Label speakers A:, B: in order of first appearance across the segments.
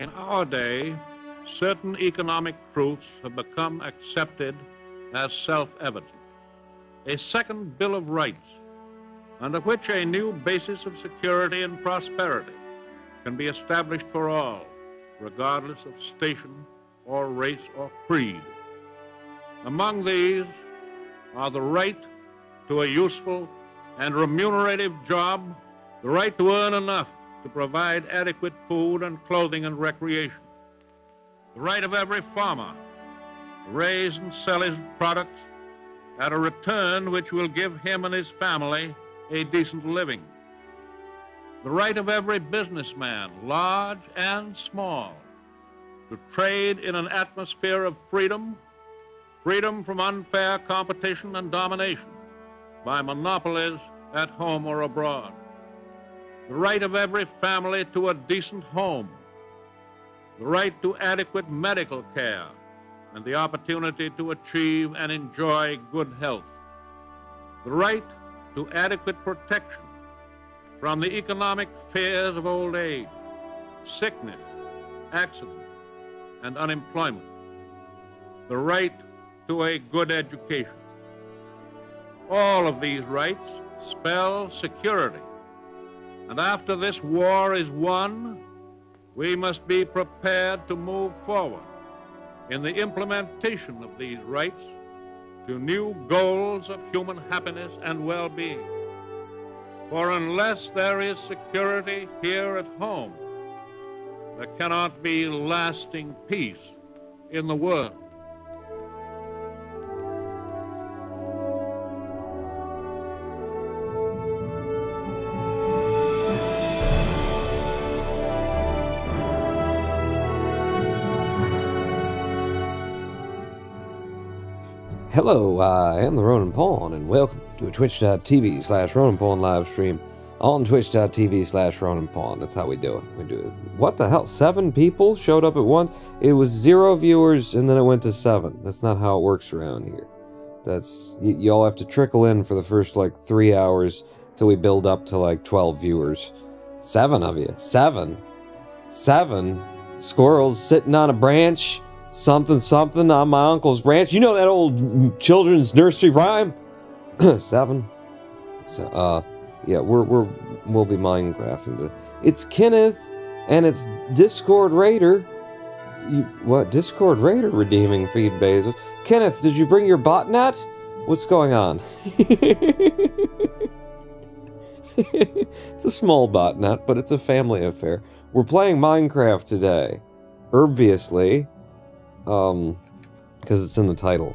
A: In our day, certain economic truths have become accepted as self-evident. A second Bill of Rights, under which a new basis of security and prosperity can be established for all, regardless of station or race or creed. Among these are the right to a useful and remunerative job, the right to earn enough to provide adequate food and clothing and recreation, the right of every farmer to raise and sell his products at a return which will give him and his family a decent living, the right of every businessman, large and small, to trade in an atmosphere of freedom, freedom from unfair competition and domination by monopolies at home or abroad, the right of every family to a decent home, the right to adequate medical care and the opportunity to achieve and enjoy good health, the right to adequate protection from the economic fears of old age, sickness, accident, and unemployment, the right to a good education. All of these rights spell security. And after this war is won, we must be prepared to move forward in the implementation of these rights to new goals of human happiness and well-being. For unless there is security here at home, there cannot be lasting peace in the world.
B: Hello, I am the Ronan Pawn, and welcome to a twitch.tv/Ronan Pawn live stream on twitch.tv/Ronan Pawn. That's how we do it. We do it. What the hell? 7 people showed up at once? It was 0 viewers, and then it went to 7. That's not how it works around here. That's... y'all have to trickle in for the first, like, 3 hours till we build up to, like, 12 viewers. 7 of you. 7? 7 squirrels sitting on a branch... something something on my uncle's ranch. You know that old children's nursery rhyme? 7. So, yeah, we'll be Minecrafting today. It's Kenneth, and it's Discord Raider. What? Discord Raider redeeming feed Bezos. Kenneth, did you bring your botnet? What's going on? It's a small botnet, but it's a family affair. We're playing Minecraft today. Obviously. Because it's in the title.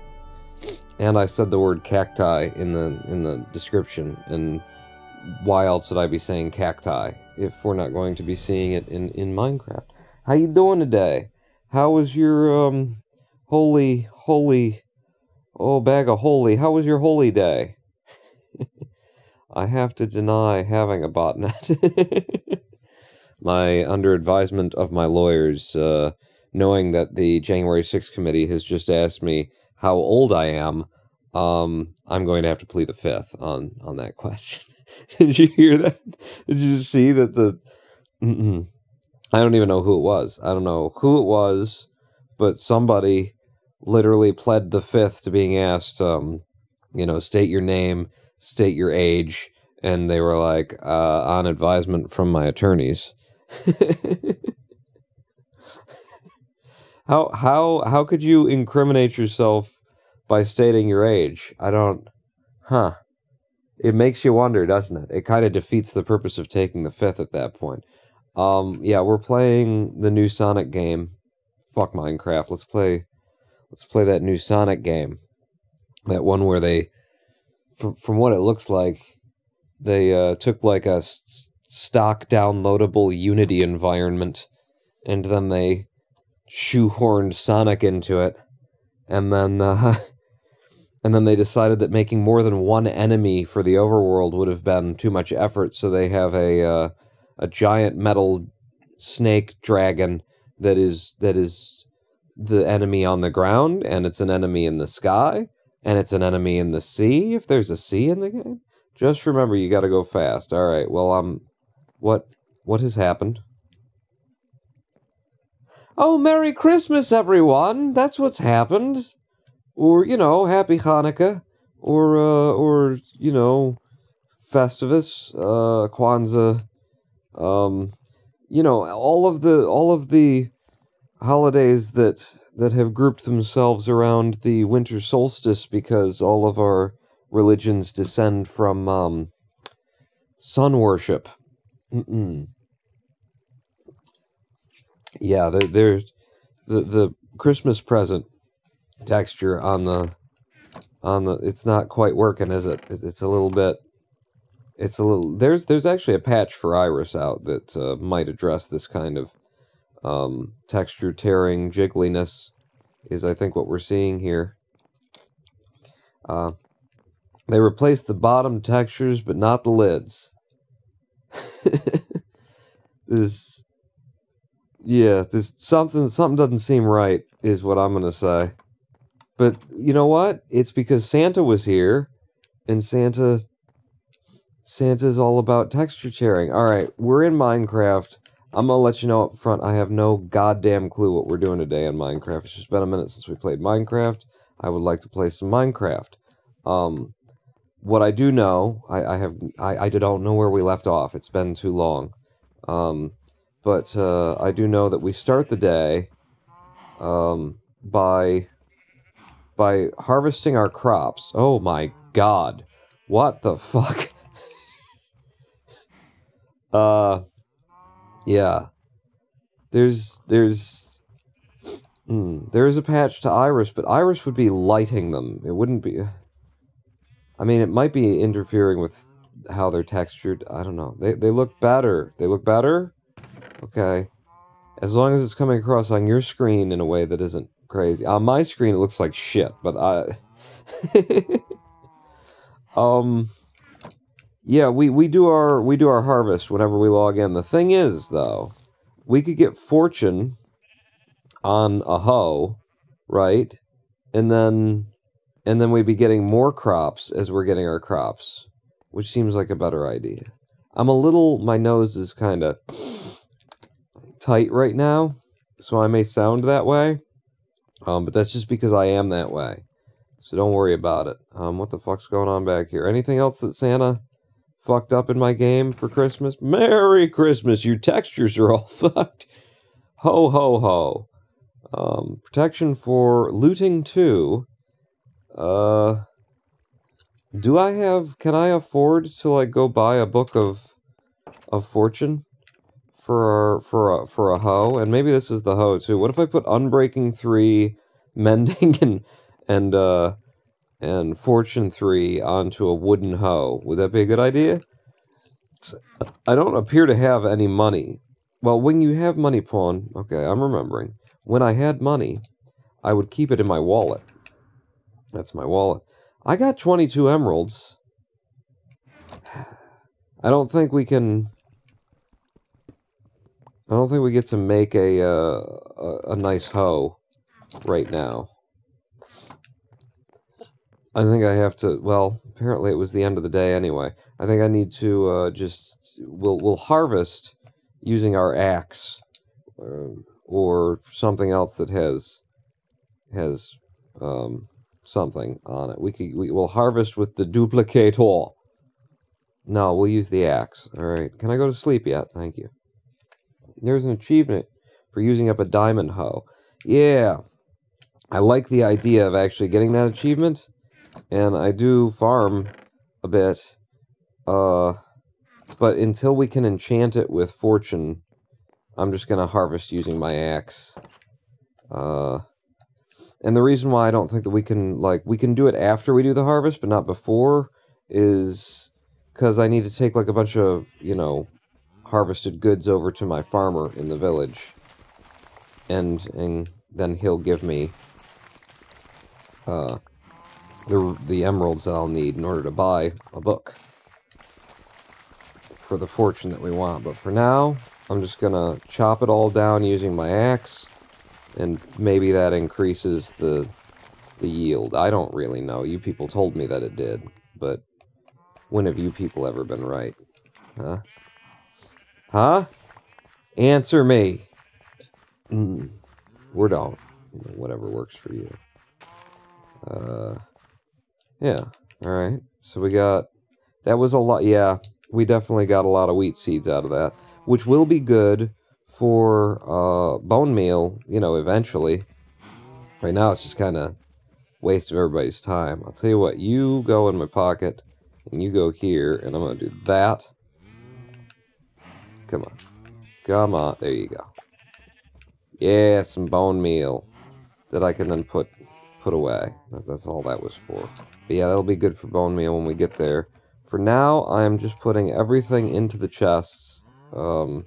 B: And I said the word cacti in the description, and why else would I be saying cacti if we're not going to be seeing it in Minecraft? How you doing today? How was your, holy, bag of holy, how was your holy day? I have to deny having a botnet. Under advisement of my lawyers, knowing that the January 6th committee has just asked me how old I am, I'm going to have to plead the fifth on that question. Did you hear that? Did you see that I don't even know who it was. I don't know who it was, but somebody literally pled the fifth to being asked, state your name, state your age, and they were like, on advisement from my attorneys. How could you incriminate yourself by stating your age? I don't... Huh. It makes you wonder, doesn't it? It kind of defeats the purpose of taking the fifth at that point. Yeah, we're playing the new Sonic game. Fuck Minecraft. Let's play that new Sonic game. That one where they... From what it looks like, they took like a stock downloadable Unity environment, and then they shoehorned Sonic into it, and then they decided that making more than one enemy for the overworld would have been too much effort, so they have a giant metal snake dragon that is the enemy on the ground, and it's an enemy in the sky, and it's an enemy in the sea, if there's a sea in the game. Just remember, you gotta go fast. Alright, well, what has happened? oh, Merry Christmas, everyone! That's what's happened. Or, you know, Happy Hanukkah. Or you know, Festivus, Kwanzaa, you know, all of the holidays that have grouped themselves around the winter solstice because all of our religions descend from sun worship. Yeah, there's the Christmas present texture on the it's not quite working, is it? It's a little bit. It's a little. There's actually a patch for Iris out that might address this kind of texture tearing jiggliness. Is I think what we're seeing here. They replaced the bottom textures, but not the lids. There's something doesn't seem right, is what I'm gonna say. But you know what? It's because Santa was here, and Santa's all about texture tearing. All right, we're in Minecraft. I'm gonna let you know up front, I have no goddamn clue what we're doing today in Minecraft. It's just been a minute since we played Minecraft. I would like to play some Minecraft. What I do know, I don't know where we left off. It's been too long. But I do know that we start the day by harvesting our crops. Oh my god. What the fuck? Yeah. There's a patch to Iris, but Iris would be lighting them. It wouldn't be... I mean, it might be interfering with how they're textured. I don't know. They look better. They look better? Okay. As long as it's coming across on your screen in a way that isn't crazy. On my screen, it looks like shit, but yeah, we do our harvest whenever we log in. The thing is, though, we could get fortune on a hoe, right? And then we'd be getting more crops as we're getting our crops, which seems like a better idea. My nose is kind of tight right now, so I may sound that way, but that's just because I am that way, so don't worry about it. What the fuck's going on back here? Anything else that Santa fucked up in my game for Christmas? Merry Christmas, your textures are all fucked. Ho ho ho. Protection for looting 2. Can I afford to, like, go buy a book of fortune for a hoe? And maybe this is the hoe too. What if I put Unbreaking 3, Mending, and Fortune 3 onto a wooden hoe? Would that be a good idea? I don't appear to have any money. Well, when you have money, Pawn, okay, I'm remembering. When I had money, I would keep it in my wallet. That's my wallet. I got 22 emeralds. I don't think we get to make a nice hoe right now. I think I have to, well, apparently it was the end of the day anyway. I think I need to we'll harvest using our axe, or something else that has something on it. We'll harvest with the duplicator. No, we'll use the axe. Alright, can I go to sleep yet? Thank you. There's an achievement for using up a diamond hoe. Yeah, I like the idea of actually getting that achievement, and I do farm a bit, but until we can enchant it with fortune, I'm just gonna harvest using my axe. And the reason why I don't think that we can do it after we do the harvest, but not before, is because I need to take, like, a bunch of, you know, harvested goods over to my farmer in the village, and then he'll give me the emeralds that I'll need in order to buy a book for the fortune that we want. But for now, I'm just gonna chop it all down using my axe, and maybe that increases the yield. I don't really know. You people told me that it did, but when have you people ever been right? Huh? Answer me. Or don't. Whatever works for you. Yeah. Alright. So we got... That was a lot... Yeah, we definitely got a lot of wheat seeds out of that. Which will be good for bone meal, eventually. Right now it's just kind of waste of everybody's time. I'll tell you what, you go in my pocket, and you go here, and I'm going to do that. Come on. Come on. There you go. Yeah, some bone meal that I can then put away. That's all that was for. But yeah, that'll be good for bone meal when we get there. For now, I'm just putting everything into the chests. In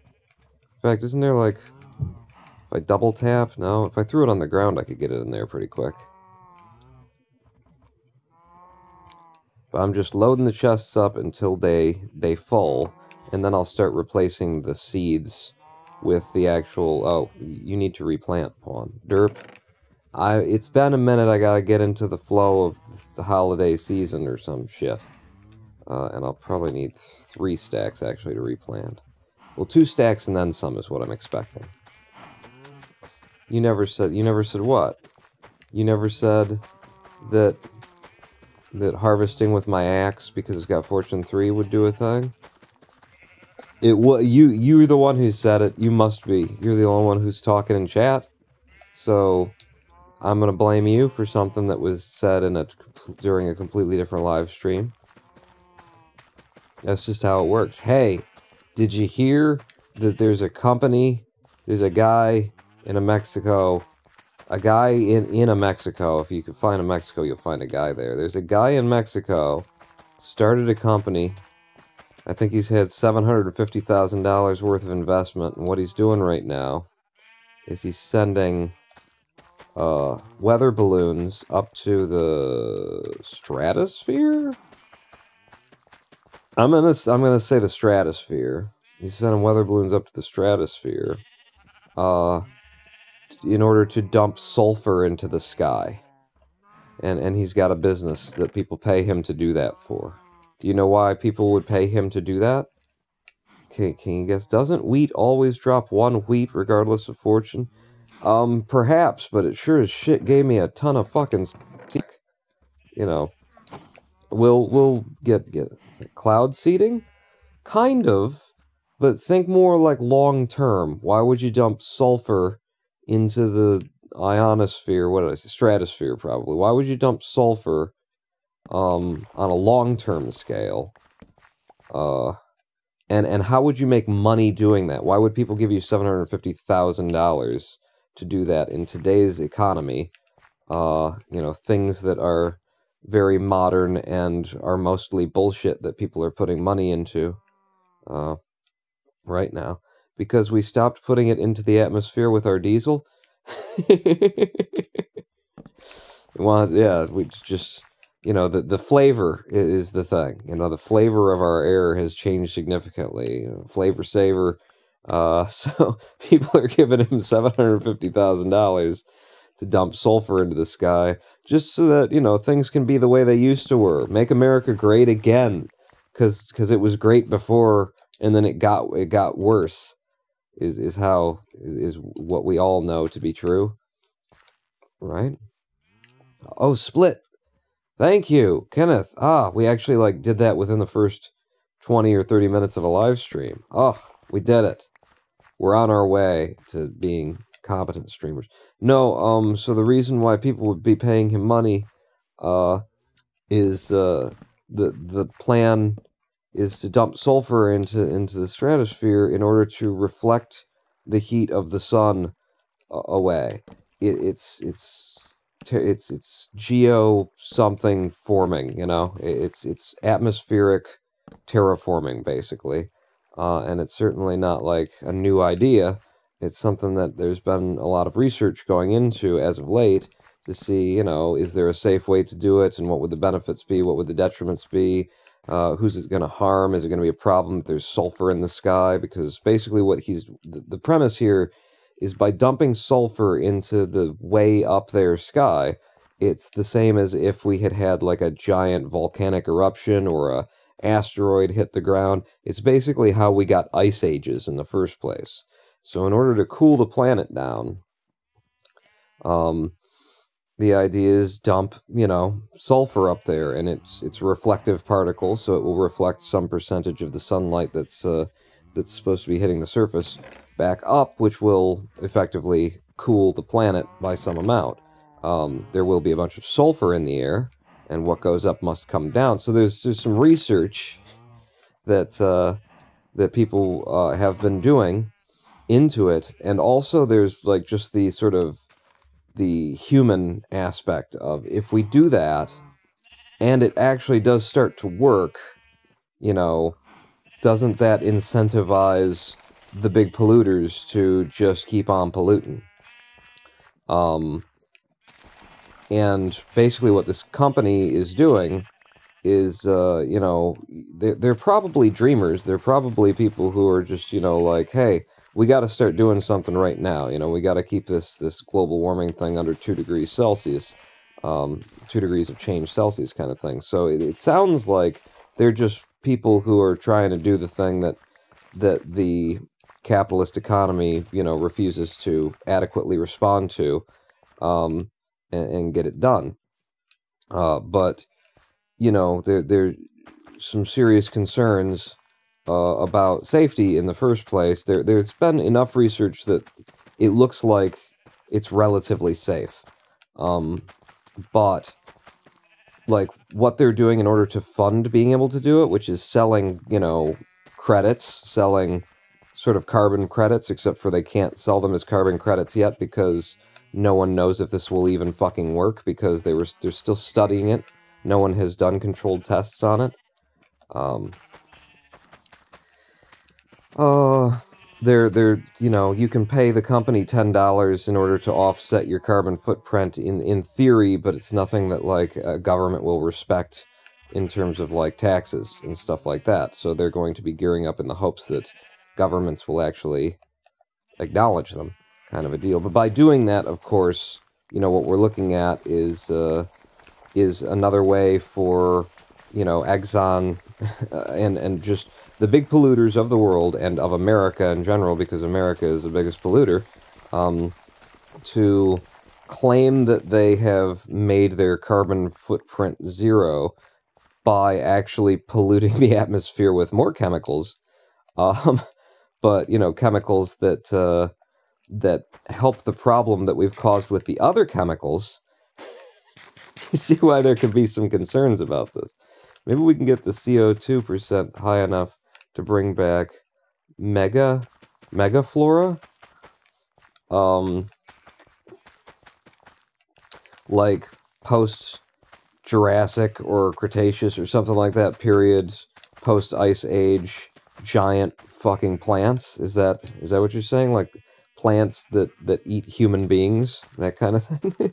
B: fact, isn't there like... If I double tap? No, if I threw it on the ground, I could get it in there pretty quick. But I'm just loading the chests up until they full, and then I'll start replacing the seeds with the actual... Oh, you need to replant, Pawn. Derp. It's been a minute, I gotta get into the flow of the holiday season or some shit. And I'll probably need 3 stacks, actually, to replant. Well, 2 stacks and then some is what I'm expecting. You never said what? You never said that harvesting with my axe, because it's got Fortune 3, would do a thing? You're the one who said it. You must be. You're the only one who's talking in chat. So, I'm gonna blame you for something that was said during a completely different live stream. That's just how it works. Hey, did you hear that there's a company, there's a guy in Mexico, a guy in a Mexico, if you can find a Mexico, you'll find a guy there. There's a guy in Mexico, started a company. I think he's had $750,000 worth of investment, and what he's doing right now is he's sending weather balloons up to the stratosphere? I'm gonna say the stratosphere. He's sending weather balloons up to the stratosphere, in order to dump sulfur into the sky. And he's got a business that people pay him to do that for. Do you know why people would pay him to do that? Can you guess? Doesn't wheat always drop 1 wheat regardless of fortune? Perhaps, but it sure as shit gave me a ton of fucking sick. We'll get cloud seeding? Kind of, but think more like long term. Why would you dump sulfur into the ionosphere? What did I say? Stratosphere, probably. Why would you dump sulfur on a long-term scale? And how would you make money doing that? Why would people give you $750,000 to do that in today's economy? Things that are very modern and are mostly bullshit that people are putting money into right now. Because we stopped putting it into the atmosphere with our diesel. Well, yeah, we just... the flavor is the thing. The flavor of our air has changed significantly. Flavor saver. So people are giving him $750,000 to dump sulfur into the sky, just so that, things can be the way they used to were. Make America great again. Because it was great before, and then it got worse, is what we all know to be true. Right? Oh, split. Thank you, Kenneth. We actually, did that within the first 20 or 30 minutes of a live stream. Oh, we did it. We're on our way to being competent streamers. No, so the reason why people would be paying him money, is, the plan is to dump sulfur into the stratosphere in order to reflect the heat of the sun away. It's geo something forming, it's atmospheric terraforming, basically, and it's certainly not like a new idea. It's something that there's been a lot of research going into as of late to see, is there a safe way to do it, and what would the benefits be, what would the detriments be, who's it going to harm, is it going to be a problem if there's sulfur in the sky, because basically what the premise here is by dumping sulfur into the way up there sky, it's the same as if we had like a giant volcanic eruption or a asteroid hit the ground. It's basically how we got ice ages in the first place. So in order to cool the planet down, The idea is dump, sulfur up there, and it's a reflective particle, so it will reflect some percentage of the sunlight that's supposed to be hitting the surface back up, which will effectively cool the planet by some amount. There will be a bunch of sulfur in the air, and what goes up must come down. So there's some research that people have been doing into it, and also there's like just the sort of the human aspect of, if we do that and it actually does start to work, doesn't that incentivize the big polluters to just keep on polluting? And basically what this company is doing is, they're probably dreamers. They're probably people who are just, like, hey, we got to start doing something right now. We got to keep this global warming thing under 2 degrees Celsius, 2 degrees of change Celsius kind of thing. So it sounds like they're just people who are trying to do the thing that the capitalist economy, refuses to adequately respond to, and get it done. But there's some serious concerns about safety in the first place. There's been enough research that it looks like it's relatively safe. But like what they're doing in order to fund being able to do it, which is selling, credits, selling sort of carbon credits, except for they can't sell them as carbon credits yet because no one knows if this will even fucking work, because they're still studying it. No one has done controlled tests on it. You can pay the company $10 in order to offset your carbon footprint in theory, but it's nothing that, like, a government will respect in terms of, like, taxes and stuff like that. So they're going to be gearing up in the hopes that governments will actually acknowledge them, kind of a deal. But by doing that, of course, what we're looking at is another way for, Exxon and just the big polluters of the world and of America in general, because America is the biggest polluter, to claim that they have made their carbon footprint zero by actually polluting the atmosphere with more chemicals, but chemicals that help the problem that we've caused with the other chemicals. You see why there could be some concerns about this. Maybe we can get the CO2 percent high enough to bring back megaflora? Like post-Jurassic or Cretaceous or something like that period, post-Ice Age, giant fucking plants? Is that what you're saying? Like plants that eat human beings? That kind of thing?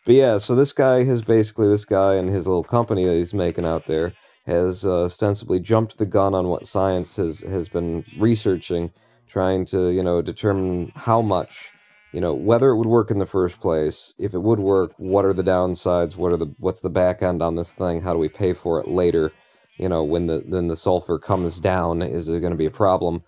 B: But yeah, so this guy and his little company that he's making out there has ostensibly jumped the gun on what science has been researching, trying to, determine how much, whether it would work in the first place. If it would work, what are the downsides? What's the back end on this thing? How do we pay for it later? When the sulfur comes down, is it going to be a problem?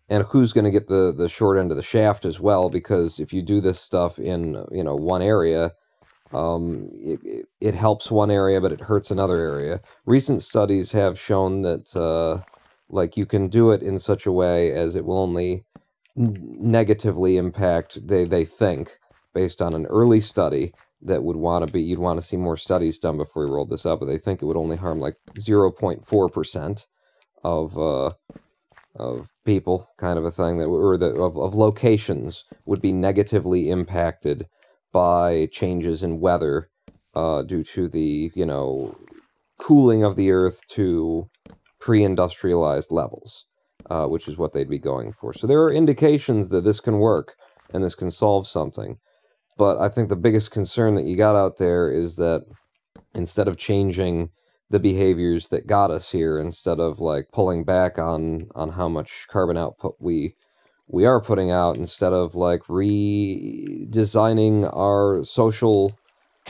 B: And who's going to get the short end of the shaft as well? Because if you do this stuff in, one area, it helps one area, but it hurts another area. Recent studies have shown that, you can do it in such a way as it will only negatively impact, they think, based on an early study that you'd want to see more studies done before we rolled this up, but they think it would only harm, 0.4% of people, kind of a thing, of locations would be negatively impacted by changes in weather due to the, cooling of the earth to pre-industrialized levels, which is what they'd be going for. So there are indications that this can work and this can solve something. But I think the biggest concern that you got out there is that instead of changing the behaviors that got us here, instead of pulling back on how much carbon output we are putting out, instead of redesigning our social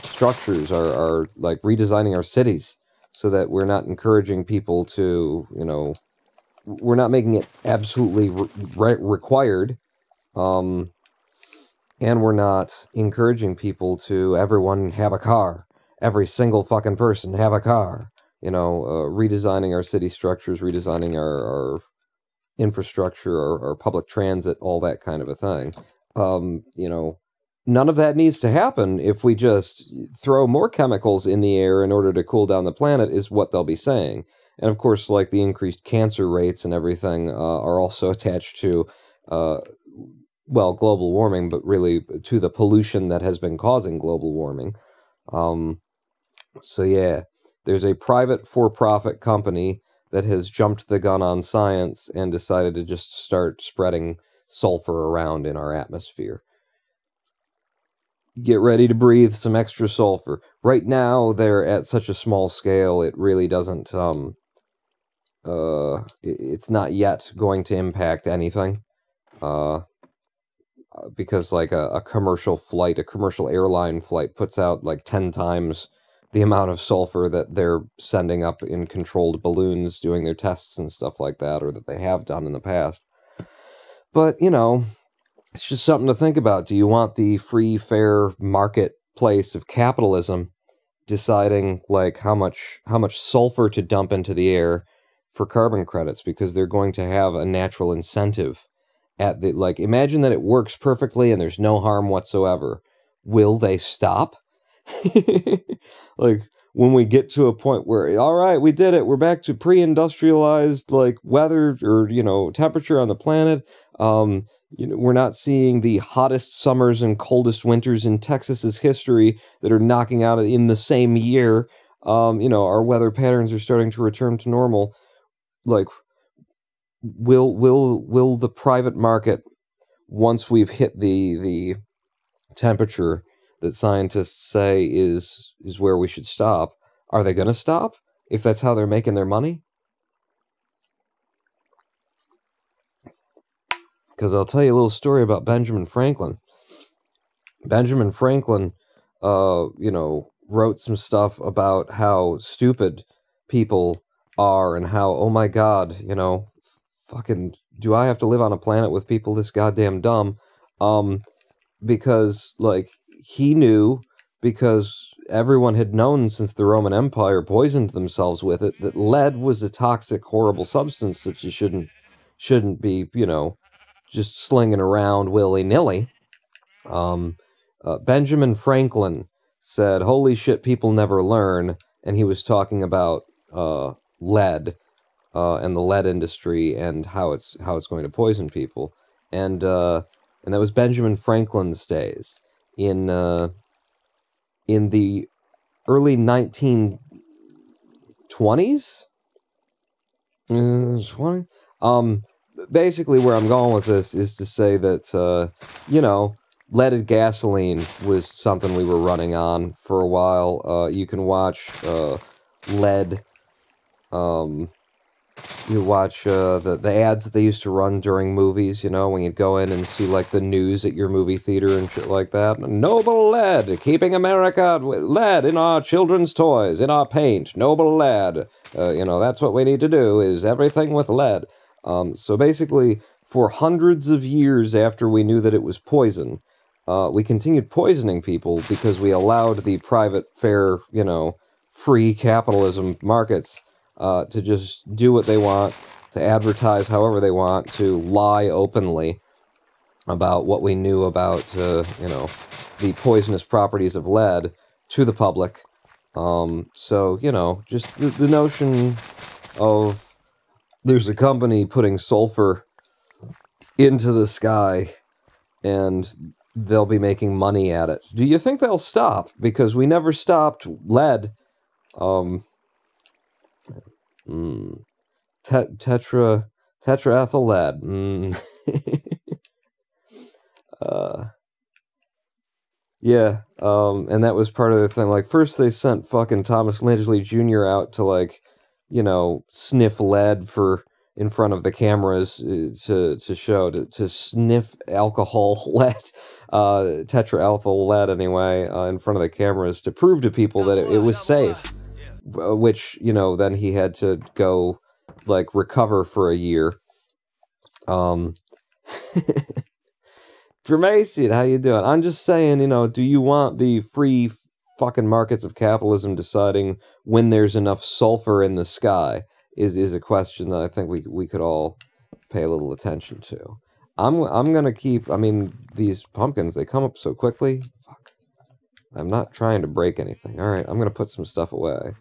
B: structures, our redesigning our cities so that we're not encouraging people to, we're not making it absolutely required And we're not encouraging people to everyone have a car. Every single fucking person have a car. You know, redesigning our city structures, redesigning our infrastructure, our public transit, all that kind of a thing. You know, none of that needs to happen if we just throw more chemicals in the air in order to cool down the planet, is what they'll be saying. And of course, like the increased cancer rates and everything are also attached to, well, global warming, but really to the pollution that has been causing global warming. So yeah, there's a private for-profit company that has jumped the gun on science and decided to just start spreading sulfur around in our atmosphere. Get ready to breathe some extra sulfur. Right now, they're at such a small scale, it really doesn't, it's not yet going to impact anything. Because like a commercial flight, a commercial airline flight puts out like 10 times the amount of sulfur that they're sending up in controlled balloons doing their tests and stuff like that, or that they have done in the past. But, you know, it's just something to think about. Do you want the free, fair marketplace of capitalism deciding like how much sulfur to dump into the air for carbon credits? Because they're going to have a natural incentive at the, like, imagine that it works perfectly and there's no harm whatsoever. Will they stop? Like, when we get to a point where, all right, we did it, we're back to pre-industrialized, like, weather or, you know, temperature on the planet. You know, we're not seeing the hottest summers and coldest winters in Texas's history that are knocking out in the same year. You know, our weather patterns are starting to return to normal. Like, will the private market, once we've hit the temperature that scientists say is where we should stop, are they going to stop if that's how they're making their money? Because I'll tell you a little story about Benjamin Franklin. Benjamin Franklin, you know, wrote some stuff about how stupid people are and how, oh my God, you know, fucking, do I have to live on a planet with people this goddamn dumb? Because, like, he knew, because everyone had known since the Roman Empire poisoned themselves with it, that lead was a toxic, horrible substance that you shouldn't be, you know, just slinging around willy-nilly. Benjamin Franklin said, holy shit, people never learn, and he was talking about lead and the lead industry and how it's going to poison people. And that was Benjamin Franklin's days in the early 1920s. 20? Basically, where I'm going with this is to say that you know, leaded gasoline was something we were running on for a while. You can watch lead. You watch the ads that they used to run during movies, you know, when you'd go in and see, like, the news at your movie theater and shit like that. Noble lead, keeping America, lead in our children's toys, in our paint, noble lead. You know, that's what we need to do, is everything with lead. So basically, for hundreds of years after we knew that it was poison, we continued poisoning people because we allowed the private, fair, you know, free capitalism markets to just do what they want, to advertise however they want, to lie openly about what we knew about, you know, the poisonous properties of lead to the public. So, you know, just the notion of there's a company putting sulfur into the sky and they'll be making money at it. Do you think they'll stop? Because we never stopped lead. Tetraethyl lead. Yeah, and that was part of the thing. Like, first they sent fucking Thomas Lindley Jr. out to, like, you know, sniff lead for in front of the cameras to sniff alcohol lead, tetraethyl lead anyway, in front of the cameras to prove to people that it was safe. Which, you know, then he had to go, like, recover for a year. Jermacian, how you doing? I'm just saying, you know, do you want the free fucking markets of capitalism deciding when there's enough sulfur in the sky? Is a question that I think we could all pay a little attention to. I'm gonna keep. I mean, these pumpkins, they come up so quickly. Fuck. I'm not trying to break anything. All right, I'm gonna put some stuff away.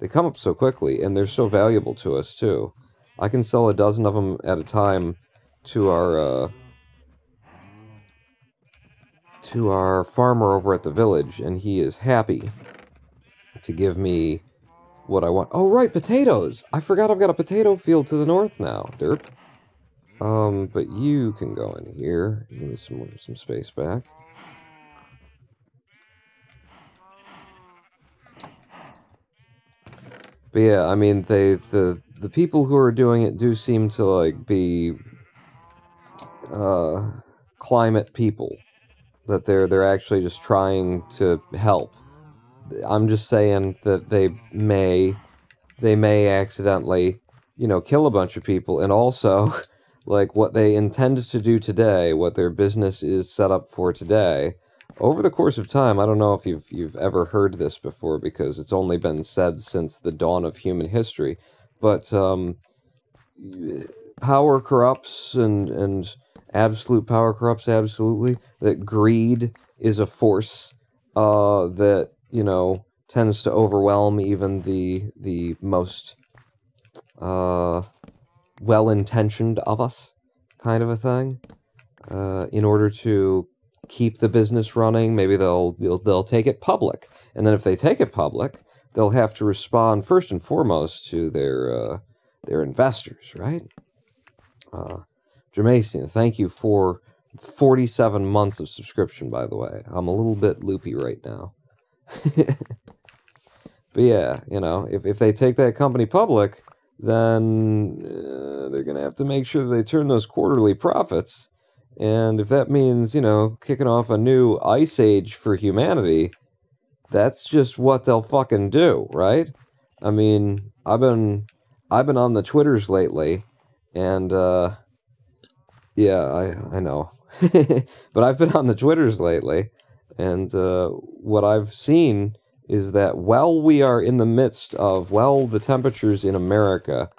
B: They come up so quickly, and they're so valuable to us too. I can sell a dozen of them at a time to our farmer over at the village, and he is happy to give me what I want. Oh, right, potatoes! I forgot I've got a potato field to the north now, derp. But you can go in here. Give me some space back. But yeah, I mean, the people who are doing it do seem to, like, be climate people. That they're actually just trying to help. I'm just saying that they may accidentally, you know, kill a bunch of people, and also, like, what they intend to do today, what their business is set up for today, over the course of time. I don't know if you've ever heard this before, because it's only been said since the dawn of human history, but power corrupts, and absolute power corrupts absolutely. That greed is a force that, you know, tends to overwhelm even the most well-intentioned of us, kind of a thing. In order to keep the business running, maybe they'll take it public, and then if they take it public, they'll have to respond first and foremost to their investors, right? Jermacian, thank you for 47 months of subscription, by the way. I'm a little bit loopy right now. But yeah, you know, if they take that company public, then they're going to have to make sure that they turn those quarterly profits. And if that means, you know, kicking off a new ice age for humanity, that's just what they'll fucking do, right? I mean, I've been on the Twitters lately, and yeah, I know. But I've been on the Twitters lately, and what I've seen is that while we are in the midst of, well, the temperatures in America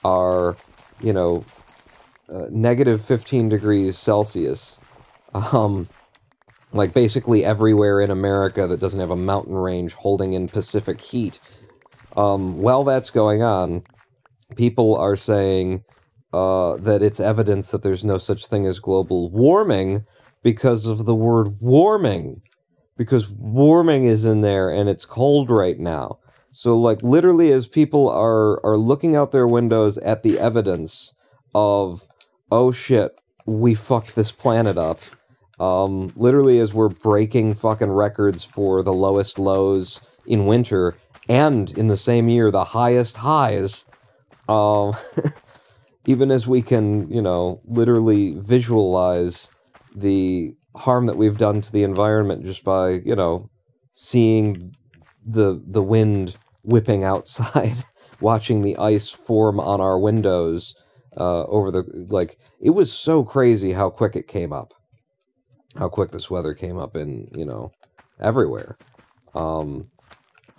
B: are, you know, negative 15 degrees Celsius, like basically everywhere in America that doesn't have a mountain range holding in Pacific heat. While that's going on, people are saying that it's evidence that there's no such thing as global warming because of the word warming. Because warming is in there, and it's cold right now. So, like, literally as people are looking out their windows at the evidence of, oh shit, we fucked this planet up. Literally as we're breaking fucking records for the lowest lows in winter, and in the same year, the highest highs. Even as we can, you know, literally visualize the harm that we've done to the environment just by, you know, seeing the wind whipping outside, watching the ice form on our windows over the, like, it was so crazy how quick it came up. How quick this weather came up in, you know, everywhere.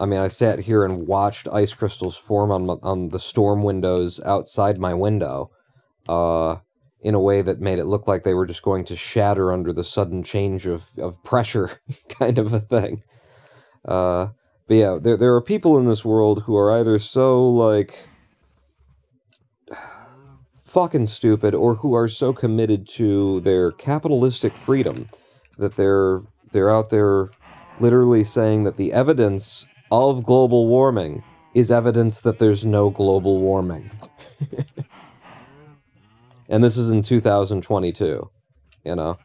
B: I mean, I sat here and watched ice crystals form on the storm windows outside my window, in a way that made it look like they were just going to shatter under the sudden change of pressure, kind of a thing. But yeah, there are people in this world who are either so, like, fucking stupid, or who are so committed to their capitalistic freedom that they're out there literally saying that the evidence of global warming is evidence that there's no global warming. And this is in 2022, you know?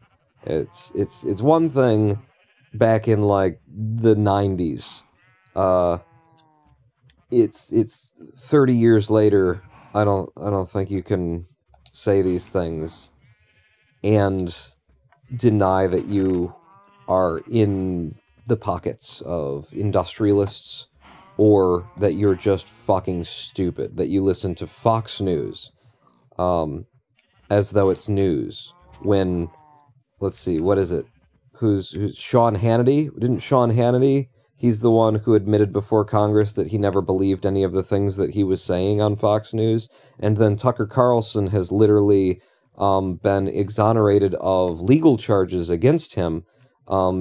B: It's one thing back in, like, the 90s. It's 30 years later. I don't think you can say these things and deny that you are in the pockets of industrialists, or that you're just fucking stupid, that you listen to Fox News as though it's news, when let's see, what is it? Who's Sean Hannity? Didn't Sean Hannity? He's the one who admitted before Congress that he never believed any of the things that he was saying on Fox News. And then Tucker Carlson has literally been exonerated of legal charges against him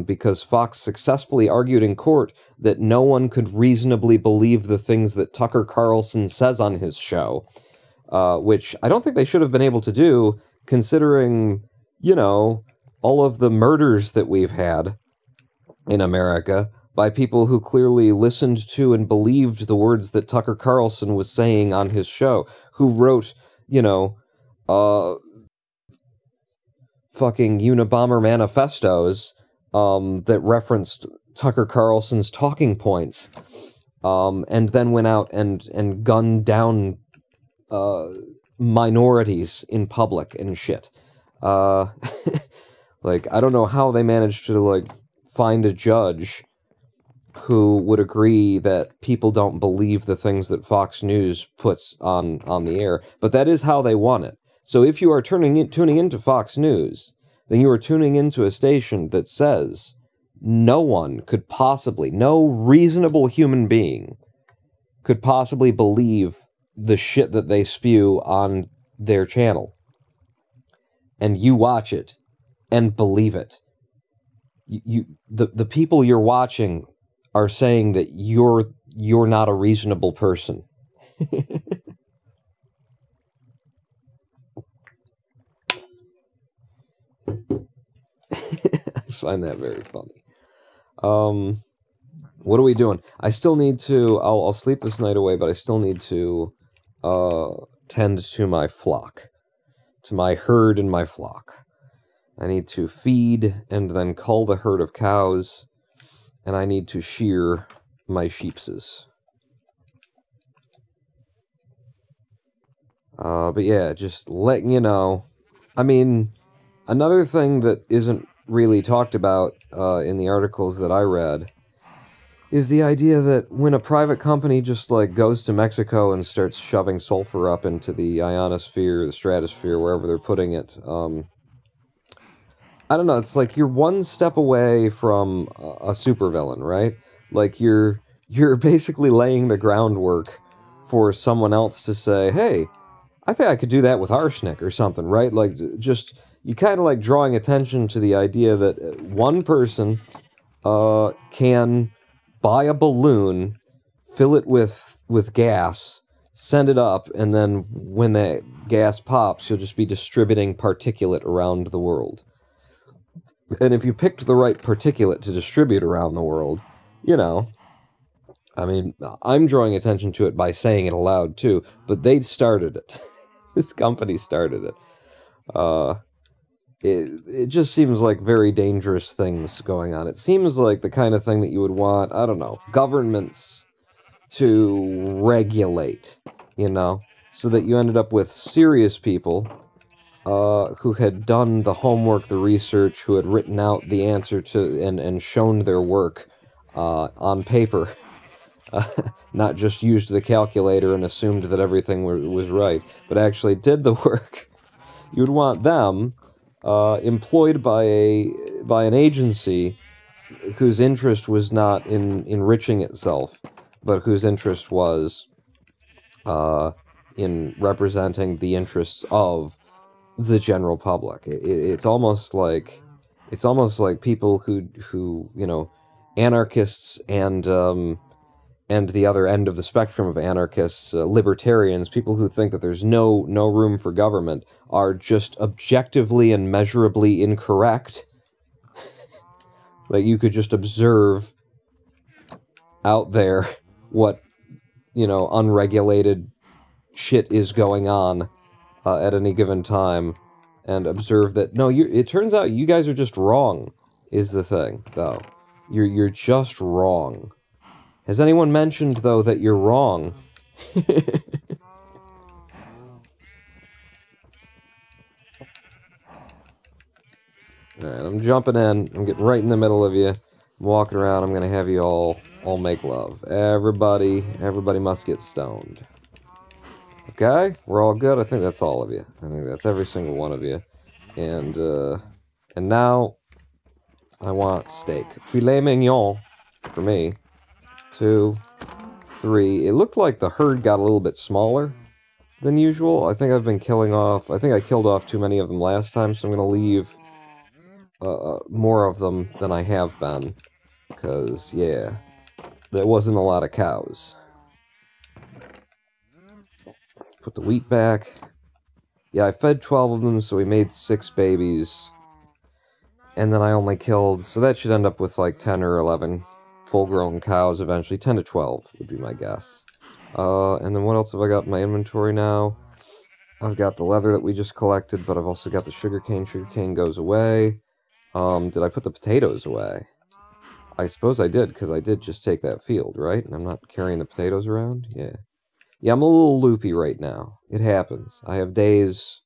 B: because Fox successfully argued in court that no one could reasonably believe the things that Tucker Carlson says on his show, which I don't think they should have been able to do, considering, you know, all of the murders that we've had in America by people who clearly listened to and believed the words that Tucker Carlson was saying on his show, who wrote, you know, fucking Unabomber manifestos that referenced Tucker Carlson's talking points, and then went out and gunned down minorities in public and shit. Like, I don't know how they managed to, like, find a judge who would agree that people don't believe the things that Fox News puts on the air, but that is how they won it. So if you are tuning into Fox News, then you are tuning into a station that says no one could possibly, no reasonable human being could possibly believe the shit that they spew on their channel. And you watch it and believe it. The people you're watching are saying that you're not a reasonable person. I find that very funny. What are we doing? I still need to, I'll sleep this night away, but I still need to tend to my flock, to my herd and my flock. I need to feed and then cull the herd of cows, and I need to shear my sheepses. But yeah, just letting you know. I mean, another thing that isn't really talked about in the articles that I read is the idea that when a private company just, like, goes to Mexico and starts shoving sulfur up into the ionosphere, the stratosphere, wherever they're putting it, I don't know, it's like you're one step away from a supervillain, right? Like, you're basically laying the groundwork for someone else to say, hey, I think I could do that with arsenic or something, right? Like, just, you kind of like drawing attention to the idea that one person can buy a balloon, fill it with gas, send it up, and then when that gas pops, you'll just be distributing particulate around the world. And if you picked the right particulate to distribute around the world, you know, I mean, I'm drawing attention to it by saying it aloud too, but they started it. This company started it. It just seems like very dangerous things going on. It seems like the kind of thing that you would want, I don't know, governments to regulate, you know, so that you ended up with serious people who had done the homework, the research, who had written out the answer to and shown their work on paper, not just used the calculator and assumed that everything was right, but actually did the work. You'd want them employed by an agency whose interest was not in enriching itself, but whose interest was in representing the interests of the general public. It's almost like people who you know, anarchists and the other end of the spectrum of anarchists, libertarians, people who think that there's no room for government, are just objectively and measurably incorrect. Like, you could just observe out there what, you know, unregulated shit is going on at any given time, and observe that, no, it turns out you guys are just wrong, is the thing, though. You're just wrong. Has anyone mentioned, though, that you're wrong? Alright, I'm jumping in. I'm getting right in the middle of you. I'm walking around. I'm gonna have you all make love. Everybody must get stoned. Okay? We're all good? I think that's all of you. I think that's every single one of you. And, And now I want steak. Filet mignon for me. 2, 3. It looked like the herd got a little bit smaller than usual. I think I've been killing off... I think I killed off too many of them last time, so I'm going to leave more of them than I have been. Because, yeah, there wasn't a lot of cows. Put the wheat back. Yeah, I fed 12 of them, so we made 6 babies. And then I only killed... So that should end up with like 10 or 11 full-grown cows eventually. 10 to 12 would be my guess. And then what else have I got in my inventory now? I've got the leather that we just collected, but I've also got the sugarcane. Sugarcane goes away. Did I put the potatoes away? I suppose I did, because I did just take that field, right? And I'm not carrying the potatoes around? Yeah. Yeah, I'm a little loopy right now. It happens. I have days,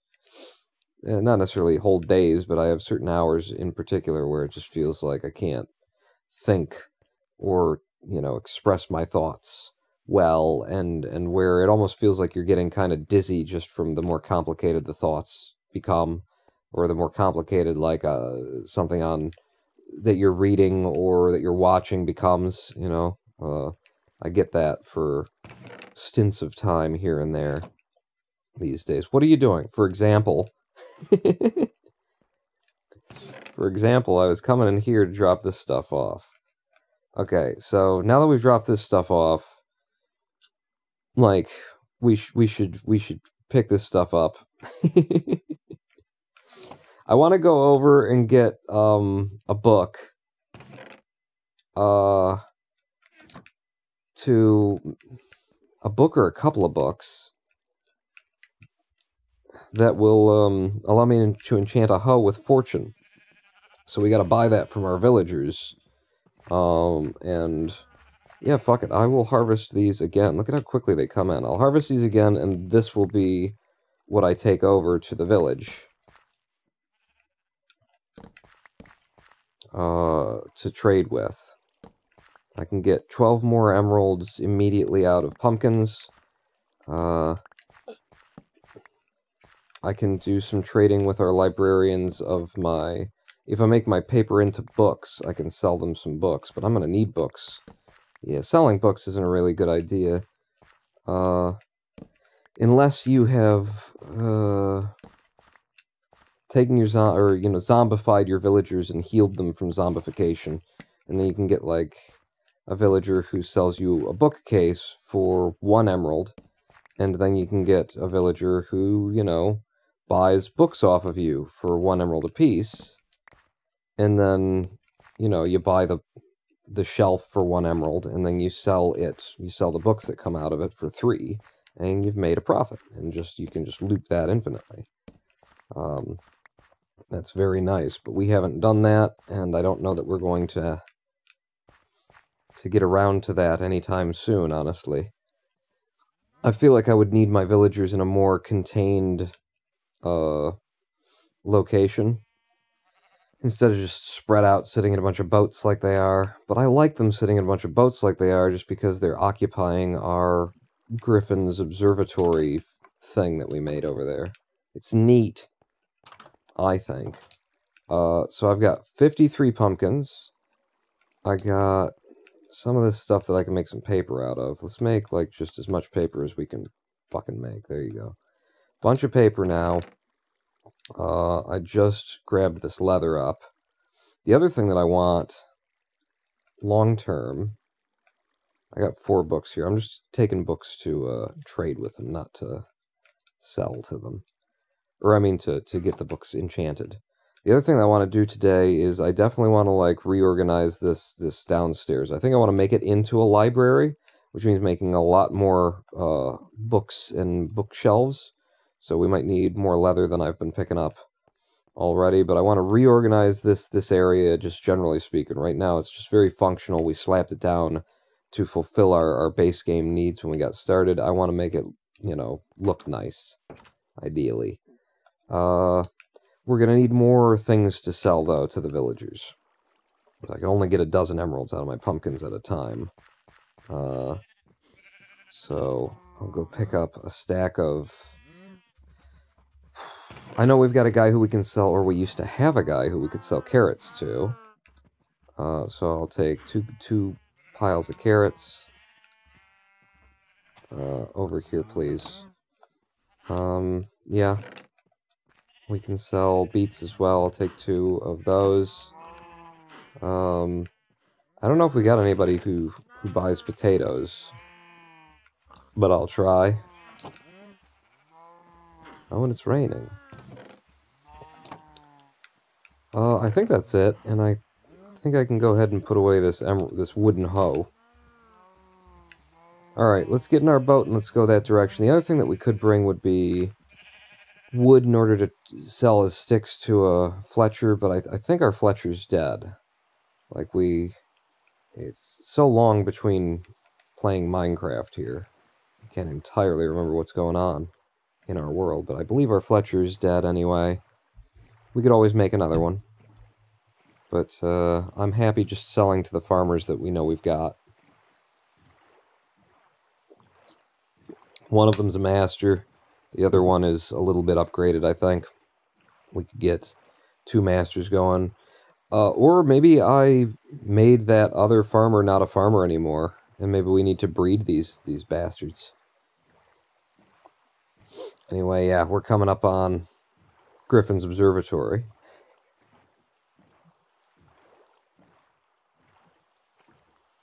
B: not necessarily whole days, but I have certain hours in particular where it just feels like I can't think or, you know, express my thoughts well, and where it almost feels like you're getting kind of dizzy just from the more complicated the thoughts become, or the more complicated, like, something on that you're reading or that you're watching becomes, you know. I get that for stints of time here and there these days. What are you doing? For example, I was coming in here to drop this stuff off. Okay, so now that we've dropped this stuff off, like, we should pick this stuff up. I want to go over and get a book a book or a couple of books that will allow me to enchant a hoe with fortune. So we got to buy that from our villagers. And yeah, fuck it. I will harvest these again. Look at how quickly they come in. I'll harvest these again, and this will be what I take over to the village to trade with. I can get 12 more emeralds immediately out of pumpkins. I can do some trading with our librarians of my... If I make my paper into books, I can sell them some books, but I'm going to need books. Yeah, selling books isn't a really good idea. Unless you have taken your zombified your villagers and healed them from zombification, and then you can get like a villager who sells you a bookcase for 1 emerald, and then you can get a villager who, you know, buys books off of you for 1 emerald apiece, and then, you know, you buy the shelf for 1 emerald, and then you sell the books that come out of it for 3, and you've made a profit, and you can just loop that infinitely. That's very nice, but we haven't done that, and I don't know that we're going to get around to that anytime soon, honestly. I feel like I would need my villagers in a more contained location, instead of just spread out sitting in a bunch of boats like they are. But I like them sitting in a bunch of boats like they are just because they're occupying our Griffin's observatory thing that we made over there. It's neat, I think. So I've got 53 pumpkins. I got some of this stuff that I can make some paper out of. Let's make, like, just as much paper as we can fucking make. There you go. Bunch of paper now. I just grabbed this leather up. The other thing that I want long-term... I got 4 books here. I'm just taking books to trade with them, not to sell to them. Or, I mean, to get the books enchanted. The other thing I want to do today is I definitely want to, like, reorganize this downstairs. I think I want to make it into a library, which means making a lot more books and bookshelves. So we might need more leather than I've been picking up already, but I want to reorganize this area, just generally speaking. Right now, it's just very functional. We slapped it down to fulfill our base game needs when we got started. I want to make it, you know, look nice, ideally. We're going to need more things to sell, though, to the villagers. I can only get 12 emeralds out of my pumpkins at a time. So I'll go pick up a stack of I know we've got a guy who we can sell, or we used to have a guy who we could sell carrots to. So I'll take two piles of carrots. Over here, please. Yeah. We can sell beets as well. I'll take 2 of those. I don't know if we got anybody who buys potatoes, but I'll try. Oh, and it's raining. I think that's it, and I think I can go ahead and put away this wooden hoe. Alright, let's get in our boat and let's go that direction. The other thing that we could bring would be wood in order to sell as sticks to a Fletcher, but I think our Fletcher's dead. Like, it's so long between playing Minecraft here. I can't entirely remember what's going on in our world, but I believe our Fletcher's dead anyway. We could always make another one. But I'm happy just selling to the farmers that we know we've got. One of them's a master. The other one is a little bit upgraded, I think. We could get 2 masters going. Or maybe I made that other farmer not a farmer anymore. And maybe we need to breed these bastards. Anyway, yeah, we're coming up on Griffin's Observatory.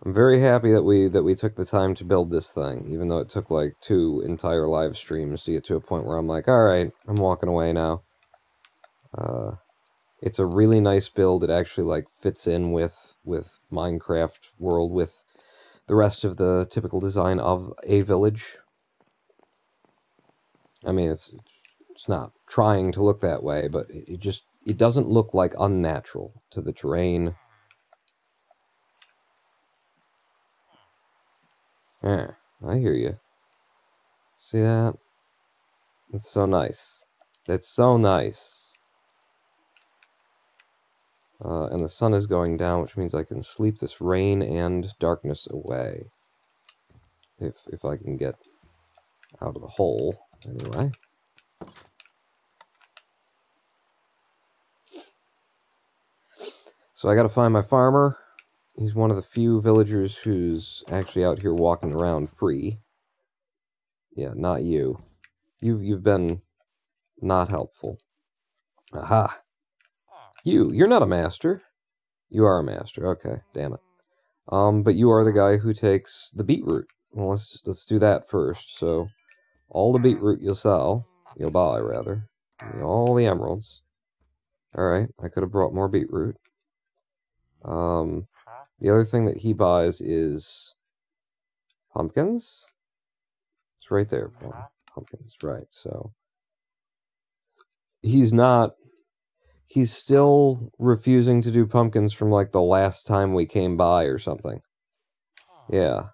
B: I'm very happy that we took the time to build this thing, even though it took like 2 entire live streams to get to a point where I'm like, alright, I'm walking away now. It's a really nice build. It actually like fits in with Minecraft world, with the rest of the typical design of a village. I mean, it's not trying to look that way, but it doesn't look like unnatural to the terrain. Yeah, I hear you. See that? It's so nice. That's so nice. And the sun is going down, which means I can sleep this rain and darkness away. If I can get out of the hole, anyway. So I gotta find my farmer. He's one of the few villagers who's actually out here walking around free. Yeah, not you. You've been not helpful. Aha! You're not a master. You are a master. Okay, damn it. But you are the guy who takes the beetroot. Well, let's do that first. So, all the beetroot you'll buy rather. All the emeralds. Alright, I could have brought more beetroot. The other thing that he buys is pumpkins. It's right there, pumpkins, right. So he's still refusing to do pumpkins from like the last time we came by or something. Yeah.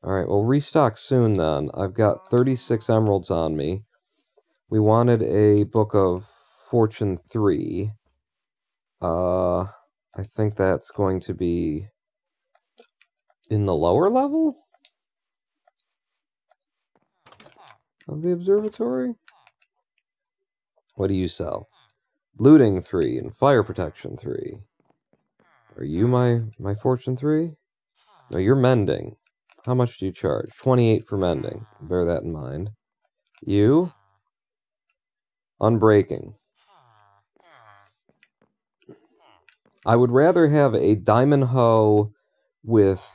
B: Alright, well, restock soon then. I've got 36 emeralds on me. We wanted a Book of Fortune 3. I think that's going to be in the lower level of the observatory. What do you sell? Looting 3 and fire protection 3. Are you my Fortune 3? No, you're mending. How much do you charge? 28 for mending. Bear that in mind. You? Unbreaking. I would rather have a diamond hoe with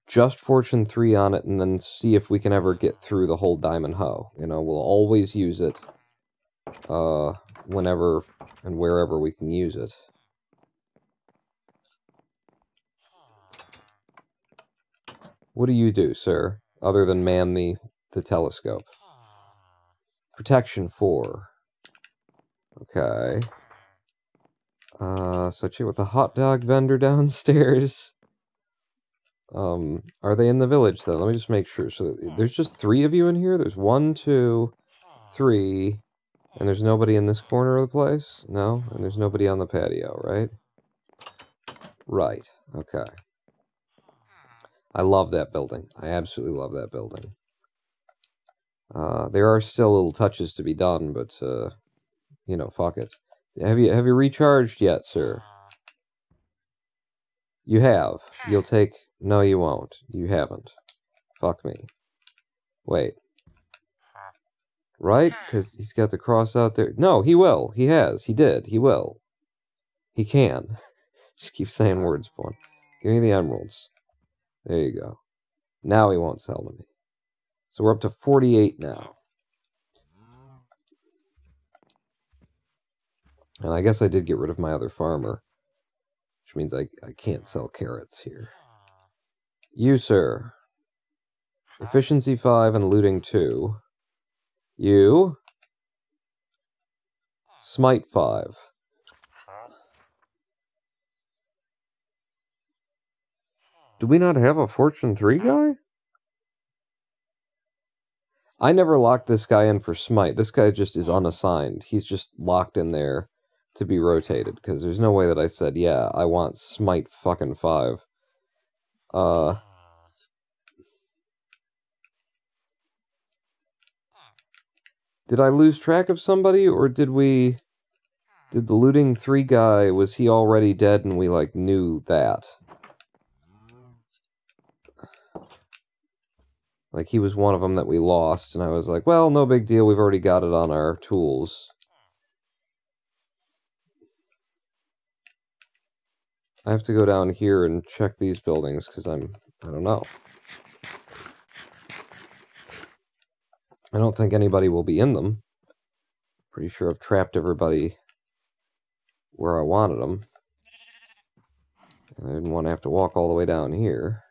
B: just Fortune 3 on it and then see if we can ever get through the whole diamond hoe. You know, we'll always use it whenever and wherever we can use it. What do you do, sir, other than man the telescope? Protection 4. Okay. So check with the hot dog vendor downstairs. Are they in the village then? Let me just make sure. So there's just 3 of you in here? There's 1, 2, 3, and there's nobody in this corner of the place? No? And there's nobody on the patio, right? Right. Okay. I love that building. I absolutely love that building. There are still little touches to be done, but, you know, fuck it. Have you recharged yet, sir? You have. You'll take... No, you won't. You haven't. Fuck me. Wait. Right? Because he's got the cross out there. No, he will. He has. He did. He will. He can. Just keep saying words, Spawn. Give me the emeralds. There you go. Now he won't sell to me. So we're up to 48 now. And I guess I did get rid of my other farmer. Which means I can't sell carrots here. You, sir. Efficiency 5 and looting 2. You. Smite 5. Do we not have a Fortune 3 guy? I never locked this guy in for Smite. This guy just is unassigned. He's just locked in there to be rotated, because there's no way that I said, yeah, I want Smite fucking 5. Did I lose track of somebody, or did the looting 3 guy, was he already dead and we, like, knew that? Like, he was one of them that we lost, and I was like, well, no big deal, we've already got it on our tools. I have to go down here and check these buildings, because I don't know. I don't think anybody will be in them. Pretty sure I've trapped everybody where I wanted them. And I didn't want to have to walk all the way down here.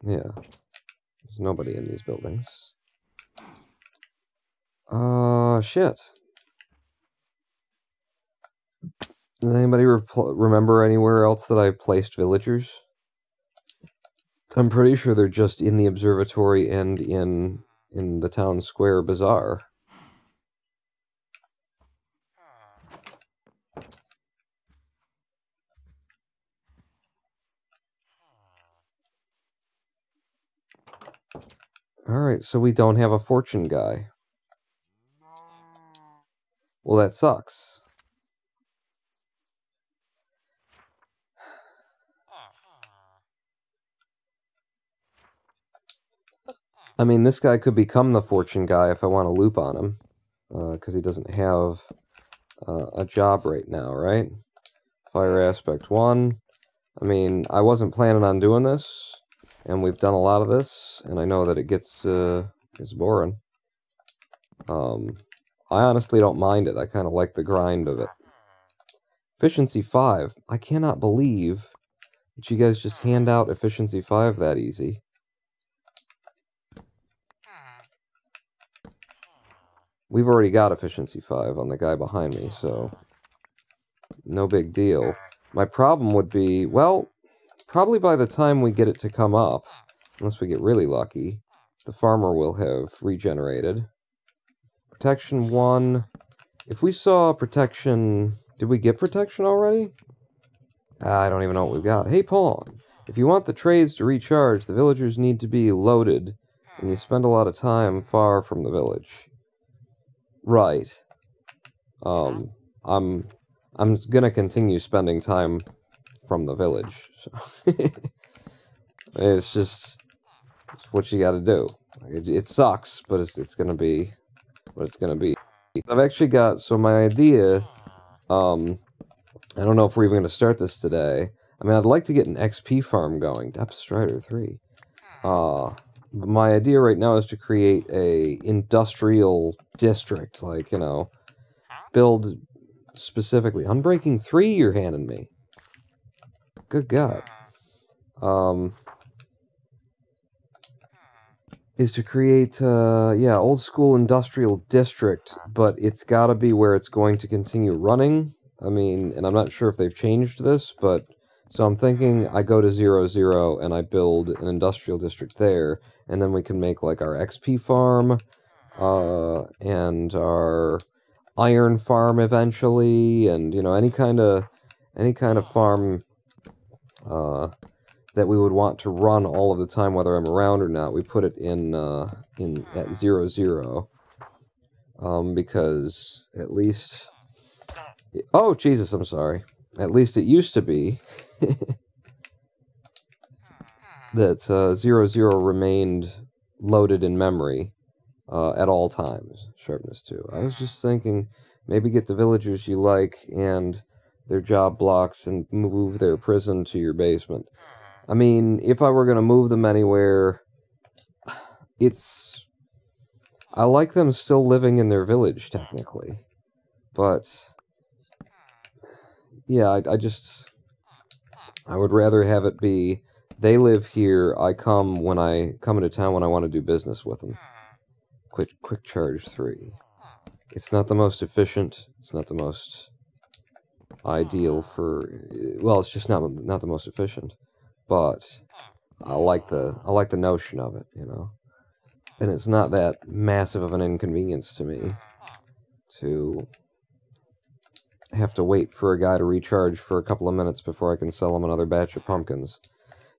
B: Yeah. There's nobody in these buildings. Shit. Does anybody remember anywhere else that I placed villagers? I'm pretty sure they're just in the observatory and in the town square bazaar. Alright, so we don't have a fortune guy. Well, that sucks. I mean, this guy could become the fortune guy if I want to loop on him. Because he doesn't have a job right now, right? Fire aspect 1. I mean, I wasn't planning on doing this. And we've done a lot of this. And I know that it gets boring. I honestly don't mind it. I kind of like the grind of it. Efficiency 5. I cannot believe that you guys just hand out efficiency 5 that easy. We've already got efficiency 5 on the guy behind me, so no big deal. My problem would be, well, probably by the time we get it to come up, unless we get really lucky, the farmer will have regenerated. Protection 1. If we saw protection... Did we get protection already? I don't even know what we've got. Hey, Pawn, if you want the trades to recharge, the villagers need to be loaded, and you spend a lot of time far from the village. Right. I'm gonna continue spending time from the village. So it's just what you gotta do. It sucks, but it's gonna be what it's gonna be. I've actually got, so my idea, I don't know if we're even gonna start this today. I mean, I'd like to get an XP farm going. Depth Strider 3. My idea right now is to create a industrial district, like, you know, build specifically. Unbreaking 3 you're handing me. Good God. Is to create, yeah, old school industrial district, but it's gotta be where it's going to continue running. I mean, and I'm not sure if they've changed this, but, so I'm thinking I go to 0, and I build an industrial district there, and then we can make, like, our XP farm, and our iron farm eventually, and, you know, any kind of farm, that we would want to run all of the time, whether I'm around or not. We put it in at 0. because at least... Oh, Jesus, I'm sorry. At least it used to be that 00 remained loaded in memory at all times. Sharpness 2. I was just thinking, maybe get the villagers you like and their job blocks and move their prison to your basement. I mean, if I were going to move them anywhere, I like them still living in their village, technically. But yeah, I would rather have it be, they live here, I come into town when I want to do business with them. Quick charge 3. It's not the most efficient, it's not the most ideal for, well, it's just not the most efficient, but I like the notion of it, you know. And it's not that massive of an inconvenience to me to have to wait for a guy to recharge for a couple of minutes before I can sell him another batch of pumpkins.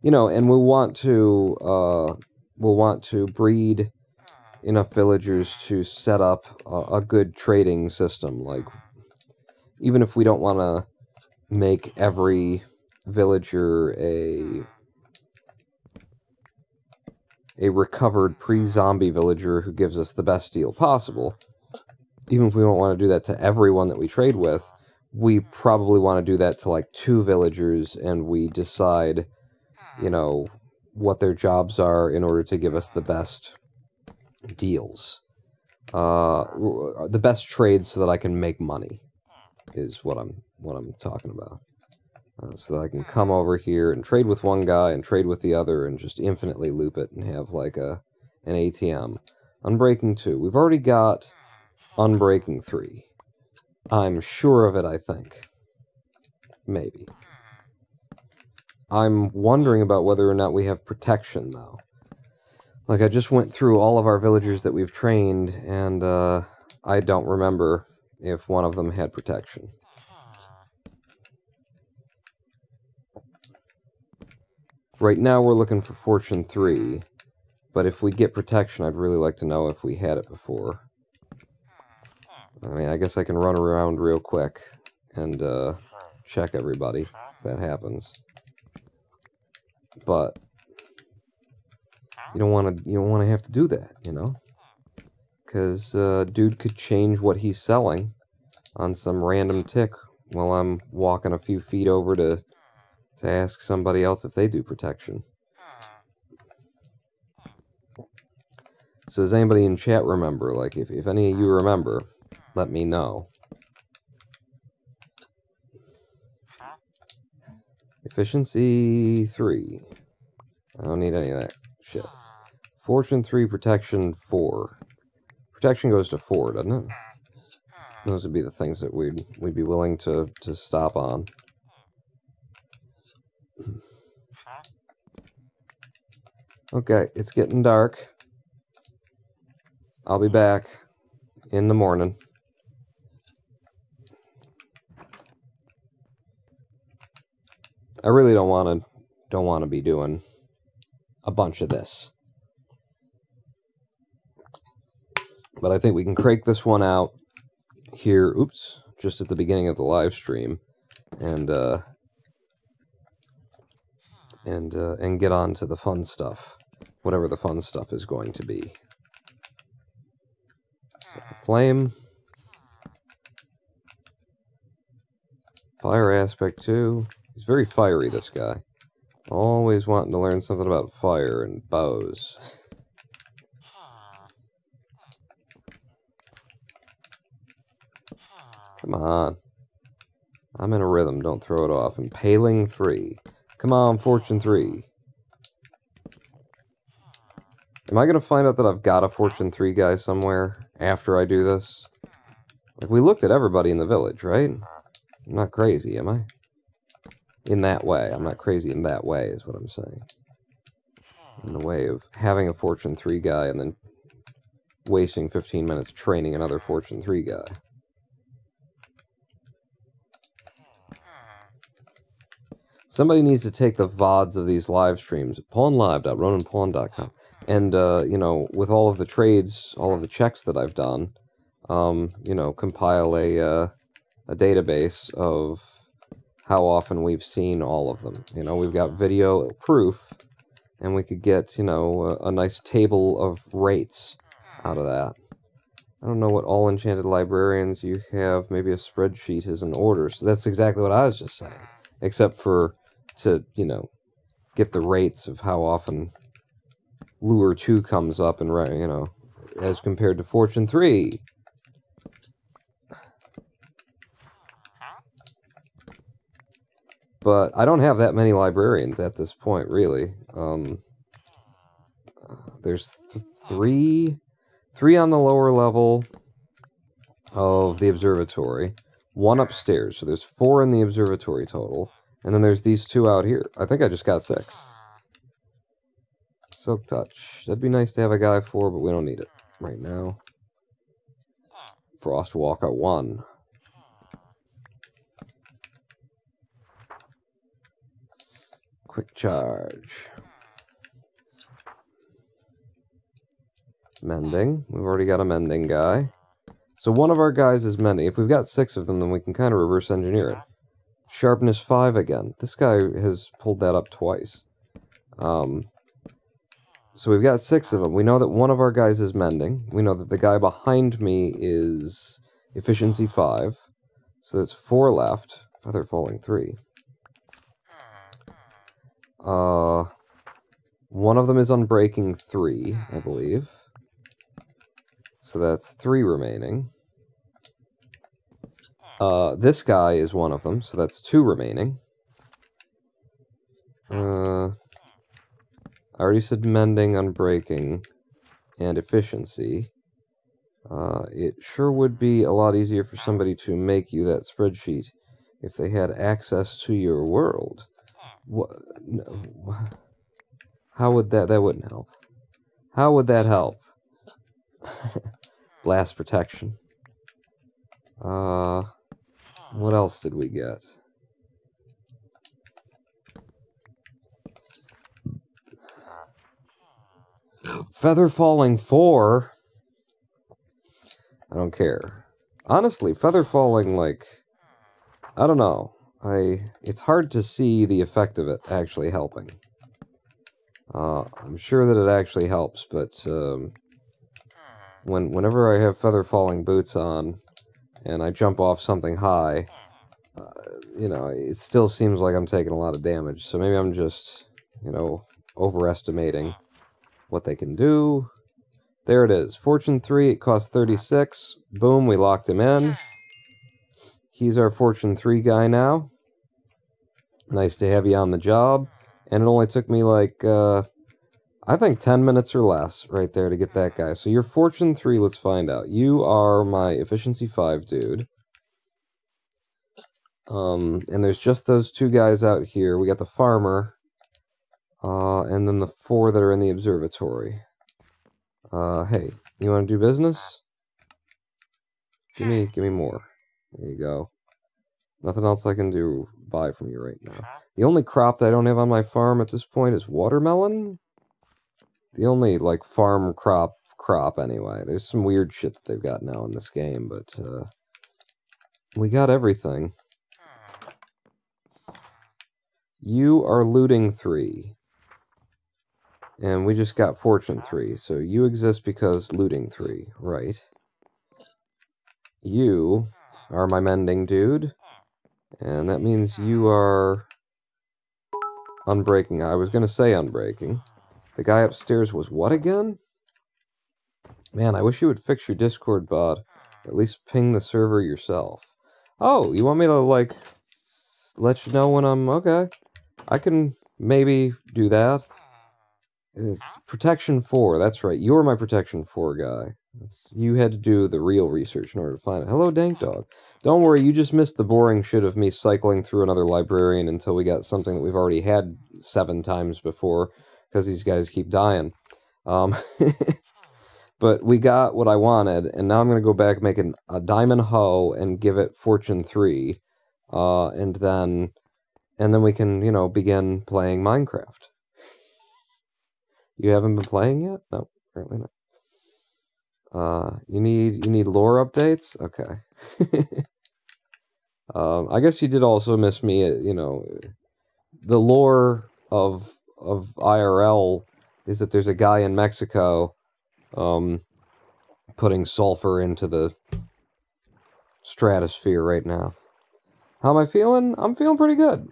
B: You know, and we'll want to breed enough villagers to set up a good trading system. Like, even if we don't want to make every villager a recovered pre-zombie villager who gives us the best deal possible, even if we don't want to do that to everyone that we trade with, we probably want to do that to like 2 villagers, and we decide, you know, what their jobs are in order to give us the best deals. The best trades so that I can make money is what I'm talking about. So that I can come over here and trade with one guy and trade with the other and just infinitely loop it and have like an ATM. Unbreaking 2. We've already got Unbreaking 3. I'm sure of it, I think. Maybe. I'm wondering about whether or not we have protection, though. Like, I just went through all of our villagers that we've trained, and I don't remember if one of them had protection. Right now we're looking for Fortune 3, but if we get protection, I'd really like to know if we had it before. I mean, I guess I can run around real quick and check everybody if that happens. But you don't want to have to do that, you know? Because dude could change what he's selling on some random tick while I'm walking a few feet over to ask somebody else if they do protection. So does anybody in chat remember? Like, if any of you remember, let me know. Efficiency 3. I don't need any of that shit. Fortune 3, protection 4. Protection goes to 4, doesn't it? Those would be the things that we'd be willing to stop on. Okay, it's getting dark. I'll be back in the morning. I really don't want to be doing a bunch of this. But I think we can crank this one out here, just at the beginning of the live stream, and get on to the fun stuff, whatever the fun stuff is going to be. So, flame, fire aspect 2. He's very fiery, this guy. Always wanting to learn something about fire and bows. Come on. I'm in a rhythm, don't throw it off. Impaling 3. Come on, Fortune 3. Am I going to find out that I've got a Fortune 3 guy somewhere after I do this? Like, we looked at everybody in the village, right? I'm not crazy, am I? In that way. I'm not crazy in that way, is what I'm saying. In the way of having a Fortune 3 guy and then wasting 15 minutes training another Fortune 3 guy. Somebody needs to take the VODs of these live streams at pawnlive.ronanpawn.com and, you know, with all of the trades, all of the checks that I've done, you know, compile a database of how often we've seen all of them. You know, we've got video proof, and we could get, you know, a nice table of rates out of that. I don't know what all enchanted librarians you have. Maybe a spreadsheet is in order. So that's exactly what I was just saying. Except for to, you know, get the rates of how often Lure 2 comes up and, you know, as compared to Fortune 3. But I don't have that many librarians at this point, really. There's three on the lower level of the observatory, 1 upstairs, so there's 4 in the observatory total, and then there's these 2 out here. I think I just got 6. Silk Touch. That'd be nice to have a guy for, but we don't need it right now. Frostwalk at 1. Quick Charge. Mending. We've already got a mending guy. So one of our guys is mending. If we've got 6 of them, then we can kind of reverse engineer it. Sharpness 5 again. This guy has pulled that up twice. So we've got 6 of them. We know that one of our guys is mending. We know that the guy behind me is efficiency 5. So that's 4 left. Feather falling 3. One of them is unbreaking 3, I believe. So that's 3 remaining. This guy is one of them, so that's 2 remaining. I already said mending, unbreaking, and efficiency. It sure would be a lot easier for somebody to make you that spreadsheet if they had access to your world. What? No. How would that wouldn't help. How would that help? Blast protection. What else did we get? Feather falling 4. I don't care. Honestly, feather falling, like, I don't know. It's hard to see the effect of it actually helping. I'm sure that it actually helps, but whenever I have feather falling boots on and I jump off something high, you know, it still seems like I'm taking a lot of damage. So maybe I'm just, you know, overestimating what they can do. There it is. Fortune 3, it costs 36. Boom, we locked him in. He's our Fortune 3 guy now. Nice to have you on the job. And it only took me like, I think 10 minutes or less right there to get that guy. So you're Fortune 3, let's find out. You are my Efficiency 5 dude. And there's just those 2 guys out here. We got the farmer, and then the 4 that are in the observatory. Hey, you want to do business? Give me more. There you go. Nothing else I can buy from you right now. The only crop that I don't have on my farm at this point is watermelon. The only, like, farm crop anyway. There's some weird shit that they've got now in this game, but, we got everything. You are looting 3. And we just got Fortune 3, so you exist because looting 3, right? You are my mending dude, and that means you are unbreaking. I was going to say unbreaking. The guy upstairs was what again? Man, I wish you would fix your Discord bot, or at least ping the server yourself. Oh, you want me to, like, let you know when I'm... Okay, I can maybe do that. It's Protection 4, that's right. You're my Protection 4 guy. You had to do the real research in order to find it. Hello, Dank Dog. Don't worry, you just missed the boring shit of me cycling through another librarian until we got something that we've already had 7 times before, because these guys keep dying. But we got what I wanted, and now I'm going to go back, make a diamond hoe, and give it Fortune 3, and then we can, you know, begin playing Minecraft. You haven't been playing yet? No, apparently not. You need lore updates? Okay. I guess you did also miss me at, you know, the lore of IRL is that there's a guy in Mexico, putting sulfur into the stratosphere right now. How am I feeling? I'm feeling pretty good.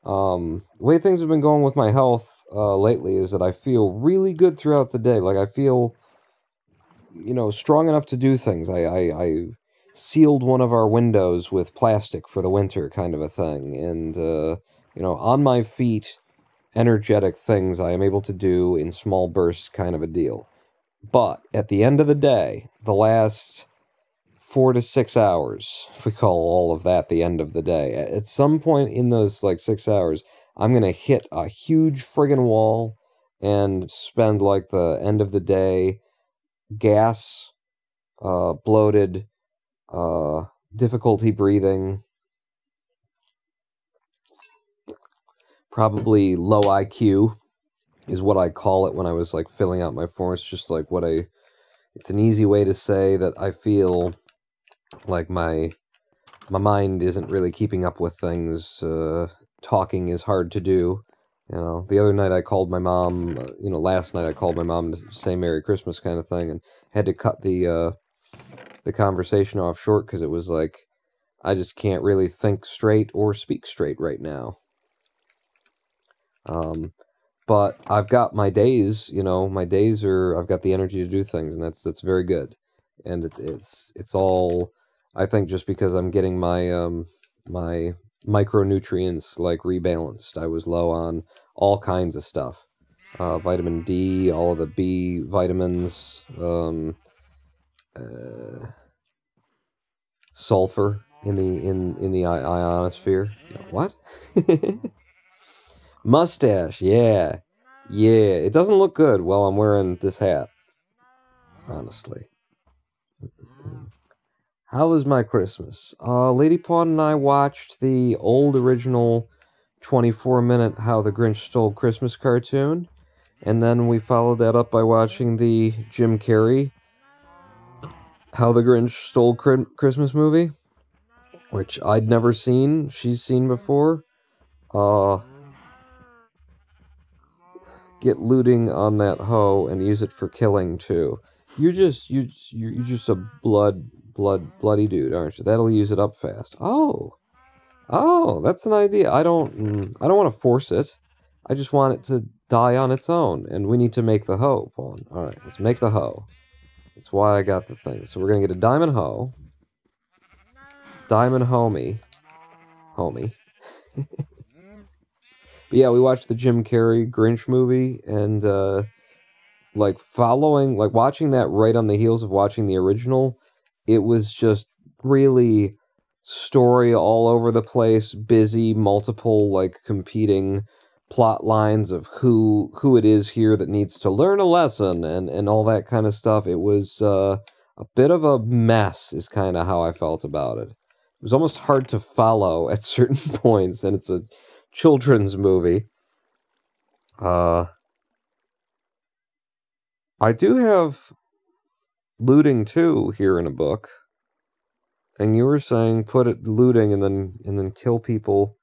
B: The way things have been going with my health, lately is that I feel really good throughout the day. Like, I feel, you know, strong enough to do things. I sealed one of our windows with plastic for the winter, kind of a thing. And, you know, on my feet, energetic things I am able to do in small bursts, kind of a deal. But at the end of the day, the last 4 to 6 hours, if we call all of that the end of the day, at some point in those, like, 6 hours, I'm going to hit a huge friggin' wall and spend, like, the end of the day gas, bloated, difficulty breathing, probably low IQ is what I call it when I was, like, filling out my form. It's just like it's an easy way to say that I feel like my mind isn't really keeping up with things. Talking is hard to do. You know, the other night I called my mom, you know, last night I called my mom to say Merry Christmas kind of thing, and had to cut the conversation off short because it was like, I just can't really think straight or speak straight right now. But I've got my days, you know, I've got the energy to do things, and that's very good. And it's all, I think, just because I'm getting my, my micronutrients, like, rebalanced. I was low on all kinds of stuff. Vitamin D, all of the B vitamins, sulfur in the ionosphere. What? Mustache, yeah. It doesn't look good while I'm wearing this hat, honestly. How was my Christmas? Lady Pawn and I watched the old original 24-minute How the Grinch Stole Christmas cartoon, and then we followed that up by watching the Jim Carrey How the Grinch Stole Christmas movie, which I'd never seen. She's seen before. Get looting on that hoe and use it for killing too. You're just a bloody dude, aren't you? That'll use it up fast. Oh, that's an idea. I don't want to force it. I just want it to die on its own, and we need to make the hoe, Pawn. All right, let's make the hoe. That's why I got the thing. So we're gonna get a diamond hoe. Diamond homie. But yeah, we watched the Jim Carrey Grinch movie, and watching that right on the heels of watching the original, it was just really story all over the place, busy, multiple, like, competing plot lines of who it is here that needs to learn a lesson, and all that kind of stuff. It was a bit of a mess, is kind of how I felt about it. It was almost hard to follow at certain points, and it's a children's movie. I do have looting too here in a book, and you were saying put it looting and then kill people,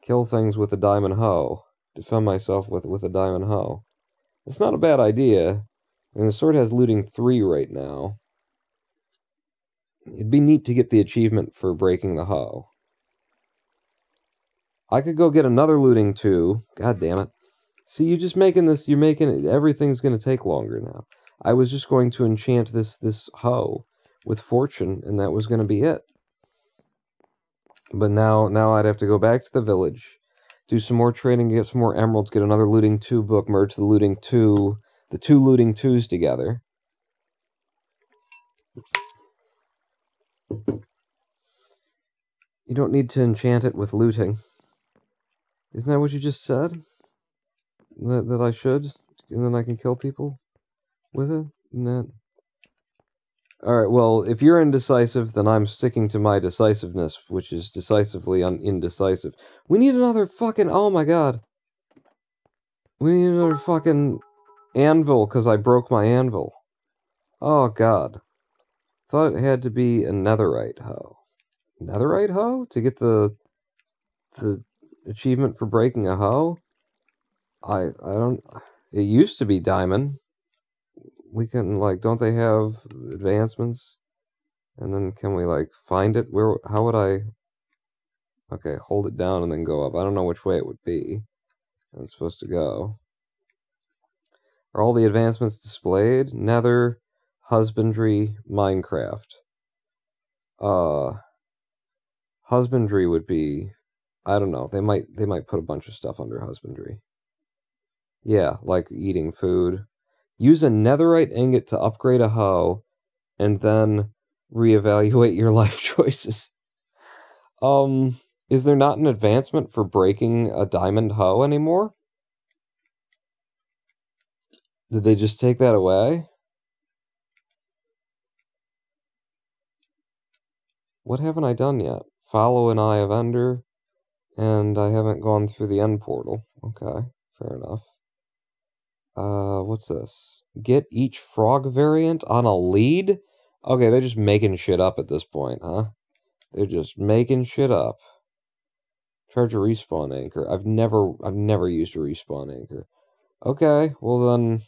B: kill things with a diamond hoe. Defend myself with a diamond hoe. It's not a bad idea. I mean, the sword has looting 3 right now. It'd be neat to get the achievement for breaking the hoe. I could go get another looting 2. God damn it. See, you're just making this, everything's going to take longer now. I was just going to enchant this hoe with fortune, and that was going to be it. But now I'd have to go back to the village, do some more trading, get some more emeralds, get another looting 2 book, merge the looting 2, the 2 looting 2s together. You don't need to enchant it with looting. Isn't that what you just said? That I should? And then I can kill people with it? Alright, well, if you're indecisive, then I'm sticking to my decisiveness, which is decisively indecisive. We need another fucking... Oh my god. We need another fucking anvil, because I broke my anvil. Oh, God. Thought it had to be a netherite hoe. Netherite hoe? To get the achievement for breaking a hoe? I don't... It used to be diamond. We can, like, don't they have advancements? And then can we, like, find it? Where? How would I... Okay, hold it down and then go up. I don't know which way it would be. I'm supposed to go. Are all the advancements displayed? Nether, husbandry, Minecraft. Husbandry would be... I don't know. They might put a bunch of stuff under husbandry. Yeah, like eating food. Use a netherite ingot to upgrade a hoe, and then reevaluate your life choices. Is there not an advancement for breaking a diamond hoe anymore? Did they just take that away? What haven't I done yet? Follow an Eye of Ender, and I haven't gone through the end portal. Okay, fair enough. What's this? Get each frog variant on a lead? Okay, they're just making shit up at this point, huh? They're just making shit up. Charge a respawn anchor. I've never used a respawn anchor. Okay, well then...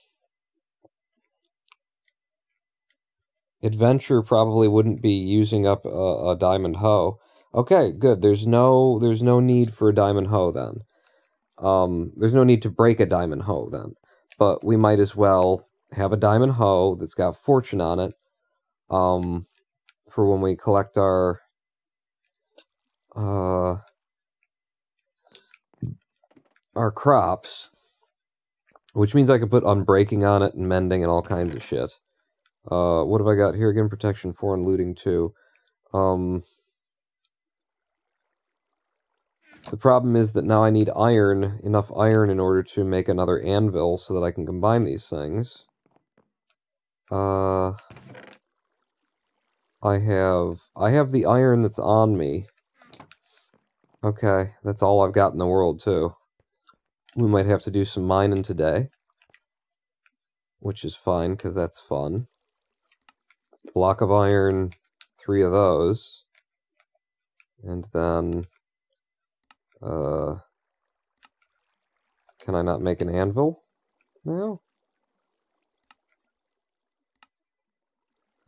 B: Adventure probably wouldn't be using up a diamond hoe. Okay, good. There's no need for a diamond hoe then. There's no need to break a diamond hoe then. But we might as well have a diamond hoe that's got fortune on it. For when we collect our crops. Which means I could put unbreaking on it and mending and all kinds of shit. What have I got here again? Protection 4 and looting 2. The problem is that now I need iron, enough iron in order to make another anvil so that I can combine these things. I have the iron that's on me. Okay, that's all I've got in the world, too. We might have to do some mining today. Which is fine, because that's fun. Block of iron, 3 of those. And then... can I not make an anvil now?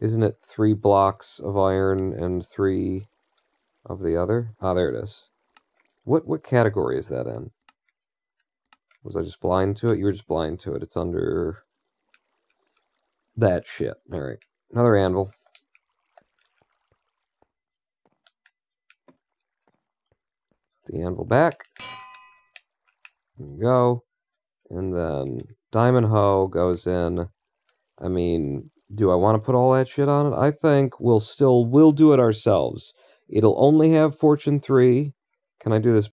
B: Isn't it 3 blocks of iron and 3 of the other? Ah, there it is. What category is that in? Was I just blind to it? You were just blind to it. It's under... that shit. Alright. Another anvil. The anvil back. There we go. And then diamond hoe goes in. I mean, do I want to put all that shit on it? I think we'll do it ourselves. It'll only have fortune 3. Can I do this?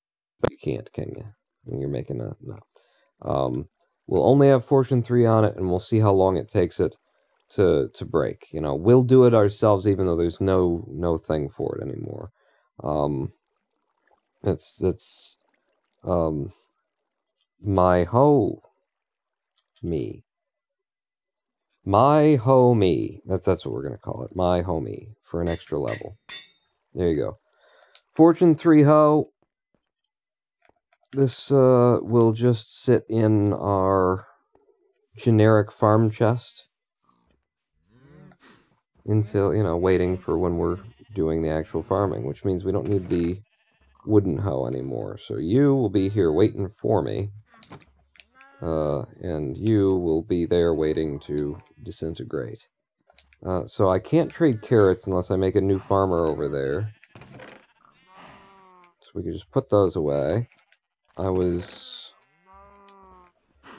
B: You can't, can you? When you're making a... no. We'll only have fortune 3 on it, and we'll see how long it takes it to break. You know, we'll do it ourselves, even though there's no thing for it anymore. It's my hoe me. My homie. That's what we're gonna call it. My homie for an extra level. There you go. Fortune 3 hoe. This will just sit in our generic farm chest until, you know, waiting for when we're doing the actual farming, which means we don't need the wooden hoe anymore. So you will be here waiting for me. And you will be there waiting to disintegrate. So I can't trade carrots unless I make a new farmer over there. So we can just put those away. I don't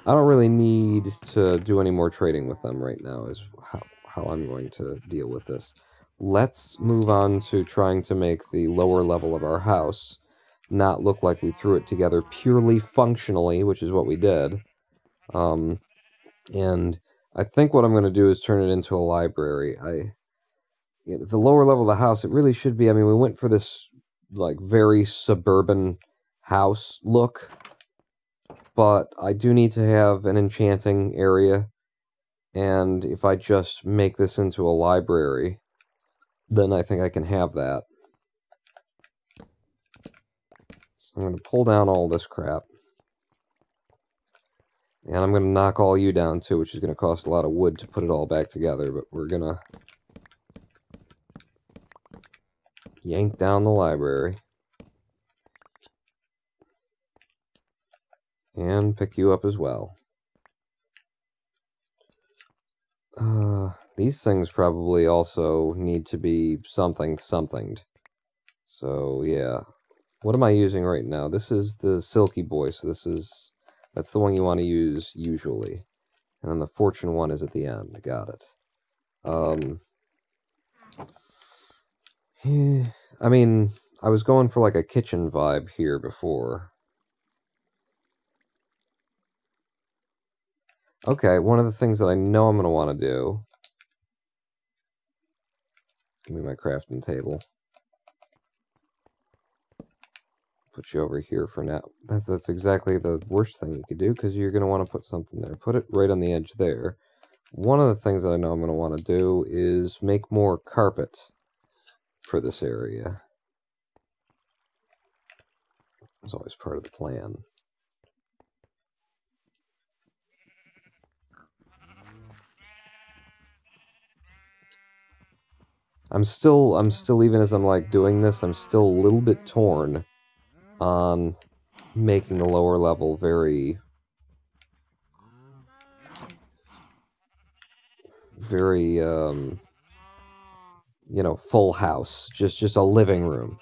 B: really need to do any more trading with them right now, is how I'm going to deal with this. Let's move on to trying to make the lower level of our house not look like we threw it together purely functionally, which is what we did. And I think what I'm going to do is turn it into a library. The lower level of the house, it really should be, I mean, we went for this, like, very suburban house look, but I do need to have an enchanting area And if I just make this into a library, then I think I can have that. So I'm going to pull down all this crap. And I'm going to knock all you down too, which is going to cost a lot of wood to put it all back together. But we're going to yank down the library. And pick you up as well. These things probably also need to be somethinged. So, yeah. What am I using right now? This is the Silky Boy, so that's the one you want to use usually. And then the Fortune one is at the end. Got it. I mean, I was going for like a kitchen vibe here before. Okay, one of the things that I know I'm going to want to do... Give me my crafting table. Put you over here for now. That's exactly the worst thing you could do, because you're going to want to put something there. Put it right on the edge there. One of the things that I know I'm going to want to do is make more carpet for this area. It's always part of the plan. I'm still, even as I'm like doing this, I'm still a little bit torn on making the lower level very, you know, full house. Just a living room.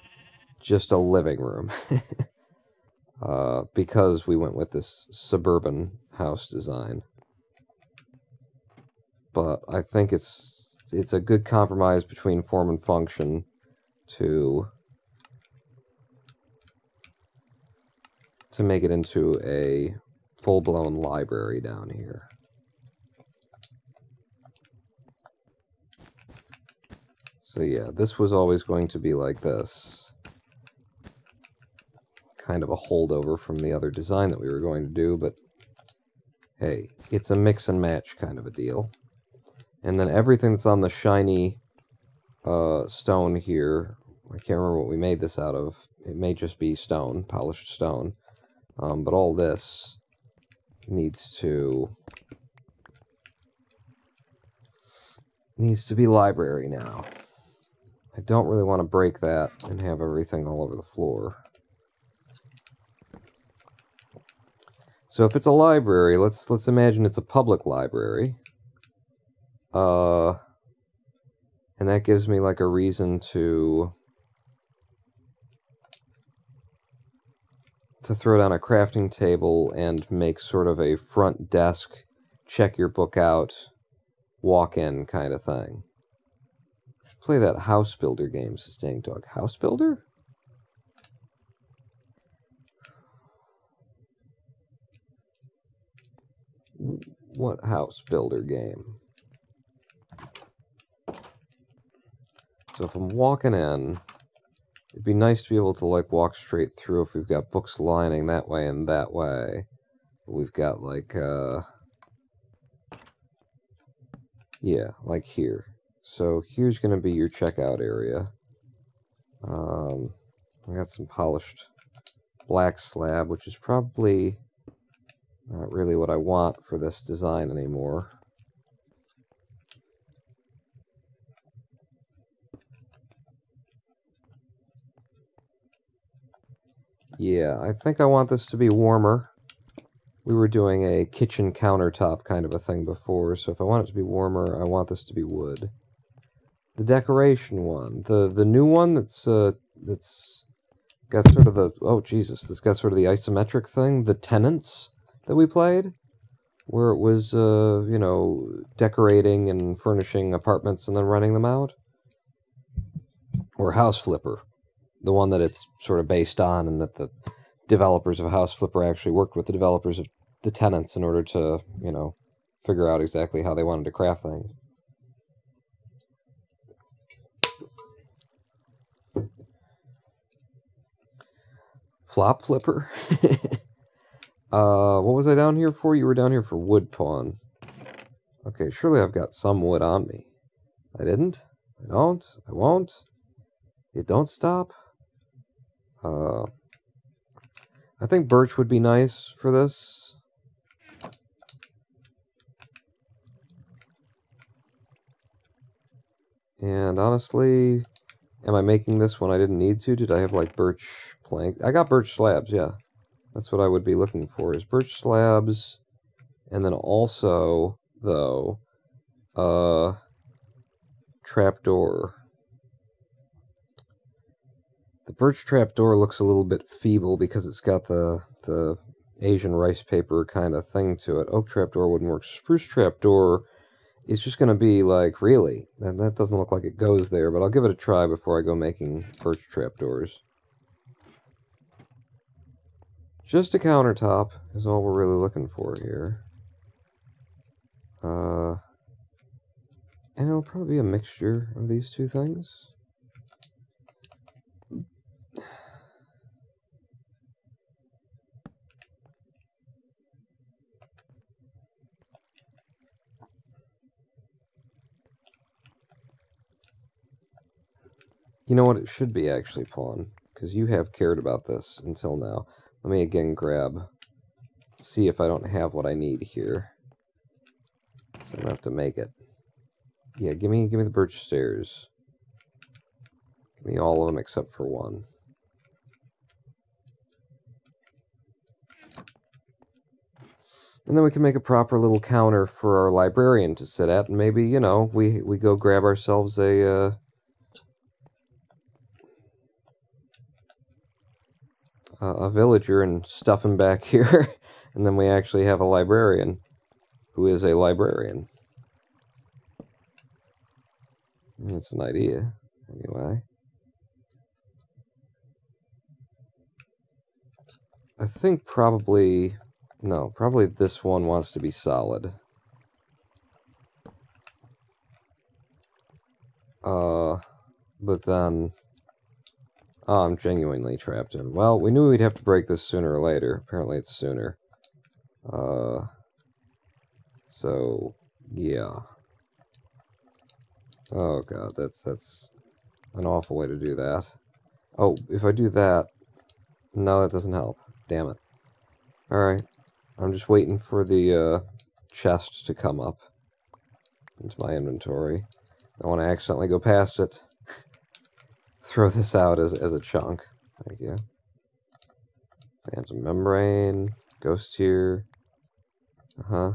B: Just a living room. Because we went with this suburban house design. But I think it's a good compromise between form and function to make it into a full-blown library down here. So yeah, this was always going to be like this. Kind of a holdover from the other design that we were going to do, but hey, it's a mix and match kind of a deal. And then everything that's on the shiny stone here, I can't remember what we made this out of. It may just be stone, polished stone. But all this needs to be library now. I don't really want to break that and have everything all over the floor. So if it's a library, let's imagine it's a public library. And that gives me like a reason to throw down a crafting table and make sort of a front desk, check your book out, walk in kind of thing. Play that house builder game, Sustaining Dog. House builder? What house builder game? So if I'm walking in, it'd be nice to be able to like walk straight through if we've got books lining that way and that way. We've got like, yeah, like here. So here's going to be your checkout area. I got some polished black slab, which is probably not really what I want for this design anymore. Yeah, I think I want this to be warmer. We were doing a kitchen countertop kind of a thing before, so if I want it to be warmer, I want this to be wood. The decoration one, the new one that's got sort of the, oh Jesus, that's got sort of the isometric thing, the tenants that we played, where it was, you know, decorating and furnishing apartments and then renting them out. Or House Flipper, the one that it's sort of based on, and that the developers of House Flipper actually worked with the developers of the tenants in order to, you know, figure out exactly how they wanted to craft things. Flop Flipper? What was I down here for? You were down here for wood pawn. Okay, surely I've got some wood on me. I didn't? I don't? I won't? It don't stop? I think birch would be nice for this. And honestly, am I making this when I didn't need to? Did I have, like, birch plank? I got birch slabs, yeah. That's what I would be looking for, is birch slabs. And then also, though, trapdoor. The birch trapdoor looks a little bit feeble because it's got the Asian rice paper kind of thing to it. Oak trapdoor wouldn't work. Spruce trapdoor is just going to be like, really? And that doesn't look like it goes there, but I'll give it a try before I go making birch trapdoors. Just a countertop is all we're really looking for here. And it'll probably be a mixture of these two things. You know what it should be, actually, Pawn, because you have cared about this until now. Let me again see if I don't have what I need here. So I'm gonna have to make it. Yeah, give me the birch stairs. Give me all of them except for one. And then we can make a proper little counter for our librarian to sit at, and maybe, you know, we go grab ourselves a villager and stuff him back here, and then we actually have a librarian who is a librarian. That's an idea, anyway. I think probably... No, probably this one wants to be solid. But then... Oh, I'm genuinely trapped in. Well, we knew we'd have to break this sooner or later. Apparently it's sooner. So, yeah. Oh god, that's an awful way to do that. Oh, if I do that... No, that doesn't help. Damn it. Alright. I'm just waiting for the chest to come up into my inventory. I don't want to accidentally go past it. Throw this out as a chunk. Thank you. Phantom membrane. Ghost here. Uh-huh.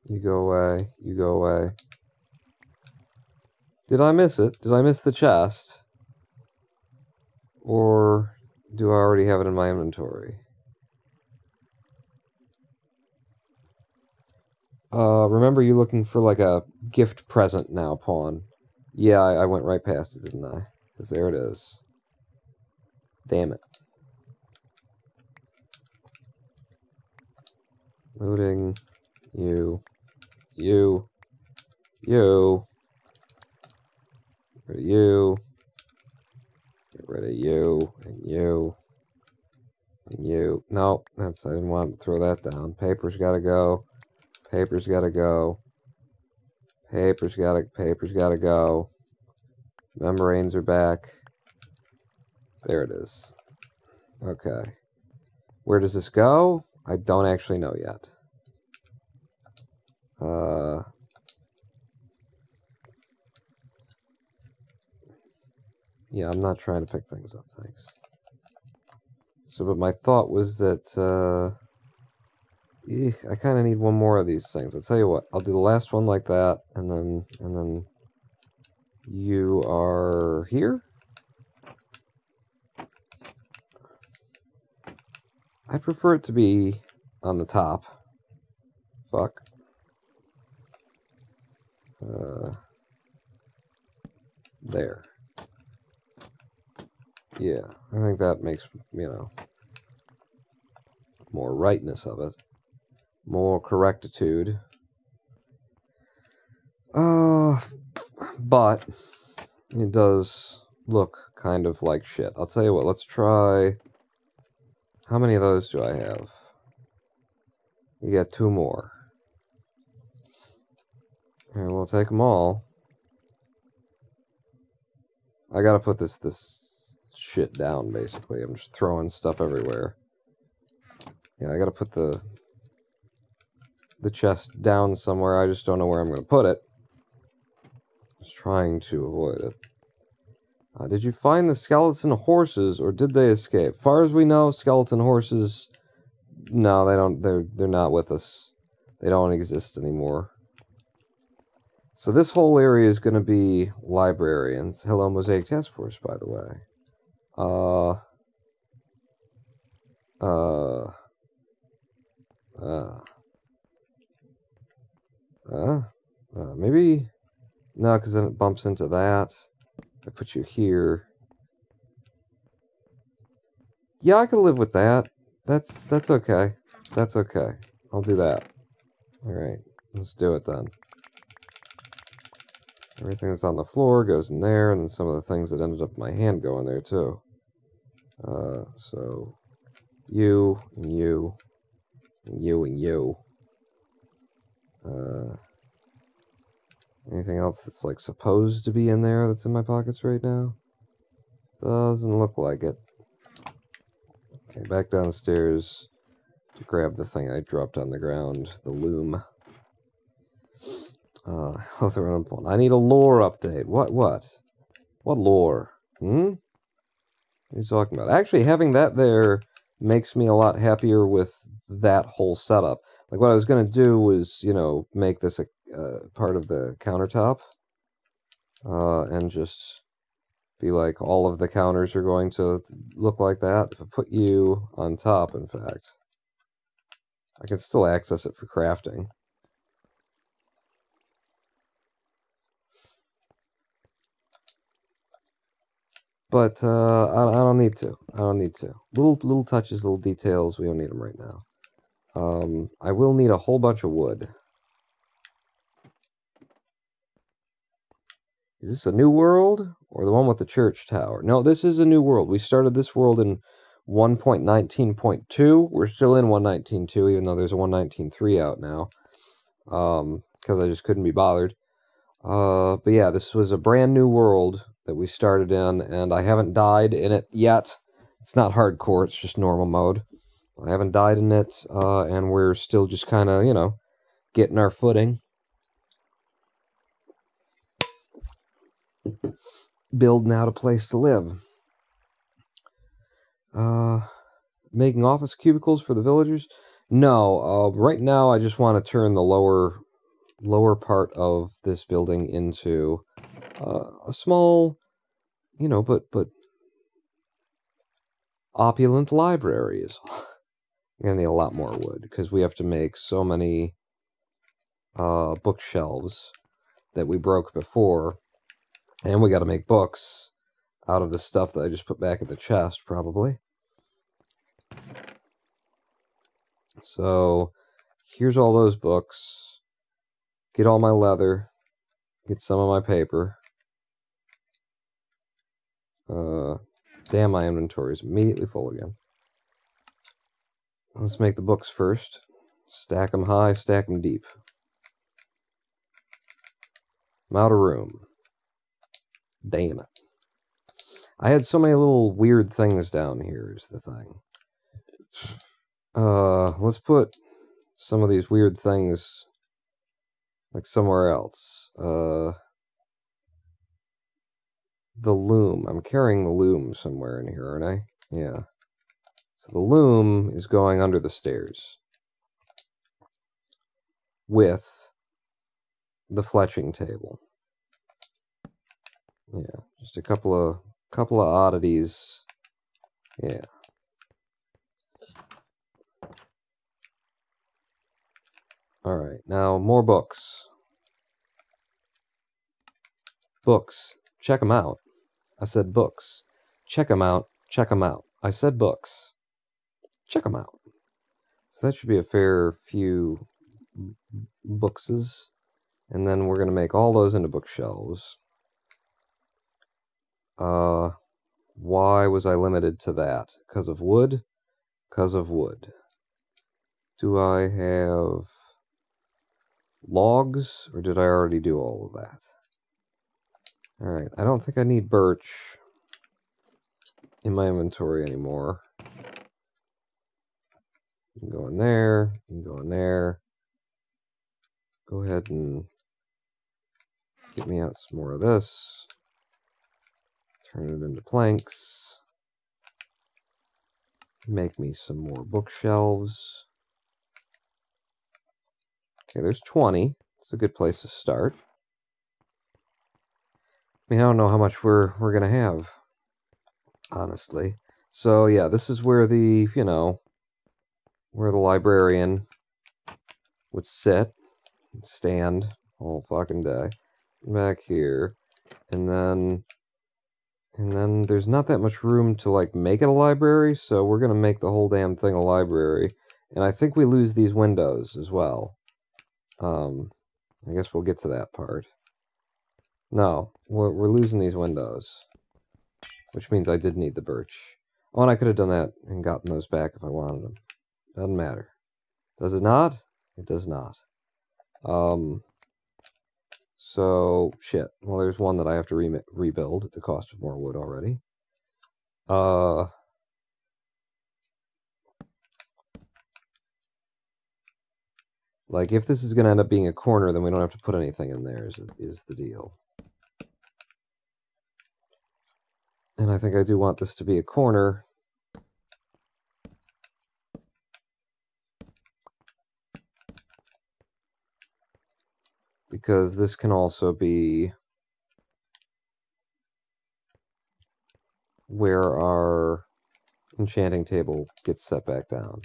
B: You go away. You go away. Did I miss it? Did I miss the chest? Or do I already have it in my inventory? Remember you looking for like a gift present now, Pawn? Yeah, I went right past it, didn't I? Because there it is. Damn it. Looting. You. You. You. Get rid of you. Get rid of you. And you. And you. No, I didn't want to throw that down. Paper's gotta go. Paper's gotta go. Paper's gotta go. Membranes are back. There it is. Okay. Where does this go? I don't actually know yet. Yeah, I'm not trying to pick things up, thanks. So, but my thought was that, I kind of need one more of these things. I'll tell you what, I'll do the last one like that, and then you are here? I prefer it to be on the top. Fuck. There. Yeah, I think that makes, you know, more rightness of it. More correctitude. But it does look kind of like shit. I'll tell you what, let's try... How many of those do I have? You got 2 more. And we'll take them all. I gotta put this shit down, basically. I'm just throwing stuff everywhere. Yeah, I gotta put the chest down somewhere. I just don't know where I'm gonna put it. Just trying to avoid it. Did you find the skeleton horses, or did they escape? Far as we know, skeleton horses... No, they don't. They're not with us. They don't exist anymore. So this whole area is going to be librarians. Hello, Mosaic Task Force, by the way. Maybe... No, because then it bumps into that. I put you here. Yeah, I could live with that. That's okay. That's okay. I'll do that. Alright, let's do it then. Everything that's on the floor goes in there, and then some of the things that ended up in my hand go in there too. So you and you and you and you. Anything else that's like supposed to be in there that's in my pockets right now? Doesn't look like it. Okay, back downstairs to grab the thing I dropped on the ground, the loom. I need a lore update. What? What lore? What are you talking about? Actually, having that there makes me a lot happier with that whole setup. Like, what I was going to do was, you know, make this a part of the countertop. And just be like, all of the counters are going to look like that. If I put you on top, in fact, I can still access it for crafting. But I don't need to. I don't need to. Little touches, little details. We don't need them right now. I will need a whole bunch of wood. Is this a new world or the one with the church tower? No, this is a new world. We started this world in 1.19.2. We're still in 1.19.2, even though there's a 1.19.3 out now. Because I just couldn't be bothered. But yeah, this was a brand new world that we started in, and I haven't died in it yet. It's not hardcore, it's just normal mode. I haven't died in it, and we're still just kind of, you know, getting our footing. Building out a place to live. Making office cubicles for the villagers? No, right now I just want to turn the lower part of this building into a small, you know, but opulent library is all. I'm gonna need a lot more wood because we have to make so many bookshelves that we broke before, and we got to make books out of the stuff that I just put back in the chest, probably. So here's all those books. Get all my leather. Get some of my paper. Damn, my inventory is immediately full again. Let's make the books first. Stack them high, stack them deep. I'm out of room. Damn it. I had so many little weird things down here is the thing. Let's put some of these weird things like somewhere else. The loom. I'm carrying the loom somewhere in here, aren't I? Yeah. So the loom is going under the stairs with the fletching table. Yeah, just a couple of oddities. Yeah. All right, now more books. Books. Check them out. I said books. Check them out. Check them out. I said books. Check them out. So that should be a fair few bookses. And then we're going to make all those into bookshelves. Why was I limited to that? Because of wood? Because of wood. Do I have logs, or did I already do all of that? Alright, I don't think I need birch in my inventory anymore. You can go in there, you can go in there. Go ahead and get me out some more of this. Turn it into planks. Make me some more bookshelves. Okay, there's 20. It's a good place to start. I mean, I don't know how much we're gonna have, honestly. So yeah, this is where the, you know, where the librarian would sit and stand all fucking day. Back here. And then there's not that much room to, like, make it a library, so we're gonna make the whole damn thing a library. And I think we lose these windows as well. I guess we'll get to that part. No, we're losing these windows. Which means I did need the birch. Oh, and I could have done that and gotten those back if I wanted them. Doesn't matter. Does it not? It does not. So, shit. Well, there's one that I have to rebuild at the cost of more wood already. Like, if this is going to end up being a corner, then we don't have to put anything in there, is the deal. And I think I do want this to be a corner. Because this can also be where our enchanting table gets set back down.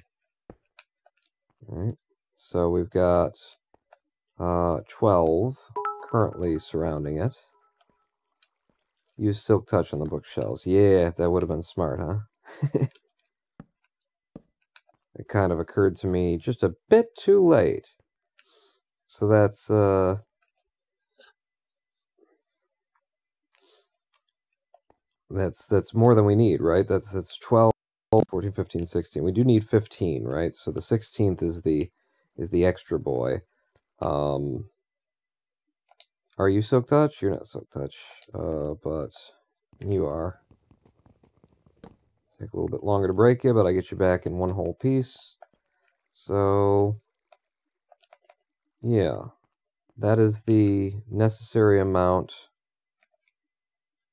B: Alright, so we've got 12 currently surrounding it. Use Silk Touch on the bookshelves. Yeah, that would have been smart, huh? It kind of occurred to me just a bit too late. So that's more than we need, right? That's 12, 14, 15, 16. We do need 15, right? So the 16th is the extra boy. Are you Silk Touch? You're not Silk Touch, but you are. Take a little bit longer to break you, but I get you back in one whole piece. So, yeah. That is the necessary amount.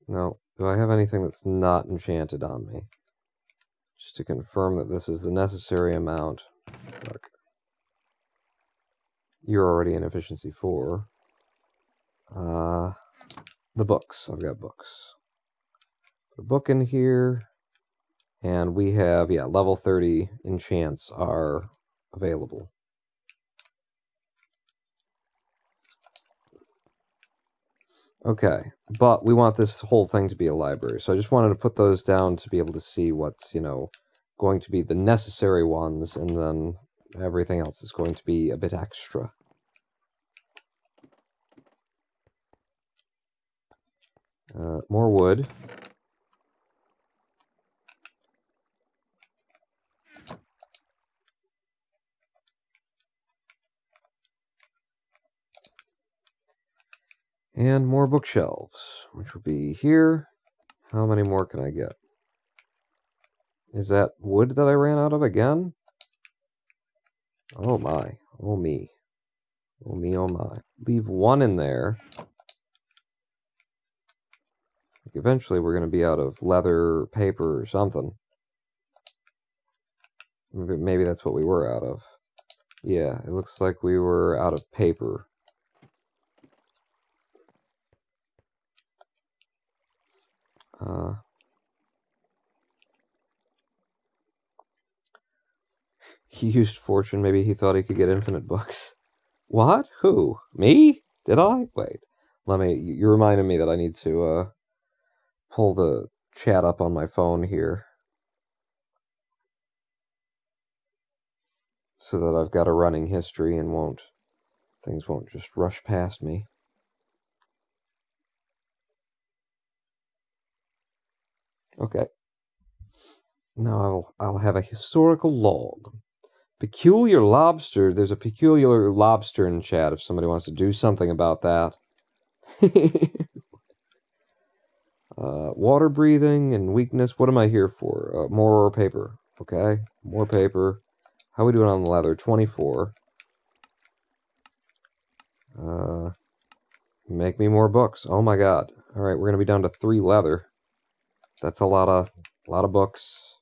B: No. Do I have anything that's not enchanted on me? Just to confirm that this is the necessary amount. Look. You're already in efficiency 4. The books. I've got books. Put a book in here. And we have, yeah, level 30 enchants are available. Okay, but we want this whole thing to be a library. So I just wanted to put those down to be able to see what's, you know, going to be the necessary ones, and then everything else is going to be a bit extra. More wood. And more bookshelves, which will be here. How many more can I get? Is that wood that I ran out of again? Oh my. Oh me. Oh me, oh my. Leave one in there. Eventually we're going to be out of leather, paper, or something. Maybe that's what we were out of. Yeah, it looks like we were out of paper. He used fortune. Maybe he thought he could get infinite books. What? Who? Me? Did I? Wait. Let me... You reminded me that I need to pull the chat up on my phone here. So that I've got a running history and things won't just rush past me. Okay. Now I'll have a historical log. Peculiar lobster. There's a peculiar lobster in chat if somebody wants to do something about that. Water breathing and weakness. What am I here for? More paper. Okay. More paper. How are we doing on the leather? 24. Make me more books. Oh my god. Alright, we're gonna be down to 3 leather. That's a lot of books.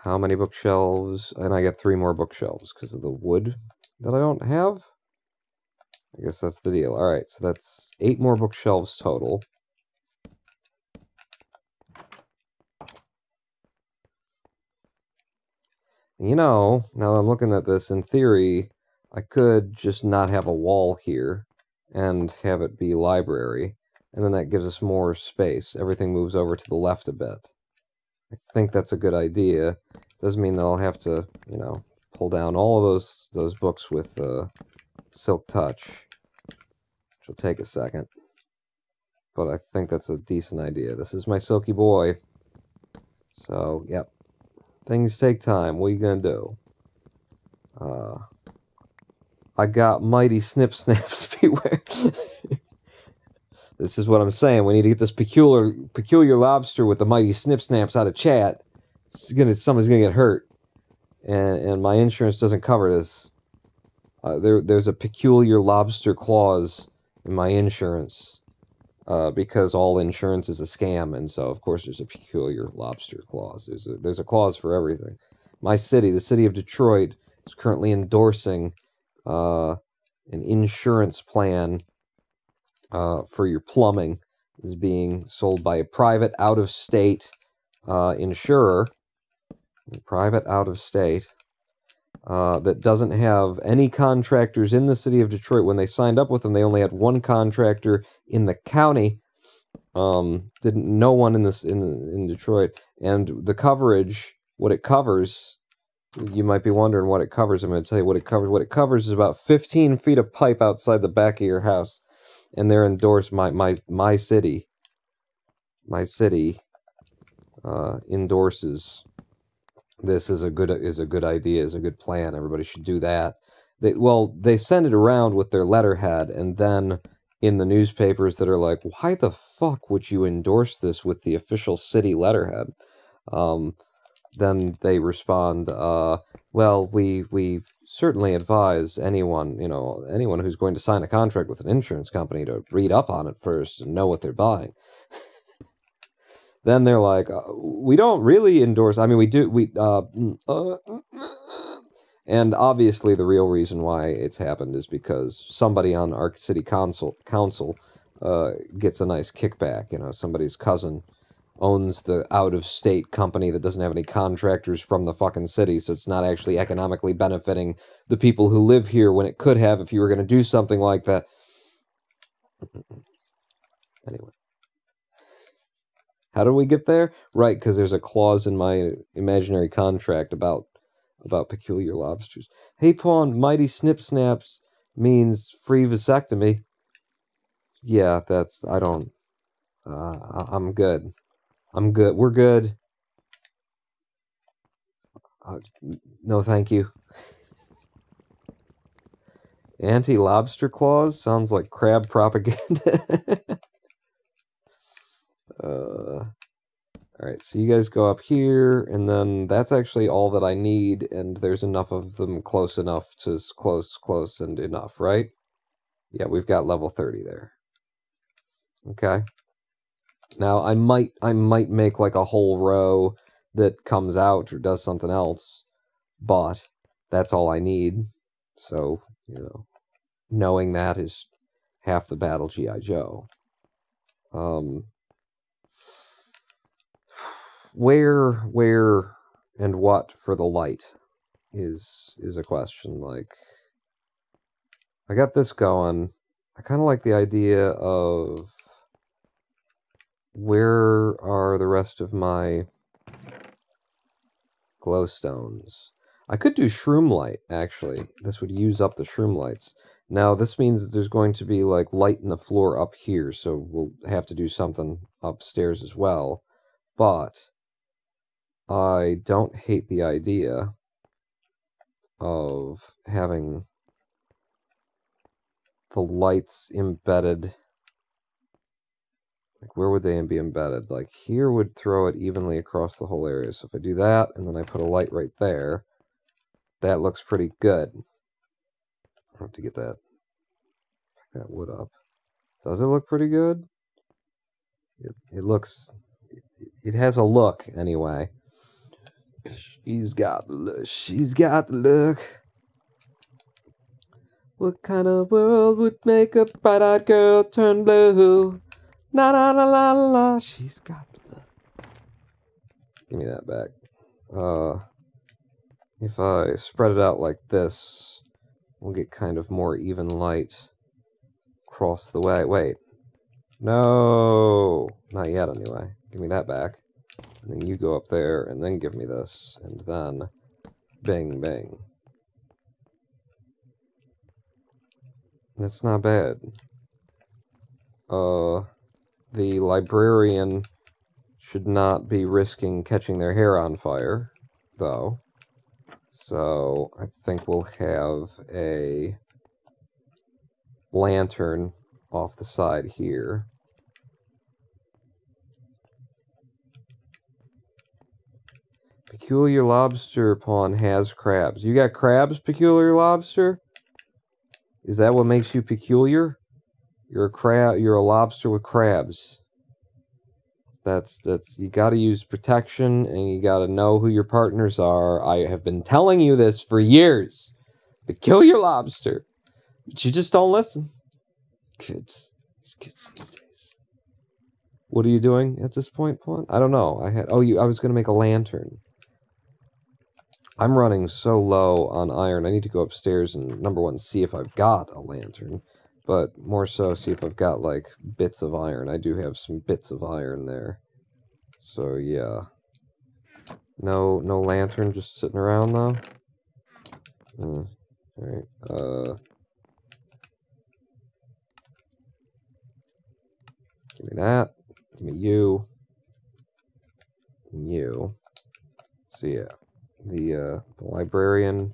B: How many bookshelves? And I get 3 more bookshelves because of the wood that I don't have. I guess that's the deal. Alright, so that's 8 more bookshelves total. You know, now that I'm looking at this, in theory, I could just not have a wall here and have it be library, and then that gives us more space. Everything moves over to the left a bit. I think that's a good idea. Doesn't mean that I'll have to, you know, pull down all of those books with Silk Touch, which will take a second. But I think that's a decent idea. This is my silky boy. So, yep. Things take time. What are you gonna do? I got mighty snip snaps beware. This is what I'm saying. We need to get this peculiar lobster with the mighty snip snaps out of chat. Somebody's gonna get hurt, and my insurance doesn't cover this. There's a peculiar lobster clause in my insurance because all insurance is a scam, and so of course there's a peculiar lobster clause. There's a clause for everything. My city, the city of Detroit, is currently endorsing an insurance plan for your plumbing is being sold by a private out-of-state insurer, private out-of-state, that doesn't have any contractors in the city of Detroit. When they signed up with them, they only had one contractor in the county. No one in Detroit, and the coverage, what it covers. You might be wondering what it covers. I'm going to tell you what it covers. What it covers is about 15 feet of pipe outside the back of your house, and they're endorsed. My city endorses this is a good idea, is a good plan. Everybody should do that. They send it around with their letterhead, and then in the newspapers that are like, why the fuck would you endorse this with the official city letterhead? Then they respond, well, we certainly advise anyone who's going to sign a contract with an insurance company to read up on it first and know what they're buying. Then they're like, we don't really endorse. I mean, we do. And obviously, the real reason why it's happened is because somebody on our city council gets a nice kickback. You know, somebody's cousin owns the out-of-state company that doesn't have any contractors from the fucking city, so it's not actually economically benefiting the people who live here when it could have if you were going to do something like that. Anyway. How do we get there? Right, because there's a clause in my imaginary contract about peculiar lobsters. Hey, Pawn, mighty snip snaps means free vasectomy. Yeah, I'm good. I'm good. We're good. No, thank you. Anti-lobster clause? Sounds like crab propaganda. Alright, so you guys go up here, and then that's actually all that I need, and there's enough of them close enough to close and enough, right? Yeah, we've got level 30 there. Okay. Now, I might make like a whole row that comes out or does something else, but that's all I need. So, you know, knowing that is half the battle, G.I. Joe. Where and what for the light is a question. Like, I got this going. I kind of like the idea of where are the rest of my glowstones. I could do shroom light, actually. This would use up the shroom lights. Now, this means that there's going to be, like, light in the floor up here, so we'll have to do something upstairs as well. But I don't hate the idea of having the lights embedded. Like, where would they be embedded? Like, here would throw it evenly across the whole area. So if I do that, and then I put a light right there, that looks pretty good. I have to get that wood up. Does it look pretty good? It looks... It has a look, anyway. She's got the look. She's got the look. What kind of world would make a bright-eyed girl turn blue? Na na na la la la. She's got the look. Give me that back. If I spread it out like this, we'll get kind of more even light across the way. Wait. No! Not yet, anyway. Give me that back. And then you go up there, and then give me this. And then... bang, bang. That's not bad. The librarian should not be risking catching their hair on fire, though. So, I think we'll have a lantern off the side here. Peculiar Lobster Pawn has crabs. You got crabs, Peculiar Lobster? Is that what makes you peculiar? You're a crab. You're a lobster with crabs. That's. You got to use protection, and you got to know who your partners are. I have been telling you this for years. Peculiar Lobster, but you just don't listen. Kids, these kids these days. What are you doing at this point, Pawn? I don't know. I was gonna make a lantern. I'm running so low on iron. I need to go upstairs and, number one, see if I've got a lantern. But more so, see if I've got, like, bits of iron. I do have some bits of iron there. So, yeah. No lantern just sitting around, though? Alright, give me that. Give me you. And you. So, yeah. The librarian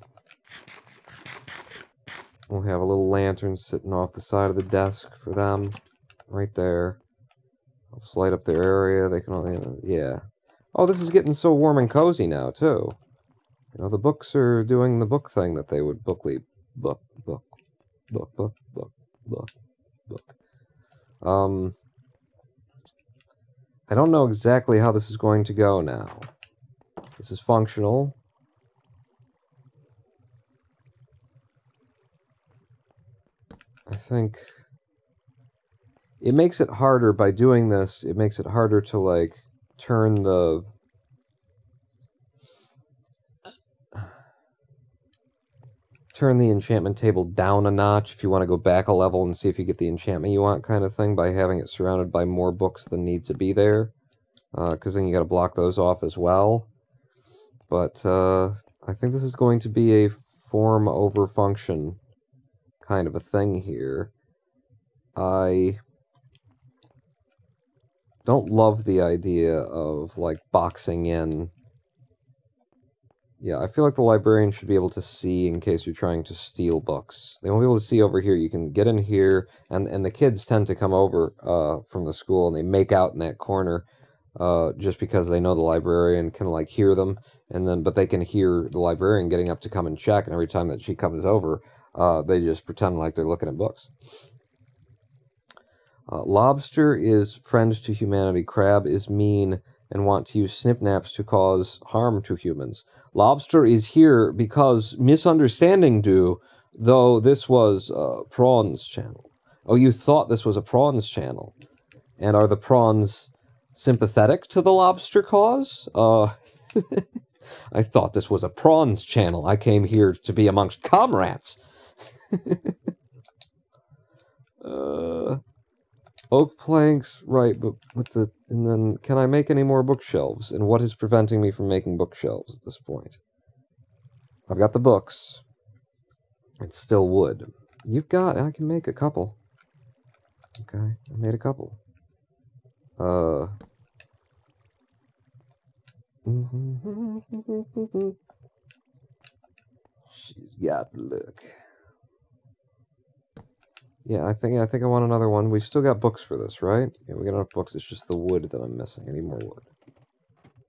B: will have a little lantern sitting off the side of the desk for them, right there. I'll just light up their area. They can only, yeah. Oh, this is getting so warm and cozy now too. You know, the books are doing the book thing that they would book. I don't know exactly how this is going to go now. This is functional. I think it makes it harder by doing this. It makes it harder to, like, turn the enchantment table down a notch if you want to go back a level and see if you get the enchantment you want, kind of thing, by having it surrounded by more books than need to be there. Because then you got to block those off as well. But I think this is going to be a form over function kind of a thing here. I don't love the idea of, like, boxing in. Yeah, I feel like the librarian should be able to see in case you're trying to steal books. They won't be able to see over here. You can get in here, and the kids tend to come over from the school, and they make out in that corner just because they know the librarian can, like, hear them, but they can hear the librarian getting up to come and check, and every time that she comes over, they just pretend like they're looking at books. Lobster is friend to humanity. Crab is mean and want to use snipnaps to cause harm to humans. Lobster is here because misunderstanding do, though this was Prawns channel. Oh, you thought this was a Prawns channel. And are the prawns sympathetic to the lobster cause? I thought this was a Prawns channel. I came here to be amongst comrades. Oak planks, right, but and then, can I make any more bookshelves? And what is preventing me from making bookshelves at this point? I've got the books. It's still wood. I can make a couple. Okay, I made a couple. She's got the look. Yeah, I think I want another one. We still got books for this, right? Yeah, we got enough books. It's just the wood that I'm missing. I need more wood.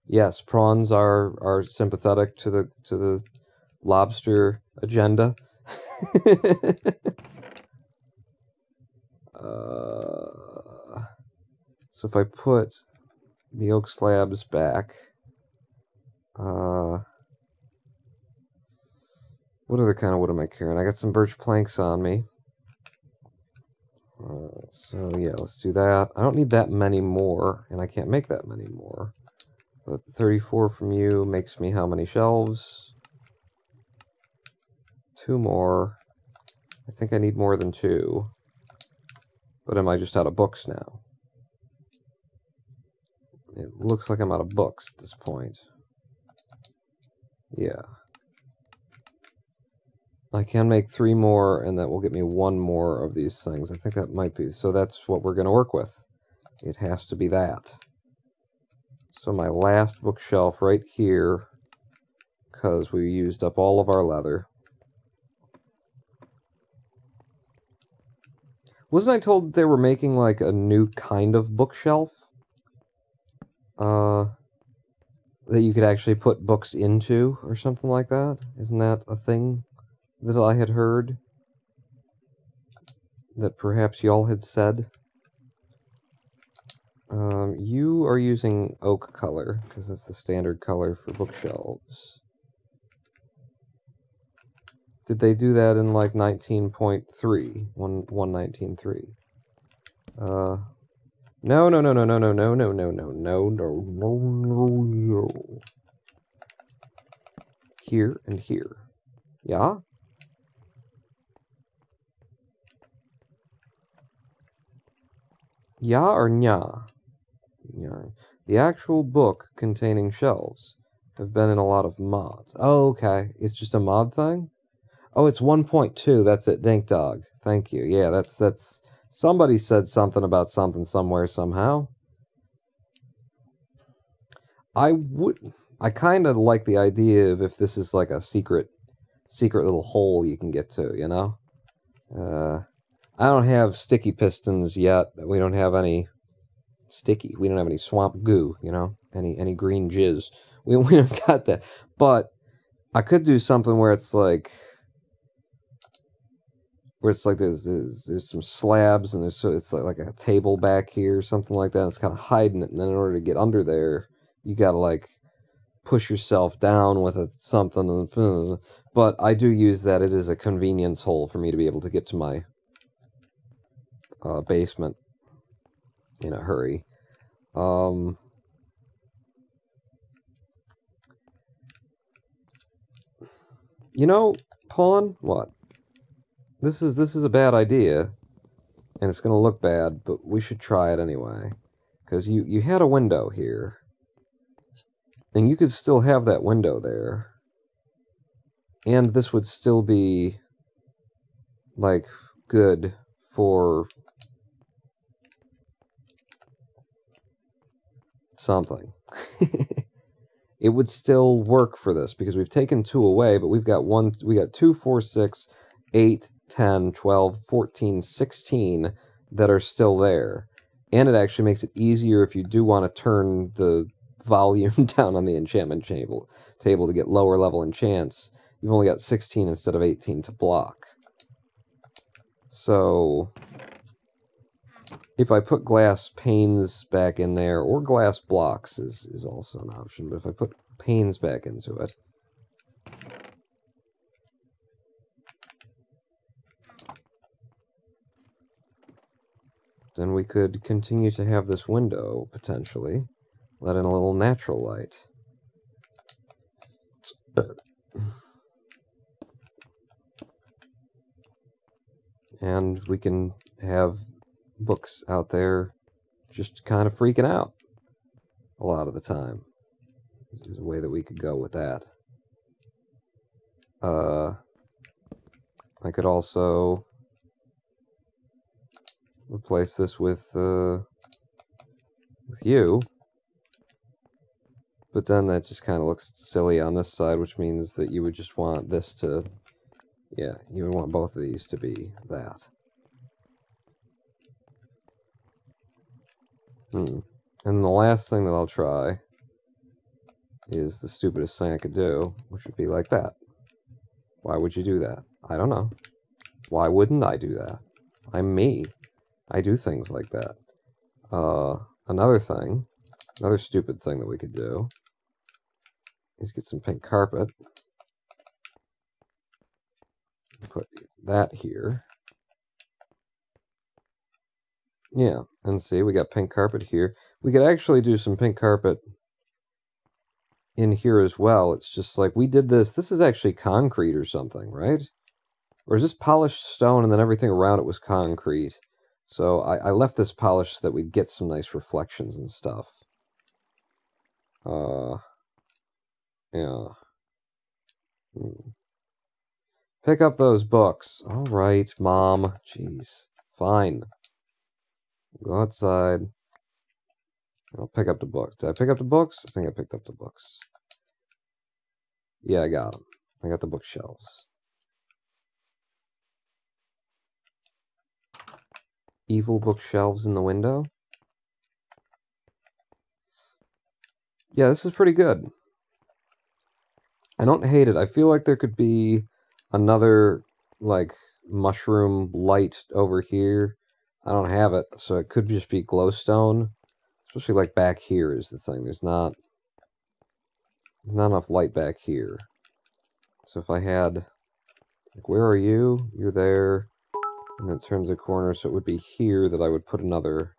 B: Yes, prawns are sympathetic to the lobster agenda. So if I put the oak slabs back, what other kind of wood am I carrying? I got some birch planks on me. So yeah, let's do that. I don't need that many more, and I can't make that many more. But 34 from you makes me how many shelves? 2 more. I think I need more than 2. But am I just out of books now? It looks like I'm out of books at this point. Yeah. I can make 3 more, and that will get me 1 more of these things. I think that might be. So that's what we're going to work with. It has to be that. So my last bookshelf right here, because we used up all of our leather. Wasn't I told they were making like a new kind of bookshelf? That you could actually put books into, or something like that? Isn't that a thing that I had heard? That perhaps y'all had said? You are using oak color, because that's the standard color for bookshelves. Did they do that in like 19.3? 119.3? No. Here and here. Yeah? Ya or nya? The actual book containing shelves have been in a lot of mods. Oh, okay. It's just a mod thing? Oh, it's 1.2. That's it. Dink Dog. Thank you. Yeah, that's... Somebody said something about something somewhere somehow. I kind of like the idea of if this is like a secret little hole you can get to, you know? I don't have sticky pistons yet. We don't have any sticky. We don't have any swamp goo, you know? Any green jizz. We don't got that. But I could do something where it's like there's some slabs and it's like a table back here, something like that. And it's kind of hiding it, and then in order to get under there, you gotta like push yourself down with something. But I do use that. It is a convenience hole for me to be able to get to my basement in a hurry. You know, Pawn, what? This is a bad idea, and it's going to look bad, but we should try it anyway. Because you had a window here, and you could still have that window there, and this would still be, like, good for something. It would still work for this, because we've taken 2 away, but we got 2, 4, 6, 8, 10, 12, 14, 16 that are still there. And it actually makes it easier if you do want to turn the volume down on the enchantment table to get lower level enchants. You've only got 16 instead of 18 to block. So if I put glass panes back in there, or glass blocks is also an option, but if I put panes back into it, then we could continue to have this window, potentially, let in a little natural light. And we can have books out there just kind of freaking out a lot of the time. This is a way that we could go with that. I could also replace this with you, but then that just kind of looks silly on this side, which means that you would just want this to Yeah, you would want both of these to be that. And the last thing that I'll try is the stupidest thing I could do, which would be like that. Why would you do that? I don't know. Why wouldn't I do that? I'm me. I do things like that. Another thing, another stupid thing that we could do is get some pink carpet. Put that here. Yeah, and see, we got pink carpet here. We could actually do some pink carpet in here as well. It's just like, we did this. This is actually concrete or something, right? Or is this polished stone and then everything around it was concrete? So I left this polished so that we'd get some nice reflections and stuff. Yeah. Pick up those books. All right, Mom. Jeez. Fine. Go outside. I'll pick up the books. Did I pick up the books? I think I picked up the books. Yeah, I got them. I got the bookshelves. Evil bookshelves in the window. Yeah, this is pretty good. I don't hate it. I feel like there could be another, like, mushroom light over here. I don't have it, so it could just be glowstone. Especially, like, back here is the thing. There's not enough light back here. So if I had, like, where are you? You're there. And then it turns a corner, so it would be here that I would put another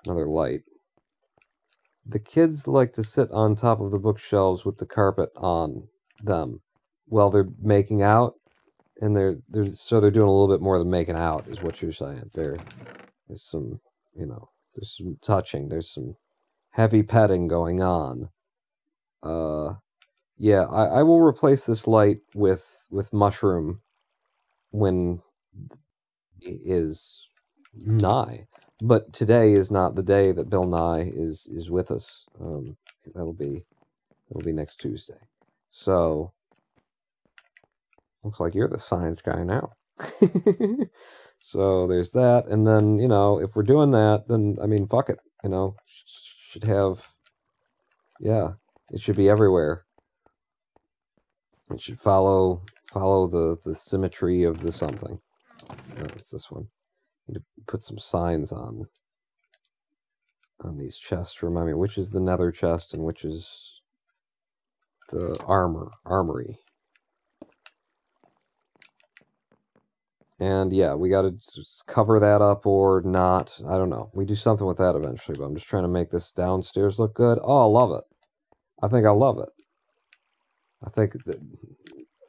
B: light. The kids like to sit on top of the bookshelves with the carpet on them while they're making out, and they're doing a little bit more than making out, is what you're saying. There's some, there's some touching, there's some heavy petting going on. Yeah, I will replace this light with mushroom when it is nigh. But today is not the day that Bill Nye is with us. That'll be next Tuesday. So looks like you're the science guy now. So there's that, and then if we're doing that, then I mean, fuck it. Should have, yeah, it should be everywhere. It should follow the symmetry of the something. It's this one. Need to put some signs on these chests to remind me which is the nether chest and which is the armory. And yeah, we gotta just cover that up or not. I don't know. We do something with that eventually, but I'm just trying to make this downstairs look good. Oh, I love it. I think I love it. I think that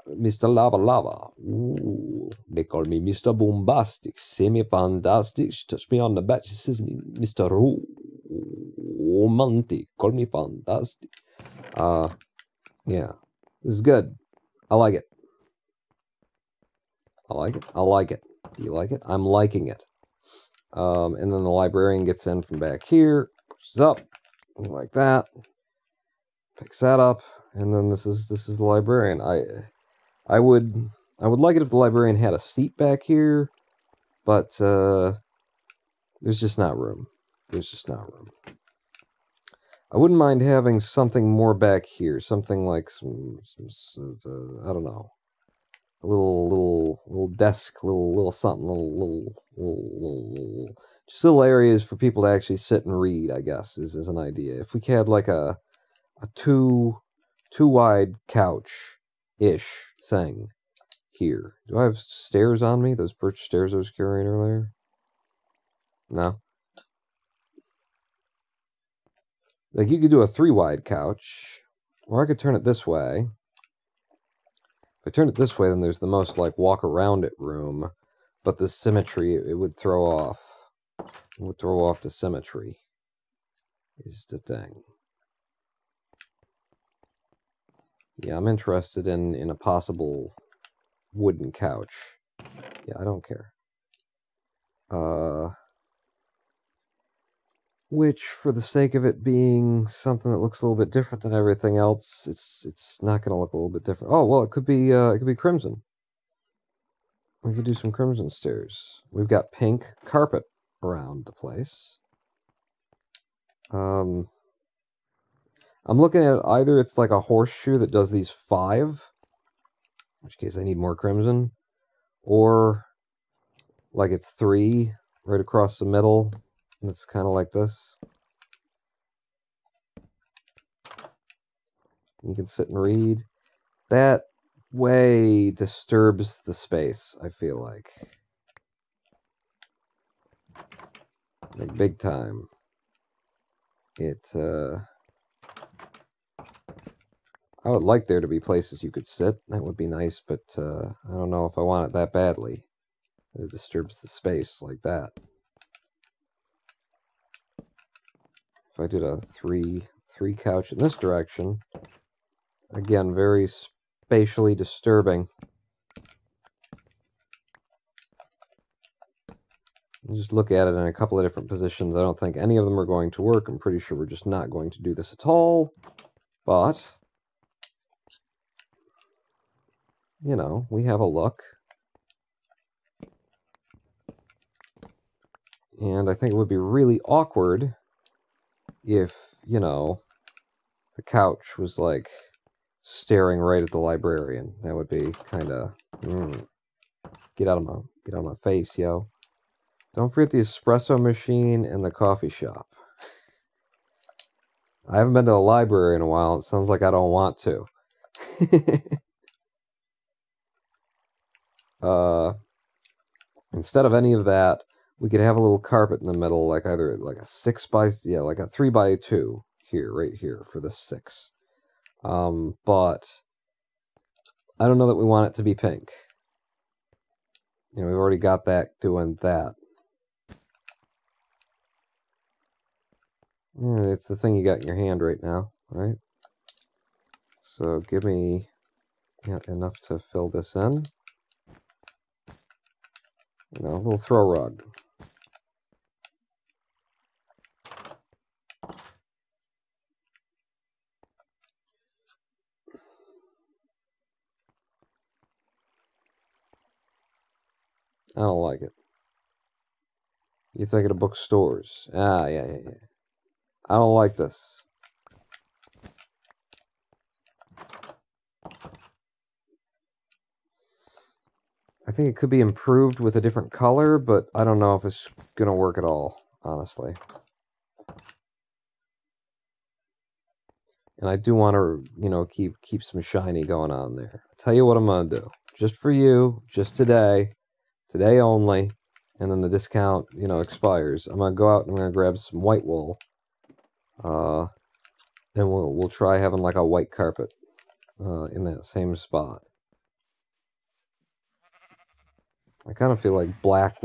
B: Mr. Lava Lava. Ooh, they call me Mr. Bombastic, semi-fantastic. She touched me on the back. She says, Mr. Romantic, call me fantastic. Yeah, this is good. I like it. I like it. I like it. Do you like it? I'm liking it. And then the librarian gets in from back here, pushes up, like that, picks that up, and then this is the librarian. I would like it if the librarian had a seat back here, but there's just not room. There's just not room. I wouldn't mind having something more back here, something like some I don't know, a little desk, little something, little just little areas for people to actually sit and read, I guess, is an idea. If we had like a two wide couch-ish thing here. Do I have stairs on me? Those birch stairs I was carrying earlier? No? Like, you could do a 3-wide couch, or I could turn it this way. If I turn it this way, then there's the most, like, walk-around it room, but the symmetry, it would throw off. It would throw off the symmetry, is the thing. Yeah, I'm interested in a possible wooden couch. Yeah, I don't care. Which, for the sake of it being something that looks a little bit different than everything else, it's not going to look a little bit different. Oh, well, it could be crimson. We could do some crimson stairs. We've got pink carpet around the place. I'm looking at it, either it's like a horseshoe that does these 5, in which case I need more crimson, or like it's 3 right across the middle. That's kind of like this. You can sit and read. That way disturbs the space, I feel like. Like big time. I would like there to be places you could sit. That would be nice, but I don't know if I want it that badly. It disturbs the space like that. If I did a three couch in this direction, again, very spatially disturbing. You just look at it in a couple of different positions. I don't think any of them are going to work. I'm pretty sure we're just not going to do this at all. But, you know, we have a look. And I think it would be really awkward if, you know, the couch was like staring right at the librarian. That would be kind of get out of my face, yo. Don't forget the espresso machine and the coffee shop. I haven't been to the library in a while. It sounds like I don't want to. Instead of any of that, we could have a little carpet in the middle, like either like a 3x2 here, right here for the 6. But I don't know that we want it to be pink. You know, we've already got that doing that. Yeah, it's the thing you got in your hand right now, right? So give me enough to fill this in. You know, a little throw rug. I don't like it. You thinking of bookstores? Ah, yeah. I don't like this. I think it could be improved with a different color, but I don't know if it's going to work at all, honestly. And I do want to, you know, keep some shiny going on there. I'll tell you what I'm going to do. Just for you, just today only, and then the discount, you know, expires. I'm going to go out and I'm going to grab some white wool. And we'll try having like a white carpet in that same spot. I kind of feel like black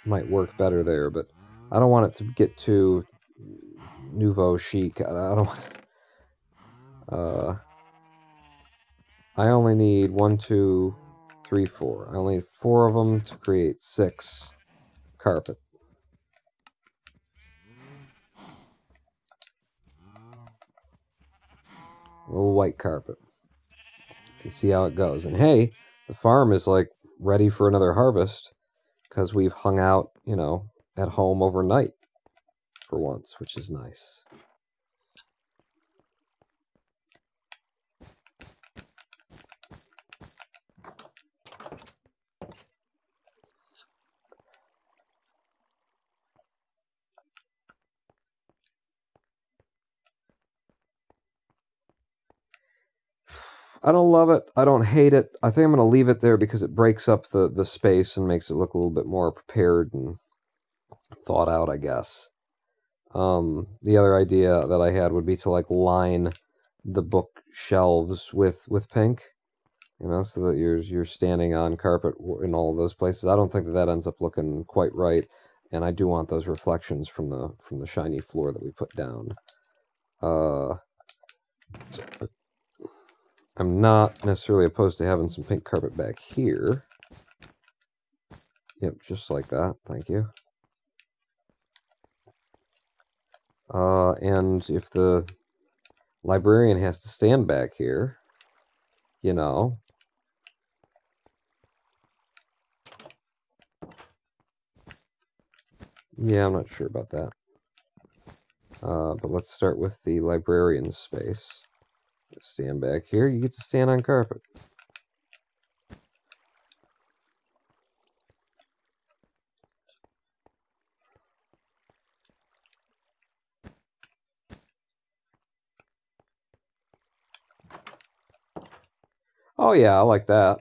B: might work better there, but I don't want it to get too nouveau chic. I don't. I only need 1, 2, 3, 4. I only need 4 of them to create 6 carpet. A little white carpet. And see how it goes. And hey, the farm is like ready for another harvest because we've hung out, you know, at home overnight for once, which is nice. I don't love it. I don't hate it. I think I'm going to leave it there because it breaks up the space and makes it look a little bit more prepared and thought out, I guess. The other idea that I had would be to like line the bookshelves with pink, you know, so that you're standing on carpet in all of those places. I don't think that ends up looking quite right, and I do want those reflections from the shiny floor that we put down. I'm not necessarily opposed to having some pink carpet back here. Yep, just like that. Thank you. And if the librarian has to stand back here, you know, Yeah, I'm not sure about that. But let's start with the librarian space. Stand back here. You get to stand on carpet. Oh yeah, I like that.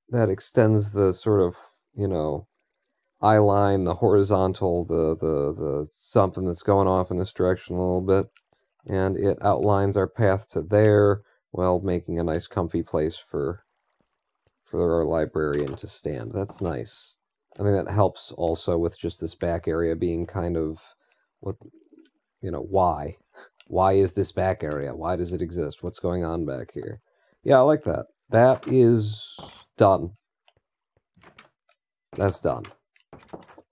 B: That extends the sort of, you know, eye line, the horizontal, the something that's going off in this direction a little bit. And it outlines our path to there, while making a nice comfy place for our librarian to stand. That's nice. I think that helps also with just this back area being kind of, what, you know, why? Why is this back area? Why does it exist? What's going on back here? Yeah, I like that. That is done. That's done.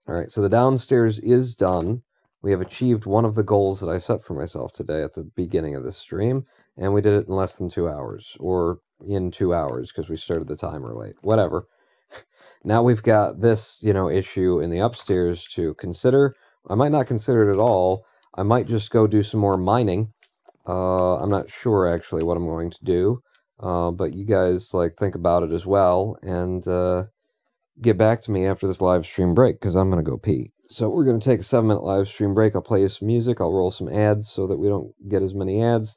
B: All right, so the downstairs is done. We have achieved one of the goals that I set for myself today at the beginning of this stream, and we did it in less than 2 hours, or in 2 hours, because we started the timer late. Whatever. Now we've got this, you know, issue in the upstairs to consider. I might not consider it at all. I might just go do some more mining. I'm not sure, actually, what I'm going to do. But you guys, like, think about it as well, and get back to me after this live stream break, because I'm going to go pee. So we're going to take a 7-minute live stream break. I'll play you some music. I'll roll some ads so that we don't get as many ads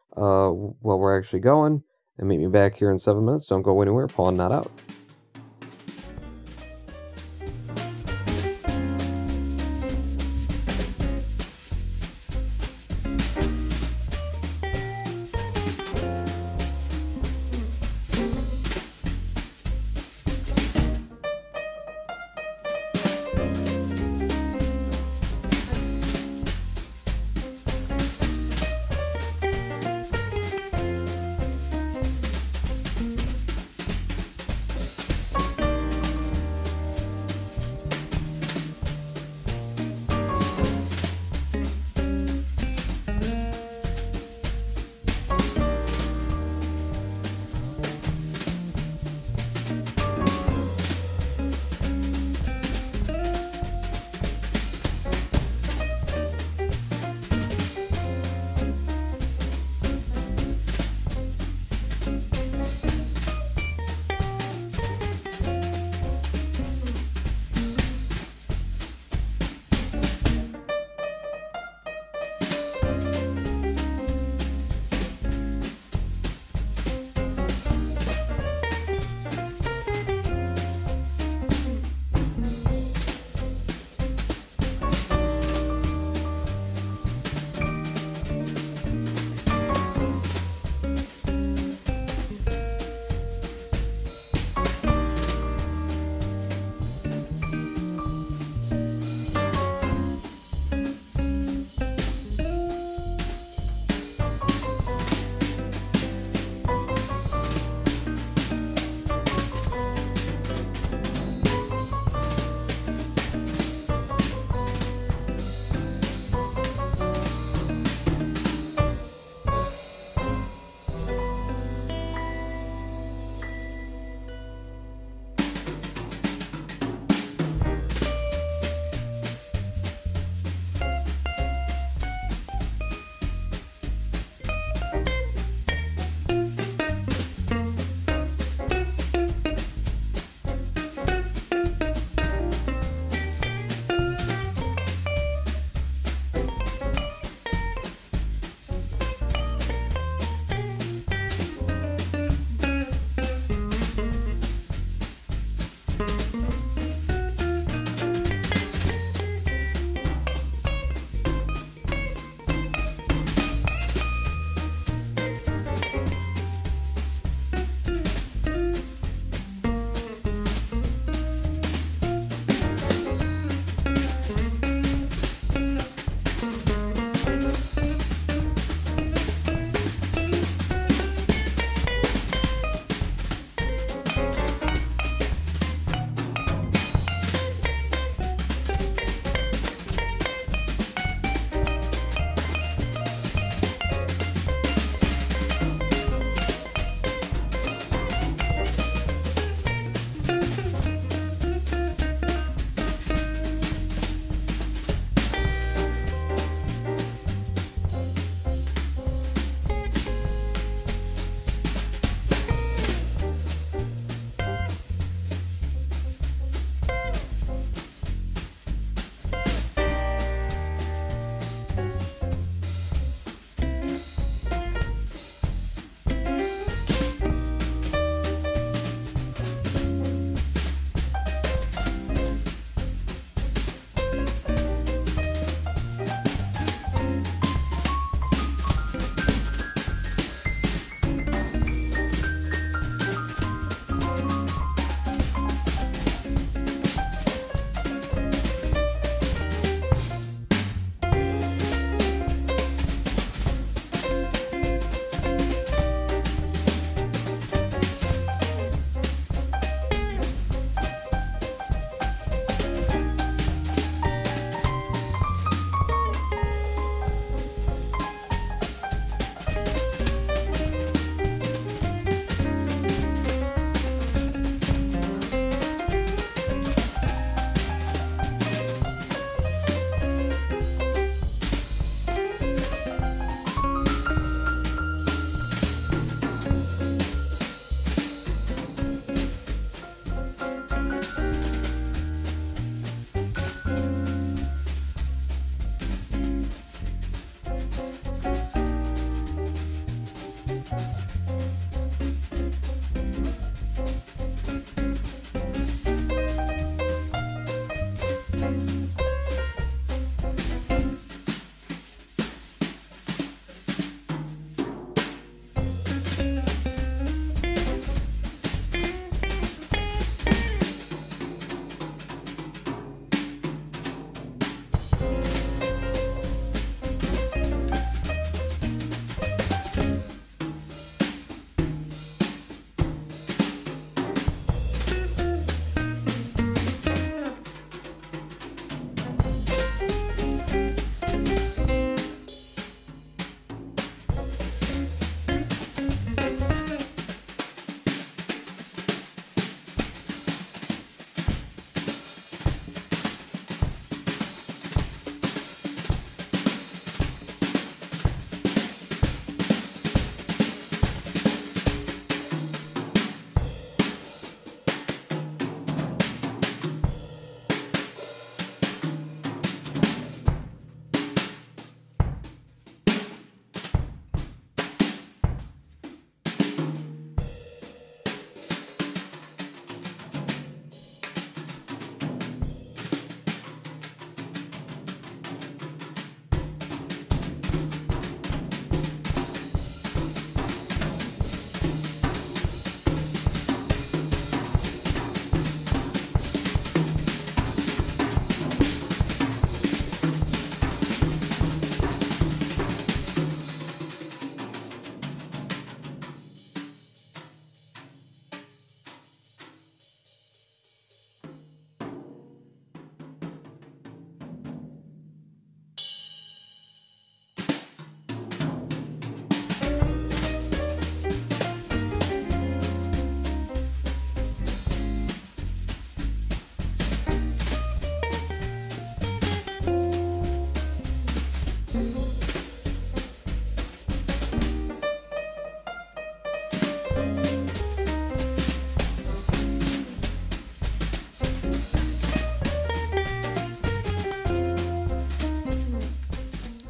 B: while we're actually going. And meet me back here in 7 minutes. Don't go anywhere. Pawn not out.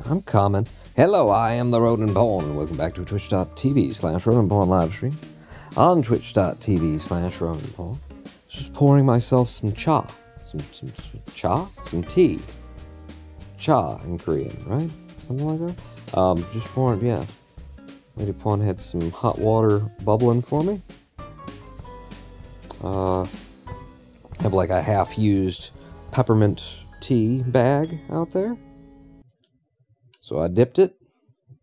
B: I'm coming. Hello, I am the Rodent Pawn, and welcome back to twitch.tv/Rodent Pawn livestream. On twitch.tv/Rodent Pawn. Just pouring myself some cha. Some cha? Some tea. Cha in Korean, right? Something like that? Just pouring, yeah. Lady Pawn had some hot water bubbling for me. Have like a half-used peppermint tea bag out there. So I dipped it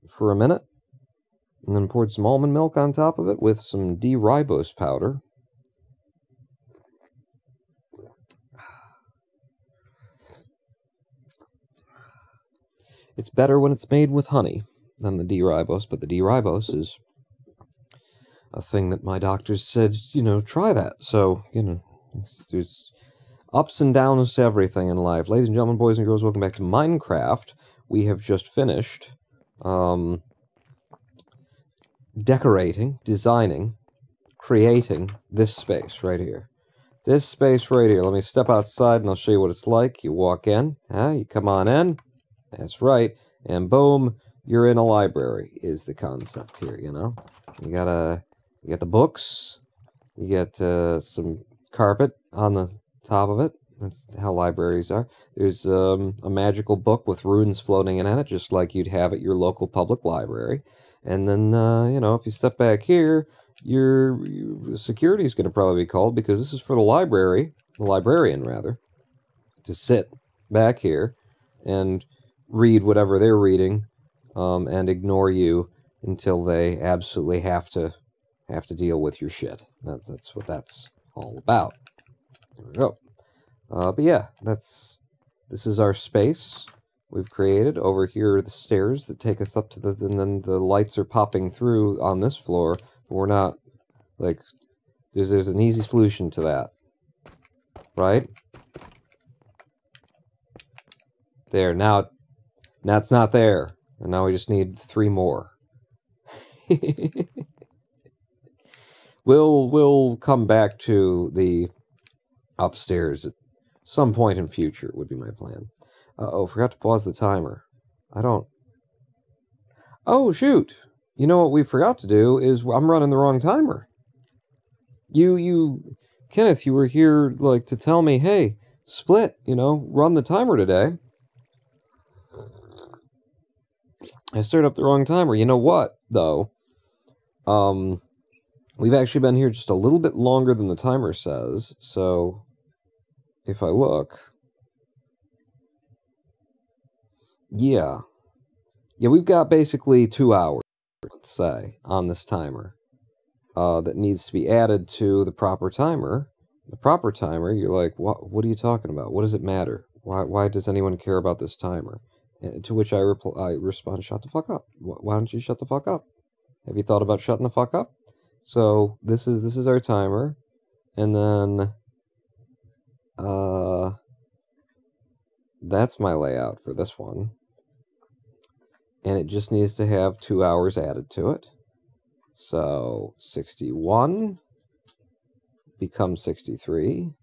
B: for a minute, and then poured some almond milk on top of it with some D-ribose powder. It's better when it's made with honey than the D-ribose, but the D-ribose is a thing that my doctors said, you know, try that. So, you know, there's ups and downs to everything in life. Ladies and gentlemen, boys and girls, welcome back to Minecraft. We have just finished decorating, designing, creating this space right here. This space right here. Let me step outside and I'll show you what it's like. You walk in, you come on in. That's right. And boom, you're in a library is the concept here, you know. You got the books. You get some carpet on the top of it. That's how libraries are. There's a magical book with runes floating in it, just like you'd have at your local public library. And then, you know, if you step back here, the security is going to probably be called, because this is for the librarian rather, to sit back here and read whatever they're reading, and ignore you until they absolutely have to deal with your shit. That's what that's all about. There we go. But yeah, this is our space we've created. Over here are the stairs that take us up to and then the lights are popping through on this floor. But we're not, like, there's an easy solution to that. Right? There, now it's not there. And now we just need 3 more. We'll come back to the upstairs at some point in future, would be my plan. Oh, forgot to pause the timer. Oh, shoot! You know what we forgot to do is I'm running the wrong timer. Kenneth, you were here, like, to tell me, hey, Split, you know, run the timer today. I started up the wrong timer. You know what, though? We've actually been here just a little bit longer than the timer says, so if I look, yeah, we've got basically 2 hours, let's say, on this timer, that needs to be added to the proper timer. The proper timer, you're like, what are you talking about? What does it matter? Why does anyone care about this timer? To which I respond, shut the fuck up. Why don't you shut the fuck up? Have you thought about shutting the fuck up? So this is our timer, and then that's my layout for this one, and it just needs to have 2 hours added to it. So 61 becomes 63.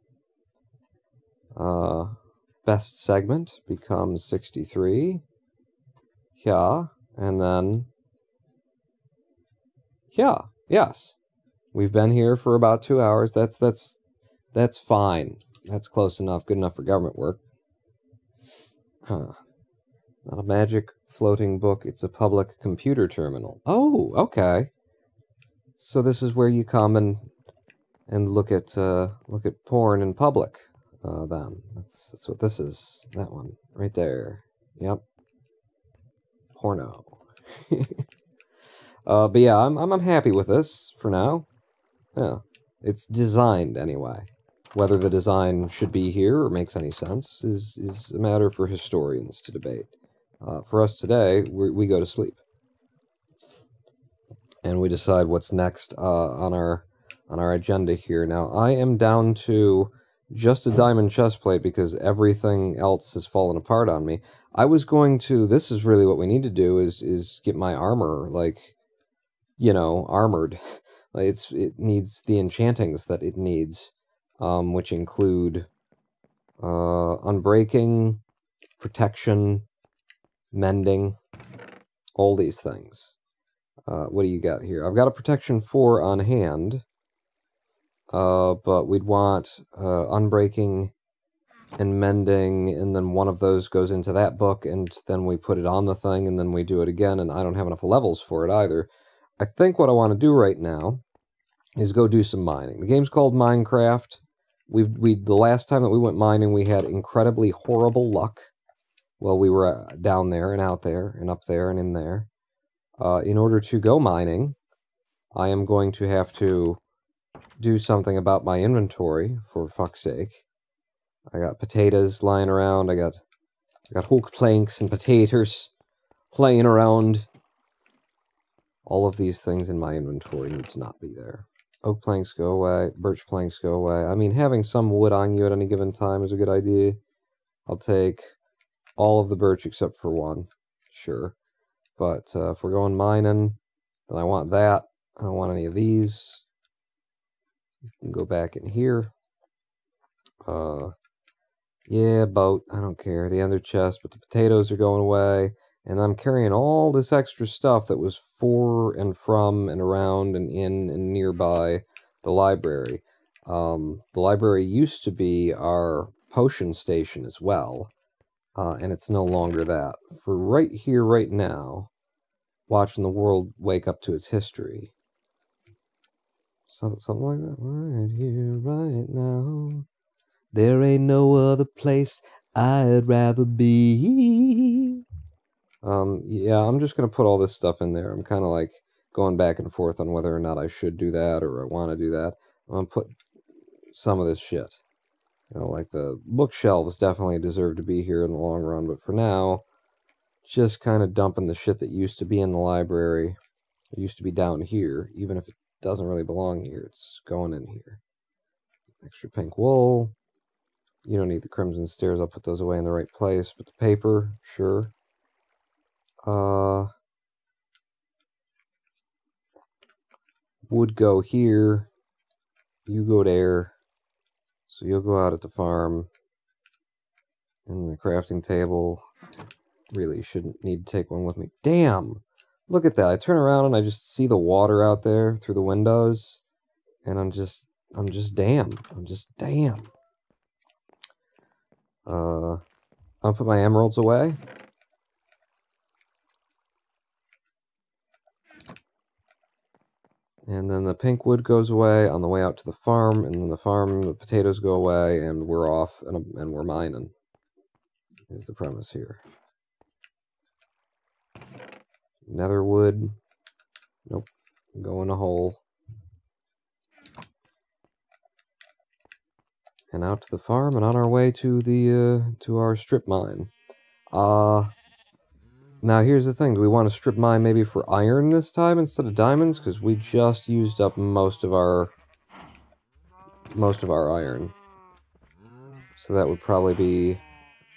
B: Best segment becomes 63. Yeah, and then yeah, yes. We've been here for about 2 hours. That's fine. That's close enough, good enough for government work. Huh. Not a magic floating book, it's a public computer terminal. Oh, okay. So this is where you come and look at porn in public. Then that's what this is. That one right there. Yep. Porno. But yeah, I'm happy with this for now. Yeah, it's designed anyway. Whether the design should be here or makes any sense is a matter for historians to debate. For us today, we go to sleep, and we decide what's next on our agenda here. Now, I am down to just a diamond chest plate because everything else has fallen apart on me. I was going to. This is really what we need to do is get my armor, like, you know, armored. Like it needs the enchantings that it needs, which include unbreaking, protection, mending, all these things. What do you got here? I've got a protection 4 on hand, but we'd want unbreaking and mending, and then one of those goes into that book, and then we put it on the thing, and then we do it again, and I don't have enough levels for it either. I think what I want to do right now is go do some mining. The game's called Minecraft. The last time that we went mining, we had incredibly horrible luck. Well, we were down there and out there and up there and in there. In order to go mining, I am going to have to do something about my inventory, for fuck's sake. I got potatoes lying around. I got hook planks and potatoes laying around. All of these things in my inventory need to not be there. Oak planks go away. Birch planks go away. I mean, having some wood on you at any given time is a good idea. I'll take all of the birch except for one. Sure. But if we're going mining, then I want that. I don't want any of these. You can go back in here. Yeah, boat. I don't care. The ender chest, but the potatoes are going away. And I'm carrying all this extra stuff that was for and from and around and in and nearby the library. The library used to be our potion station as well, and it's no longer that. For right here, right now, watching the world wake up to its history. Something like that. Right here, right now. There ain't no other place I'd rather be. Yeah, I'm just going to put all this stuff in there. I'm kind of like going back and forth on whether or not I should do that or I want to do that. I'm going to put some of this shit. You know, like the bookshelves definitely deserve to be here in the long run, but for now, just kind of dumping the shit that used to be in the library. It used to be down here, even if it doesn't really belong here. It's going in here. Extra pink wool. You don't need the crimson stairs. I'll put those away in the right place. But the paper, sure. Would go here. You go there. So you'll go out at the farm. And the crafting table. Really shouldn't need to take one with me. Damn! Look at that. I turn around and I just see the water out there through the windows. And I'm just damn. I'm just damn. I'll put my emeralds away. And then the pink wood goes away on the way out to the farm, and then the farm, the potatoes go away, and we're off, and we're mining, is the premise here. Nether wood. Nope. Go in a hole. And out to the farm, and on our way to the, to our strip mine. Now, here's the thing. Do we want to strip mine maybe for iron this time instead of diamonds? Because we just used up most of our iron. So that would probably be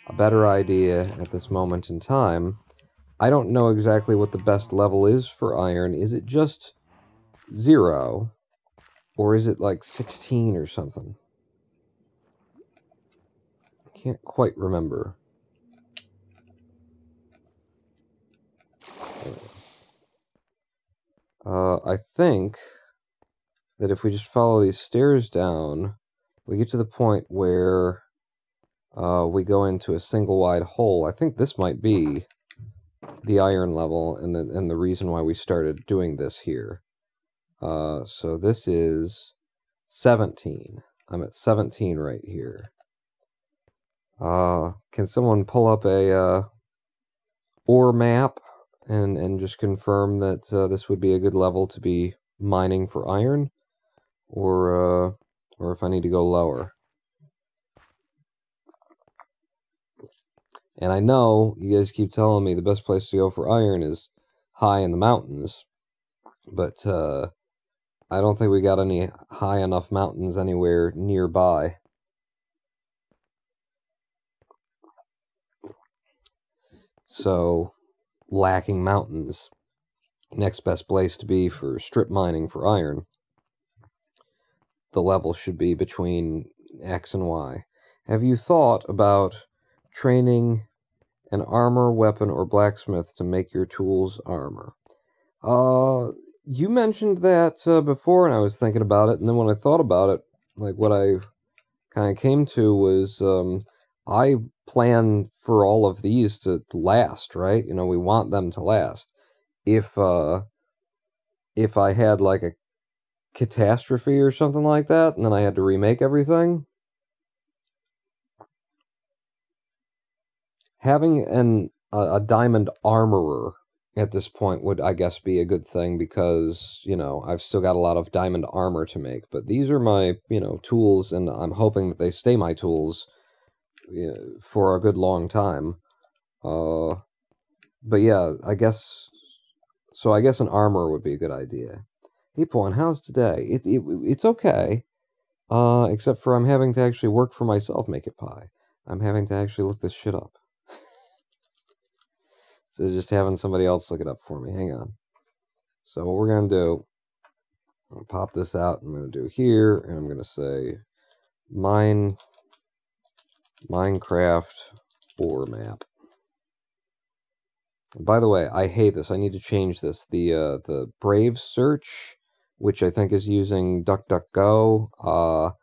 B: a better idea at this moment in time. I don't know exactly what the best level is for iron. Is it just 0? Or is it like 16 or something? I can't quite remember. I think that if we just follow these stairs down, we get to the point where we go into a single wide hole. I think this might be the iron level and the reason why we started doing this here. So this is 17. I'm at 17 right here. Can someone pull up a ore map and just confirm that this would be a good level to be mining for iron, or if I need to go lower? And I know you guys keep telling me the best place to go for iron is high in the mountains, but I don't think we got any high enough mountains anywhere nearby. So, lacking mountains, next best place to be for strip mining for iron. The level should be between X and Y. Have you thought about training an armor, weapon, or blacksmith to make your tools armor. You mentioned that before, and I was thinking about it, and then when I thought about it, like what I kind of came to was I plan for all of these to last, right? You know, we want them to last. If I had like a catastrophe or something like that, and then I had to remake everything, having a diamond armorer at this point would, I guess, be a good thing because, you know, I've still got a lot of diamond armor to make. But these are my, you know, tools, and I'm hoping that they stay my tools for a good long time. But yeah, I guess... So I guess an armor would be a good idea. Hey, Pawn, how's today? It's okay. Except for I'm having to actually work for myself, make it pie. I'm having to actually look this shit up. So just having somebody else look it up for me. Hang on. So what we're going to do, I'm going to pop this out. I'm going to do here, and I'm going to say Minecraft ore map. By the way, I hate this. I need to change this. The Brave search, which I think is using DuckDuckGo,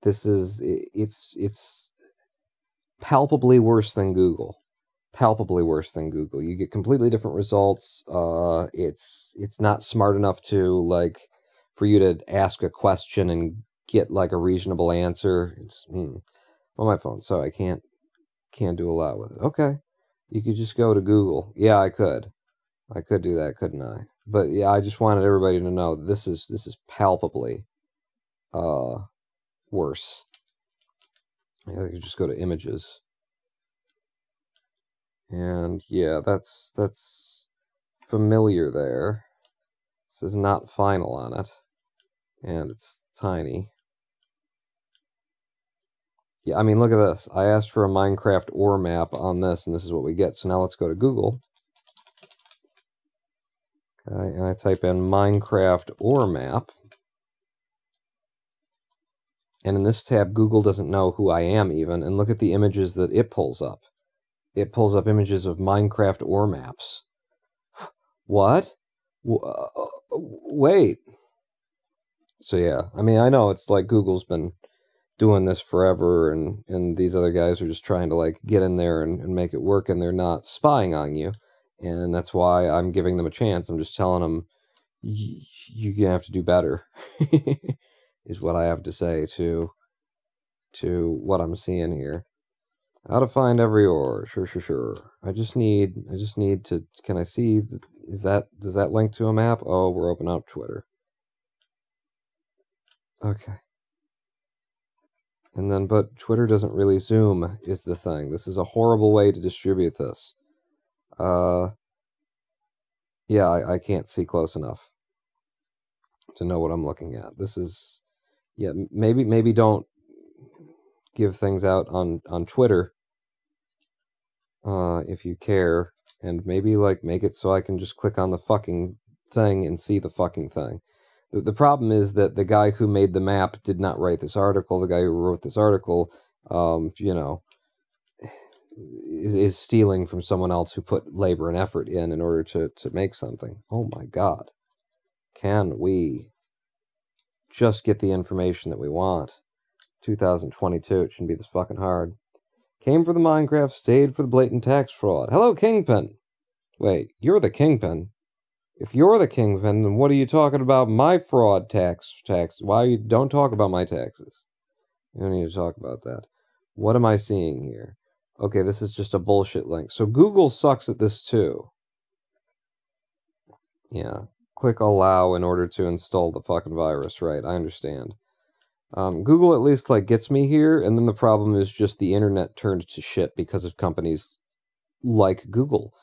B: it's palpably worse than Google. Palpably worse than Google. You get completely different results. It's not smart enough to, like, for you to ask a question and get like a reasonable answer. It's on my phone, so I can't do a lot with it. Okay, you could just go to Google. Yeah, I could do that, couldn't I? But yeah, I just wanted everybody to know this is palpably worse. I could just go to images. And yeah, that's familiar there. This is not final on it. And it's tiny. Yeah, I mean, look at this. I asked for a Minecraft ore map on this, and this is what we get. So now let's go to Google. Okay, and I type in Minecraft ore map. And in this tab, Google doesn't know who I am even. And look at the images that it pulls up. It pulls up images of Minecraft ore maps. What? Wait. So yeah, I mean, I know it's like Google's been doing this forever, and these other guys are just trying to like get in there and make it work, and they're not spying on you. And that's why I'm giving them a chance. I'm just telling them, you have to do better, is what I have to say to what I'm seeing here. How to find every ore. Sure. I just need to, can I see, does that link to a map? Oh, we're opening up Twitter. Okay. And then, but Twitter doesn't really zoom, is the thing. This is a horrible way to distribute this. Yeah, I can't see close enough to know what I'm looking at. This is, yeah, maybe don't give things out on Twitter, if you care, and maybe like make it so I can just click on the fucking thing and see the fucking thing. The problem is that the guy who made the map did not write this article. The guy who wrote this article, you know, is stealing from someone else who put labor and effort in order to make something. Oh my God. Can we just get the information that we want? 2022, it shouldn't be this fucking hard. Came for the Minecraft, stayed for the blatant tax fraud. Hello, Kingpin. Wait, you're the Kingpin. If you're the Kingpin, then what are you talking about my fraud tax? Why you don't talk about my taxes? You don't need to talk about that. What am I seeing here? Okay, this is just a bullshit link. So Google sucks at this too. Yeah. Click allow in order to install the fucking virus. Right, I understand. Google at least like gets me here, and then the problem is just the internet turned to shit because of companies like Google.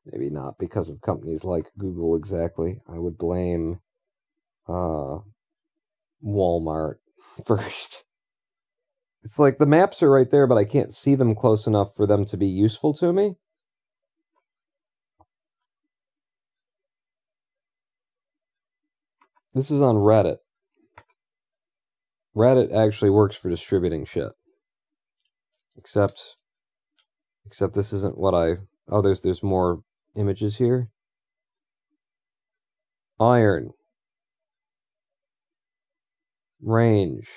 B: Maybe not because of companies like Google exactly. I would blame Walmart first. It's like the maps are right there, but I can't see them close enough for them to be useful to me. This is on Reddit. Reddit actually works for distributing shit. Except this isn't what I... Oh, there's more images here. Iron. Range.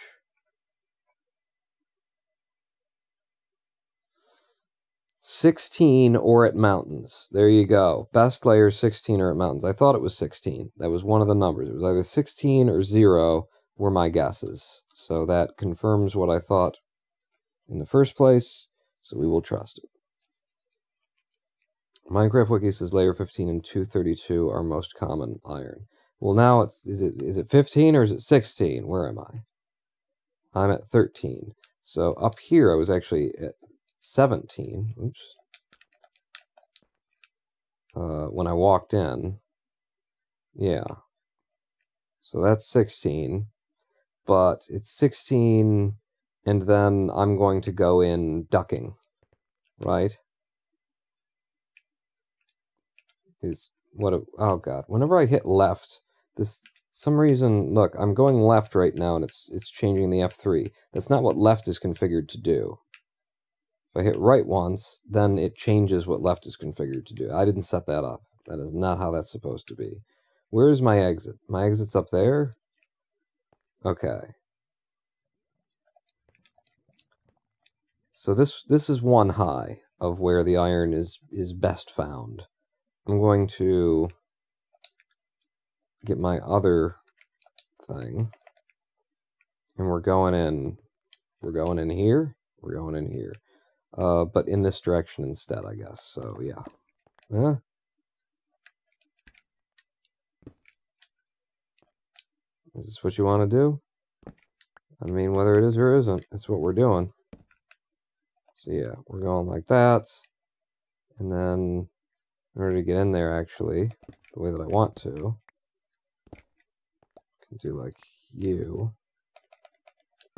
B: $16 or at mountains. There you go. Best layer 16 or at mountains. I thought it was 16. That was one of the numbers. It was either 16 or 0 were my guesses. So that confirms what I thought in the first place. So we will trust it. Minecraft Wiki says layer 15 and 232 are most common iron. Well, now is it 15 or is it 16? Where am I? I'm at 13. So up here I was actually at 17. Oops. When I walked in. Yeah. So that's 16. But it's 16 and then I'm going to go in ducking. Right? Oh god. Whenever I hit left, some reason, look, I'm going left right now and it's changing the F3. That's not what left is configured to do. If I hit right once, then it changes what left is configured to do. I didn't set that up. That is not how that's supposed to be. Where is my exit? My exit's up there? Okay. So this is one high of where the iron is best found. I'm going to get my other thing. And we're going in here. We're going in here. But in this direction instead, I guess. So, yeah. Is this what you want to do? I mean, whether it is or isn't, it's what we're doing. So, yeah, we're going like that. And then, in order to get in there, actually, the way that I want to, I can do like you.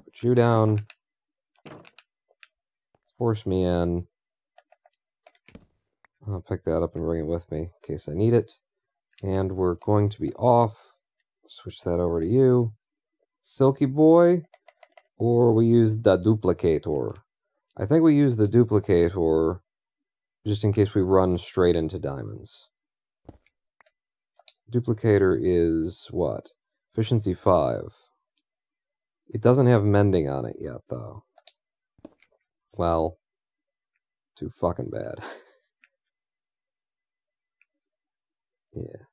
B: Put you down. Force me in. I'll pick that up and bring it with me in case I need it. And we're going to be off. Switch that over to you. Silky Boy. Or we use the duplicator. I think we use the duplicator just in case we run straight into diamonds. Duplicator is what? Efficiency 5. It doesn't have mending on it yet, though. Well, too fucking bad. Yeah.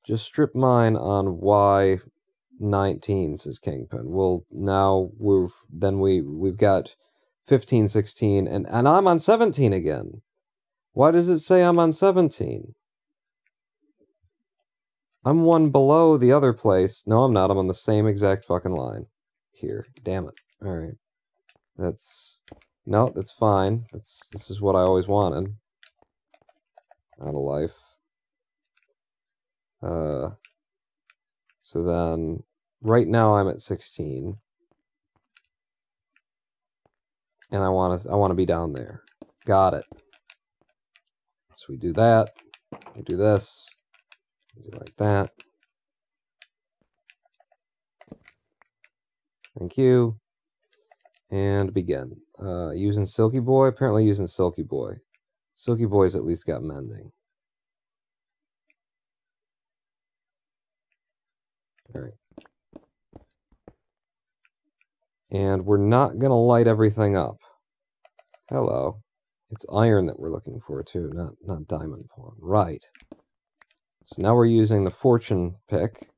B: Just strip mine on Y19, says Kingpin. Well, now we've got 15, 16, and I'm on 17 again. Why does it say I'm on 17? I'm one below the other place. No, I'm not. I'm on the same exact fucking line. Here. Damn it. Alright. No, that's fine. This is what I always wanted. Out of life. So then, right now I'm at 16. And I want to be down there. Got it. So we do that. We do this. We do like that. Thank you. And begin. Using Silky Boy? Apparently using Silky Boy. Silky Boy's at least got mending. Alright. And we're not going to light everything up. Hello. It's iron that we're looking for, too, not diamond pawn. Right. So now we're using the fortune pick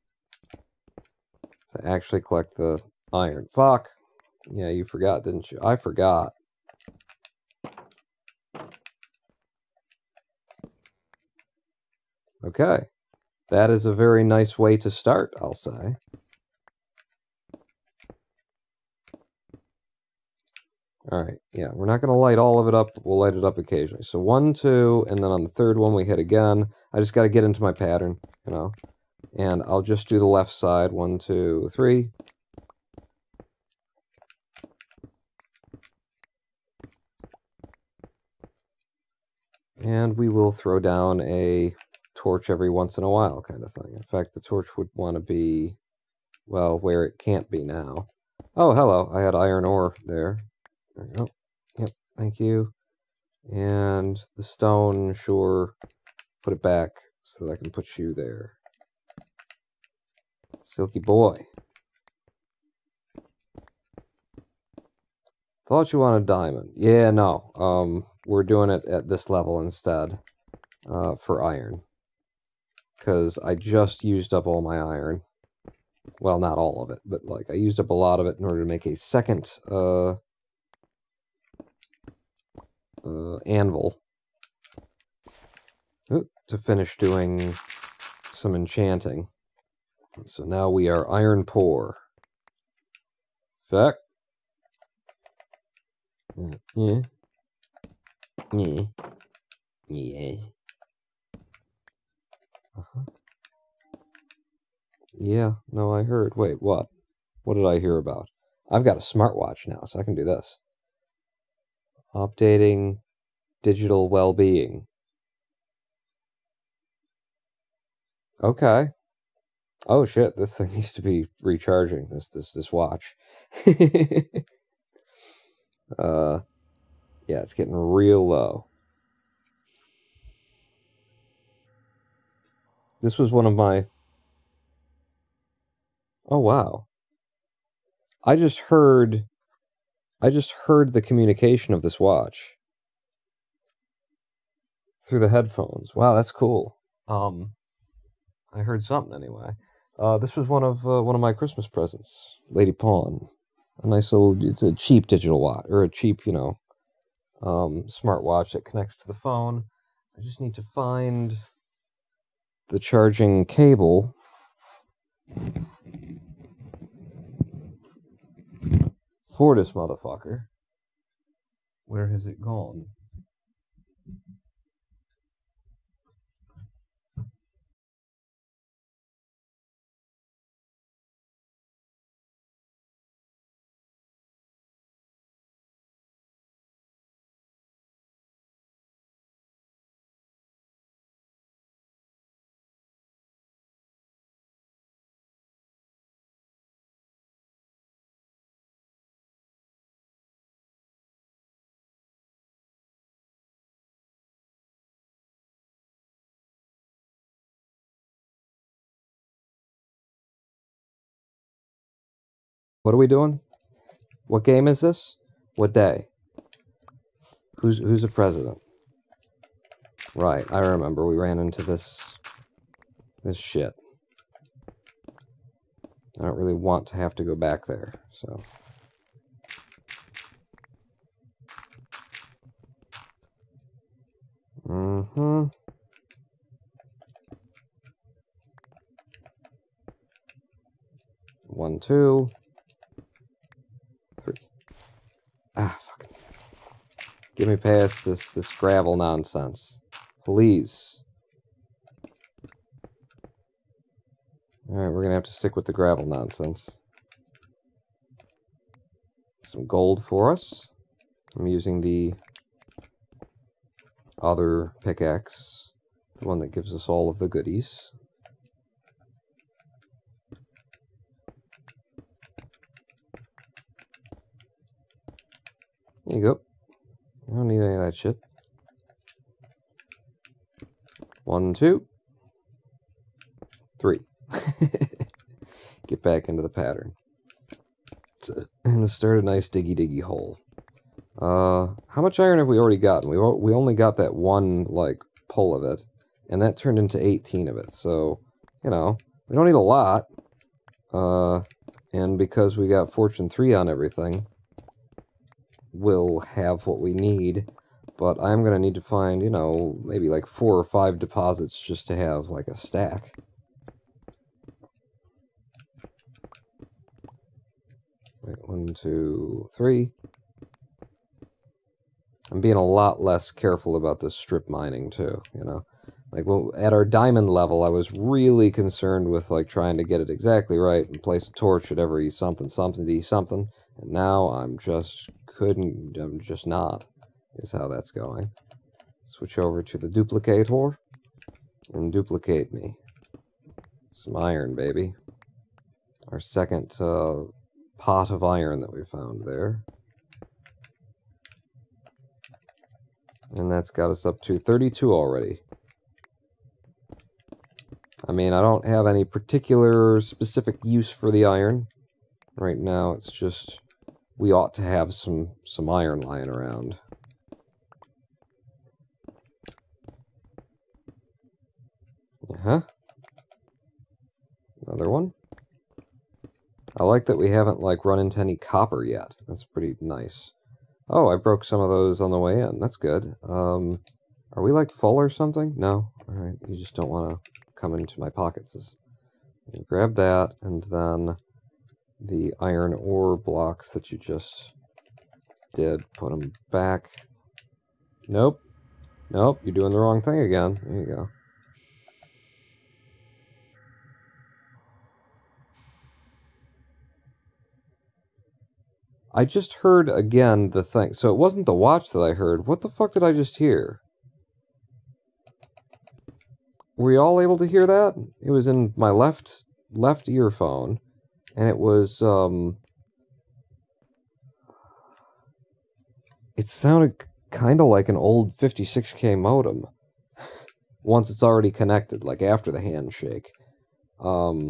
B: to actually collect the iron. Fuck! Yeah, you forgot, didn't you? I forgot. Okay. That is a very nice way to start, I'll say. Alright, yeah, we're not going to light all of it up, but we'll light it up occasionally. So 1, 2, and then on the third one we hit again. I just got to get into my pattern, you know. And I'll just do the left side. 1, 2, 3. And we will throw down a torch every once in a while kind of thing. In fact, the torch would want to be, well, where it can't be now. Oh, hello, I had iron ore there. There we go. Yep, Thank you. And the stone, sure. Put it back so that I can put you there. Silky boy. Thought you wanted diamond. Yeah, no. We're doing it at this level instead. For iron. Because I just used up all my iron. Well, not all of it, but like I used up a lot of it in order to make a second anvil. To finish doing some enchanting. So now we are iron poor. Fuck. Yeah. Yeah. Yeah. Uh-huh. Yeah, no, I heard. Wait, what? What did I hear about? I've got a smartwatch now, so I can do this. Updating digital well-being. Okay. Oh shit, this thing needs to be recharging, this watch. Yeah, it's getting real low. This was one of my... Oh wow. I just heard the communication of this watch through the headphones. Wow, that's cool. I heard something anyway. This was one of my Christmas presents, Lady Pawn. A nice little, it's a cheap digital watch, or a cheap, smartwatch that connects to the phone. I just need to find the charging cable. For this motherfucker. Where has it gone? What are we doing? What game is this? What day? Who's the president? Right, I remember we ran into this shit. I don't really want to have to go back there, so. Mm-hmm. One, two, three. Ah, fucking. Get me past this gravel nonsense. Please. Alright, we're gonna have to stick with the gravel nonsense. Some gold for us. I'm using the other pickaxe. The one that gives us all of the goodies. There you go. I don't need any of that shit. 1, 2, 3. Get back into the pattern. And start a nice diggy hole. How much iron have we already gotten? We only got that one, like, pull of it. And that turned into 18 of it. So, we don't need a lot. And because we got Fortune 3 on everything, we'll have what we need. But I'm going to need to find, maybe like 4 or 5 deposits just to have, like, a stack. Wait, 1, 2, 3. I'm being a lot less careful about this strip mining, too, Like, at our diamond level, I was really concerned with, like, trying to get it exactly right and place a torch at every something. And now I'm just not, is how that's going. Switch over to the duplicator and duplicate me. Some iron, baby. Our second pot of iron that we found there. And that's got us up to 32 already. I mean, I don't have any particular specific use for the iron. Right now, it's just we ought to have some iron lying around. Uh-huh. Another one. I like that we haven't, like, run into any copper yet. That's pretty nice. Oh, I broke some of those on the way in. That's good. Are we, like, full or something? No? Alright, you just don't want to come into my pockets. Grab that, and then the iron ore blocks that you just did. Put them back. Nope. Nope, you're doing the wrong thing again. There you go. I just heard again the thing. So it wasn't the watch that I heard. What the fuck did I just hear? Were you all able to hear that? It was in my left earphone, and it was it sounded kind of like an old 56K modem. Once it's already connected, like after the handshake. Okay.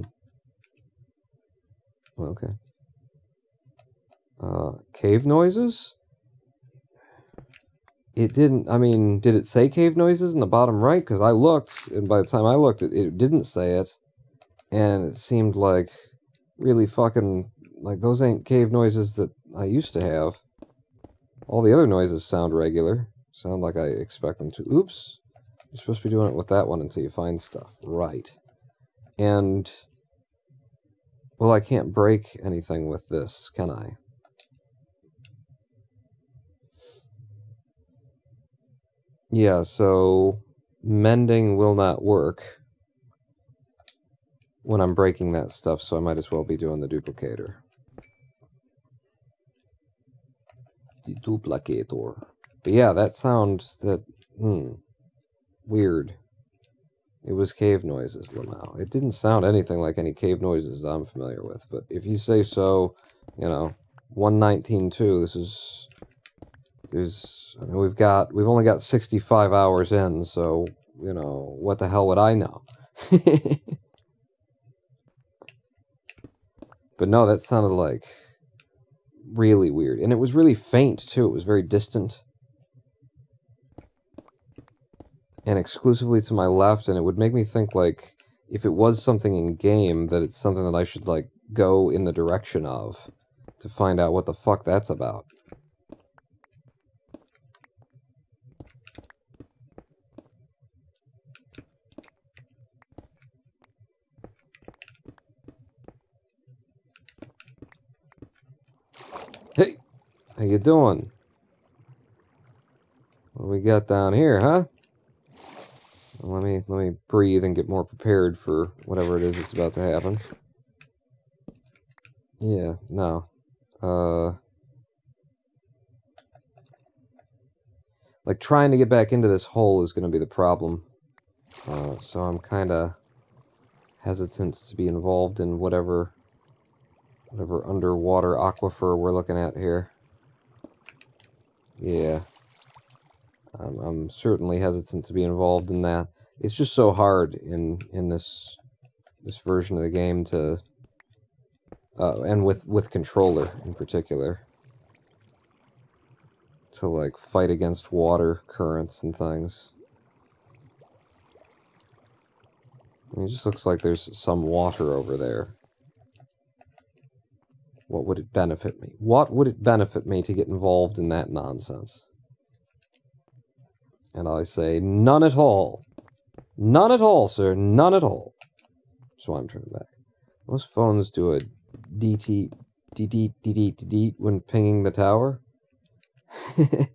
B: Cave noises? It didn't, I mean, did it say cave noises in the bottom right? Because I looked, and by the time I looked, it didn't say it. And it seemed like really fucking, like, those ain't cave noises that I used to have. All the other noises sound regular. Sound like I expect them to. Oops. You're supposed to be doing it with that one until you find stuff. Right. And, well, I can't break anything with this, can I? Yeah, so mending will not work when I'm breaking that stuff, so I might as well be doing the duplicator. The duplicator. But yeah, that sound, that, weird. It was cave noises, Lamau. It didn't sound anything like any cave noises I'm familiar with, but if you say so, you know, 119.2, this is... I mean, we've only got 65 hours in, so, you know, what the hell would I know? But no, that sounded like really weird. And it was really faint, too. It was very distant. And exclusively to my left, and it would make me think, like, if it was something in-game, that it's something that I should, like, go in the direction of to find out what the fuck that's about. Hey, how you doing? What do we got down here, huh? Well, let me breathe and get more prepared for whatever it is that's about to happen. Yeah, no. Like, trying to get back into this hole is going to be the problem. So I'm kind of hesitant to be involved in whatever underwater aquifer we're looking at here. Yeah. I'm certainly hesitant to be involved in that. It's just so hard in this version of the game to... and with controller in particular. To, like, fight against water currents and things. I mean, it just looks like there's some water over there. What would it benefit me? What would it benefit me to get involved in that nonsense? And I say, none at all. None at all, sir. None at all. That's why I'm turning back. Most phones do a DT when pinging the tower. Yeah,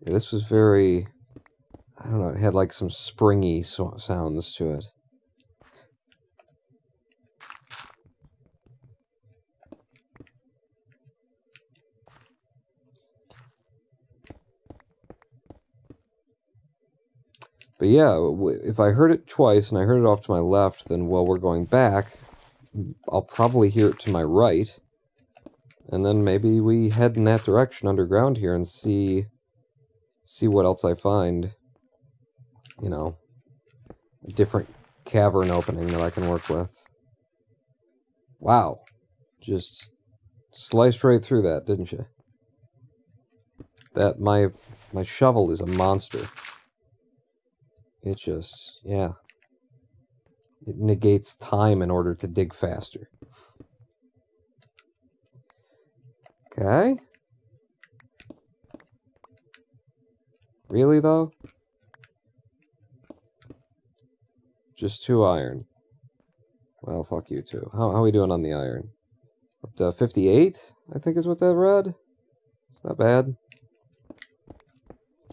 B: this was very... I don't know, it had like some springy sounds to it. But yeah, if I heard it twice and I heard it off to my left, then while we're going back, I'll probably hear it to my right. And then maybe we head in that direction underground here and see see what else I find. You know, a different cavern opening that I can work with. Wow. Just sliced right through that, didn't you? That, my shovel is a monster. It just, yeah. It negates time in order to dig faster. Okay. Really, though? Just 2 iron. Well, fuck you, too. How are we doing on the iron? Up to 58, I think is what that read. It's not bad.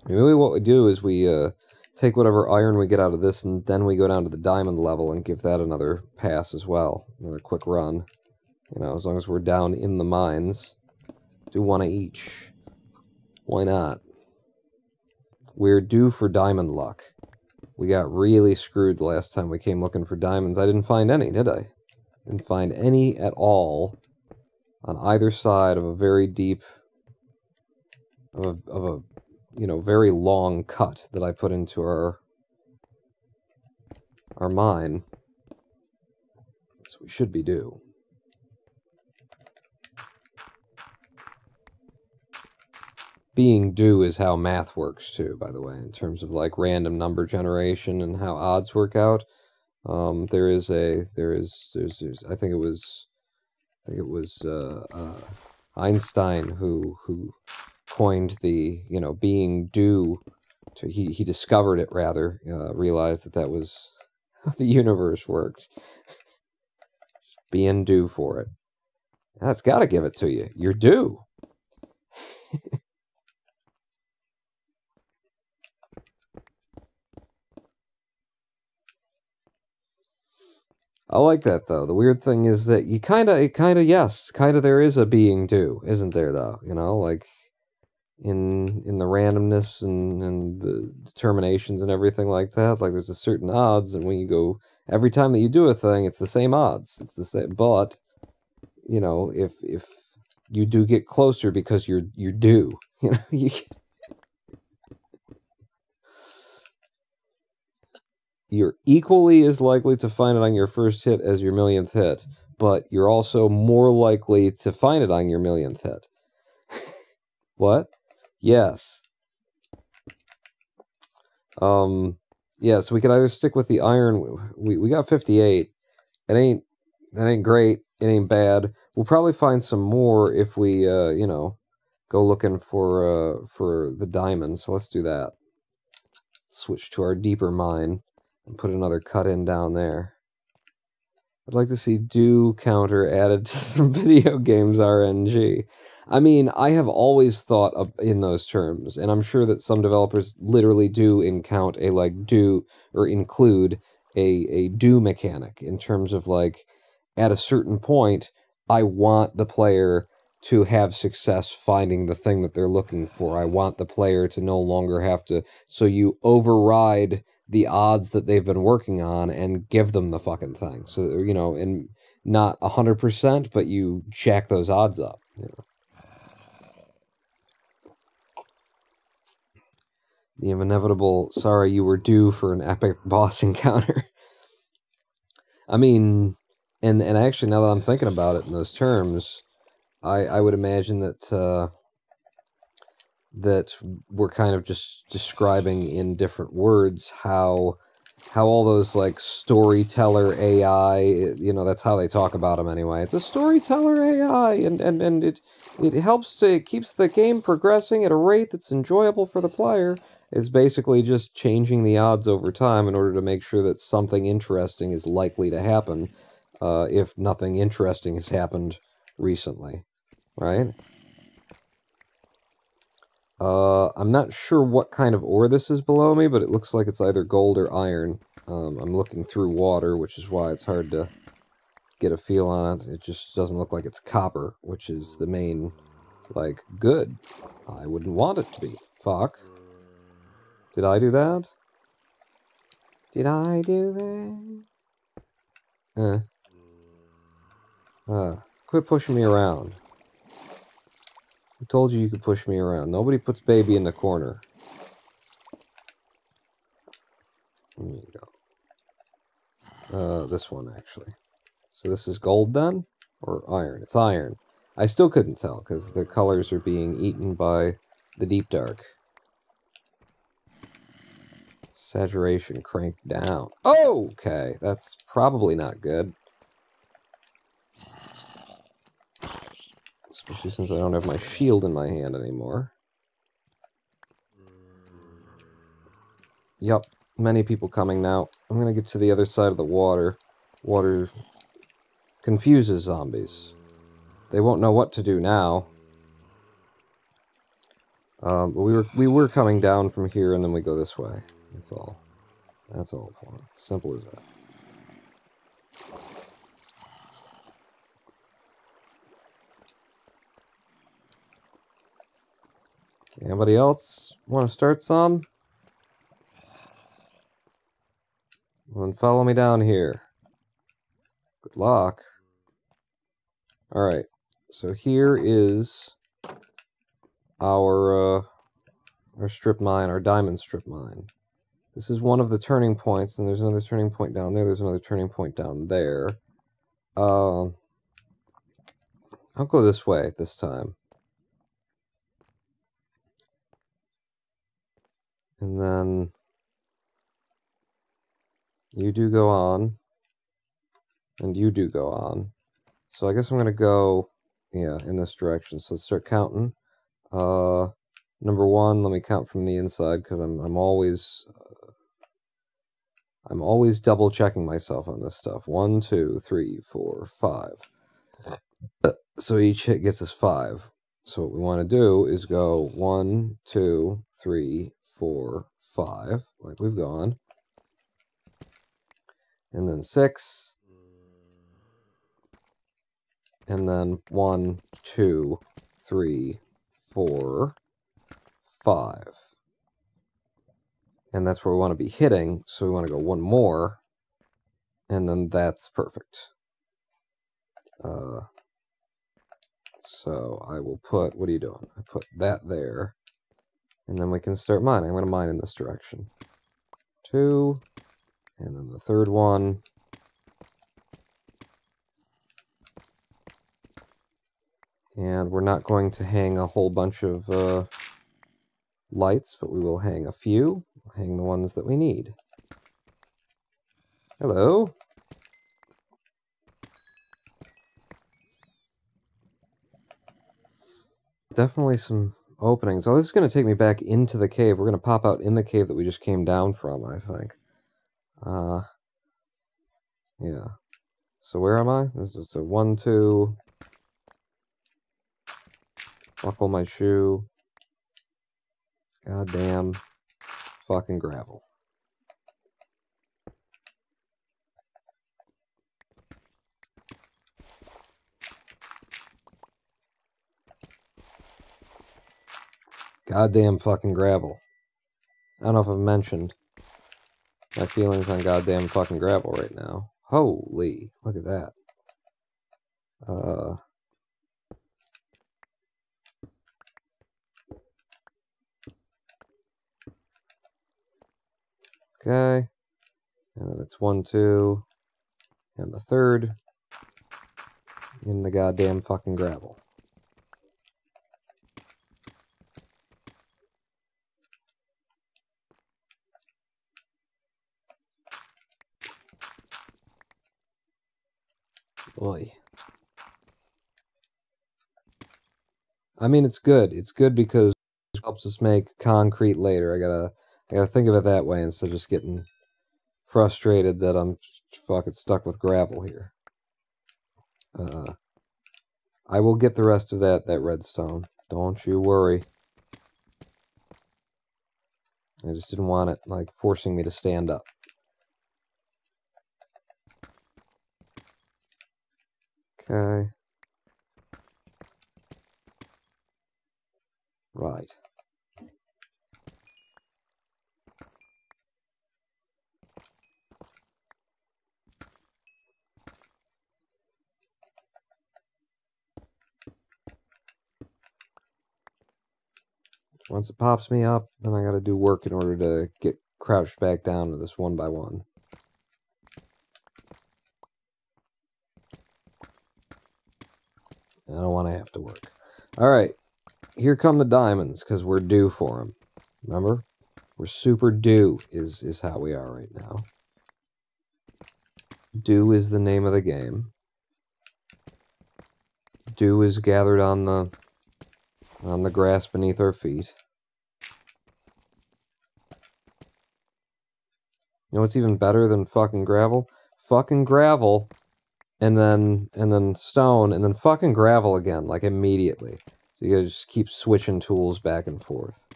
B: Really what we do is we take whatever iron we get out of this, and then we go down to the diamond level and give that another pass as well. Another quick run. You know, as long as we're down in the mines. Do 1 of each. Why not? We're due for diamond luck. We got really screwed the last time we came looking for diamonds. I didn't find any, did I? Didn't find any at all on either side of a very deep, of a you know, very long cut that I put into our mine. So we should be due. Being due is how math works too, by the way, in terms of like random number generation and how odds work out. There's I think it was Einstein who coined the, you know, being due to, he discovered it rather, realized that was how the universe worked. Being due for it. That's got to give it to you. You're due. I like that, though. The weird thing is that you yes, there is a being due, isn't there, though? You know, like, in the randomness and the determinations and everything like that, like, there's a certain odds, and when you go, every time that you do a thing, it's the same odds. It's the same, but, you know, if you do get closer because you're due, you know, you're equally as likely to find it on your first hit as your millionth hit, but you're also more likely to find it on your millionth hit. What? Yes. Yeah, so we could either stick with the iron. We got 58. That ain't great. It ain't bad. We'll probably find some more if we, you know, go looking for the diamonds. So let's do that. Switch to our deeper mine. And put another cut in down there. I'd like to see do counter added to some video games RNG. I mean, I have always thought in those terms, and I'm sure that some developers literally do include a do mechanic in terms of, like, at a certain point, I want the player to have success finding the thing that they're looking for. I want the player to no longer have to, so you override the odds that they've been working on and give them the fucking thing. So, you know, and not 100%, but you jack those odds up, you know. The inevitable, sorry, you were due for an epic boss encounter. I mean, and actually, now that I'm thinking about it in those terms, I would imagine that that we're kind of just describing in different words how all those, like, storyteller AI, you know, that's how they talk about them anyway. It's a storyteller AI, and it keeps the game progressing at a rate that's enjoyable for the player. It's basically just changing the odds over time in order to make sure that something interesting is likely to happen, if nothing interesting has happened recently, right? I'm not sure what kind of ore this is below me, but it looks like it's either gold or iron. I'm looking through water, which is why it's hard to get a feel on it. It just doesn't look like it's copper, which is the main, like, good. I wouldn't want it to be. Fuck. Did I do that? Did I do that? Quit pushing me around. I told you you could push me around. Nobody puts baby in the corner. There you go. This one, actually. So this is gold, then? Or iron? It's iron. I still couldn't tell, because the colors are being eaten by the deep dark. Saturation cranked down. Oh, okay. That's probably not good. Especially since I don't have my shield in my hand anymore. Yup. Many people coming now. I'm gonna get to the other side of the water. Water confuses zombies. They won't know what to do now. But we were coming down from here, and then we go this way. That's all. That's all. Simple as that. Anybody else want to start some? Well, then follow me down here. Good luck. Alright, so here is our strip mine, our diamond strip mine. This is one of the turning points, and there's another turning point down there, there's another turning point down there. I'll go this way this time. And then you do go on, and you do go on. So I guess I'm going to go, yeah, in this direction. So let's start counting. Number 1, let me count from the inside, because I'm always double checking myself on this stuff. 1, 2, 3, 4, 5. So each hit gets us 5. So what we want to do is go 1, 2, 3, 4, 5, like we've gone. And then 6. And then 1, 2, 3, 4, 5. And that's where we want to be hitting, so we want to go 1 more. And then that's perfect. So I will put, what are you doing? I put that there. And then we can start mining. I'm going to mine in this direction. 2. And then the third one. And we're not going to hang a whole bunch of lights, but we will hang a few. We'll hang the ones that we need. Hello. Definitely some openings. Oh, this is going to take me back into the cave. We're going to pop out in the cave that we just came down from, I think. Yeah. So where am I? This is a 1, 2... Buckle my shoe. Goddamn fucking gravel. Goddamn fucking gravel. I don't know if I've mentioned my feelings on goddamn fucking gravel right now. Holy, look at that. Okay. And then it's 1, 2, and the third in the goddamn fucking gravel. Oy. I mean, it's good. It's good because it helps us make concrete later. I gotta think of it that way instead of just getting frustrated that I'm fucking stuck with gravel here. I will get the rest of that redstone. Don't you worry. I just didn't want it, like, forcing me to stand up. Okay. Right. Once it pops me up, then I gotta do work in order to get crouched back down to this one by one. I don't want to have to work. Alright, here come the diamonds, because we're due for them. Remember? We're super due, is how we are right now. Dew is the name of the game. Dew is gathered on the grass beneath our feet. You know what's even better than fucking gravel? Fucking gravel, and then stone, and then fucking gravel again, like immediately. So you gotta just keep switching tools back and forth.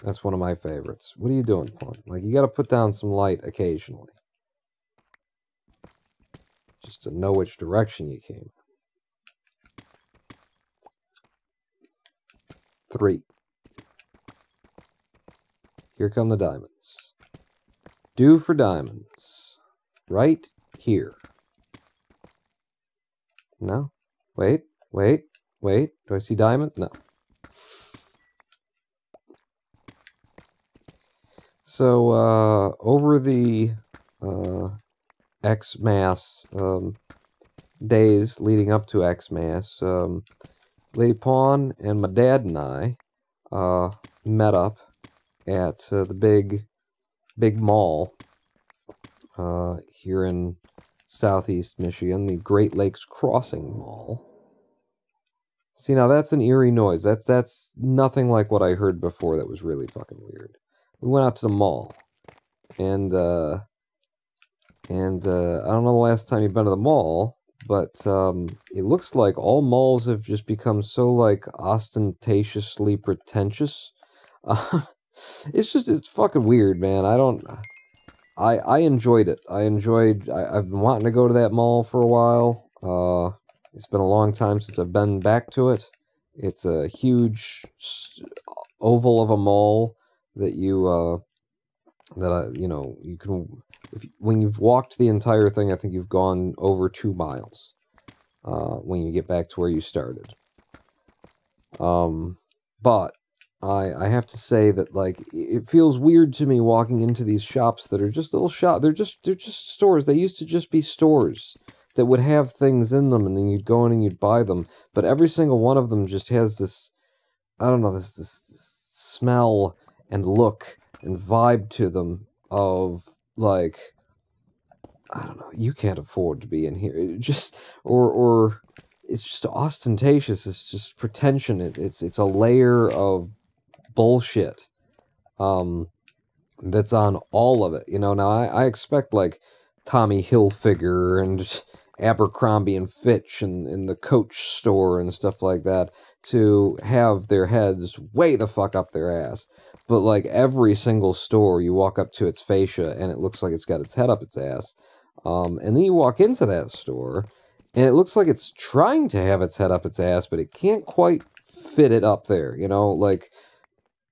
B: That's one of my favorites. What are you doing, Point? Like, you gotta put down some light occasionally. Just to know which direction you came. 3. Here come the diamonds. Due for diamonds. Right here. No? Wait. Do I see diamond? No. So, over the Xmas days leading up to Xmas, Lady Pawn and my dad and I met up at the big mall here in Southeast Michigan, the Great Lakes Crossing Mall. See, now that's an eerie noise. That's nothing like what I heard before that was really fucking weird. We went out to the mall, and I don't know the last time you've been to the mall, but it looks like all malls have just become so, like, ostentatiously pretentious. It's fucking weird, man. I enjoyed it. I've been wanting to go to that mall for a while. It's been a long time since I've been back to it. It's a huge oval of a mall that you can, when you've walked the entire thing, I think you've gone over 2 miles when you get back to where you started. But I have to say that, like, it feels weird to me walking into these shops that are just little shops. They're just stores. They used to just be stores that would have things in them, and then you'd go in and you'd buy them. But every single one of them just has this, I don't know, this smell and look and vibe to them of, like, I don't know, you can't afford to be in here. It just, or it's just ostentatious. It's just pretension. It's a layer of bullshit that's on all of it. You know, now I expect, like, Tommy Hilfiger and Abercrombie and Fitch and the Coach store and stuff like that to have their heads way the fuck up their ass. But, like, every single store, you walk up to its fascia and it looks like it's got its head up its ass. And then you walk into that store and it looks like it's trying to have its head up its ass, but it can't quite fit it up there. You know, like,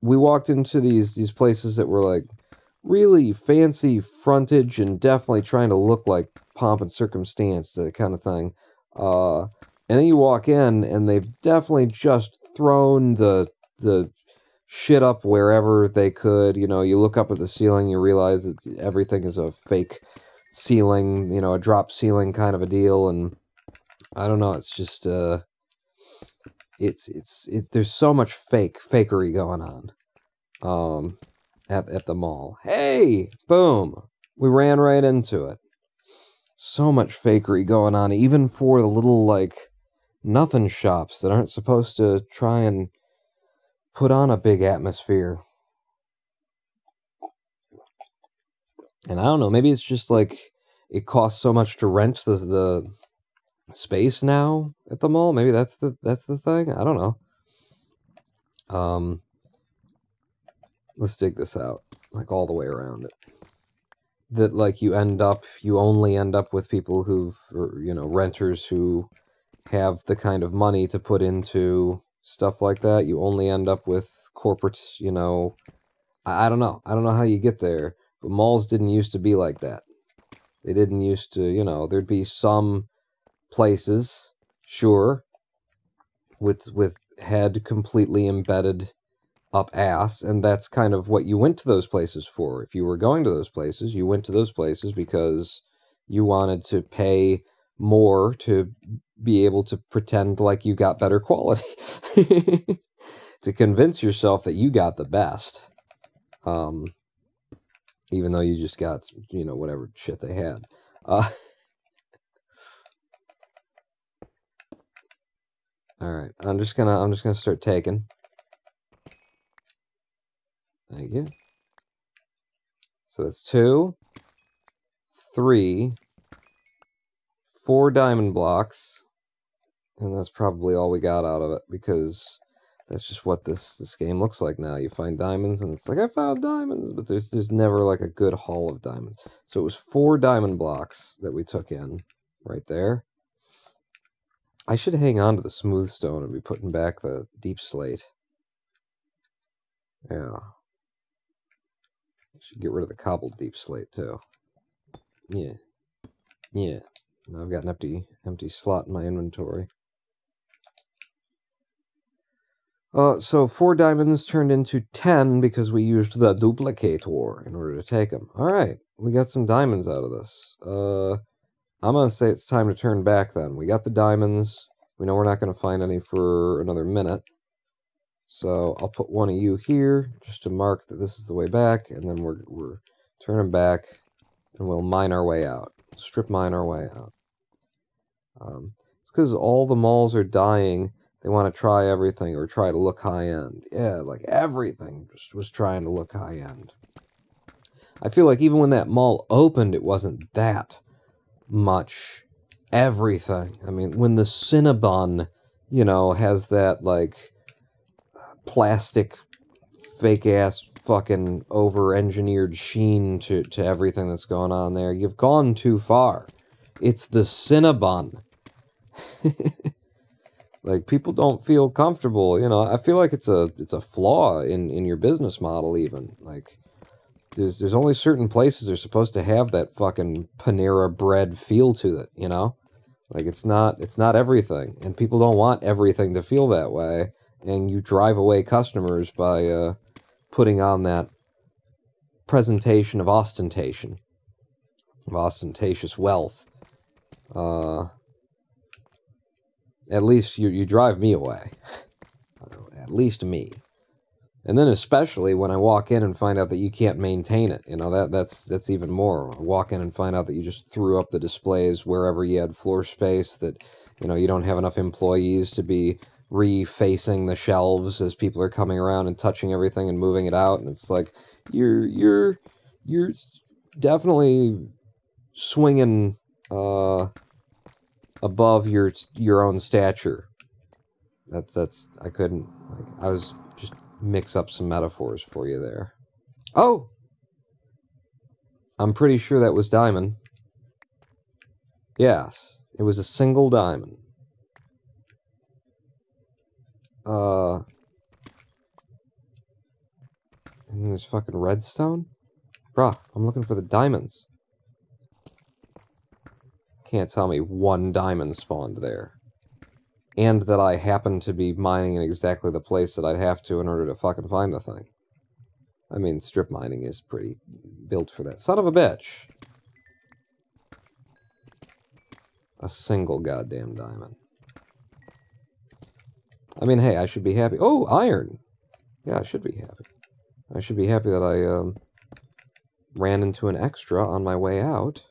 B: we walked into these places that were, like, really fancy frontage and definitely trying to look like pomp and circumstance, that kind of thing. And then you walk in and they've definitely just thrown the shit up wherever they could. You know, you look up at the ceiling, you realize that everything is a fake ceiling, you know, a drop ceiling kind of a deal. And I don't know, it's just it's there's so much fakery going on at the mall. Hey, boom, we ran right into it. So much fakery going on, even for the little, like, nothing shops that aren't supposed to try and put on a big atmosphere. And I don't know, maybe it's just like it costs so much to rent the space now at the mall. Maybe that's the thing. I don't know. Let's dig this out, like, all the way around it. That, like, you only end up with people renters who have the kind of money to put into stuff like that. You only end up with corporate, you know, I don't know. I don't know how you get there, but malls didn't used to be like that. They didn't used to, you know, there'd be some places, sure, with had completely embedded up ass, and that's kind of what you went to those places for. If you were going to those places, you went to those places because you wanted to pay more to be able to pretend like you got better quality. To convince yourself that you got the best. Even though you just got, you know, whatever shit they had. Alright, I'm just gonna start taking. Thank you. So that's 2, 3, 4 diamond blocks. And that's probably all we got out of it, because that's just what this game looks like now. You find diamonds, and it's like, I found diamonds, but there's never like a good haul of diamonds. So it was 4 diamond blocks that we took in right there. I should hang on to the smooth stone and be putting back the deep slate. Yeah. Should get rid of the cobbled deep slate too. Yeah. Yeah. Now I've got an empty slot in my inventory. So 4 diamonds turned into 10 because we used the duplicator in order to take them. Alright, we got some diamonds out of this. I'm going to say it's time to turn back then. We got the diamonds. We know we're not going to find any for another minute. So I'll put one of you here just to mark that this is the way back, and then we're turning back, and we'll mine our way out. Strip mine our way out. It's because all the malls are dying. They want to try everything or try to look high-end. Yeah, like everything just was trying to look high-end. I feel like even when that mall opened, it wasn't that much everything. I mean, when the Cinnabon, you know, has that, like, plastic, fake-ass, fucking over-engineered sheen to everything that's going on there, you've gone too far. It's the Cinnabon. Like, people don't feel comfortable, you know. I feel like it's a flaw in your business model, even. Like, there's only certain places that are supposed to have that fucking Panera bread feel to it, you know? Like, it's not everything, and people don't want everything to feel that way, and you drive away customers by putting on that presentation of ostentation, of ostentatious wealth. At least you drive me away. At least me. And then especially when I walk in and find out that you can't maintain it. You know, that's even more. I walk in and find out that you just threw up the displays wherever you had floor space, that, you know, you don't have enough employees to be refacing the shelves as people are coming around and touching everything and moving it out. And it's like, you're definitely swinging above your own stature. That's I couldn't, like, I was just mix up some metaphors for you there. Oh! I'm pretty sure that was diamond. Yes, it was a single diamond. And then there's fucking redstone? Bruh, I'm looking for the diamonds. Can't tell me 1 diamond spawned there. And that I happen to be mining in exactly the place that I'd have to in order to fucking find the thing. I mean, strip mining is pretty built for that. Son of a bitch. A single goddamn diamond. I mean, hey, I should be happy. Oh, iron! Yeah, I should be happy. I should be happy that I ran into an extra on my way out.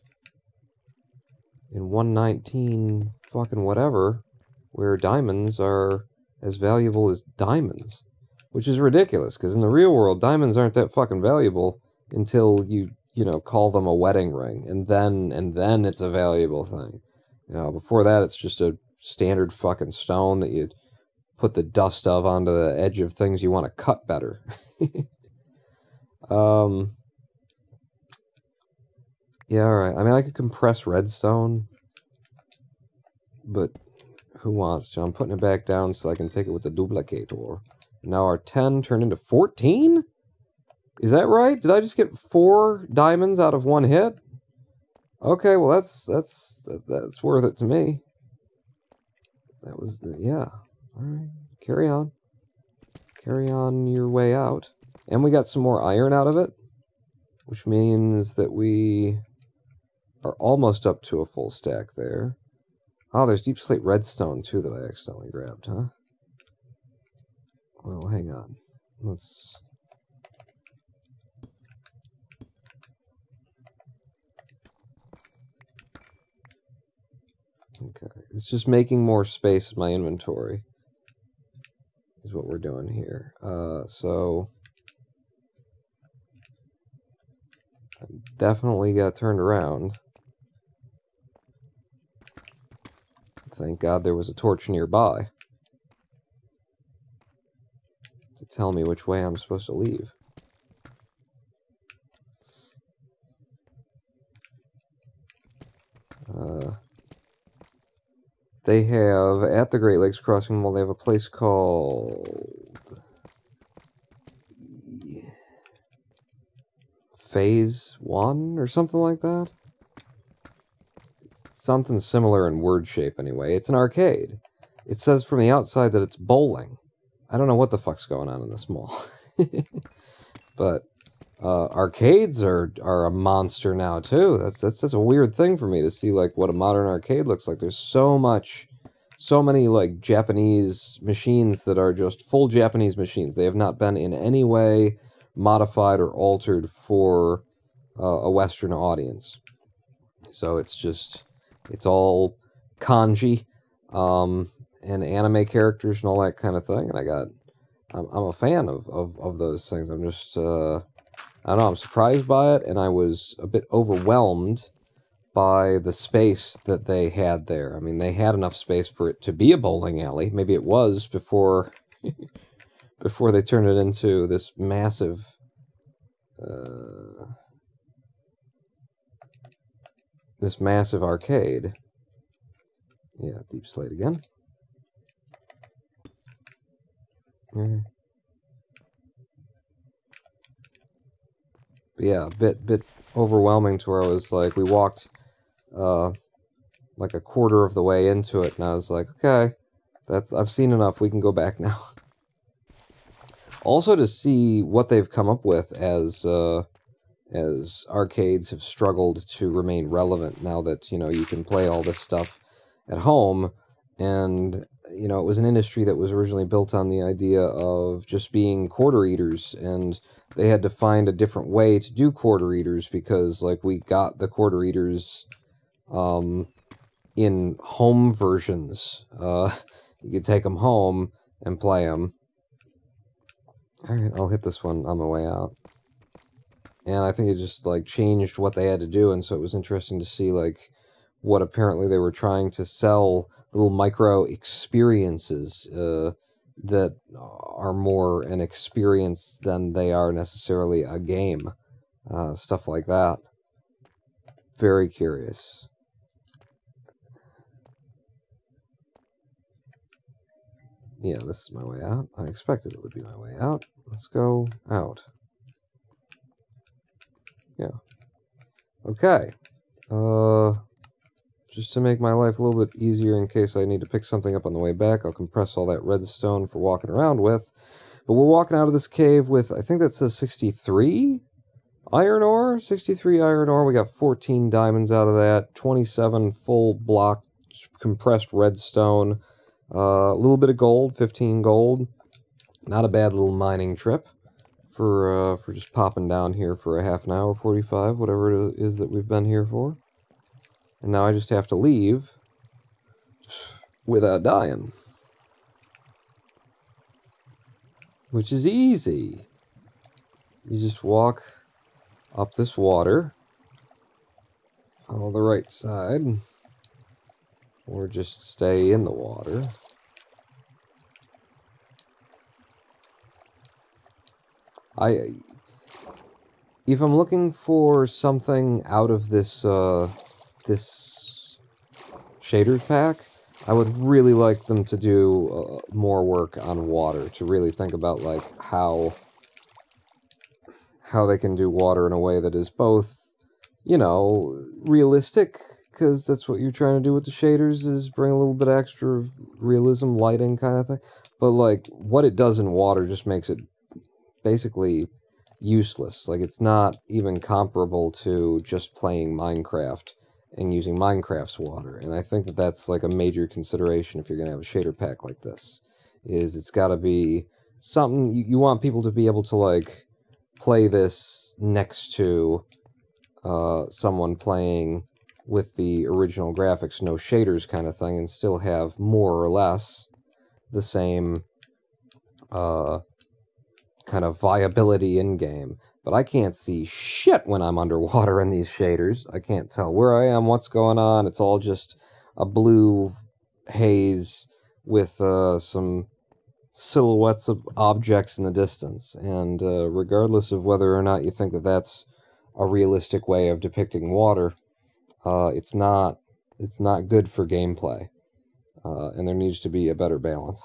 B: In 119 fucking whatever, where diamonds are as valuable as diamonds. Which is ridiculous, because in the real world, diamonds aren't that fucking valuable until you know, call them a wedding ring. And then it's a valuable thing. You know, before that, it's just a standard fucking stone that you put the dust of onto the edge of things you want to cut better. Yeah, alright. I mean, I could compress redstone, but who wants to? I'm putting it back down so I can take it with the duplicator. Now our 10 turned into 14? Is that right? Did I just get 4 diamonds out of 1 hit? Okay, well that's worth it to me. That was, yeah. Alright, carry on. carry on your way out. And we got some more iron out of it, which means that we are almost up to a full stack there. Oh, there's deep slate redstone, too, that I accidentally grabbed, huh? Well, hang on. Let's... Okay, it's just making more space in my inventory, is what we're doing here. So... I definitely got turned around. Thank God there was a torch nearby to tell me which way I'm supposed to leave. They have, at the Great Lakes Crossing Mall, they have a place called Phase 1 or something like that. It's something similar in word shape anyway. It's an arcade. It says from the outside that it's bowling. I don't know what the fuck's going on in this mall. But arcades are a monster now too. That's just a weird thing for me to see, like, what a modern arcade looks like. There's so many like Japanese machines that are just full Japanese machines. They have not been in any way modified or altered for a Western audience. So it's all kanji and anime characters and all that kind of thing. And I'm a fan of those things. I'm just I don't know, I'm surprised by it, and I was a bit overwhelmed by the space that they had there. I mean, they had enough space for it to be a bowling alley. Maybe it was before before they turned it into this massive arcade. Yeah, deep slate again. But yeah, a bit overwhelming to where I was like, we walked like a quarter of the way into it, and I was like, okay, I've seen enough, we can go back now. Also to see what they've come up with as arcades have struggled to remain relevant now that, you know, you can play all this stuff at home. And, you know, it was an industry that was originally built on the idea of just being quarter eaters, and they had to find a different way to do quarter eaters because, like, we got the quarter eaters in home versions. You could take them home and play them. Alright, I'll hit this one on my way out. And I think it just, like, changed what they had to do, and so it was interesting to see, like, what apparently they were trying to sell, little micro experiences that are more an experience than they are necessarily a game. Stuff like that. Very curious. Yeah, this is my way out. I expected it would be my way out. Let's go out. Yeah. Okay. Just to make my life a little bit easier in case I need to pick something up on the way back, I'll compress all that redstone for walking around with. But we're walking out of this cave with, I think that says 63 iron ore? 63 iron ore. We got 14 diamonds out of that, 27 full block compressed redstone, a little bit of gold, 15 gold. Not a bad little mining trip for just popping down here for a half an hour, 45, whatever it is that we've been here for. And now I just have to leave without dying. Which is easy. You just walk up this water, follow the right side, or just stay in the water. If I'm looking for something out of this this shaders pack, I would really like them to do more work on water, to really think about, like, how they can do water in a way that is both, you know, realistic, because that's what you're trying to do with the shaders, is bring a little bit extra realism, lighting kind of thing. But, like, what it does in water just makes it basically useless. Like, it's not even comparable to just playing Minecraft and using Minecraft's water. And I think that that's, like, a major consideration if you're going to have a shader pack like this, is it's got to be something you want people to be able to, like, play this next to someone playing with the original graphics, no shaders kind of thing, and still have more or less the same kind of viability in-game. But I can't see shit when I'm underwater in these shaders. I can't tell where I am, what's going on. It's all just a blue haze with some silhouettes of objects in the distance. And regardless of whether or not you think that that's a realistic way of depicting water, it's not good for gameplay. And there needs to be a better balance.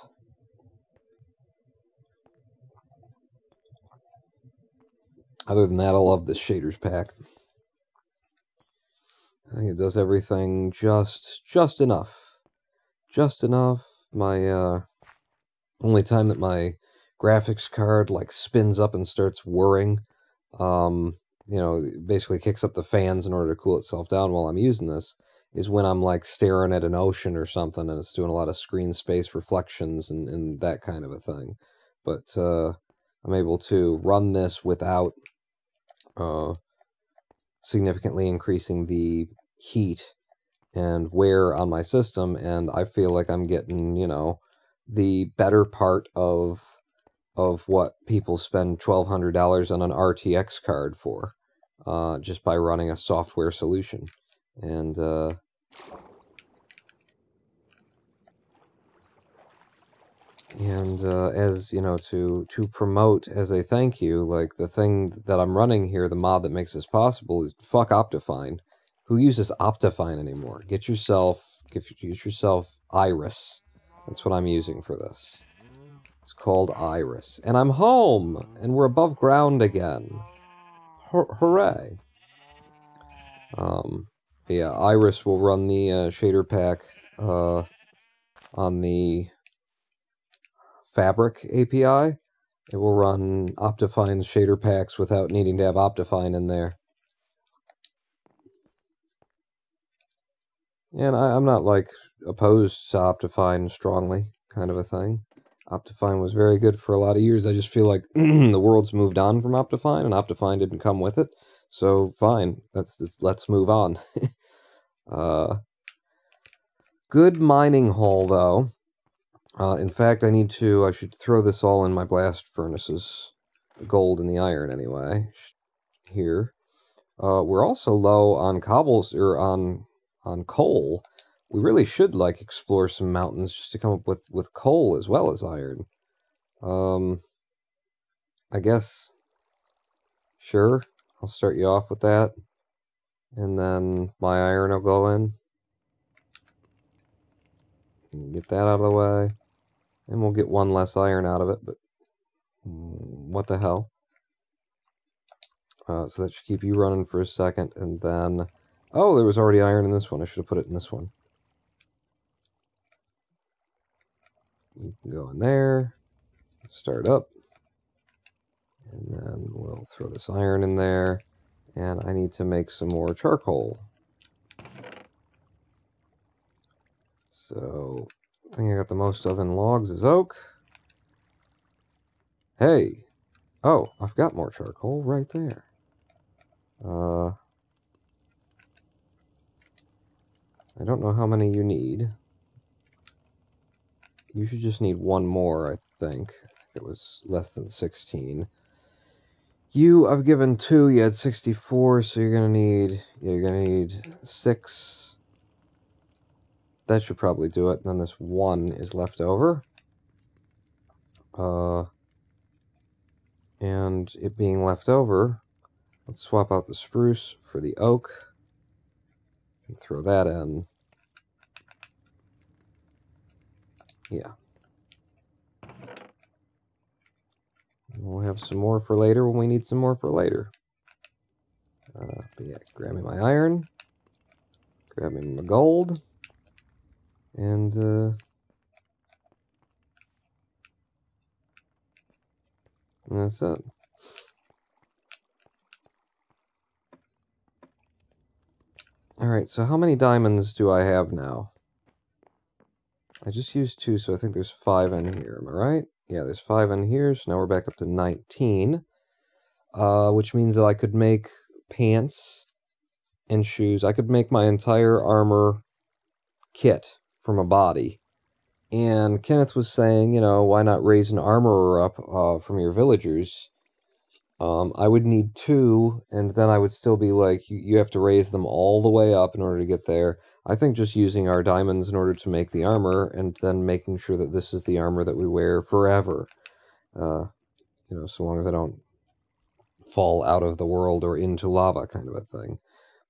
B: Other than that, I love this shaders pack. I think it does everything just enough. Just enough. My only time that my graphics card like spins up and starts whirring, you know, basically kicks up the fans in order to cool itself down while I'm using this, is when I'm like staring at an ocean or something and it's doing a lot of screen space reflections and that kind of a thing. But I'm able to run this without significantly increasing the heat and wear on my system, and I feel like I'm getting, you know, the better part of what people spend $1,200 on an RTX card for, just by running a software solution. And as you know, to promote as a thank you, like the thing that I'm running here, the mod that makes this possible, is fuck Optifine. Who uses Optifine anymore? Get yourself Iris. That's what I'm using for this. It's called Iris. And I'm home! And we're above ground again. Hooray! Yeah, Iris will run the shader pack on the Fabric API. It will run Optifine's shader packs without needing to have Optifine in there. And I'm not, like, opposed to Optifine strongly, kind of a thing. Optifine was very good for a lot of years. I just feel like the world's moved on from Optifine, and Optifine didn't come with it. So, fine. Let's move on. Good mining hole, though. In fact, I should throw this all in my blast furnaces. The gold and the iron, anyway. Here. We're also low on cobbles, or on coal. We really should, like, explore some mountains just to come up with coal as well as iron. I guess, sure, I'll start you off with that. And then my iron will go in. Get that out of the way. And we'll get one less iron out of it, but what the hell. So that should keep you running for a second, and then... Oh, there was already iron in this one. I should have put it in this one. You can go in there, start up, and then we'll throw this iron in there, and I need to make some more charcoal. So, the thing I got the most of in logs is oak. Hey! Oh, I've got more charcoal right there. I don't know how many you need. You should just need one more, I think. I think it was less than 16. I've given 2, you had 64, so you're gonna need 6. That should probably do it. And then this 1 is left over. And it being left over, let's swap out the spruce for the oak. And throw that in. Yeah. We'll have some more for later when we need some more for later. But yeah, grab me my iron. Grabbing my gold. And that's it. Alright, so how many diamonds do I have now? I just used 2, so I think there's 5 in here. Am I right? Yeah, there's 5 in here, so now we're back up to 19. Which means that I could make pants and shoes. I could make my entire armor kit from a body. And Kenneth was saying, you know, why not raise an armorer up from your villagers? I would need 2, and then I would still be like, you have to raise them all the way up in order to get there. I think just using our diamonds in order to make the armor, and then making sure that this is the armor that we wear forever. You know, so long as I don't fall out of the world or into lava kind of a thing.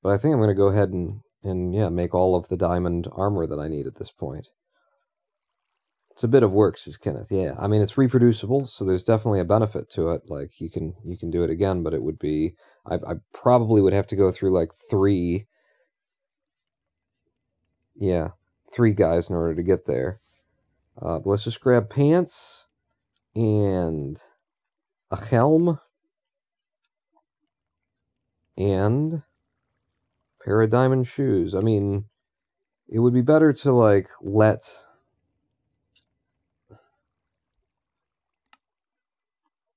B: But I think I'm going to go ahead and yeah, make all of the diamond armor that I need at this point. It's a bit of work, says Kenneth. Yeah, I mean, it's reproducible, so there's definitely a benefit to it. Like, you can do it again, but it would be... I probably would have to go through, like, 3... Yeah, 3 guys in order to get there. But let's just grab pants and a helm and a pair of diamond shoes. I mean, it would be better to, like, let...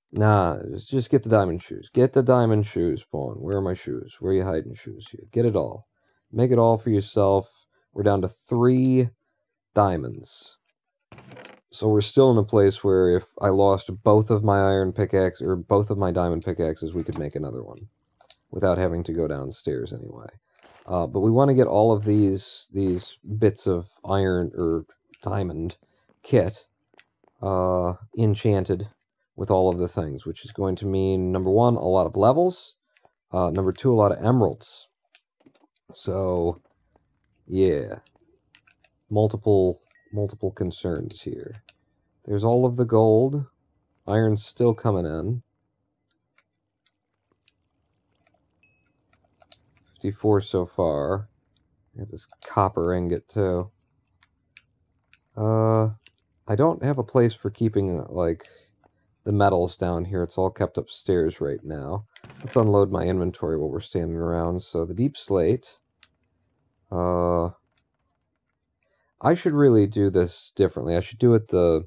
B: Nah, just get the diamond shoes. Get the diamond shoes, Pawn. Where are my shoes? Where are you hiding shoes here? Get it all. Make it all for yourself. We're down to 3 diamonds. So we're still in a place where if I lost both of my iron pickaxe or both of my diamond pickaxes, we could make another one without having to go downstairs anyway. But we want to get all of these bits of iron or diamond kit enchanted with all of the things, which is going to mean, number 1, a lot of levels, number 2, a lot of emeralds. So, yeah, multiple concerns here. There's all of the gold. Iron's still coming in. 54 so far. Got this copper ingot, too. I don't have a place for keeping, like, the metals down here. It's all kept upstairs right now. Let's unload my inventory while we're standing around. So the deep slate. I should really do this differently. I should do it the...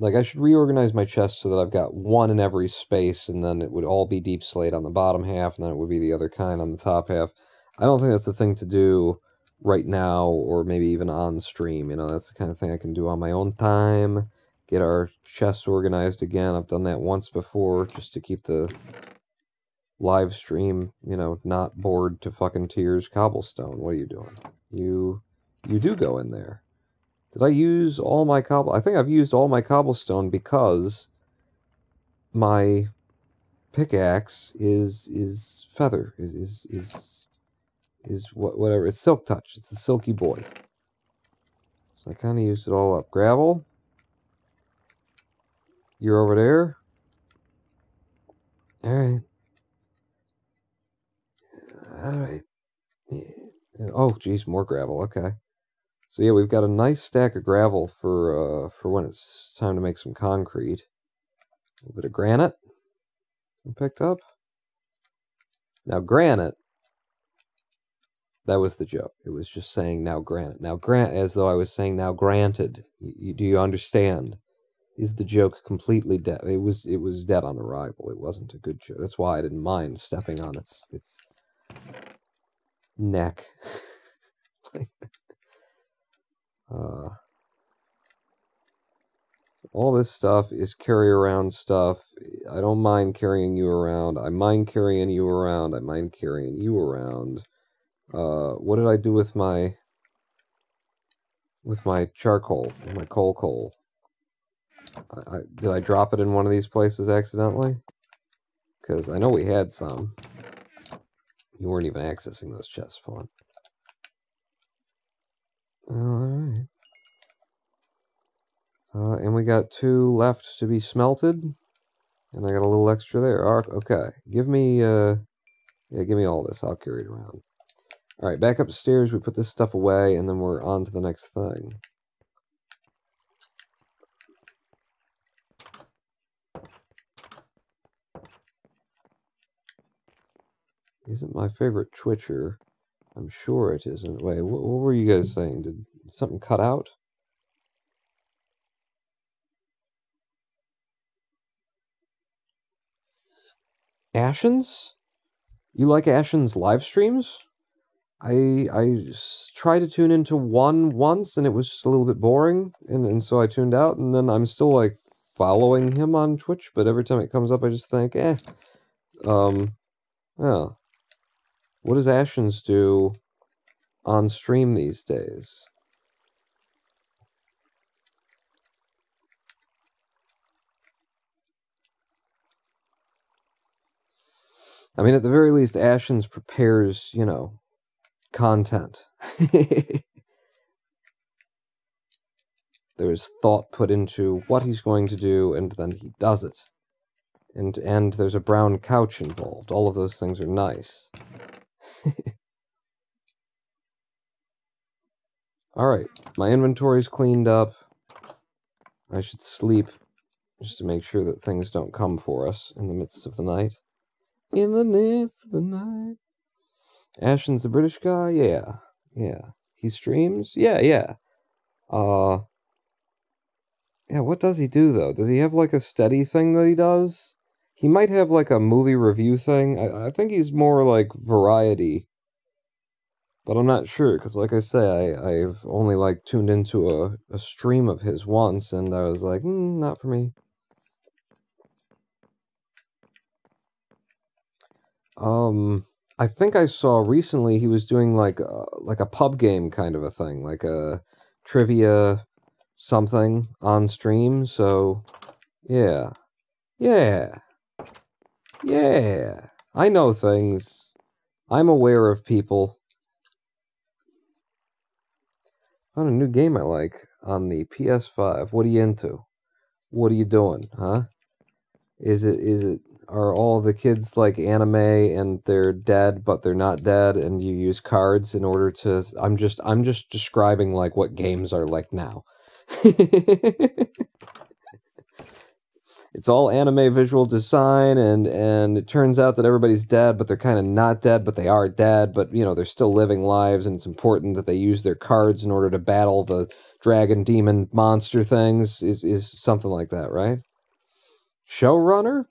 B: Like, I should reorganize my chest so that I've got 1 in every space, and then it would all be deep slate on the bottom half, and then it would be the other kind on the top half. I don't think that's the thing to do right now, or maybe even on stream. You know, that's the kind of thing I can do on my own time. Get our chests organized again. I've done that once before, just to keep the live stream, you know, not bored to fucking tears. Cobblestone, what are you doing? You do go in there. Did I use all my I think I've used all my cobblestone because my pickaxe is feather, is whatever. It's silk touch. It's a silky boy. So I kind of used it all up. Gravel. You're over there. All right. Yeah. Oh, geez, more gravel. Okay. So yeah, we've got a nice stack of gravel for when it's time to make some concrete. A little bit of granite I picked up. Now granite, that was the joke. It was just saying now granite. Now as though I was saying now granted. Do you understand? Is the joke completely dead? It was dead on arrival. It wasn't a good joke. That's why I didn't mind stepping on its neck. All this stuff is carry around stuff. I don't mind carrying you around. I mind carrying you around. I mind carrying you around. What did I do with my charcoal, my coal? Did I drop it in one of these places accidentally? Because I know we had some. You weren't even accessing those chests, Pawn. Alright. And we got 2 left to be smelted. And I got a little extra there. Okay. Give me, give me all this. I'll carry it around. Alright, back upstairs. We put this stuff away, and then we're on to the next thing. Isn't my favorite Twitcher. I'm sure it isn't. Wait, what were you guys saying? Did something cut out? Ashens? You like Ashens live streams? I tried to tune into one once, and it was just a little bit boring, and so I tuned out, and then I'm still, like, following him on Twitch, but every time it comes up, I just think, yeah. What does Ashens do on stream these days? I mean, at the very least, Ashens prepares, you know, content. There's thought put into what he's going to do, and then he does it. And there's a brown couch involved. All of those things are nice. Alright, my inventory's cleaned up. I should sleep, just to make sure that things don't come for us in the midst of the night. In the midst of the night. Ashen's the British guy? Yeah. Yeah. He streams? Yeah. Yeah, what does he do, though? Does he have, like, a steady thing that he does? He might have, like, a movie review thing. I think he's more, like, variety. But I'm not sure, because, like I say, I've only, like, tuned into a stream of his once, and I was like, not for me. I think I saw recently he was doing, like a pub game kind of a thing, like a trivia something on stream, so, yeah. Yeah. Yeah. I know things. I'm aware of people. Found a new game I like on the PS5. What are you into? What are you doing, huh? Are all the kids like anime and they're dead but they're not dead and you use cards in order to... I'm just describing like what games are like now. It's all anime visual design, and it turns out that everybody's dead, but they're kind of not dead, but they are dead, but, you know, they're still living lives, and it's important that they use their cards in order to battle the dragon, demon, monster things, is something like that, right? Showrunner?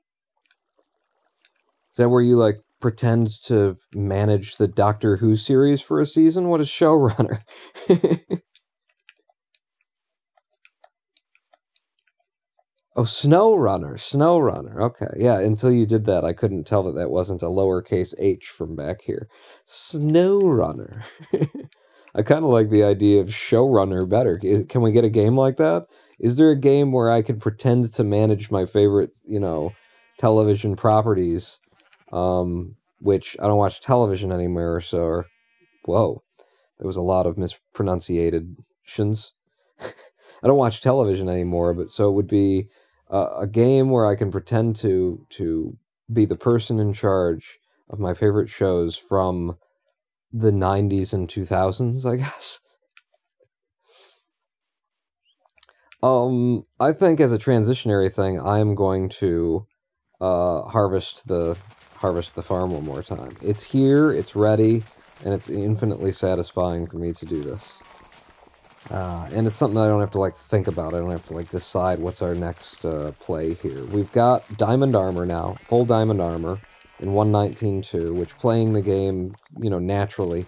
B: Is that where you, like, pretend to manage the Doctor Who series for a season? What is showrunner? Oh, SnowRunner. Okay, yeah, until you did that, I couldn't tell that that wasn't a lowercase h from back here. SnowRunner. I kind of like the idea of showrunner better. Can we get a game like that? Is there a game where I can pretend to manage my favorite, you know, television properties, which I don't watch television anymore, so... Whoa, there was a lot of mispronunciations. I don't watch television anymore, but so it would be a game where I can pretend to be the person in charge of my favorite shows from the 90s and 2000s, I guess. I think as a transitionary thing, I'm going to harvest the farm one more time. It's here, it's ready, and it's infinitely satisfying for me to do this. And it's something I don't have to, like, think about. I don't have to, like, decide what's our next play here. We've got diamond armor now, full diamond armor in 119.2, which playing the game, you know, naturally,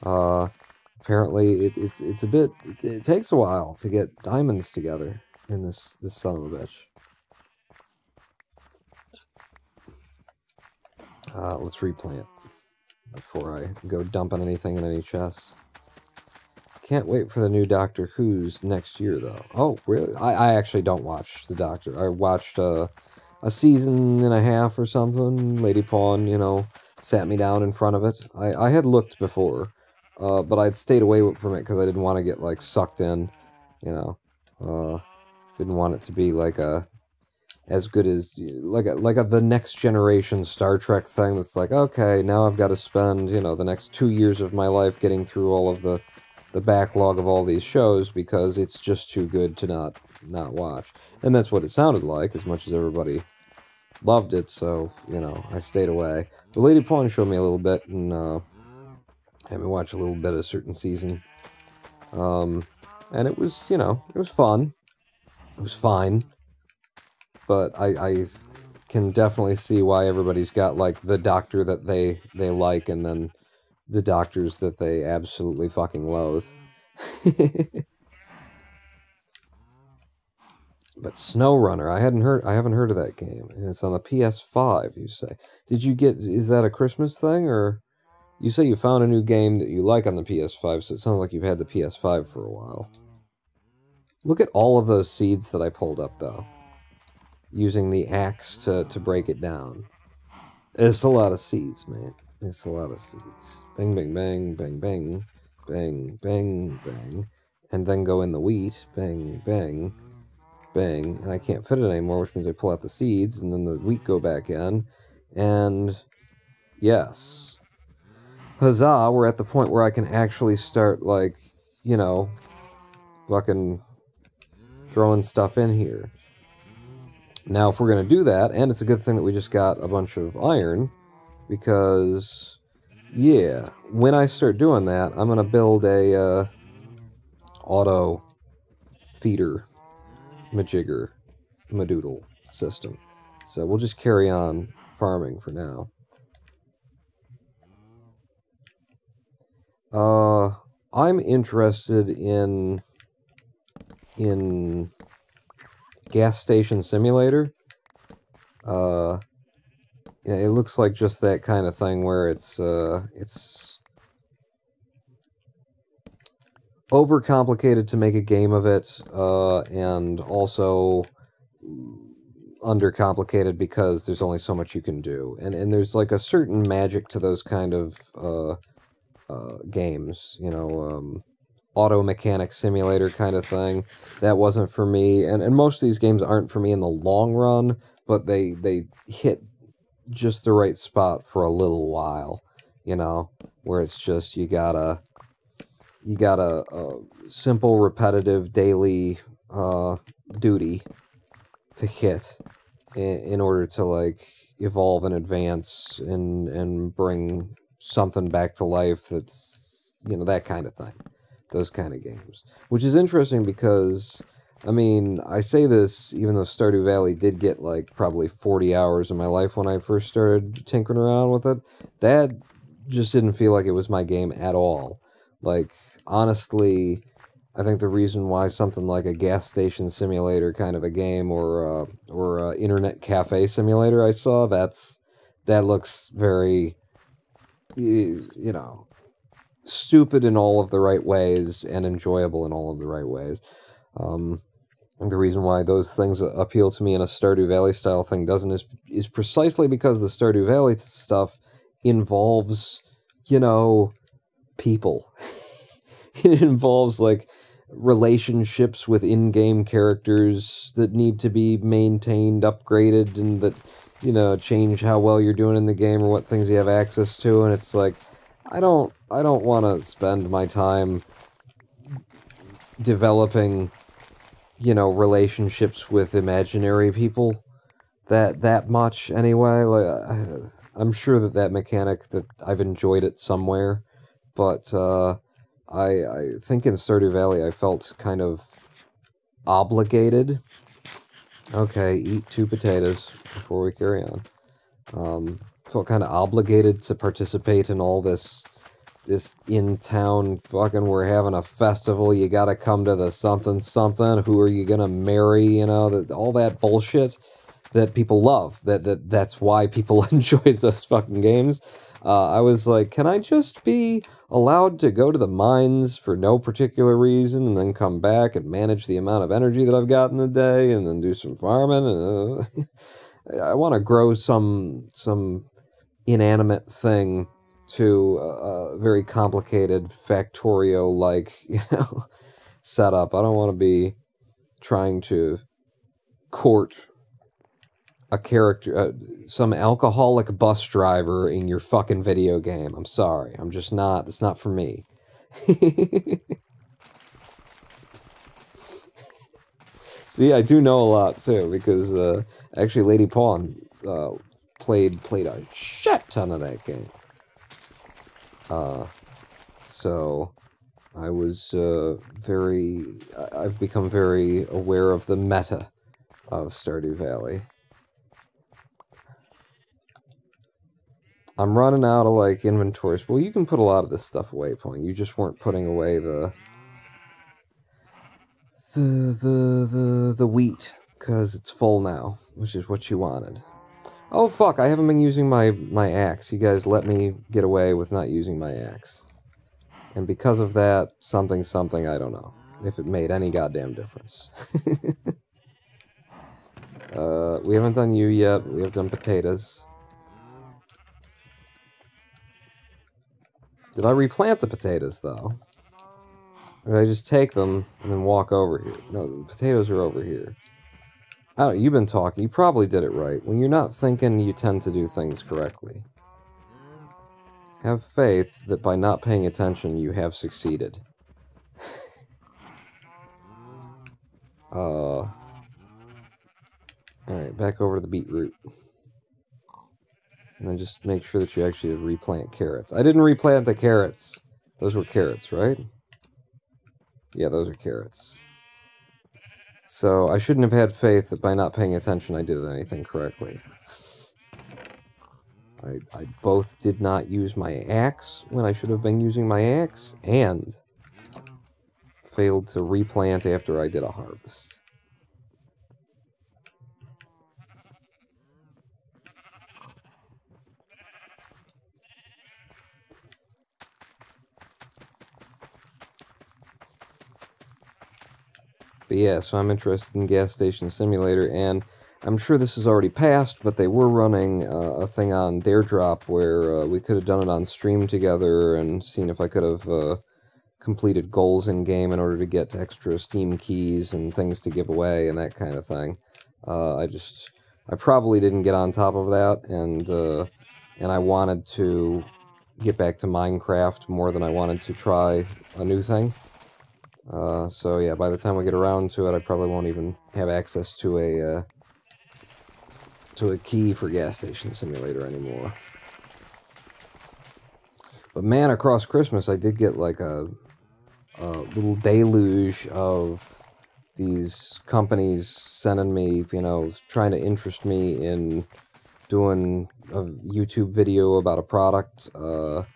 B: apparently it's a bit... It takes a while to get diamonds together in this son of a bitch. Let's replant before I go dumping anything in any chests. Can't wait for the new Doctor Who's next year, though. Oh, really? I actually don't watch the Doctor. I watched a season and a half or something. Lady Pawn, you know, sat me down in front of it. I had looked before, but I'd stayed away from it because I didn't want to get, like, sucked in, you know. Didn't want it to be like a as good as the next generation Star Trek thing that's like, okay, now I've got to spend, you know, the next 2 years of my life getting through all of the backlog of all these shows because it's just too good to not watch. And that's what it sounded like, as much as everybody loved it, so, you know, I stayed away. The Lady Pawn showed me a little bit, and had me watch a little bit of a certain season. And it was, you know, it was fun. It was fine. But I can definitely see why everybody's got, like, the doctor that they like, and then the doctors that they absolutely fucking loathe. But SnowRunner, I haven't heard of that game, and it's on the PS5. You say? Did you get? Is that a Christmas thing, or you say you found a new game that you like on the PS5? So it sounds like you've had the PS5 for a while. Look at all of those seeds that I pulled up, though, using the axe to break it down. It's a lot of seeds, man. It's a lot of seeds. Bang, bang, bang, bang, bang, bang, bang, bang, and then go in the wheat. Bang, bang. Bang, and I can't fit it anymore, which means I pull out the seeds, and then the wheat go back in, and yes. Huzzah, we're at the point where I can actually start, like, you know, fucking throwing stuff in here. Now, if we're going to do that, and it's a good thing that we just got a bunch of iron, because, yeah, when I start doing that, I'm going to build a auto feeder majigger madoodle system. So we'll just carry on farming for now. I'm interested in Gas Station Simulator. Yeah, it looks like just that kind of thing where it's overcomplicated to make a game of it, and also undercomplicated because there's only so much you can do. And there's like a certain magic to those kind of games, you know, auto mechanic simulator kind of thing. That wasn't for me, and most of these games aren't for me in the long run, but they hit just the right spot for a little while, you know, where it's just you got a simple, repetitive, daily duty to hit in order to, like, evolve and advance and bring something back to life that's, you know, that kind of thing. Those kind of games. Which is interesting because, I mean, I say this even though Stardew Valley did get, like, probably 40 hours of my life when I first started tinkering around with it. That just didn't feel like it was my game at all. Like, honestly, I think the reason why something like a gas station simulator kind of a game or a internet cafe simulator I saw, that looks very, you know, stupid in all of the right ways and enjoyable in all of the right ways. And the reason why those things appeal to me in a Stardew Valley style thing doesn't is precisely because the Stardew Valley stuff involves, you know, people. It involves, like, relationships with in-game characters that need to be maintained, upgraded, and that, you know, change how well you're doing in the game or what things you have access to. And it's like, I don't want to spend my time developing, you know, relationships with imaginary people that much anyway. Like, I'm sure that mechanic, that I've enjoyed it somewhere, but I think in Stardew Valley I felt kind of obligated. Okay, eat 2 potatoes before we carry on. Felt kind of obligated to participate in all this in-town fucking, we're having a festival, you gotta come to the something, who are you gonna marry, you know, all that bullshit that people love. That's why people enjoy those fucking games. I was like, can I just be allowed to go to the mines for no particular reason and then come back and manage the amount of energy that I've got in the day and then do some farming? And I want to grow some inanimate thing to a very complicated Factorio-like, you know, setup. I don't want to be trying to court a character, some alcoholic bus driver in your fucking video game. I'm sorry. I'm just not, it's not for me. See, I do know a lot, too, because, actually, Lady Pawn, played a shit ton of that game. So, I was, I've become very aware of the meta of Stardew Valley. I'm running out of, like, inventories. Well, you can put a lot of this stuff away, Pawn. You just weren't putting away the wheat, because it's full now, which is what you wanted. Oh, fuck, I haven't been using my axe. You guys let me get away with not using my axe. And because of that, something, I don't know. If it made any goddamn difference. We haven't done you yet. We have done potatoes. Did I replant the potatoes, though? Or did I just take them and then walk over here? No, the potatoes are over here. Oh, you've been talking. You probably did it right. When you're not thinking, you tend to do things correctly. Have faith that by not paying attention, you have succeeded. Alright, back over to the beetroot. And then just make sure that you actually replant carrots. I didn't replant the carrots. Those were carrots, right? Yeah, those are carrots. So, I shouldn't have had faith that by not paying attention I did anything correctly. I both did not use my axe when I should have been using my axe, and failed to replant after I did a harvest. But yeah, so I'm interested in Gas Station Simulator, and I'm sure this has already passed, but they were running a thing on Dare Drop where we could have done it on stream together and seen if I could have completed goals in-game in order to get extra Steam keys and things to give away and that kind of thing. I probably didn't get on top of that, and I wanted to get back to Minecraft more than I wanted to try a new thing. So yeah, by the time I get around to it, I probably won't even have access to a key for Gas Station Simulator anymore. But man, across Christmas, I did get like a little deluge of these companies sending me, you know, trying to interest me in doing a YouTube video about a product. A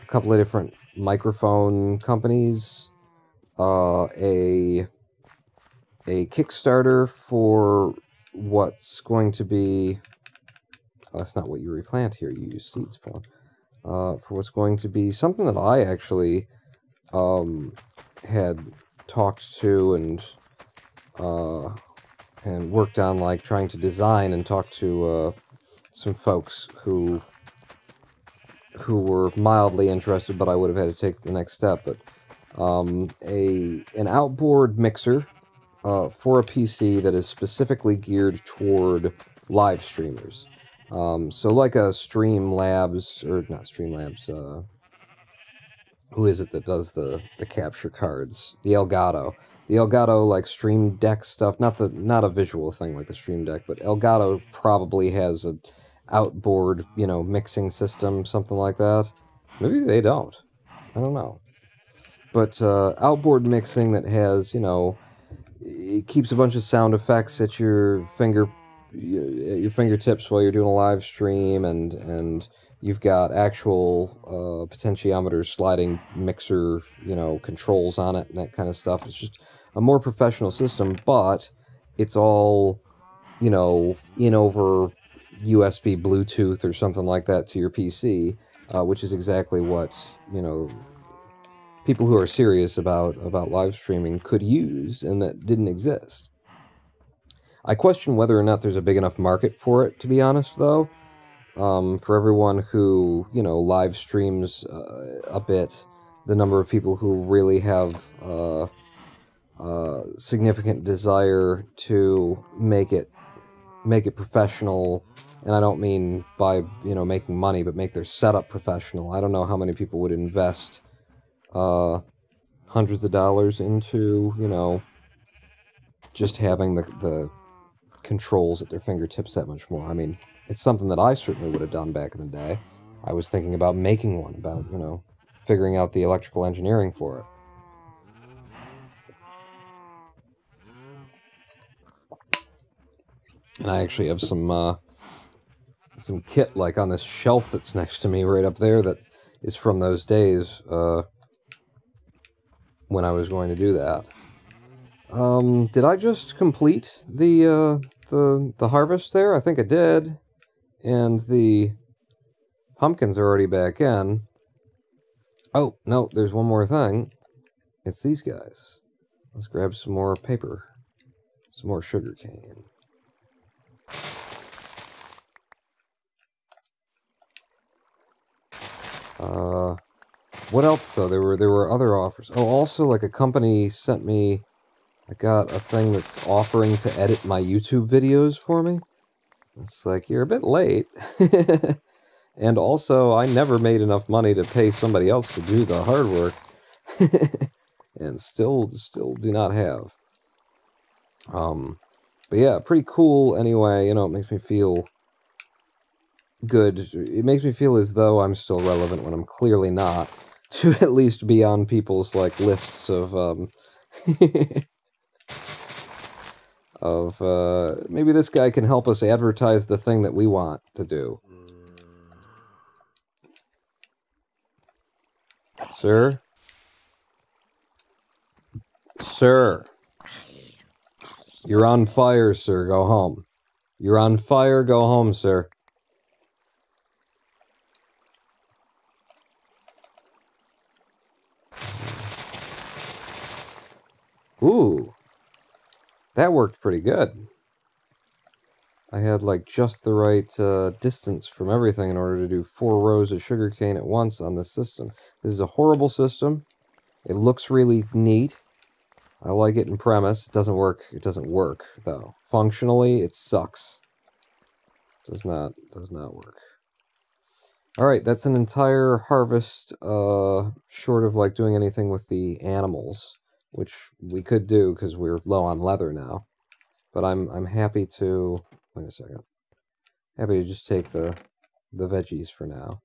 B: couple of different microphone companies. A Kickstarter for what's going to be... Oh, that's not what you replant here. You use seeds, Paul. For what's going to be something that I actually had talked to and worked on, like trying to design and talk to some folks who were mildly interested, but I would have had to take the next step. But an outboard mixer for a PC that is specifically geared toward live streamers. So like a Streamlabs, or not Streamlabs, who is it that does the capture cards? The Elgato. The Elgato, like, Stream Deck stuff, not a visual thing like the Stream Deck, but Elgato probably has a outboard, you know, mixing system, something like that. Maybe they don't. I don't know. But outboard mixing that has, you know, it keeps a bunch of sound effects at your fingertips while you're doing a live stream, and you've got actual potentiometers, sliding mixer, you know, controls on it and that kind of stuff. It's just a more professional system, but it's all, you know, in over USB Bluetooth or something like that to your PC, which is exactly what, you know, people who are serious about live streaming could use, and that didn't exist. I question whether or not there's a big enough market for it, to be honest, though. For everyone who, you know, live streams a bit, the number of people who really have significant desire to make it make it professional, and I don't mean by, you know, making money, but make their setup professional. I don't know how many people would invest hundreds of dollars into, you know, just having the controls at their fingertips that much more. I mean, it's something that I certainly would have done back in the day. I was thinking about making one, about, you know, figuring out the electrical engineering for it. And I actually have some kit, like, on this shelf that's next to me right up there that is from those days when I was going to do that. Did I just complete the harvest there? I think I did. And the pumpkins are already back in. Oh, no, there's one more thing. It's these guys. Let's grab some more paper. Some more sugar cane. What else, though? There were other offers. Oh, also, like, a company sent me... I got a thing that's offering to edit my YouTube videos for me. It's like, you're a bit late. And also, I never made enough money to pay somebody else to do the hard work. And still do not have. But yeah, pretty cool anyway. You know, it makes me feel good. It makes me feel as though I'm still relevant when I'm clearly not. To at least be on people's, like, lists of, maybe this guy can help us advertise the thing that we want to do. Sir? Sir. You're on fire, sir. Go home. You're on fire. Go home, sir. Ooh. That worked pretty good. I had, like, just the right distance from everything in order to do 4 rows of sugarcane at once on this system. This is a horrible system. It looks really neat. I like it in premise. It doesn't work. It doesn't work, though. Functionally, it sucks. Does not work. Alright, that's an entire harvest, short of, like, doing anything with the animals, which we could do, because we're low on leather now. But I'm happy to... Wait a second. Happy to just take the veggies for now.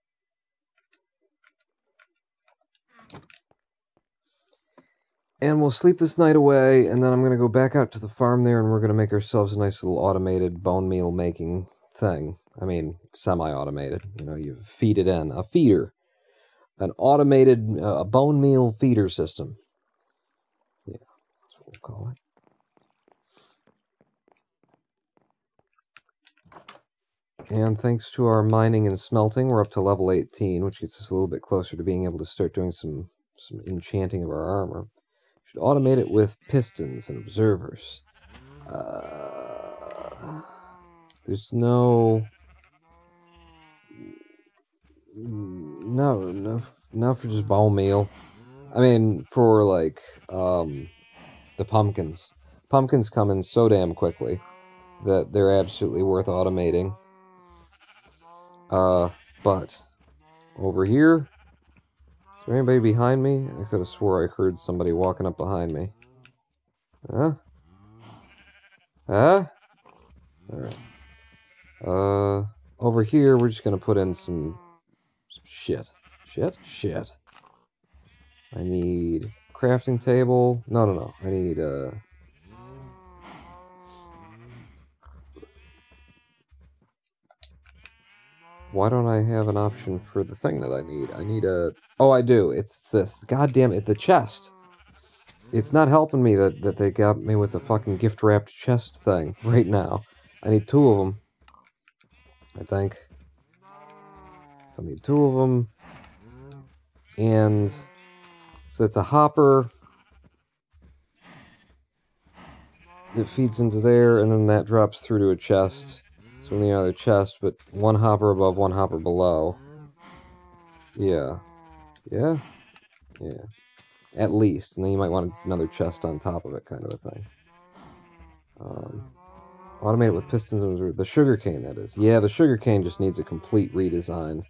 B: And we'll sleep this night away, and then I'm going to go back out to the farm there, and we're going to make ourselves a nice little automated bone meal making thing. I mean, semi-automated. You know, you feed it in. A feeder. An automated bone meal feeder system. Yeah, that's what we'll call it. And thanks to our mining and smelting, we're up to level 18, which gets us a little bit closer to being able to start doing some enchanting of our armor. Should automate it with pistons and observers. There's no for just bone meal. I mean, for, like, the pumpkins. Pumpkins come in so damn quickly that they're absolutely worth automating. But over here, is there anybody behind me? I could have swore I heard somebody walking up behind me. Huh? Huh? Alright. Over here, we're just gonna put in some shit. Shit. I need crafting table. No. I need, why don't I have an option for the thing that I need? I need a... Oh, I do. It's this. God damn it, the chest. It's not helping me that they got me with the fucking gift-wrapped chest thing right now. I need 2 of them. I think. I need 2 of them. And... so it's a hopper. It feeds into there, and then that drops through to a chest. So we need another chest, but 1 hopper above, 1 hopper below. Yeah. Yeah? Yeah. At least. And then you might want another chest on top of it, kind of a thing. Automate it with pistons. The sugarcane, that is. Yeah, the sugarcane just needs a complete redesign.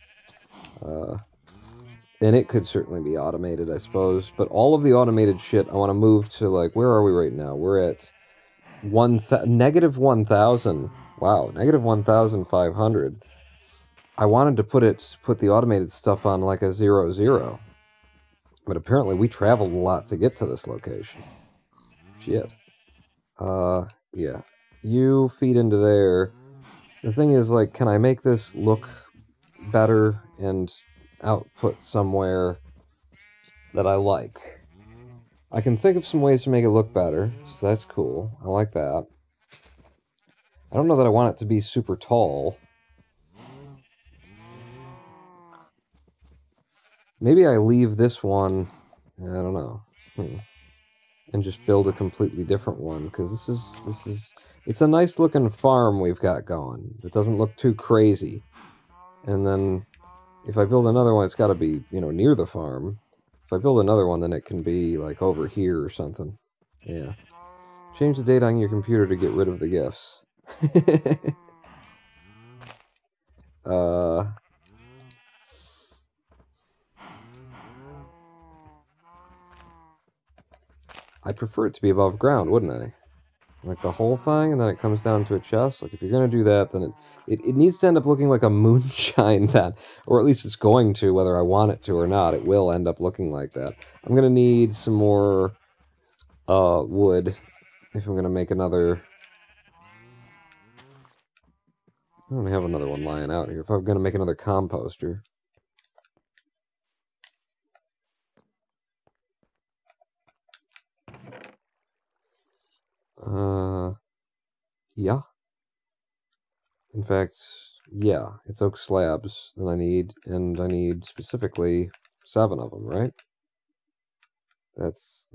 B: And it could certainly be automated, I suppose. But all of the automated shit, I want to move to, like, where are we right now? We're at negative 1,000. Wow, negative 1,500. I wanted to put the automated stuff on like a 0, 0. But apparently we traveled a lot to get to this location. Shit. Yeah. You feed into there. The thing is, like, can I make this look better and output somewhere that I like? I can think of some ways to make it look better, so that's cool. I like that. I don't know that I want it to be super tall. Maybe I leave this one, I don't know, and just build a completely different one, because this is, it's a nice looking farm we've got going. It doesn't look too crazy. And then, if I build another one, it's got to be, you know, near the farm. If I build another one, then it can be, like, over here or something. Yeah. Change the date on your computer to get rid of the GIFs. I'd prefer it to be above ground, wouldn't I? Like the whole thing, and then it comes down to a chest. Like, if you're going to do that, then it needs to end up looking like a moonshine that, or at least it's going to, whether I want it to or not. It will end up looking like that. I'm going to need some more wood if I'm going to make another. I don't have another one lying out here. If I'm going to make another composter. Yeah. In fact, yeah, it's oak slabs that I need, and I need specifically 7 of them, right? That's...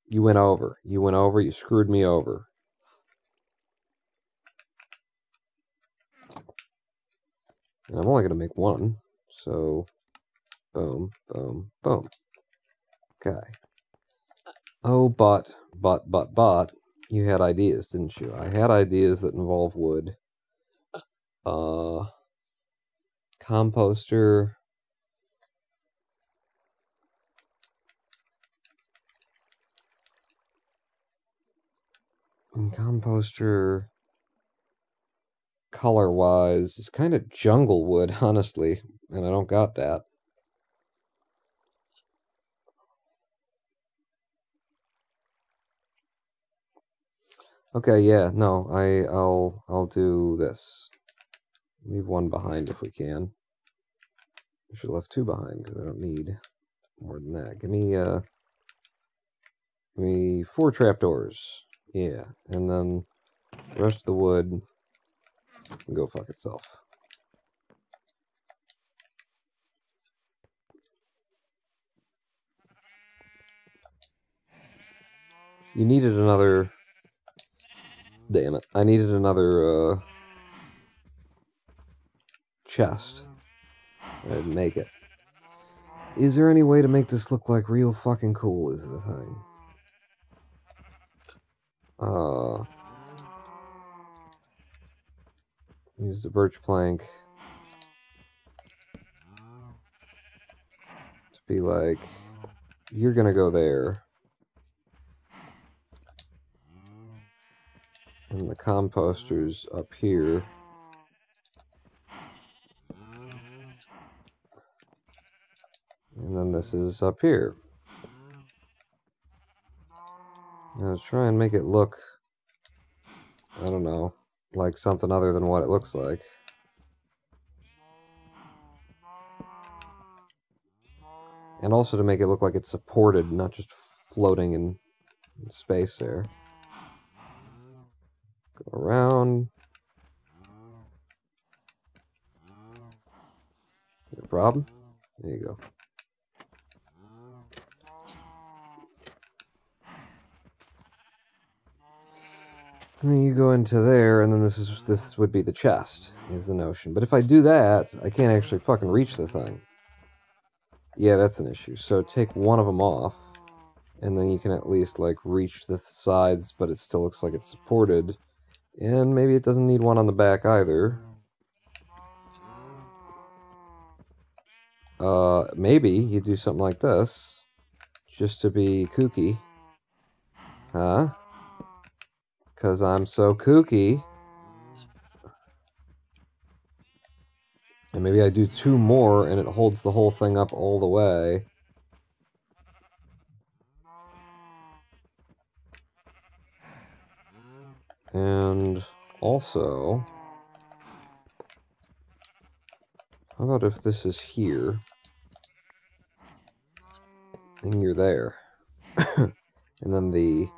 B: You went over. You went over, you screwed me over. And I'm only going to make 1, so... Boom, boom, boom. Okay. Oh, but, you had ideas, didn't you? I had ideas that involve wood. Composter. And composter, color-wise, is kind of jungle wood, honestly, and I don't got that. Okay, yeah, no, I'll do this. Leave 1 behind if we can. I should have left 2 behind because I don't need more than that. Give me 4 trapdoors. Yeah, and then the rest of the wood can go fuck itself. You needed another... Damn it. I needed another, chest. I didn't make it. Is there any way to make this look like real fucking cool is the thing. Use the birch plank to be like, you're gonna go there. And the composter's up here. And then this is up here. Now to try and make it look, I don't know, like something other than what it looks like. And also to make it look like it's supported, not just floating in space there. Go around. No problem. There you go. And then you go into there, and then this would be the chest, is the notion. But if I do that, I can't actually fucking reach the thing. Yeah, that's an issue. So take 1 of them off. And then you can at least, like, reach the sides, but it still looks like it's supported. And maybe it doesn't need one on the back either. Maybe you do something like this, just to be kooky. Huh? 'Cause I'm so kooky. And maybe I do 2 more, and it holds the whole thing up all the way. And also, how about if this is here, and you're there, and then the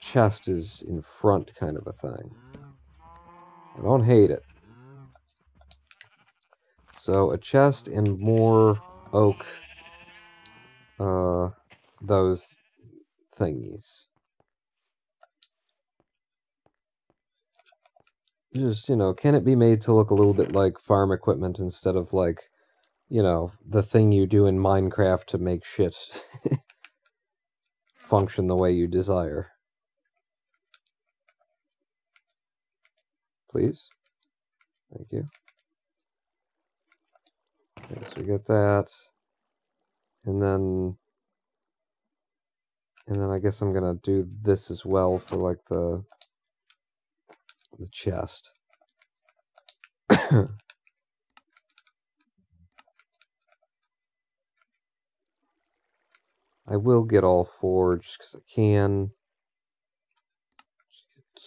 B: chest is in front, kind of a thing. I don't hate it. So a chest and more oak, those thingies. Just, you know, can it be made to look a little bit like farm equipment instead of like, you know, the thing you do in Minecraft to make shit function the way you desire? Please? Thank you. Okay, so we get that. And then I guess I'm gonna do this as well for like the chest. I will get all 4 just because I can.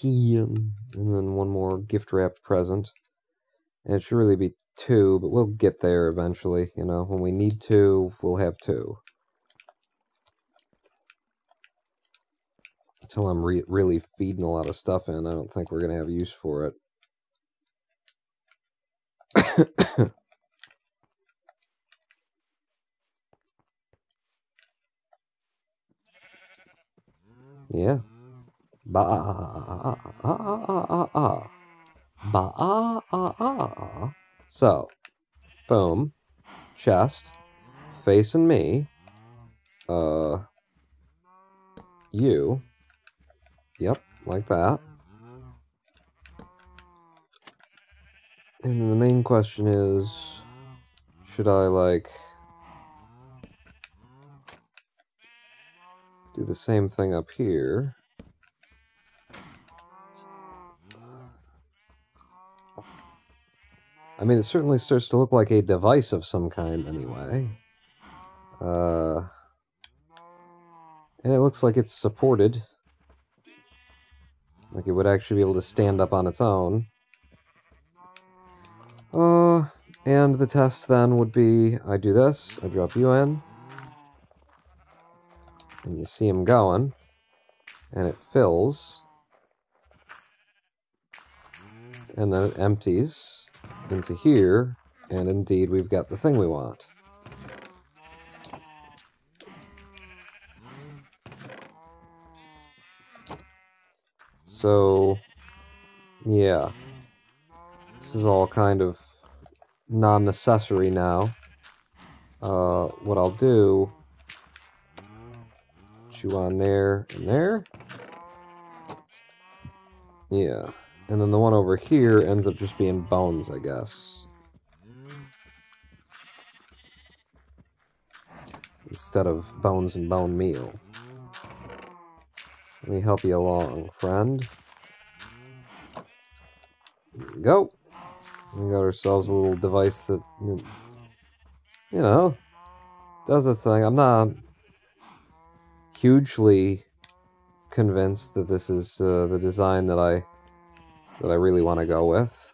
B: And then one more gift wrapped present. And it should really be 2, but we'll get there eventually. You know, when we need 2, we'll have 2. Until I'm really feeding a lot of stuff in, I don't think we're going to have use for it. Yeah. So, boom, chest, facing me, you, yep, like that. And then the main question is, should I, like, do the same thing up here? I mean, it certainly starts to look like a device of some kind, anyway. And it looks like it's supported. Like it would actually be able to stand up on its own. And the test then would be, I do this, I drop you in, and you see him going, and it fills, and then it empties into here, and indeed we've got the thing we want. So, yeah, this is all kind of non-necessary now. What I'll do, chew on there and there. Yeah, and then the one over here ends up just being bones, I guess. Instead of bones and bone meal. Let me help you along, friend. There we go. We got ourselves a little device that, you know, does a thing. I'm not hugely convinced that this is the design that I really want to go with.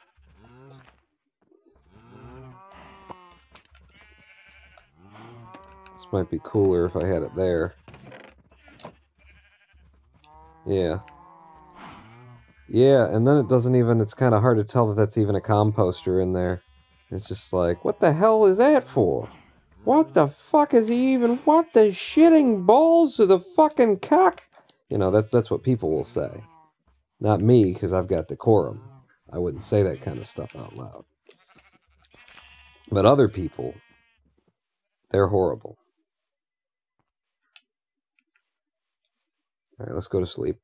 B: This might be cooler if I had it there. Yeah. Yeah, and then it doesn't even, it's kind of hard to tell that that's even a composter in there. It's just like, what the hell is that for? What the fuck is he even, what the shitting balls of the fucking cock? You know, that's what people will say. Not me, because I've got decorum. I wouldn't say that kind of stuff out loud. But other people, they're horrible. Alright, let's go to sleep.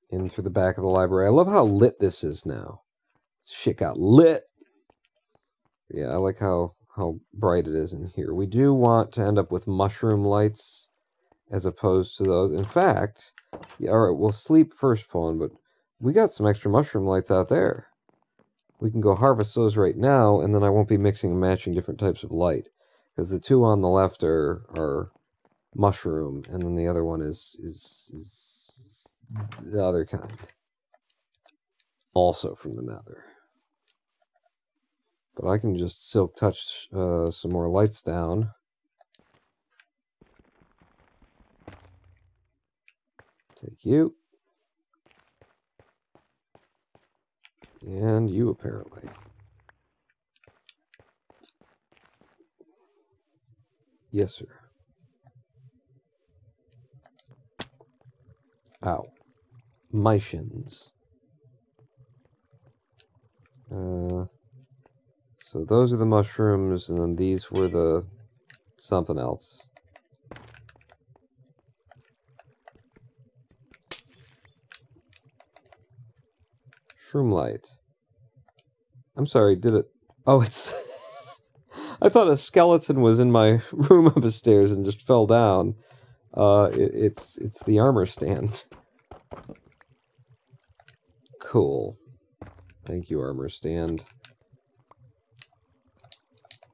B: In through the back of the library. I love how lit this is now. Shit got lit. Yeah, I like how bright it is in here. We do want to end up with mushroom lights as opposed to those. In fact, yeah, alright, we'll sleep first, Pawn, but we got some extra mushroom lights out there. We can go harvest those right now, and then I won't be mixing and matching different types of light. Because the two on the left are mushroom, and then the other one is the other kind. Also from the nether. But I can just silk touch some more lights down. Take you. And you, apparently. Yes, sir. Ow. My shins. So those are the mushrooms, and then these were the something else. Shroom light. I'm sorry, did it... Oh, it's... I thought a skeleton was in my room upstairs and just fell down. It's the armor stand. Cool. Thank you, armor stand.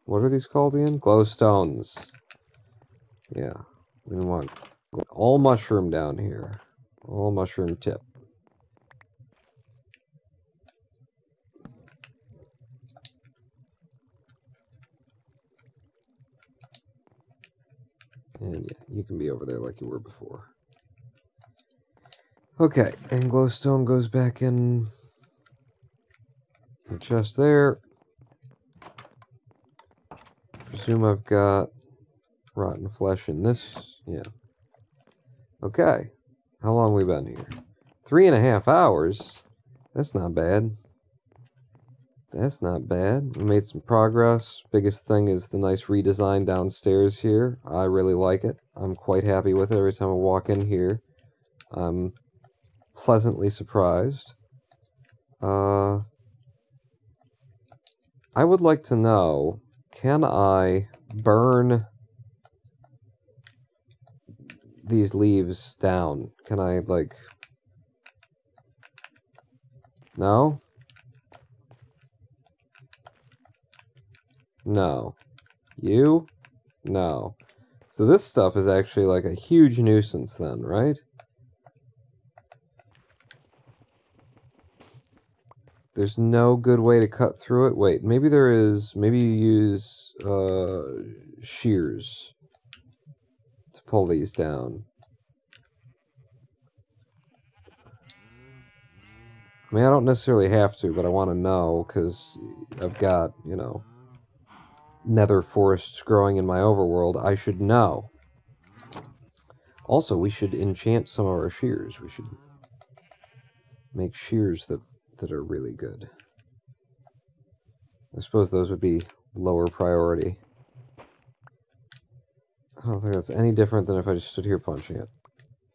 B: What are these called again? Glowstones. Yeah. We want all mushroom down here. All mushroom tip. And yeah, you can be over there like you were before. Okay, and glowstone goes back in the chest there. Presume I've got rotten flesh in this. Yeah. Okay. How long have we been here? 3.5 hours? That's not bad. That's not bad. We made some progress. Biggest thing is the nice redesign downstairs here. I really like it. I'm quite happy with it every time I walk in here. I'm pleasantly surprised. I would like to know, can I burn these leaves down? Can I, like... No? No. You? No. So this stuff is actually like a huge nuisance then, right? There's no good way to cut through it? Wait, maybe there is... Maybe you use shears to pull these down. I mean, I don't necessarily have to, but I want to know, because I've got, you know, nether forests growing in my overworld. I should know. Also, we should enchant some of our shears. We should make shears that are really good. I suppose those would be lower priority. I don't think that's any different than if I just stood here punching it.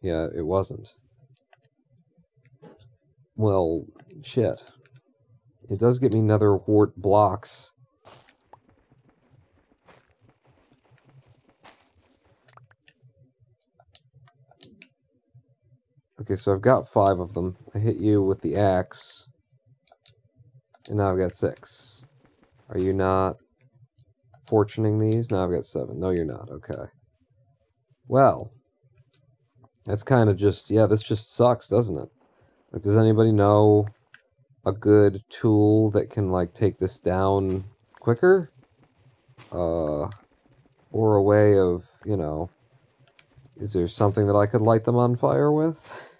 B: Yeah, it wasn't. Well, shit. It does get me nether wart blocks. Okay, so I've got 5 of them. I hit you with the axe. And now I've got 6. Are you not fortuning these? Now I've got 7. No, you're not. Okay. Well, that's kind of just... Yeah, this just sucks, doesn't it? Like, does anybody know a good tool that can, like, take this down quicker? Or a way of, you know... Is there something that I could light them on fire with?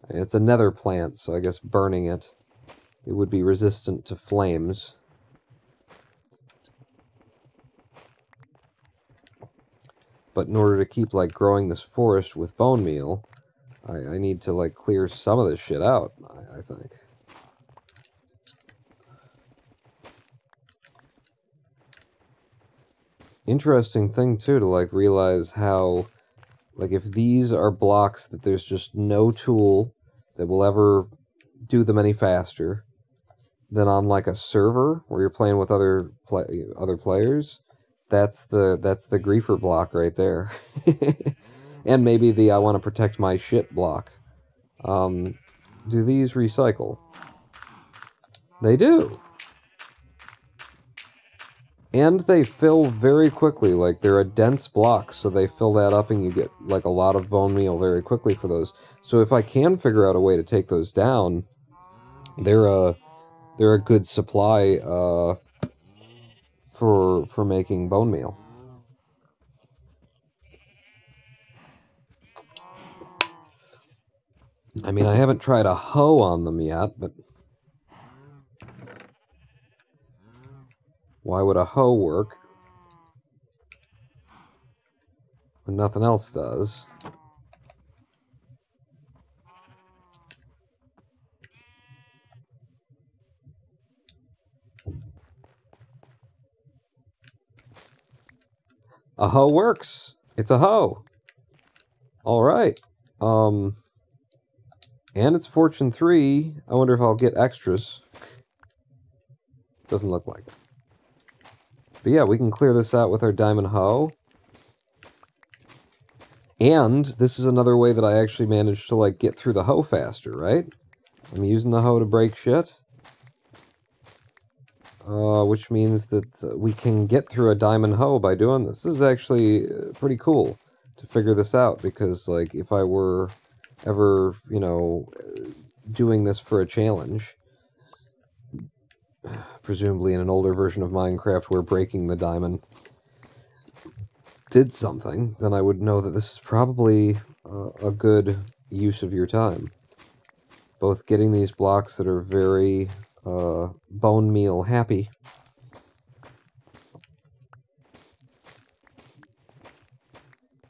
B: I mean, it's a nether plant, so I guess burning it, it would be resistant to flames. But in order to keep, like, growing this forest with bone meal, I need to, like, clear some of this shit out, I think. interesting thing, too, to, like, realize how, like, if these are blocks that there's just no tool that will ever do them any faster than on, like, a server where you're playing with other players, that's the griefer block right there. And maybe the I want to protect my shit block. Do these recycle? They do. And they fill very quickly. Like, they're a dense block, so they fill that up and you get, like, a lot of bone meal very quickly for those. So if I can figure out a way to take those down, they're a good supply for making bone meal. I mean, I haven't tried a hoe on them yet, but why would a hoe work when nothing else does? A hoe works. It's a hoe. All right. And it's Fortune 3. I wonder if I'll get extras. Doesn't look like it. But yeah, we can clear this out with our diamond hoe. And this is another way that I actually managed to, like, get through the hoe faster, right? I'm using the hoe to break shit. Which means that we can get through a diamond hoe by doing this. This is actually pretty cool to figure this out, because, like, if I were ever, you know, doing this for a challenge, presumably in an older version of Minecraft where breaking the diamond did something, then I would know that this is probably a good use of your time. Both getting these blocks that are very bone meal happy,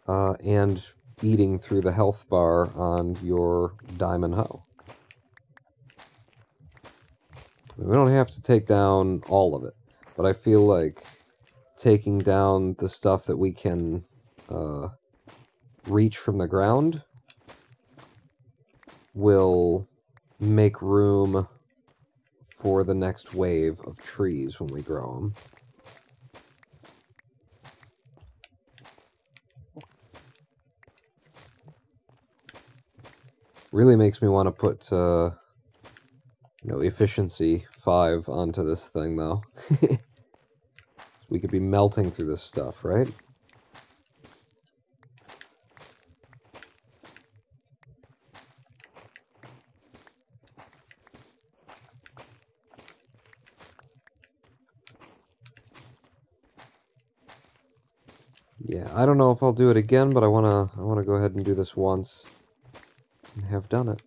B: and eating through the health bar on your diamond hoe. We don't have to take down all of it, but I feel like taking down the stuff that we can reach from the ground will make room for the next wave of trees when we grow them. Really makes me want to put, you know, efficiency 5 onto this thing, though. We could be melting through this stuff, right? Yeah, I don't know if I'll do it again, but I wanna go ahead and do this once and have done it.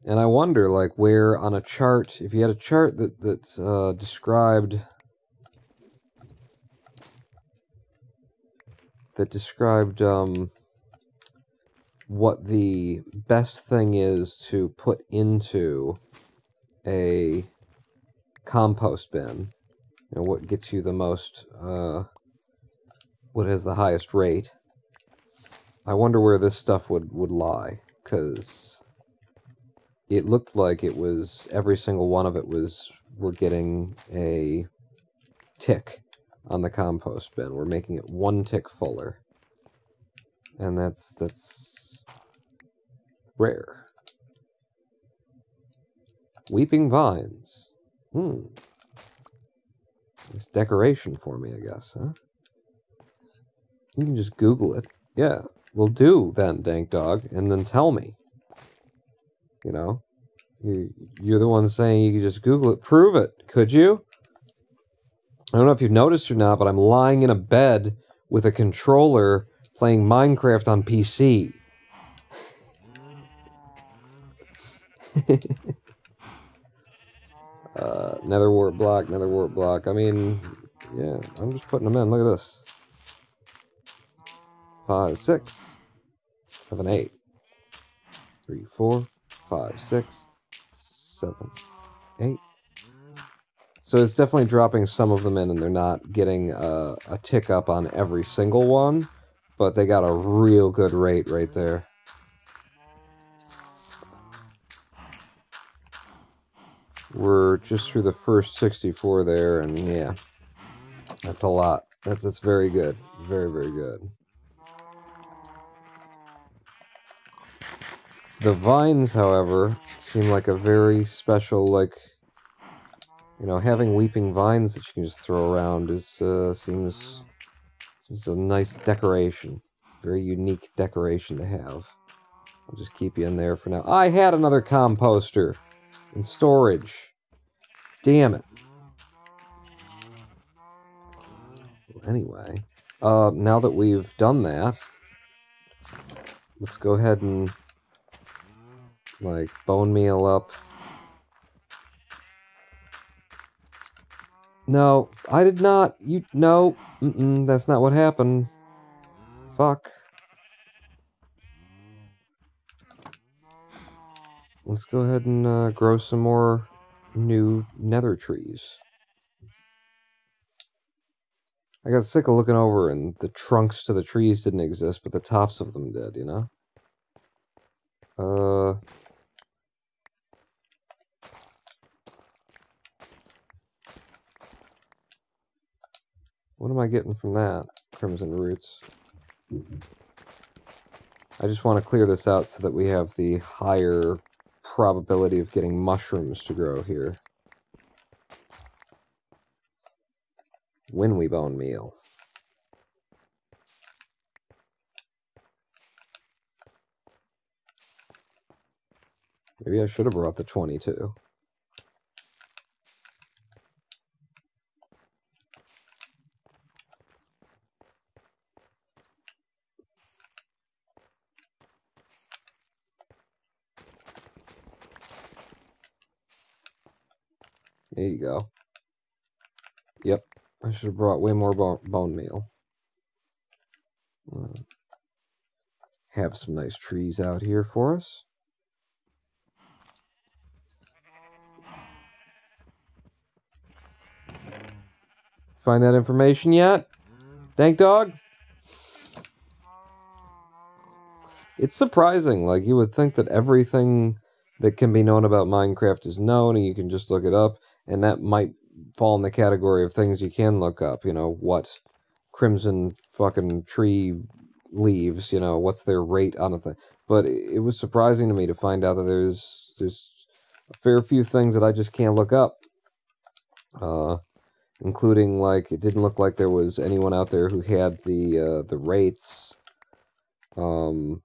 B: And I wonder, like, where on a chart, if you had a chart that described what the best thing is to put into a compost bin, you know, what gets you the most, what has the highest rate. I wonder where this stuff would lie, because it looked like it was, every single one of it was, we're getting a tick on the compost bin. We're making it 1 tick fuller. And that's rare. Weeping vines. It's decoration for me, I guess, huh? You can just Google it. Yeah, will do then, Dank Dog, and then tell me. You know? You're the one saying you can just Google it. Prove it, could you? I don't know if you've noticed or not, but I'm lying in a bed with a controller playing Minecraft on PC. Nether wart block, nether wart block. I mean, yeah, I'm just putting them in. Look at this. 5, 6. 7, 8. 3, 4, 5, 6, 7, 8. So it's definitely dropping some of them in, and they're not getting a tick up on every single one, but they got a real good rate right there. We're just through the first 64 there, and yeah, that's a lot. That's very good. Very, very good. The vines, however, seem like a very special, like, you know, having weeping vines that you can just throw around is seems a nice decoration. Very unique decoration to have. I'll just keep you in there for now. I had another composter in storage. Damn it. Well, anyway, now that we've done that, let's go ahead and, like, bone meal up. No, I did not. No. That's not what happened. Fuck. Let's go ahead and grow some more new nether trees. I got sick of looking over and the trunks to the trees didn't exist, but the tops of them did, you know? What am I getting from that? Crimson roots. I just want to clear this out so that we have the higher probability of getting mushrooms to grow here. When we bone meal. Maybe I should have brought the 22. There you go. Yep, I should have brought way more bone meal. Have some nice trees out here for us. Find that information yet? Dank dog? It's surprising. Like, you would think that everything that can be known about Minecraft is known, and you can just look it up, and that might fall in the category of things you can look up. You know, what crimson fucking tree leaves, you know, what's their rate on a thing. But it was surprising to me to find out that there's a fair few things that I just can't look up. Including, like, it didn't look like there was anyone out there who had the rates of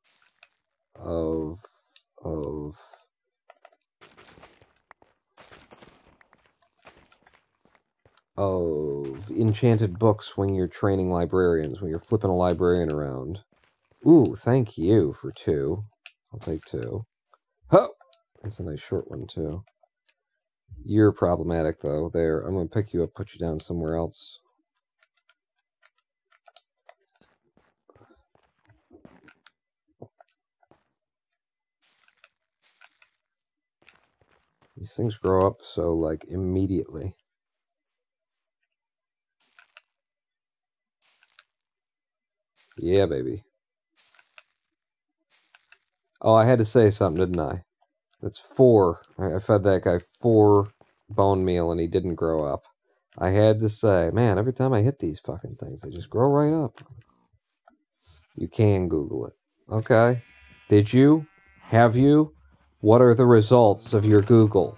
B: enchanted books when you're training librarians, when you're flipping a librarian around. Ooh, thank you for 2. I'll take 2. Oh! That's a nice short one, too. You're problematic, though. There, I'm going to pick you up, put you down somewhere else. These things grow up so, like, immediately. Yeah, baby. Oh, I had to say something, didn't I? That's 4. I fed that guy 4 bone meal and he didn't grow up. I had to say, man, every time I hit these fucking things, they just grow right up. You can Google it. Okay. Did you? Have you? What are the results of your Google?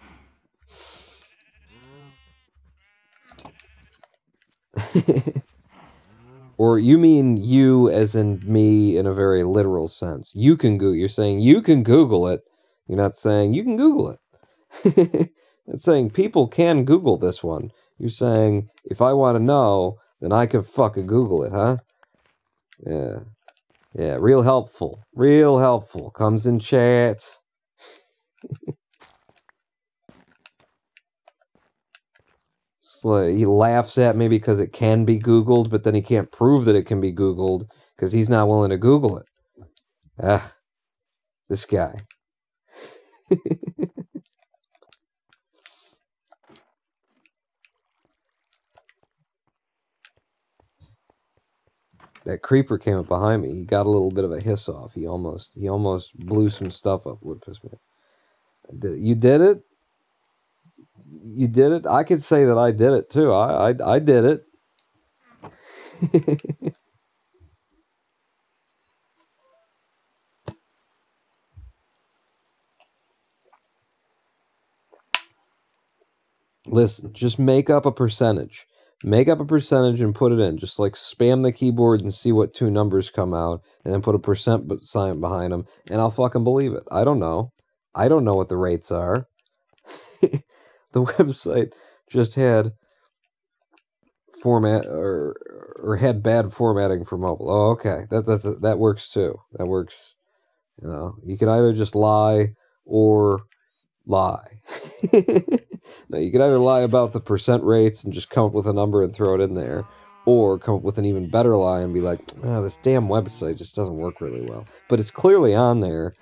B: Or you mean you as in me in a very literal sense. You can Google. You're saying you can Google it. You're not saying you can Google it. It's saying people can Google this one. You're saying if I want to know, then I can fucking Google it, huh? Yeah. Yeah, real helpful. Real helpful. Comes in chat. Like, he laughs at me because it can be Googled, but then he can't prove that it can be Googled because he's not willing to Google it. Ah, this guy. That creeper came up behind me. He got a little bit of a hiss off. He almost blew some stuff up. Would piss me off. You did it? You did it? I could say that I did it too. I did it. Listen, just make up a percentage. Make up a percentage and put it in. Just like spam the keyboard and see what two numbers come out, and then put a percent sign behind them, and I'll fucking believe it. I don't know. I don't know what the rates are. The website just had format or had bad formatting for mobile. Oh, okay. That works too. That works. You know, you can either just lie or lie. No, you can either lie about the percent rates and just come up with a number and throw it in there, or come up with an even better lie and be like, oh, this damn website just doesn't work really well. But it's clearly on there.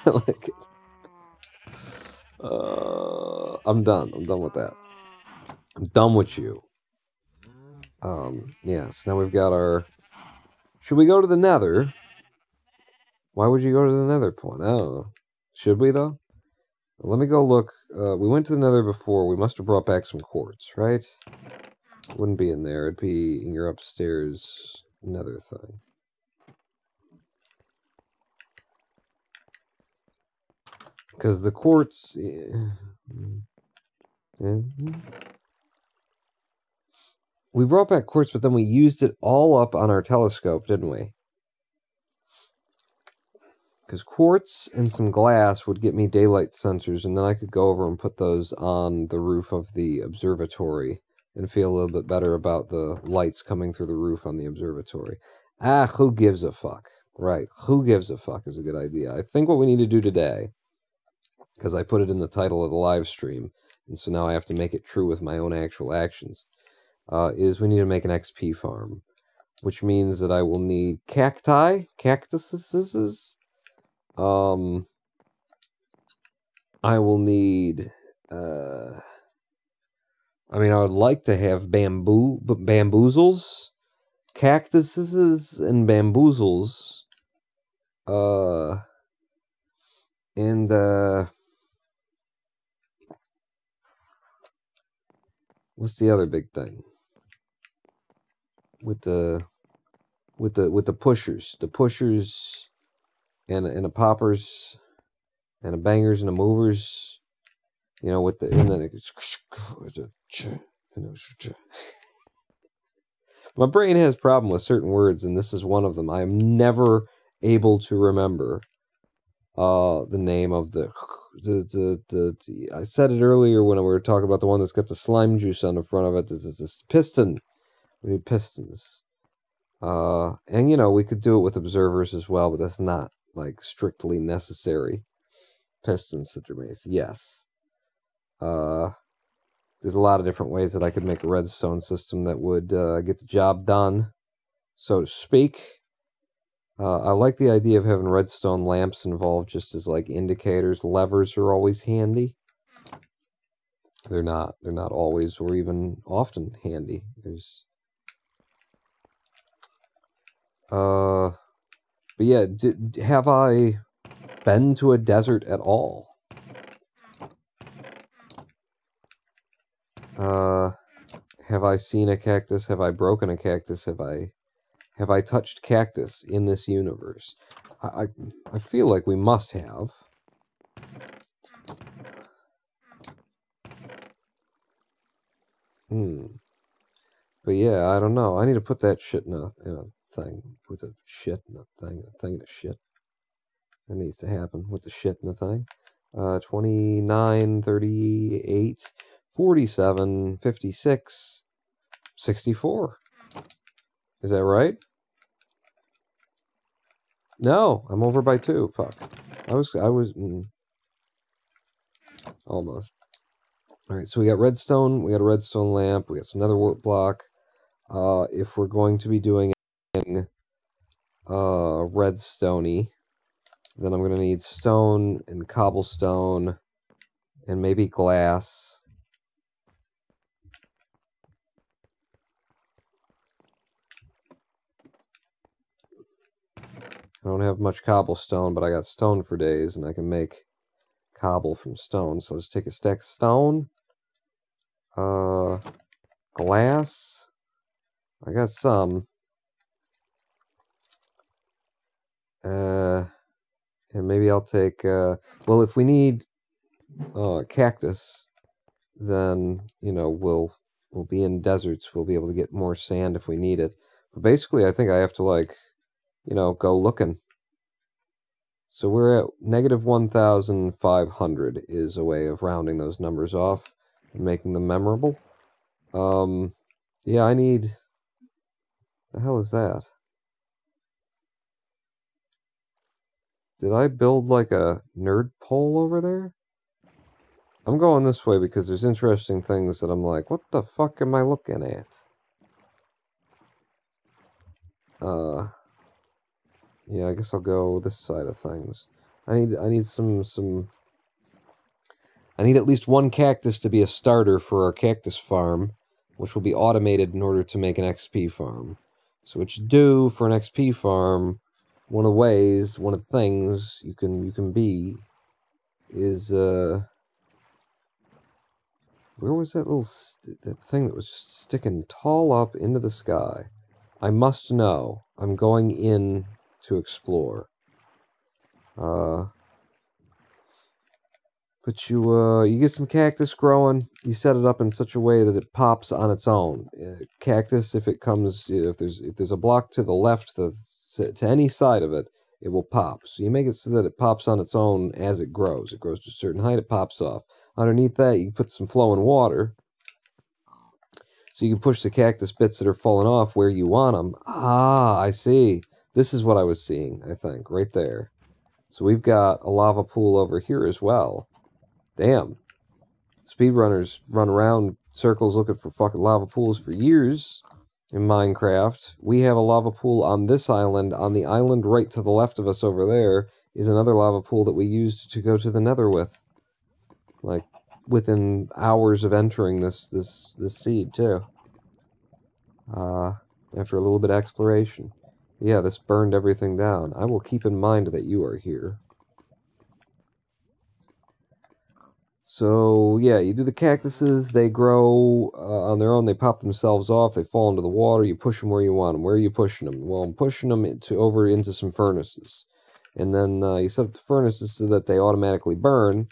B: I like it. I'm done. I'm done with that. I'm done with you. Yes, now we've got our... Should we go to the Nether? Why would you go to the Nether point? I don't know. Should we, though? Let me go look. We went to the Nether before. We must have brought back some quartz, right? It wouldn't be in there. It'd be in your upstairs Nether thing. Because the quartz... We brought back quartz, but then we used it all up on our telescope, didn't we? Because quartz and some glass would get me daylight sensors, and then I could go over and put those on the roof of the observatory and feel a little bit better about the lights coming through the roof on the observatory. Ah, who gives a fuck? Right, who gives a fuck is a good idea. I think what we need to do today, because I put it in the title of the live stream, and so now I have to make it true with my own actual actions, is we need to make an XP farm, which means that I will need cacti, cactuseses. I will need, I would like to have bamboozles, cactuses and bamboozles, and, what's the other big thing? With the pushers. The pushers and the poppers and the bangers and the movers. You know, with the, and then it goes, my brain has a problem with certain words, and this is one of them. I am never able to remember the name of the I said it earlier when we were talking about the one that's got the slime juice on the front of it. It's this piston. We need pistons. And you know, we could do it with observers as well, but that's not like strictly necessary. Pistons that remain. Yes. There's a lot of different ways that I could make a redstone system that would get the job done, so to speak. I like the idea of having redstone lamps involved just as like indicators. Levers are always handy. They're not always or even often handy. There's but yeah, have I been to a desert at all? Have I seen a cactus? Have I broken a cactus? Have I touched cactus in this universe? I feel like we must have. But yeah, I don't know. I need to put that shit in a thing. With a shit in a thing. A thing in a shit. That needs to happen with the shit in the thing. 29, 38, 47, 56, 64. Is that right? No, I'm over by 2. Fuck. I was almost. Alright, so we got redstone, we got a redstone lamp, we got some nether wart block. If we're going to be doing redstone-y. Then I'm going to need stone and cobblestone and maybe glass. I don't have much cobblestone, but I got stone for days, and I can make cobble from stone. So I'll just take a stack of stone. Glass. I got some. And maybe I'll take... well, if we need cactus, then, you know, we'll be in deserts. We'll be able to get more sand if we need it. But basically, I think I have to, like, you know, go looking. So we're at negative 1,500 is a way of rounding those numbers off and making them memorable. Yeah, I need... The hell is that? Did I build like a nerd pole over there? I'm going this way because there's interesting things that I'm like, what the fuck am I looking at? Yeah, I guess I'll go this side of things. I need I need at least one cactus to be a starter for our cactus farm, which will be automated in order to make an XP farm. So what you do for an XP farm, one of the ways, one of the things you can be is where was that little that thing that was just sticking tall up into the sky? I must know. I'm going in to explore. But you get some cactus growing. You set it up in such a way that it pops on its own. Cactus, if it comes, if there's a block to the left, to any side of it, it will pop. So you make it so that it pops on its own as it grows. It grows to a certain height, it pops off. Underneath that, you can put some flowing water. So you can push the cactus bits that are falling off where you want them. Ah, I see. This is what I was seeing, I think, right there. So we've got a lava pool over here as well. Damn. Speedrunners run around circles looking for fucking lava pools for years in Minecraft. We have a lava pool on this island. On the island right to the left of us over there is another lava pool that we used to go to the nether with. Like, within hours of entering this seed, too. After a little bit of exploration. Yeah, this burned everything down. I will keep in mind that you are here. So, yeah, you do the cactuses, they grow on their own, they pop themselves off, they fall into the water, you push them where you want them. Where are you pushing them? Well, I'm pushing them over into some furnaces. And then you set up the furnaces so that they automatically burn,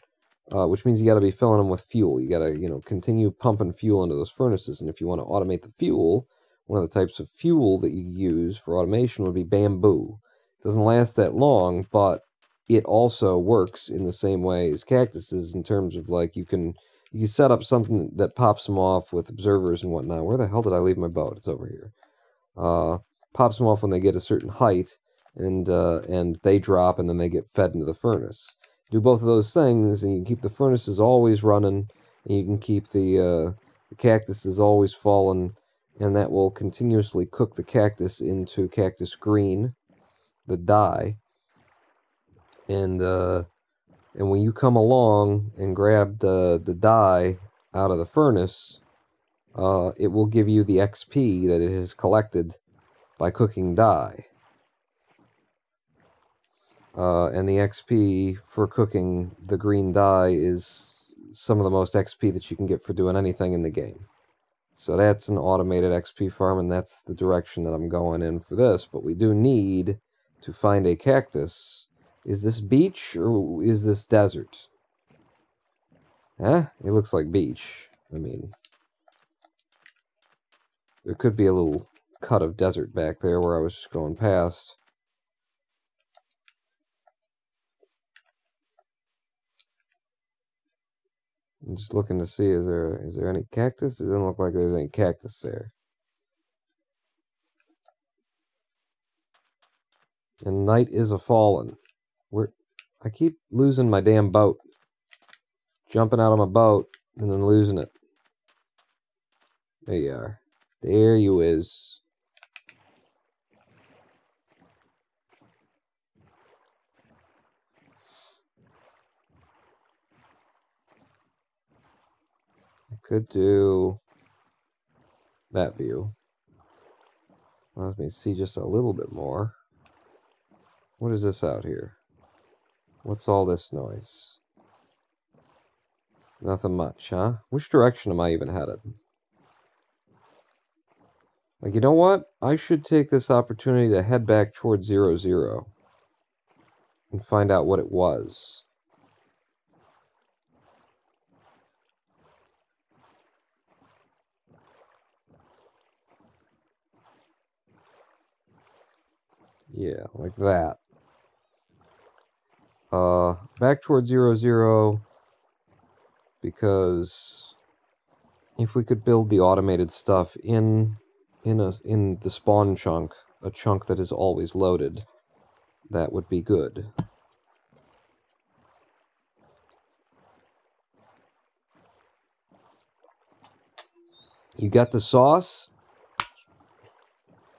B: which means you got to be filling them with fuel. You got to, you know, continue pumping fuel into those furnaces. And if you want to automate the fuel, one of the types of fuel that you use for automation would be bamboo. It doesn't last that long, but it also works in the same way as cactuses in terms of, like, you can set up something that pops them off with observers and whatnot. Where the hell did I leave my boat? It's over here. Pops them off when they get a certain height, and they drop, and then they get fed into the furnace. Do both of those things, and you can keep the furnaces always running, and you can keep the cactuses always falling, and that will continuously cook the cactus into cactus green, the dye. And when you come along and grab the dye out of the furnace, it will give you the XP that it has collected by cooking dye. And the XP for cooking the green dye is some of the most XP that you can get for doing anything in the game. So that's an automated XP farm, and that's the direction that I'm going in for this. But we do need to find a cactus. Is this beach or is this desert? It looks like beach. I mean, there could be a little cut of desert back there where I was just going past. I'm just looking to see, is there any cactus? It doesn't look like there's any cactus there. And night is a-fallen. I keep losing my damn boat. Jumping out of my boat and then losing it. There you are. There you is. could do that view. Let me see just a little bit more. What is this out here? What's all this noise? Nothing much, huh? Which direction am I even headed? Like, you know what? I should take this opportunity to head back towards 00 and find out what it was. Yeah, like that. Back towards 00, because if we could build the automated stuff in the spawn chunk, a chunk that is always loaded, that would be good. You got the sauce?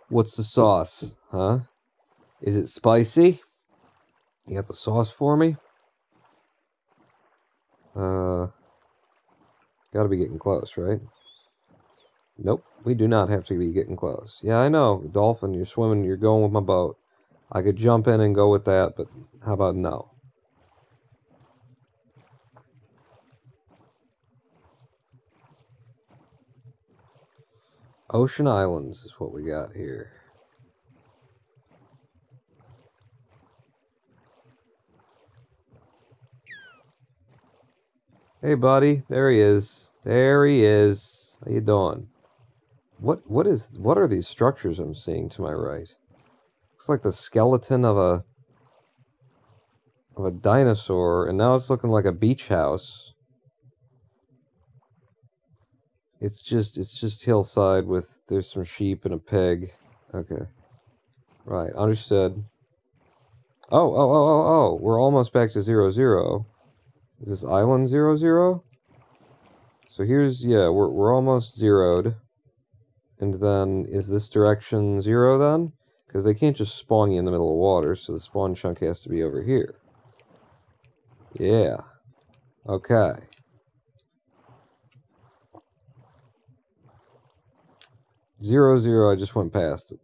B: What's the sauce, huh? Is it spicy? You got the sauce for me? Gotta be getting close, right? Nope, we do not have to be getting close. Yeah, I know, dolphin, you're swimming, you're going with my boat. I could jump in and go with that, but how about no? Ocean Islands is what we got here. Hey, buddy. There he is. There he is. How you doing? What are these structures I'm seeing to my right? Looks like the skeleton of a dinosaur, and now it's looking like a beach house. It's just hillside with there's some sheep and a pig. Okay. Right, understood. Oh. We're almost back to 00. Is this island 00? So here's, yeah, we're almost zeroed. And then, is this direction 0 then? Because they can't just spawn you in the middle of water, so the spawn chunk has to be over here. Yeah. Okay. 00, I just went past it.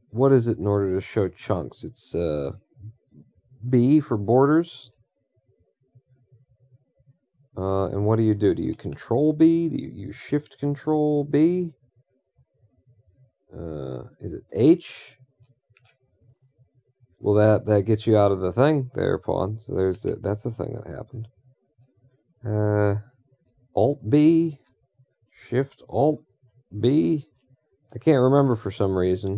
B: What is it in order to show chunks? It's, B for borders. And what do? Do you control B? Do you use shift control B? Is it H? Well, that gets you out of the thing there, pawn. So that's the thing that happened. Alt B, shift Alt B. I can't remember for some reason.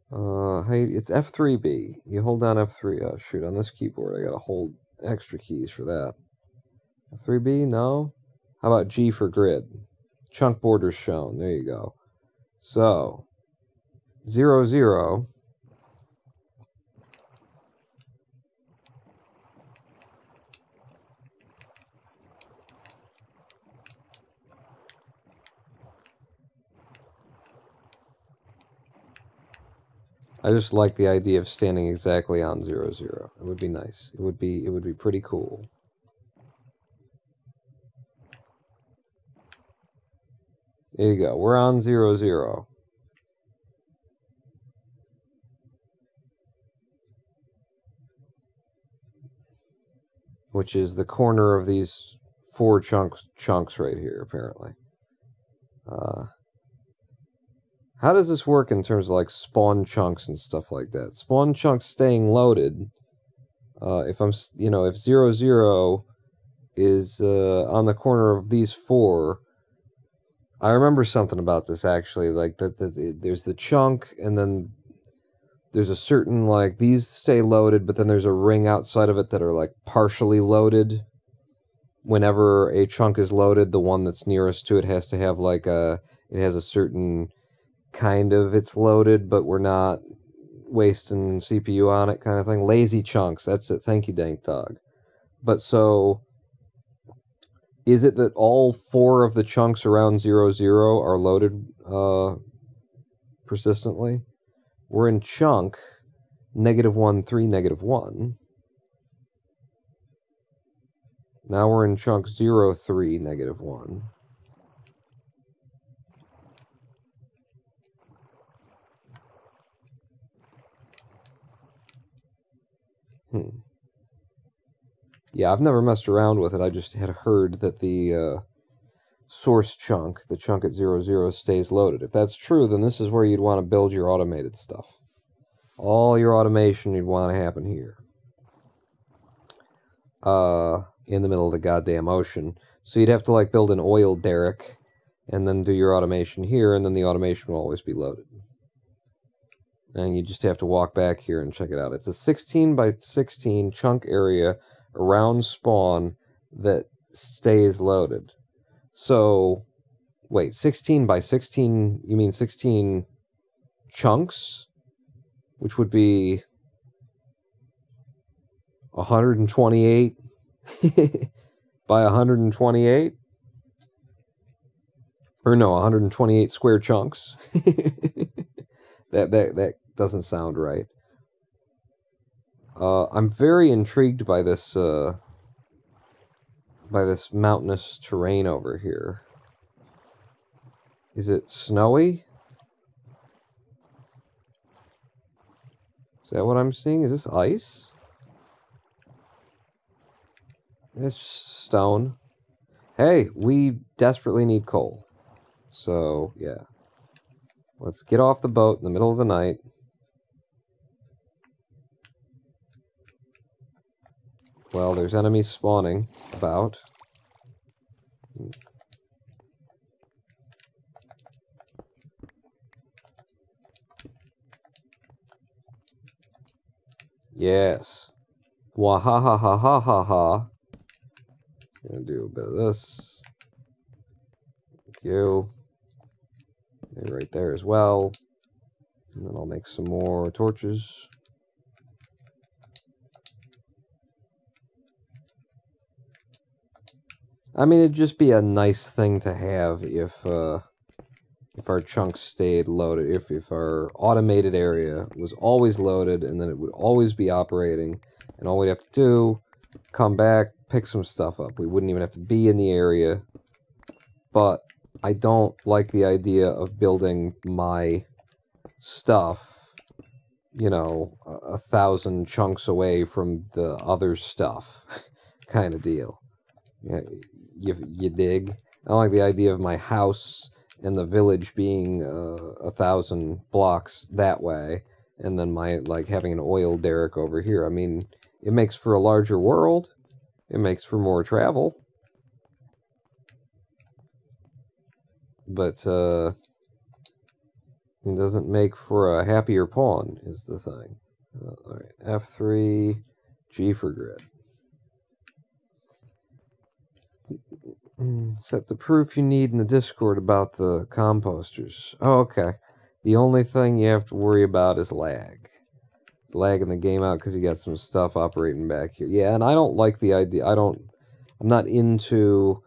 B: Hey, it's F3B. You hold down F3. Oh, shoot, on this keyboard, I gotta hold extra keys for that. F3B? No? How about G for grid? Chunk borders shown. There you go. So, 00. I just like the idea of standing exactly on 00. It would be nice. It would be pretty cool. There you go. We're on 00. Which is the corner of these 4 chunks right here, apparently. How does this work in terms of like spawn chunks and stuff like that? Spawn chunks staying loaded. If I'm, if 00 is on the corner of these 4, I remember something about this actually. Like there's the chunk, and then there's a certain like these stay loaded, but then there's a ring outside of it that are like partially loaded. Whenever a chunk is loaded, the one that's nearest to it has to have like it has a certain kind of it's loaded, but we're not wasting CPU on it kind of thing. Lazy chunks, that's it. Thank you, Dank Dog. But so, is it that all 4 of the chunks around 00 are loaded persistently? We're in chunk -1, 3, -1. Now we're in chunk 0, 3, negative 1. Yeah, I've never messed around with it. I just had heard that the source chunk, the chunk at 0, 0, stays loaded. If that's true, then this is where you'd want to build your automated stuff. All your automation you'd want to happen here. In the middle of the goddamn ocean. So you'd have to, like, build an oil derrick and then do your automation here, and then the automation will always be loaded. And you just have to walk back here and check it out. It's a 16 by 16 chunk area around spawn that stays loaded. So, wait, 16 by 16, you mean 16 chunks? Which would be 128 by 128? Or no, 128 square chunks. That doesn't sound right. I'm very intrigued by this mountainous terrain over here. Is it snowy? Is that what I'm seeing? Is this ice? It's stone. Hey, we desperately need coal. So, yeah. Let's get off the boat in the middle of the night. Well, there's enemies spawning about. Yes. Wahahahahaha. Gonna do a bit of this. Thank you. Maybe right there as well. And then I'll make some more torches. I mean, it'd just be a nice thing to have if our chunks stayed loaded. If our automated area was always loaded, and then it would always be operating, and all we'd have to do, come back, pick some stuff up. We wouldn't even have to be in the area. But I don't like the idea of building my stuff, you know, 1,000 chunks away from the other stuff kind of deal. Yeah, you dig? I don't like the idea of my house and the village being 1,000 blocks that way, and then my, like, having an oil derrick over here. I mean, it makes for a larger world. It makes for more travel. But, it doesn't make for a happier pawn, is the thing. Alright, F3, G for grid. Set the proof you need in the Discord about the composters. Oh, okay. The only thing you have to worry about is lag. It's lagging the game out because you got some stuff operating back here. Yeah, and I don't like the idea. I'm not into,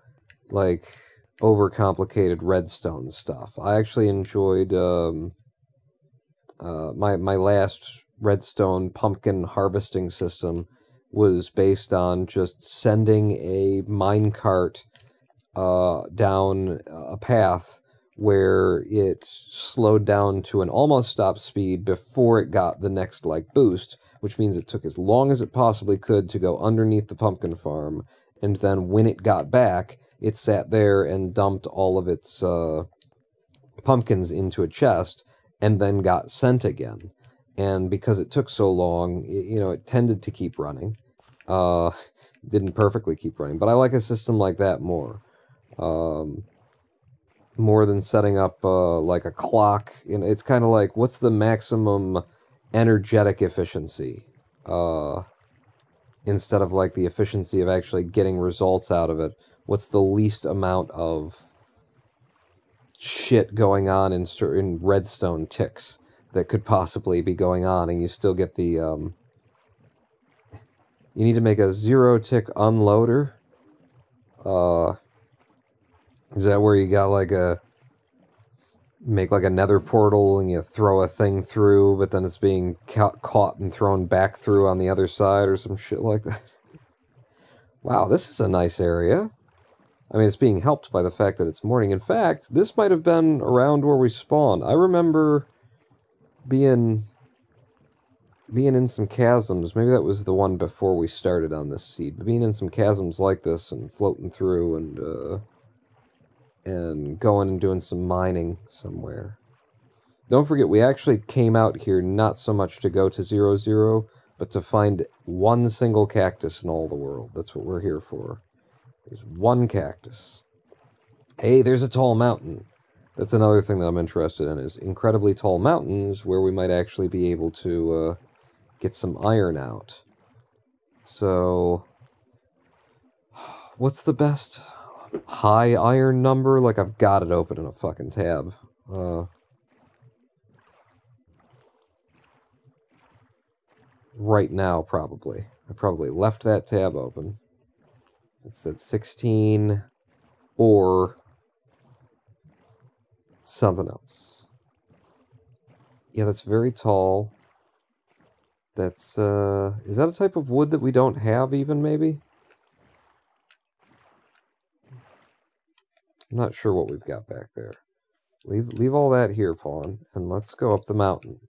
B: like, overcomplicated redstone stuff. I actually enjoyed my last redstone pumpkin harvesting system was based on just sending a minecart down a path where it slowed down to an almost stop speed before it got the next, like, boost, which means it took as long as it possibly could to go underneath the pumpkin farm, and then when it got back, it sat there and dumped all of its pumpkins into a chest, and then got sent again. And because it took so long, it tended to keep running. Didn't perfectly keep running, but I like a system like that more. More than setting up, like, a clock. It's kind of like, what's the maximum energetic efficiency? Instead of, like, the efficiency of actually getting results out of it. What's the least amount of shit going on in redstone ticks that could possibly be going on, and you still get the, you need to make a 0-tick unloader. Is that where you got, like, make, like, a nether portal, and you throw a thing through, but then it's being caught and thrown back through on the other side, or some shit like that? Wow, this is a nice area. I mean, it's being helped by the fact that it's morning. In fact, this might have been around where we spawned. I remember being in some chasms. Maybe that was the one before we started on this seed. Being in some chasms like this and floating through and going and doing some mining somewhere. Don't forget, we actually came out here not so much to go to 0-0, but to find one single cactus in all the world. That's what we're here for. There's one cactus. Hey, there's a tall mountain. That's another thing that I'm interested in, is incredibly tall mountains where we might actually be able to get some iron out. So, what's the best high iron number? Like, I've got it open in a fucking tab. Right now, probably. I probably left that tab open. It said 16 or something else. Yeah, that's very tall. That's, is that a type of wood that we don't have even, maybe? I'm not sure what we've got back there. Leave all that here, Pawn, and let's go up the mountain.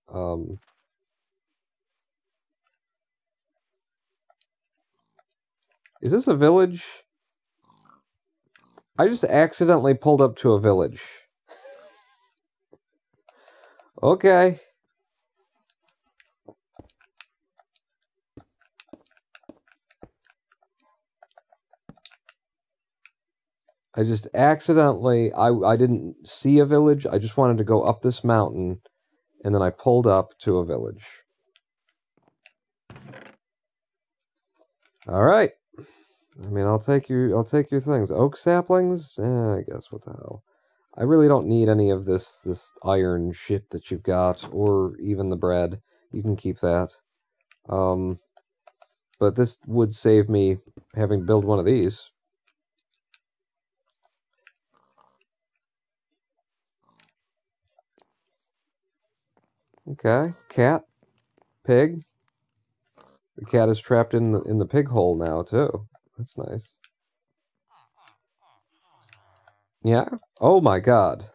B: Is this a village? I just accidentally pulled up to a village. Okay. I just accidentally, I didn't see a village. I just wanted to go up this mountain, and then I pulled up to a village. All right. I mean, I'll take your things. Oak saplings? I guess, what the hell. I really don't need any of this iron shit that you've got, or even the bread. You can keep that. But this would save me having to build one of these. Okay, cat, pig. The cat is trapped in the pig hole now too. That's nice. Yeah? Oh my god.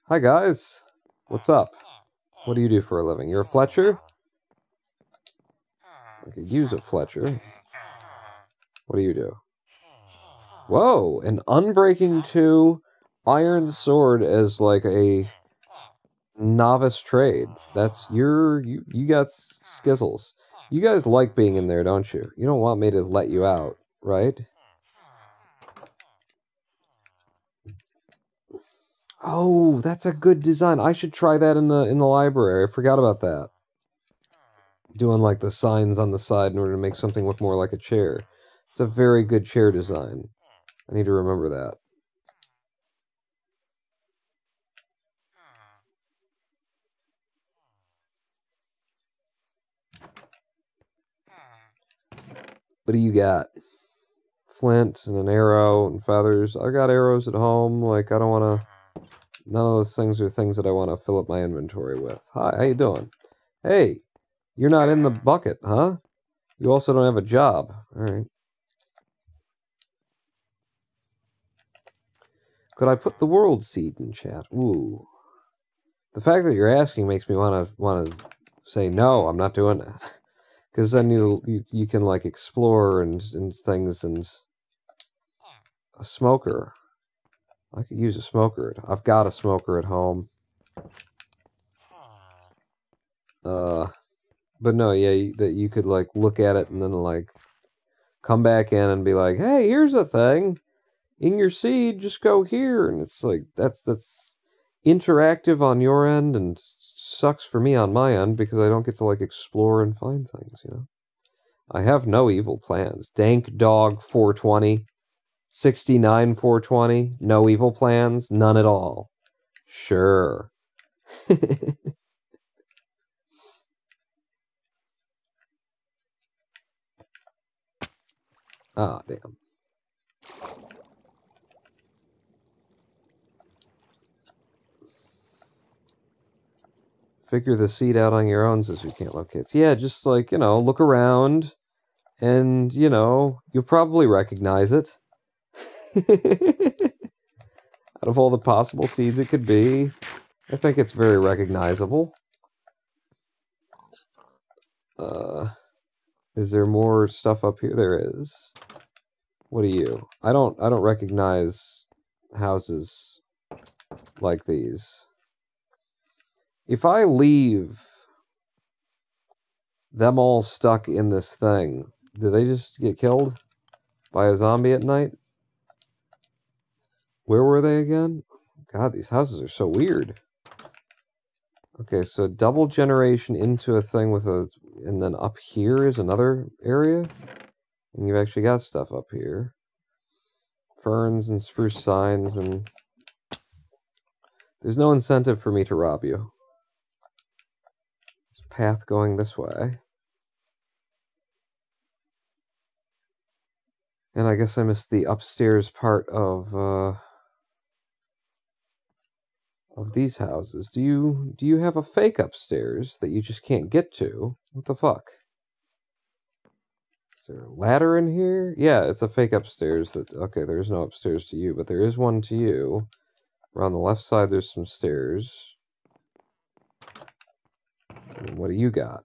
B: Hi guys. What's up? What do you do for a living? You're a Fletcher? I could use a Fletcher. What do you do? Whoa, an Unbreaking 2 iron sword as like a novice trade. That's you got skizzles. You guys like being in there, don't you? You don't want me to let you out, right? Oh, that's a good design. I should try that in the library. I forgot about that. Doing like the signs on the side in order to make something look more like a chair. It's a very good chair design. I need to remember that. What do you got? Flint and an arrow and feathers. I got arrows at home. Like, I don't want to... None of those things are things that I want to fill up my inventory with. Hi, how you doing? Hey, you're not in the bucket, huh? You also don't have a job. All right. Could I put the world seed in chat? Ooh. The fact that you're asking makes me want to say no. I'm not doing that, because then you can like explore and things and a smoker. I could use a smoker. I've got a smoker at home. But no, yeah, that you could like look at it and then like come back in and be like, hey, here's a thing. In your seed, just go here. And it's like, that's interactive on your end and sucks for me on my end because I don't get to like explore and find things, you know? I have no evil plans. Dank Dog 420. 69 420. No evil plans. None at all. Sure. Ah, damn. Figure the seed out on your own, says we can't locate. So yeah, just like, you know, look around And, you know, you'll probably recognize it. Out of all the possible seeds it could be, I think it's very recognizable. Is there more stuff up here? There is. What are you? I don't recognize houses like these. If I leave them all stuck in this thing, do they just get killed by a zombie at night? Where were they again? God, these houses are so weird. Okay, so double generation into a thing with a... And then up here is another area? And you've actually got stuff up here. Ferns and spruce signs and... There's no incentive for me to rob you. There's a path going this way. And I guess I missed the upstairs part of these houses. Do you have a fake upstairs that you just can't get to? What the fuck? Is there a ladder in here? Yeah, it's a fake upstairs. Okay, there's no upstairs to you, but there is one to you. Around the left side, there's some stairs. And what do you got?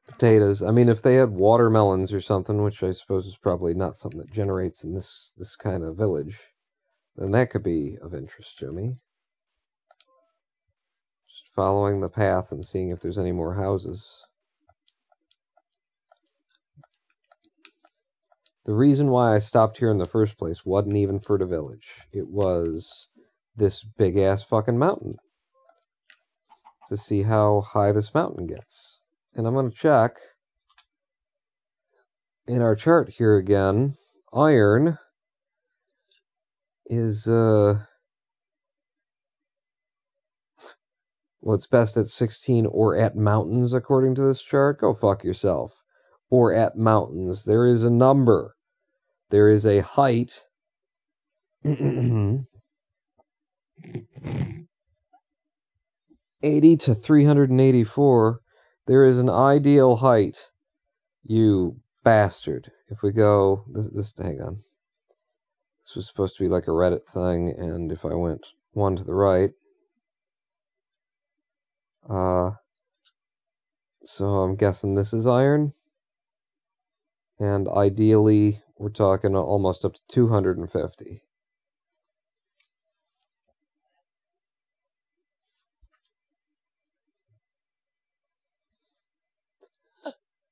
B: Potatoes. I mean, if they had watermelons or something, which I suppose is probably not something that generates in this kind of village, then that could be of interest to me. Just following the path and seeing if there's any more houses. The reason why I stopped here in the first place wasn't even for the village. It was this big-ass fucking mountain. To see how high this mountain gets. And I'm going to check. In our chart here again, iron is, well, it's best at 16 or at mountains, according to this chart. Go fuck yourself. Or at mountains. There is a number. There is a height. 80 to 384. There is an ideal height. You bastard. If we go... hang on. This was supposed to be like a Reddit thing, and if I went one to the right... so I'm guessing this is iron. And ideally, we're talking almost up to 250.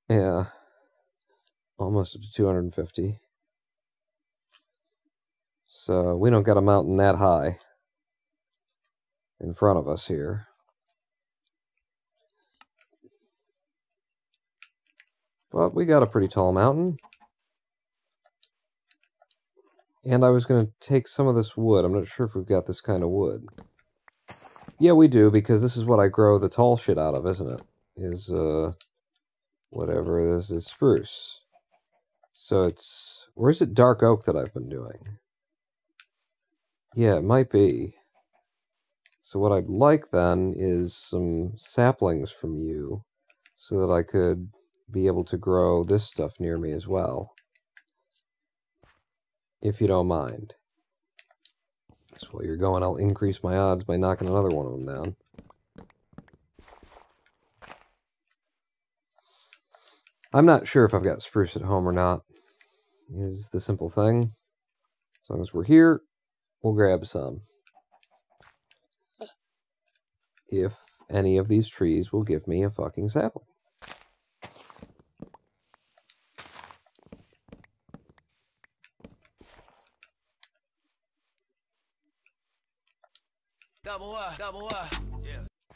B: Yeah. Almost up to 250. So, we don't got a mountain that high in front of us here. But we got a pretty tall mountain. And I was going to take some of this wood. I'm not sure if we've got this kind of wood. Yeah, we do, because this is what I grow the tall shit out of, isn't it? Is, whatever this is, spruce. So it's... Or is it dark oak that I've been doing? Yeah, it might be. So what I'd like, then, is some saplings from you, so that I could be able to grow this stuff near me as well. If you don't mind. So while you're going, I'll increase my odds by knocking another one of them down. I'm not sure if I've got spruce at home or not, is the simple thing. As long as we're here, we'll grab some. If any of these trees will give me a fucking sapling.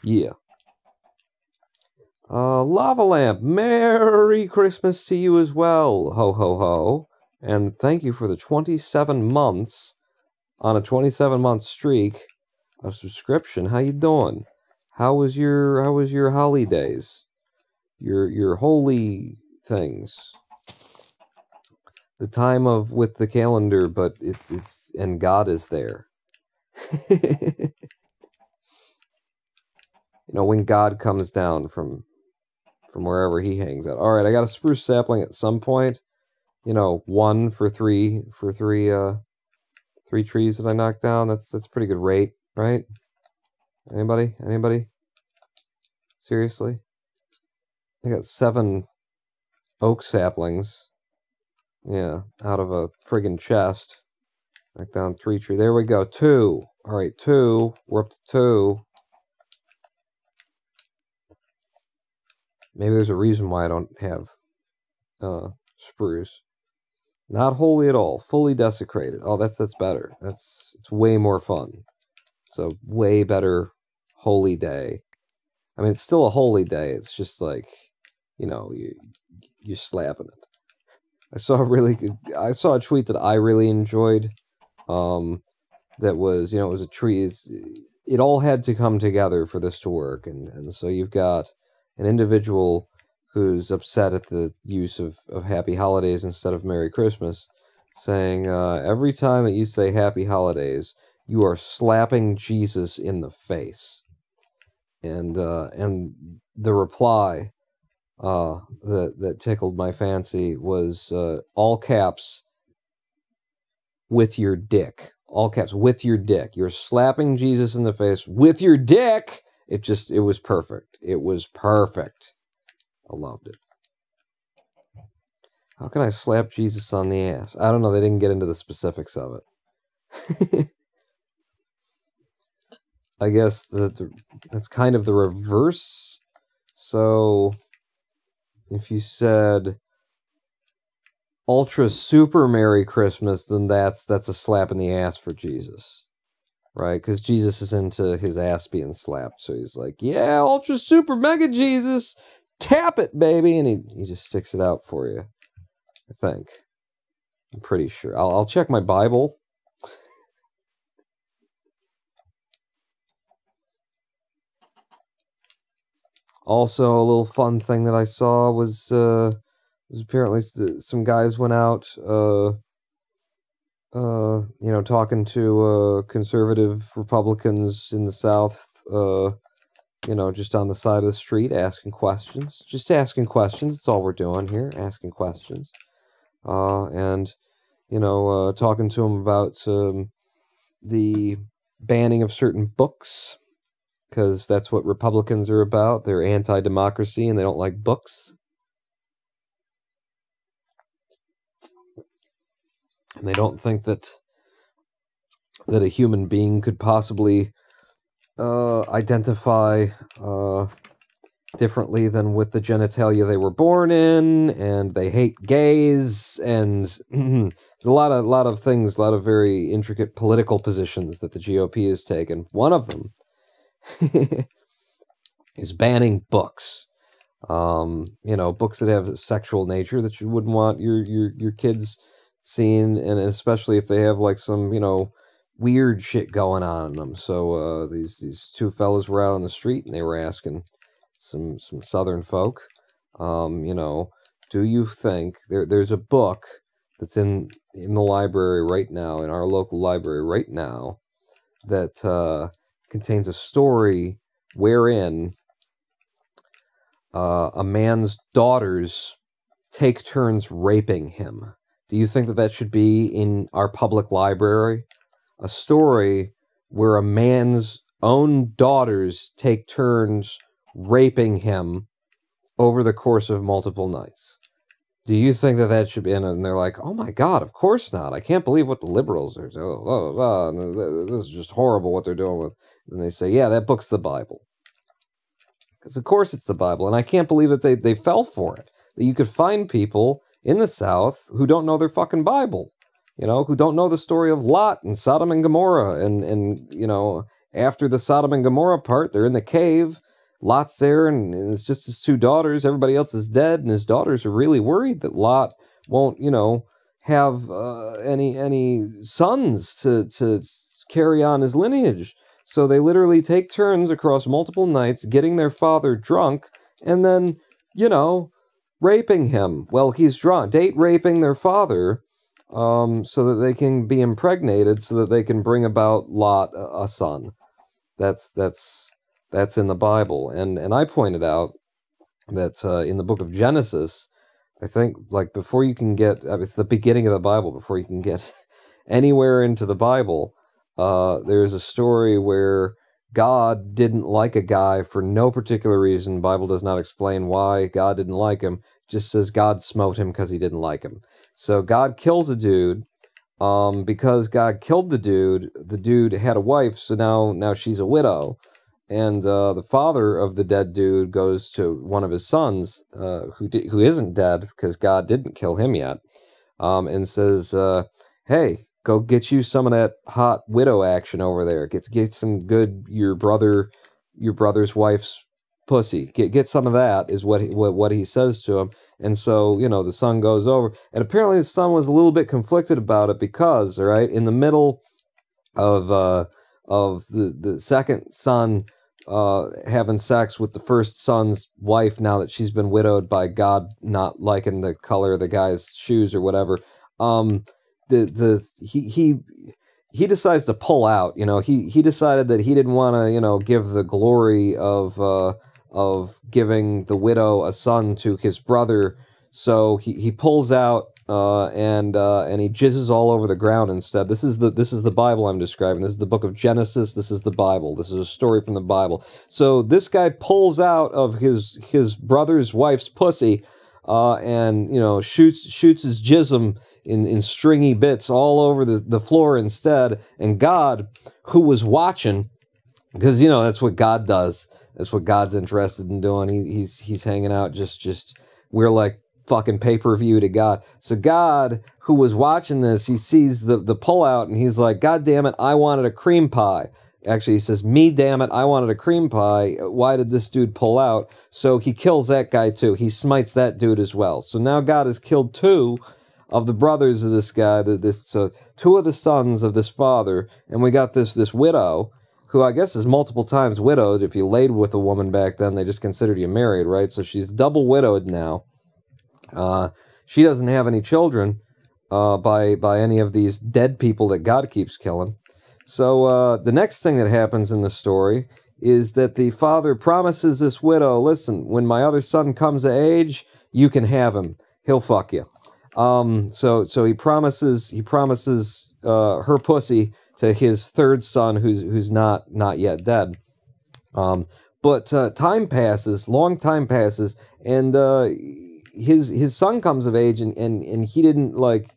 B: Yeah. Lava Lamp, Merry Christmas to you as well. Ho, ho, ho. And thank you for the 27 months on a 27-month streak of subscription. How you doing? How was your holidays? Your holy things. The time of with the calendar, but it's and God is there. You know, when God comes down from from wherever he hangs out. All right, I got a spruce sapling at some point. You know, 1 for 3 3 trees that I knocked down. That's a pretty good rate, right? Anybody? Seriously? I got 7 oak saplings. Yeah, out of a friggin' chest. Knock down 3 trees. There we go. 2. All right, 2. We're up to 2. Maybe there's a reason why I don't have spruce. Not holy at all. Fully desecrated. Oh, that's better. It's way more fun. It's a way better holy day. I mean, it's still a holy day. It's just like, you know, you're slapping it. I saw a tweet that I really enjoyed. That was, you know, it was a tree. It all had to come together for this to work, and so you've got an individual who's upset at the use of Happy Holidays instead of Merry Christmas, saying every time that you say Happy Holidays, you are slapping Jesus in the face. And the reply that tickled my fancy was all caps, with your dick. All caps, with your dick. You're slapping Jesus in the face with your dick. It was perfect. It was perfect. I loved it. How can I slap Jesus on the ass? I don't know. They didn't get into the specifics of it. I guess that's kind of the reverse. So if you said Ultra Super Merry Christmas, then that's a slap in the ass for Jesus. Right? Because Jesus is into his ass being slapped. So he's like, yeah, Ultra Super Mega Jesus, tap it, baby. And he just sticks it out for you. I think. I'm pretty sure. I'll check my Bible. Also, a little fun thing that I saw was apparently some guys went out, you know, talking to conservative Republicans in the South, you know, just on the side of the street, asking questions. Just asking questions. That's all we're doing here, asking questions. And, you know, talking to them about the banning of certain books, because that's what Republicans are about. They're anti-democracy and they don't like books. And they don't think that a human being could possibly identify differently than with the genitalia they were born in, and they hate gays, and there's a lot of things, a lot of very intricate political positions that the GOP has taken. One of them is banning books. You know, books that have a sexual nature that you wouldn't want your kids seeing, and especially if they have like some, you know, weird shit going on in them. So these 2 fellas were out on the street and they were asking some Southern folk, you know, do you think there's a book that's in the library right now, in our local library right now, that contains a story wherein a man's daughters take turns raping him. Do you think that should be in our public library? A story where a man's own daughters take turns raping him over the course of multiple nights. Do you think that should be in it? And they're like, oh my God, of course not. I can't believe what the liberals are doing. This is just horrible what they're doing with. And they say, yeah, that book's the Bible. Because of course it's the Bible. And I can't believe that they fell for it. That you could find people in the South who don't know their fucking Bible. You know, who don't know the story of Lot and Sodom and Gomorrah. And you know, after the Sodom and Gomorrah part, they're in the cave. Lot's there, and it's just his 2 daughters. Everybody else is dead, and his daughters are really worried that Lot won't, you know, have any sons to carry on his lineage. So they literally take turns across multiple nights getting their father drunk and then, you know, raping him. Well, he's drunk. Date raping their father so that they can be impregnated so that they can bring about Lot a son. That's in the Bible. And I pointed out that in the book of Genesis, I think, like, before you can get, it's the beginning of the Bible, before you can get anywhere into the Bible, there's a story where God didn't like a guy for no particular reason. The Bible does not explain why God didn't like him. It just says God smote him because he didn't like him. So God kills a dude. Because God killed the dude had a wife, so now she's a widow. And the father of the dead dude goes to one of his sons, who isn't dead because God didn't kill him yet, and says, "Hey, go get you some of that hot widow action over there. Get some good your brother's wife's pussy. Get some of that," is what he says to him. And so, the son goes over, and apparently the son was a little bit conflicted about it because, all right, in the middle of the second son having sex with the first son's wife, now that she's been widowed by God not liking the color of the guy's shoes or whatever, he decides to pull out. He decided that he didn't want to give the glory of giving the widow a son to his brother, so he pulls out and he jizzes all over the ground instead. This is the Bible I'm describing. This is the book of Genesis. This is the Bible. This is a story from the Bible. So this guy pulls out of his brother's wife's pussy, and shoots his jism in stringy bits all over the floor instead. And God, who was watching, because that's what God does. That's what God's interested in doing. He's hanging out. Just we're like fucking pay-per-view to God. So God, who was watching this, he sees the pullout, and he's like, "God damn it, I wanted a cream pie." Actually, he says, "Me damn it, I wanted a cream pie. Why did this dude pull out?" So he kills that guy too. He smites that dude as well. So now God has killed two of the brothers of this guy. So two of the sons of this father, and we got this widow, who I guess is multiple times widowed. If you laid with a woman back then, they just considered you married, right? So she's double widowed now. She doesn't have any children by any of these dead people that God keeps killing. So the next thing that happens in the story is that the father promises this widow, "Listen, when my other son comes of age, you can have him. He'll fuck you." So he promises her pussy to his third son, who's not yet dead. But time passes, long time passes, and his son comes of age, and he didn't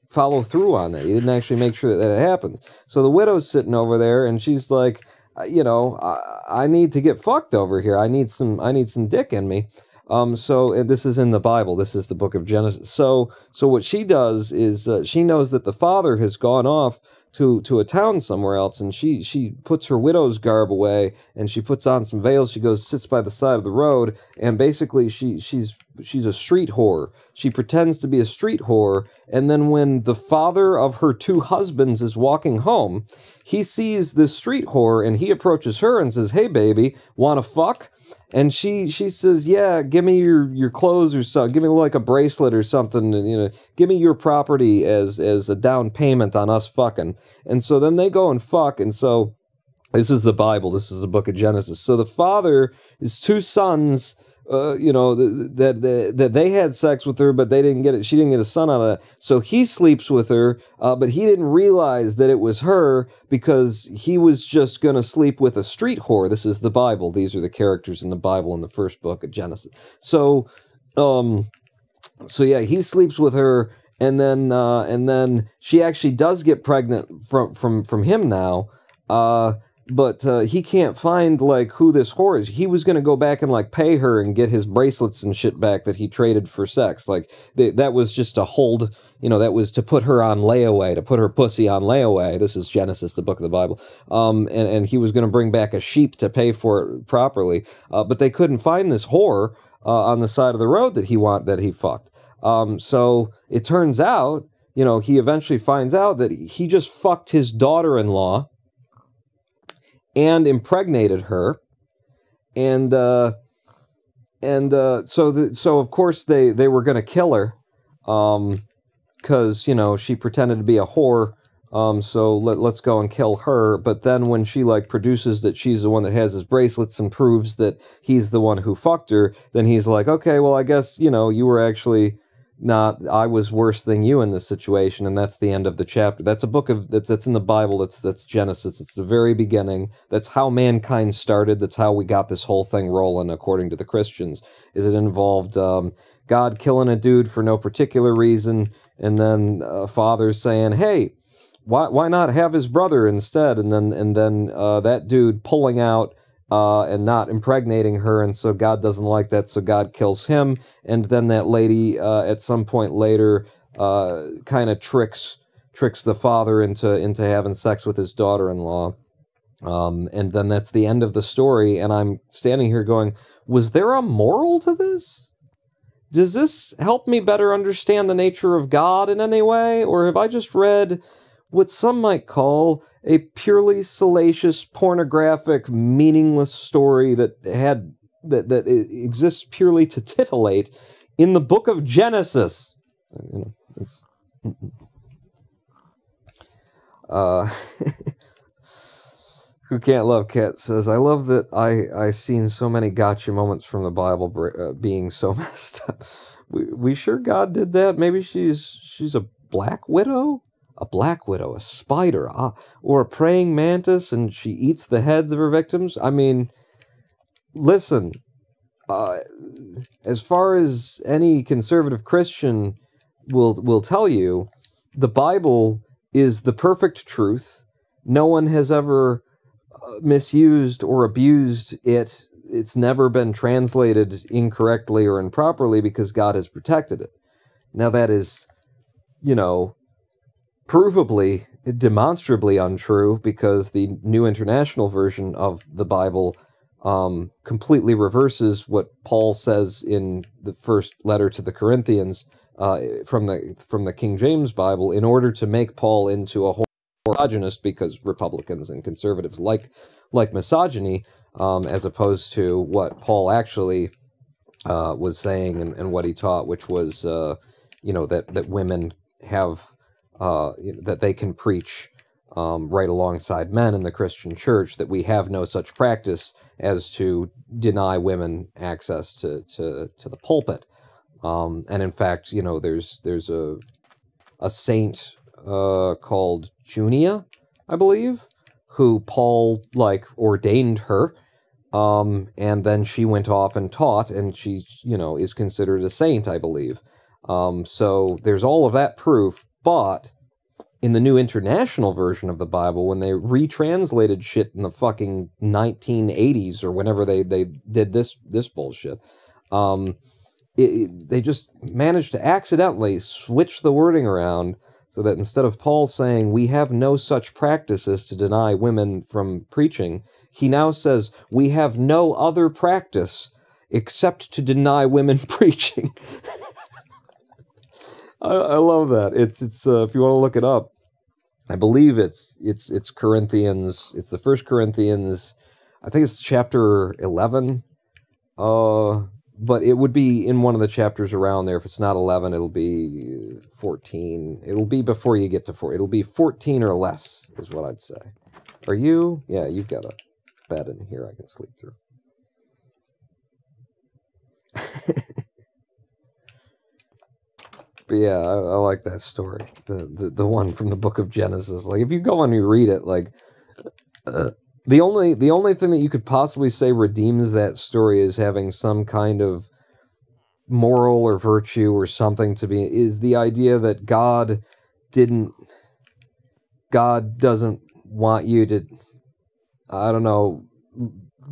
B: follow through on that. He didn't actually make sure that it happened. So the widow's sitting over there, and she's like, I need to get fucked over here. I need some dick in me. So this is in the Bible. This is the book of Genesis. So what she does is she knows that the father has gone off to a town somewhere else, and she puts her widow's garb away, and she puts on some veils. She goes, sits by the side of the road, and basically she's a street whore. She pretends to be a street whore, and then when the father of her two husbands is walking home, he sees this street whore, and he approaches her and says, "Hey baby, wanna fuck?" And she says, "Yeah, give me your clothes or something. Give me like a bracelet or something. And, give me your property as a down payment on us fucking." And so then they go and fuck. And so this is the Bible. This is the book of Genesis. So the father, his two sons, that they had sex with her, but they didn't get it. She didn't get a son out of it. So he sleeps with her, but he didn't realize that it was her because he was just going to sleep with a street whore. This is the Bible. These are the characters in the Bible in the first book of Genesis. So yeah, he sleeps with her, and then she actually does get pregnant from him now. But he can't find who this whore is. He was going to go back and pay her and get his bracelets and shit back that he traded for sex. That was just to hold, that was to put her on layaway, to put her pussy on layaway. This is Genesis, the book of the Bible. And he was going to bring back a sheep to pay for it properly. But they couldn't find this whore on the side of the road that he fucked. So it turns out, he eventually finds out that he just fucked his daughter-in-law and impregnated her, and so of course they were going to kill her, because she pretended to be a whore So let's go and kill her. But then when she like produces that she's the one that has his bracelets and proves that he's the one who fucked her, then he's like, okay, well, I guess, you know, you were actually not, I was worse than you in this situation. And that's the end of the chapter. That's a book of, that's in the Bible. That's Genesis. It's the very beginning. That's how mankind started. That's how we got this whole thing rolling, according to the Christians, is it involved, God killing a dude for no particular reason. And then father saying, hey, why not have his brother instead? And then that dude pulling out and not impregnating her, and so God doesn't like that, so God kills him. And then that lady at some point later kind of tricks the father into having sex with his daughter-in-law. And then that's the end of the story. And I'm standing here going, was there a moral to this? Does this help me better understand the nature of God in any way, or have I just read what some might call a purely salacious, pornographic, meaningless story that exists purely to titillate in the book of Genesis? You know, Who Can't Love Cat says, I love that I seen so many gotcha moments from the Bible being so messed up. We sure God did that? Maybe she's a black widow? A black widow, a spider, or a praying mantis, and she eats the heads of her victims? I mean, listen, as far as any conservative Christian will tell you, the Bible is the perfect truth. No one has ever misused or abused it. It's never been translated incorrectly or improperly because God has protected it. Now that is, you know, provably, demonstrably untrue, because the New International Version of the Bible completely reverses what Paul says in the first letter to the Corinthians from the King James Bible, in order to make Paul into a misogynist, because Republicans and conservatives like misogyny, as opposed to what Paul actually was saying and what he taught, which was that women have that they can preach right alongside men in the Christian church, that we have no such practice as to deny women access to the pulpit. And in fact, you know, there's a saint called Junia, I believe, who Paul ordained her, and then she went off and taught, and she, you know, is considered a saint, I believe. So there's all of that proof. But in the New International Version of the Bible, when they retranslated shit in the fucking 1980s or whenever they did this bullshit, they just managed to accidentally switch the wording around so that instead of Paul saying, we have no such practices to deny women from preaching, he now says, we have no other practice except to deny women preaching. I love that. It's if you want to look it up, I believe it's Corinthians. It's the First Corinthians. I think it's chapter 11. But it would be in one of the chapters around there. If it's not 11, it'll be 14. It'll be before you get to 4. It'll be 14 or less, is what I'd say. Are you? Yeah, you've got a bed in here I can sleep through. But yeah, I like that story. The one from the book of Genesis. Like, if you go and you read it, like, the only thing that you could possibly say redeems that story is having some kind of moral or virtue or something to be, is the idea that God doesn't want you to, I don't know,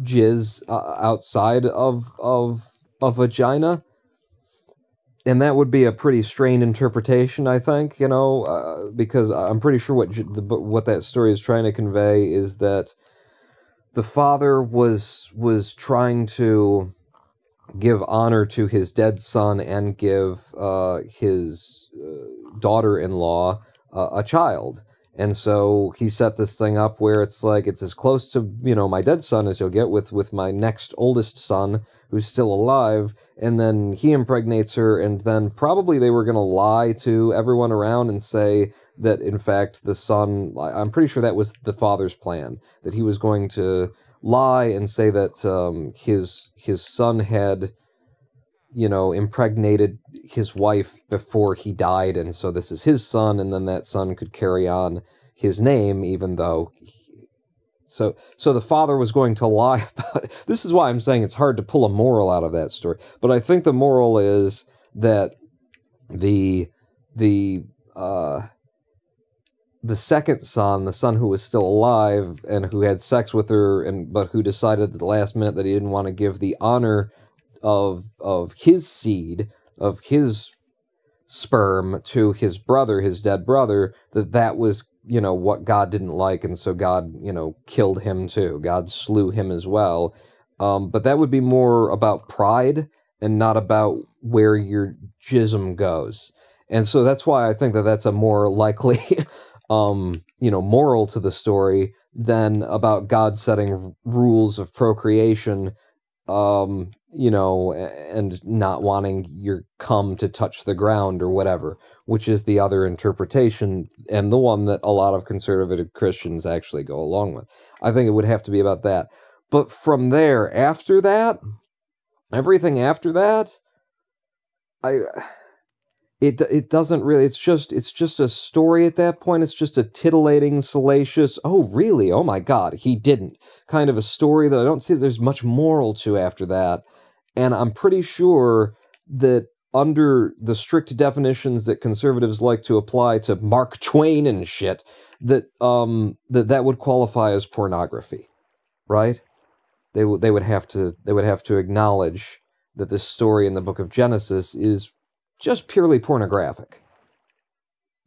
B: jizz outside of a vagina. And that would be a pretty strained interpretation, I think, you know, because I'm pretty sure what that story is trying to convey is that the father was trying to give honor to his dead son and give his daughter-in-law a child. And so he set this thing up where it's like, it's as close to, my dead son as you'll get with my next oldest son, who's still alive. And then he impregnates her, and then probably they were going to lie to everyone around and say that, in fact, the son, I'm pretty sure that was the father's plan, that he was going to lie and say that his son had, impregnated his wife before he died, and so this is his son, and then that son could carry on his name, even though so the father was going to lie about it. This is why I'm saying it's hard to pull a moral out of that story. But I think the moral is that the second son, the son who was still alive and who had sex with her, but who decided at the last minute that he didn't want to give the honor of his seed, of his sperm, to his brother, his dead brother, that was, what God didn't like, and so God, killed him too. God slew him as well. But that would be more about pride and not about where your jism goes. And so that's why I think that that's a more likely, moral to the story than about God setting rules of procreation, and not wanting your cum to touch the ground or whatever, which is the other interpretation, and the one that a lot of conservative Christians actually go along with. I think it would have to be about that. But from there, after that, everything after that, it doesn't really, it's just a story at that point. It's just a titillating, salacious, oh really, oh my god, he didn't, kind of a story that I don't see that there's much moral to after that. And I'm pretty sure that under the strict definitions that conservatives like to apply to Mark Twain and shit, that that would qualify as pornography, right? They would have to acknowledge that this story in the book of Genesis is just purely pornographic.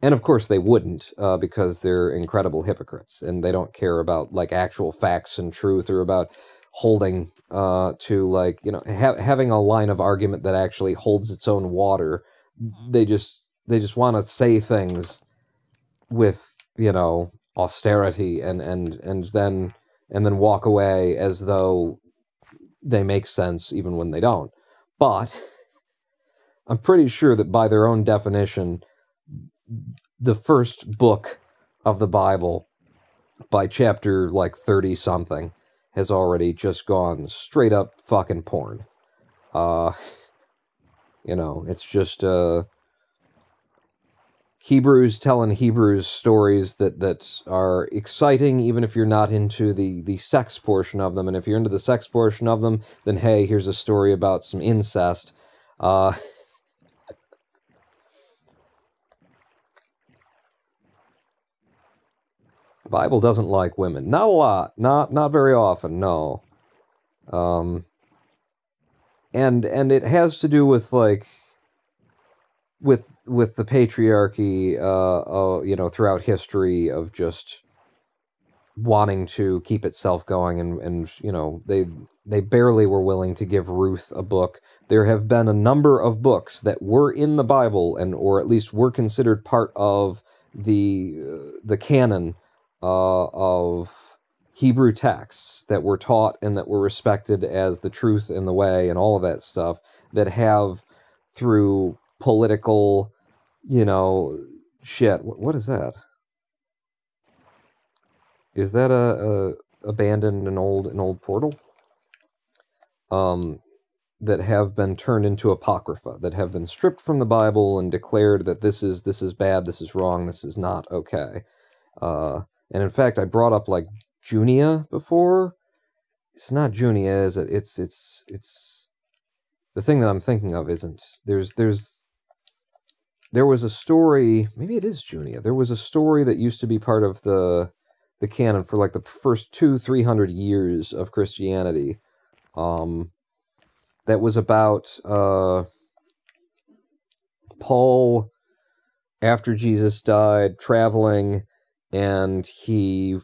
B: And of course they wouldn't, because they're incredible hypocrites, and they don't care about like actual facts and truth, or about holding to like, having a line of argument that actually holds its own water. They just want to say things with, austerity and then walk away as though they make sense even when they don't. But I'm pretty sure that by their own definition, the first book of the Bible, by chapter like 30 something, has already just gone straight up fucking porn. It's just Hebrews telling Hebrews stories that are exciting, even if you're not into the sex portion of them. And if you're into the sex portion of them, then hey, here's a story about some incest. Bible doesn't like women. Not a lot. Not very often, no. And it has to do with like with the patriarchy, throughout history, of just wanting to keep itself going, and they barely were willing to give Ruth a book. There have been a number of books that were in the Bible, or at least were considered part of the canon of Hebrew texts, that were taught and that were respected as the truth and the way and all of that stuff, that have, through political, shit. What is that? Is that a abandoned an old portal? That have been turned into apocrypha, that have been stripped from the Bible and declared that this is bad, this is wrong, this is not okay. And in fact, I brought up like Junia before. It's not Junia, is it? It's the thing that I'm thinking of isn't. There was a story, maybe it is Junia. There was a story that used to be part of the canon for like the first 200-300 years of Christianity. That was about Paul, after Jesus died, traveling, and he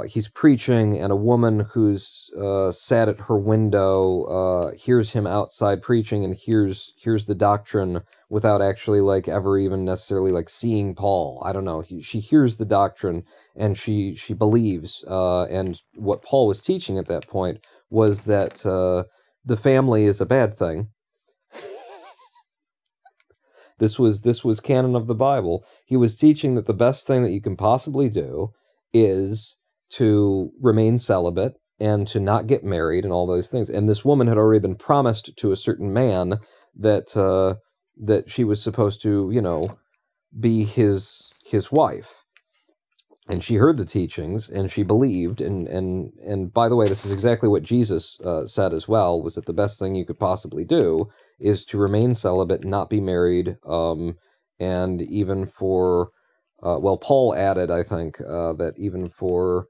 B: he's preaching, and a woman who's sat at her window hears him outside preaching and hears the doctrine without actually like ever even necessarily like seeing Paul. I don't know. She hears the doctrine and she believes. And what Paul was teaching at that point was that the family is a bad thing. This was canon of the Bible. He was teaching that the best thing that you can possibly do is to remain celibate and to not get married and all those things. And this woman had already been promised to a certain man that that she was supposed to, you know, be his wife. And she heard the teachings and she believed. And by the way, this is exactly what Jesus said as well, was that the best thing you could possibly do is to remain celibate, not be married, and even for well, Paul added, I think, that even for,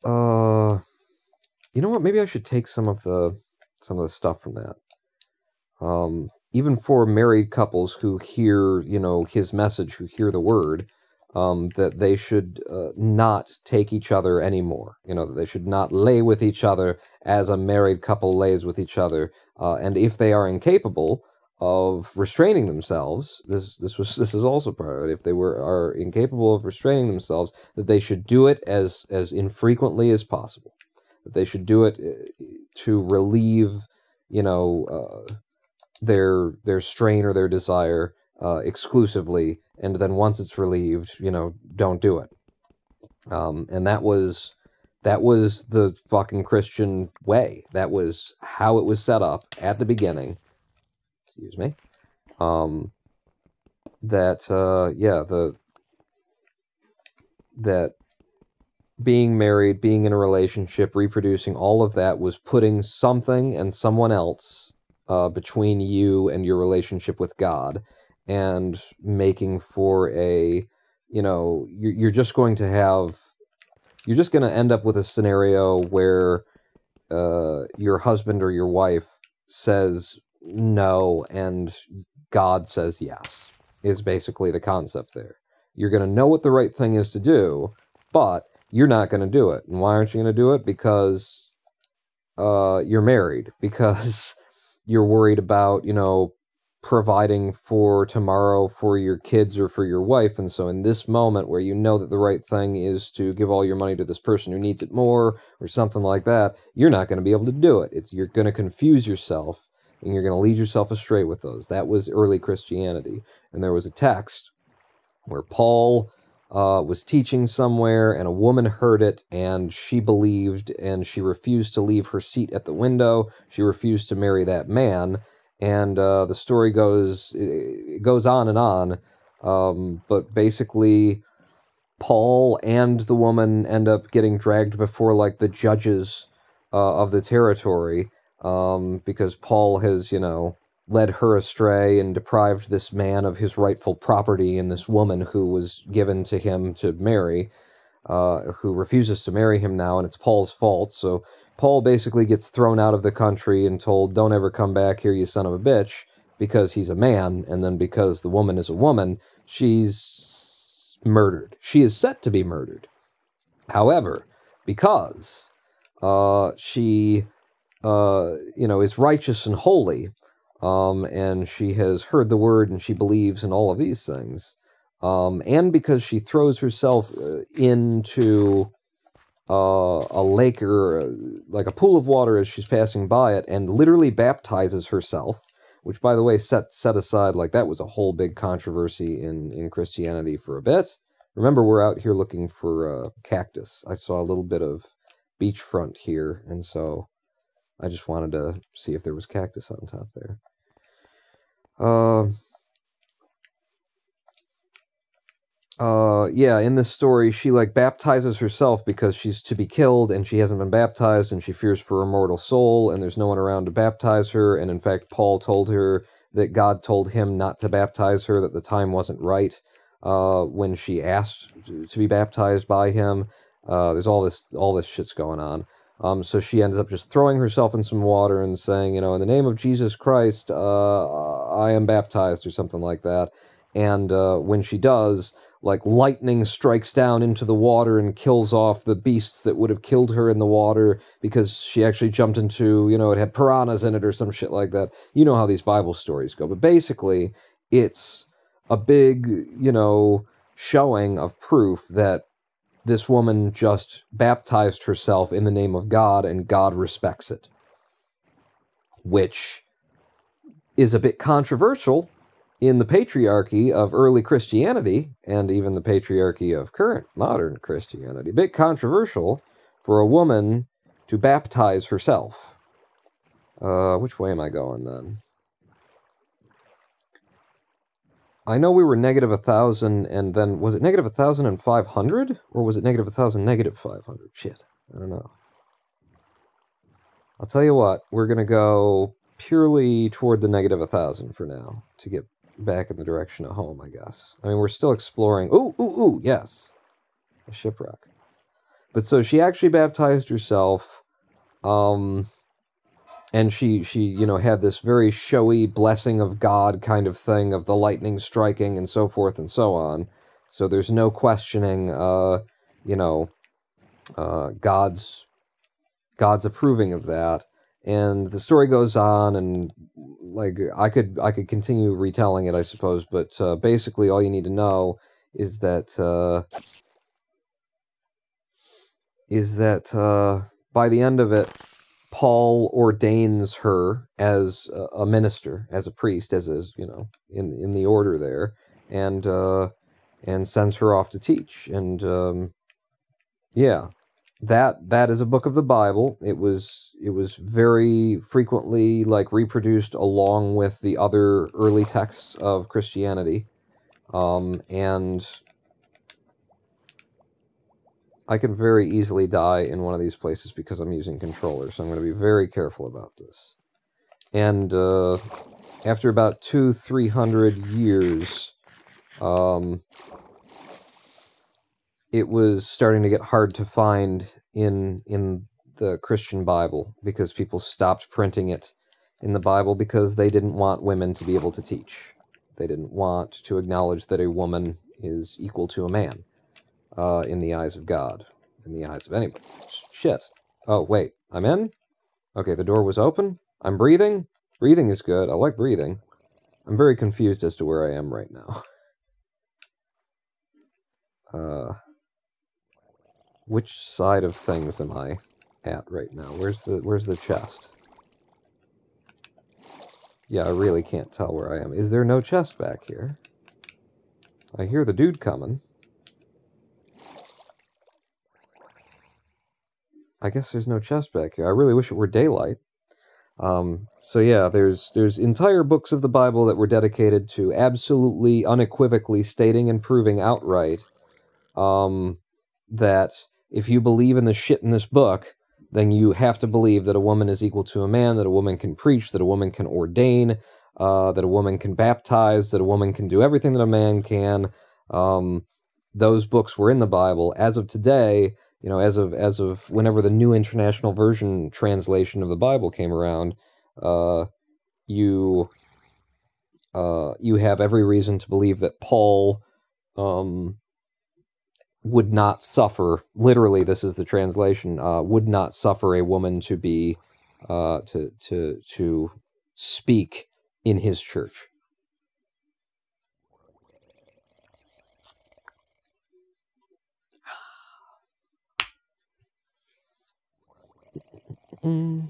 B: you know what? Maybe I should take some of the stuff from that. Even for married couples who hear, you know, his message, who hear the word, that they should not take each other anymore. You know, that they should not lay with each other as a married couple lays with each other. And if they are incapable of restraining themselves, this is also part of it. If they are incapable of restraining themselves, that they should do it as infrequently as possible. That they should do it to relieve, you know, their strain or their desire exclusively, and then once it's relieved, you know, don't do it. And that was the fucking Christian way. That was how it was set up at the beginning. Excuse me. That being married, being in a relationship, reproducing, all of that was putting something and someone else between you and your relationship with God, and making for a, you know, you're just going to end up with a scenario where your husband or your wife says no and God says yes, is basically the concept there. You're going to know what the right thing is to do, but you're not going to do it. And why aren't you going to do it? Because you're married, because you're worried about, you know, providing for tomorrow for your kids or for your wife. And so in this moment where you know that the right thing is to give all your money to this person who needs it more or something like that, you're not going to be able to do it. You're going to confuse yourself and you're going to lead yourself astray with those. That was early Christianity. And there was a text where Paul was teaching somewhere and a woman heard it and she believed and she refused to leave her seat at the window. She refused to marry that man. And the story goes on and on. But basically, Paul and the woman end up getting dragged before like the judges of the territory, because Paul has, you know, led her astray and deprived this man of his rightful property, and this woman who was given to him to marry, who refuses to marry him now, and it's Paul's fault. So Paul basically gets thrown out of the country and told, don't ever come back here, you son of a bitch, because he's a man, and then because the woman is a woman, she's murdered. She is set to be murdered. However, because she, you know, is righteous and holy, and she has heard the word and she believes in all of these things, and because she throws herself into a lake or like a pool of water as she's passing by it, and literally baptizes herself, which, by the way, set aside, like, that was a whole big controversy in Christianity for a bit. Remember, we're out here looking for cactus. I saw a little bit of beachfront here, and so I just wanted to see if there was cactus on top there. Yeah, in this story, she, like, baptizes herself because she's to be killed, and she hasn't been baptized, and she fears for her mortal soul, and there's no one around to baptize her, and in fact, Paul told her that God told him not to baptize her, that the time wasn't right, when she asked to be baptized by him. There's all this shit's going on. So she ends up just throwing herself in some water and saying, you know, in the name of Jesus Christ, I am baptized, or something like that. And when she does, like lightning strikes down into the water and kills off the beasts that would have killed her in the water because she actually jumped into, you know, it had piranhas in it or some shit like that. You know how these Bible stories go. But basically, it's a big, you know, showing of proof that this woman just baptized herself in the name of God and God respects it. Which is a bit controversial in the patriarchy of early Christianity, and even the patriarchy of current modern Christianity. A bit controversial for a woman to baptize herself. Which way am I going then? I know we were negative 1,000, and then, was it negative 1,500? Or was it negative 1,000, negative 500? Shit, I don't know. I'll tell you what, we're going to go purely toward the negative 1,000 for now, to get back in the direction of home, I guess. I mean, we're still exploring. Ooh, yes. A shipwreck. But so she actually baptized herself, and she, you know, had this very showy blessing of God kind of thing, of the lightning striking and so forth and so on. So there's no questioning, you know, God's approving of that. And the story goes on, and like I could continue retelling it, I suppose, but basically all you need to know is that by the end of it, Paul ordains her as a minister, as a priest, as you know, in the order there, and sends her off to teach. And yeah. That is a book of the Bible. It was very frequently like reproduced along with the other early texts of Christianity, and I can very easily die in one of these places because I'm using controllers, so I'm going to be very careful about this. And after about 200-300 years, it was starting to get hard to find in the Christian Bible because people stopped printing it in the Bible because they didn't want women to be able to teach. They didn't want to acknowledge that a woman is equal to a man in the eyes of God, in the eyes of anybody. Shit. Oh, wait. I'm in? Okay, the door was open. I'm breathing. Breathing is good. I like breathing. I'm very confused as to where I am right now. Which side of things am I at right now? Where's the chest? Yeah, I really can't tell where I am. Is there no chest back here? I hear the dude coming. I guess there's no chest back here. I really wish it were daylight. So yeah, there's entire books of the Bible that were dedicated to absolutely unequivocally stating and proving outright that if you believe in the shit in this book, then you have to believe that a woman is equal to a man, that a woman can preach, that a woman can ordain, that a woman can baptize, that a woman can do everything that a man can. Those books were in the Bible. As of today, you know, as of whenever the New International Version translation of the Bible came around, you have every reason to believe that Paul would not suffer, literally this is the translation, would not suffer a woman to be, to speak in his church. Wait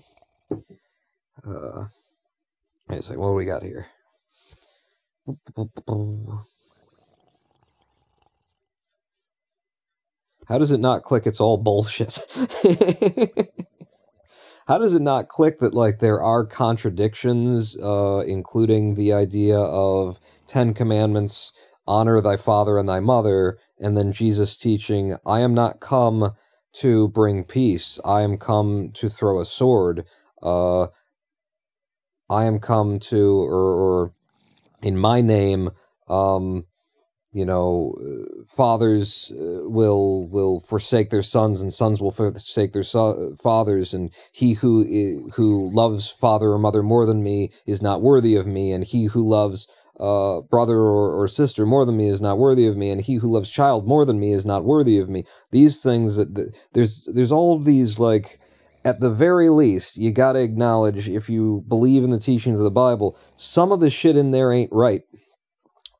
B: a second, what do we got here? How does it not click it's all bullshit? How does it not click that, like, there are contradictions, including the idea of 10 Commandments, honor thy father and thy mother, and then Jesus teaching, I am not come to bring peace, I am come to throw a sword, I am come to, or in my name, you know, fathers will forsake their sons, and sons will forsake their fathers, and he who loves father or mother more than me is not worthy of me, and he who loves brother or sister more than me is not worthy of me, and he who loves child more than me is not worthy of me. These things, there's all of these, like, at the very least, you gotta acknowledge, if you believe in the teachings of the Bible, some of the shit in there ain't right.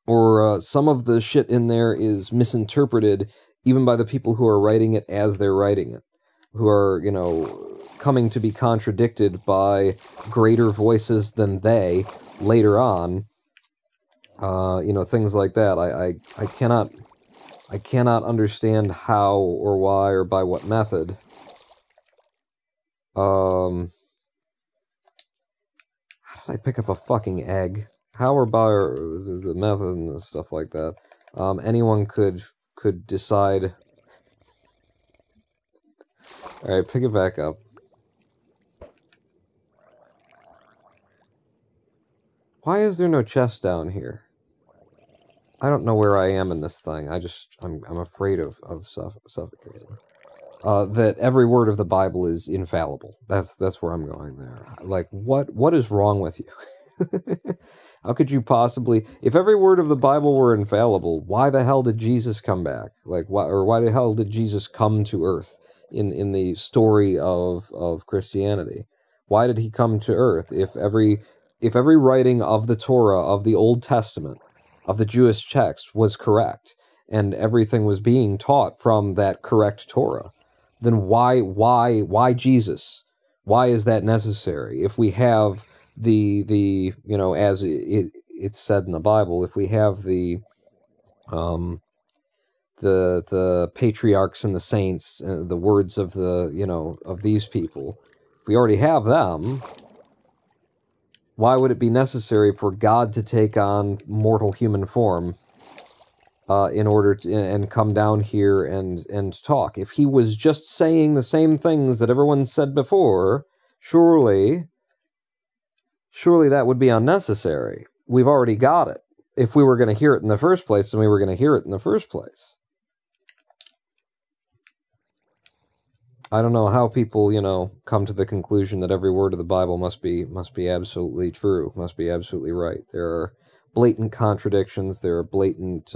B: Or some of the shit in there is misinterpreted, even by the people who are writing it as they're writing it. Who are, you know, coming to be contradicted by greater voices than they later on. You know, things like that. I cannot understand how or why or by what method. How did I pick up a fucking egg? How or by the method and stuff like that. Anyone could decide. Alright, pick it back up. Why is there no chest down here? I don't know where I am in this thing. I'm afraid of suffocating. That every word of the Bible is infallible. That's where I'm going there. Like, what is wrong with you? How could you possibly... If every word of the Bible were infallible, why the hell did Jesus come back? Like, why the hell did Jesus come to Earth in the story of Christianity? Why did he come to Earth if every writing of the Torah, of the Old Testament, of the Jewish text was correct, and everything was being taught from that correct Torah? Then why Jesus? Why is that necessary? If we have the you know, as it's said in the Bible, if we have the patriarchs and the saints, the words of the, you know, of these people, if we already have them, why would it be necessary for God to take on mortal human form in order to and come down here and talk? If he was just saying the same things that everyone said before, surely that would be unnecessary. We've already got it. If we were going to hear it in the first place, then we were going to hear it in the first place. I don't know how people, you know, come to the conclusion that every word of the Bible must be absolutely true, must be absolutely right. There are blatant contradictions. There are blatant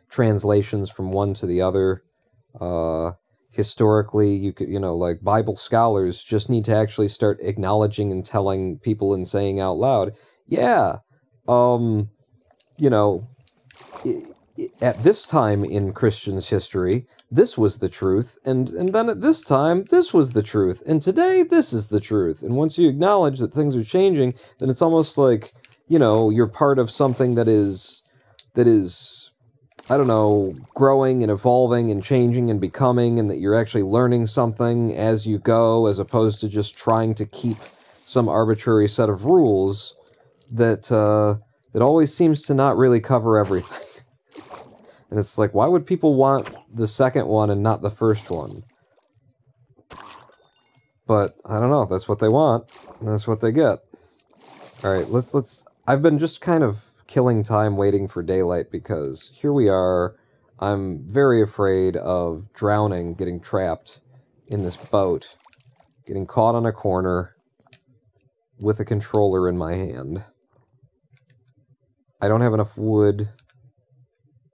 B: translations from one to the other. Historically, you could, you know, like, Bible scholars just need to actually start acknowledging and telling people and saying out loud, yeah, you know, at this time in Christians' history, this was the truth, and then at this time, this was the truth, and today, this is the truth. And once you acknowledge that things are changing, then it's almost like, you know, you're part of something that is, I don't know, growing and evolving and changing and becoming, and that you're actually learning something as you go, as opposed to just trying to keep some arbitrary set of rules that always seems to not really cover everything. And it's like, why would people want the second one and not the first one? But, I don't know, that's what they want, and that's what they get. Alright, let's... I've been just kind of killing time waiting for daylight, because here we are. I'm very afraid of drowning, getting trapped in this boat, getting caught on a corner with a controller in my hand. I don't have enough wood.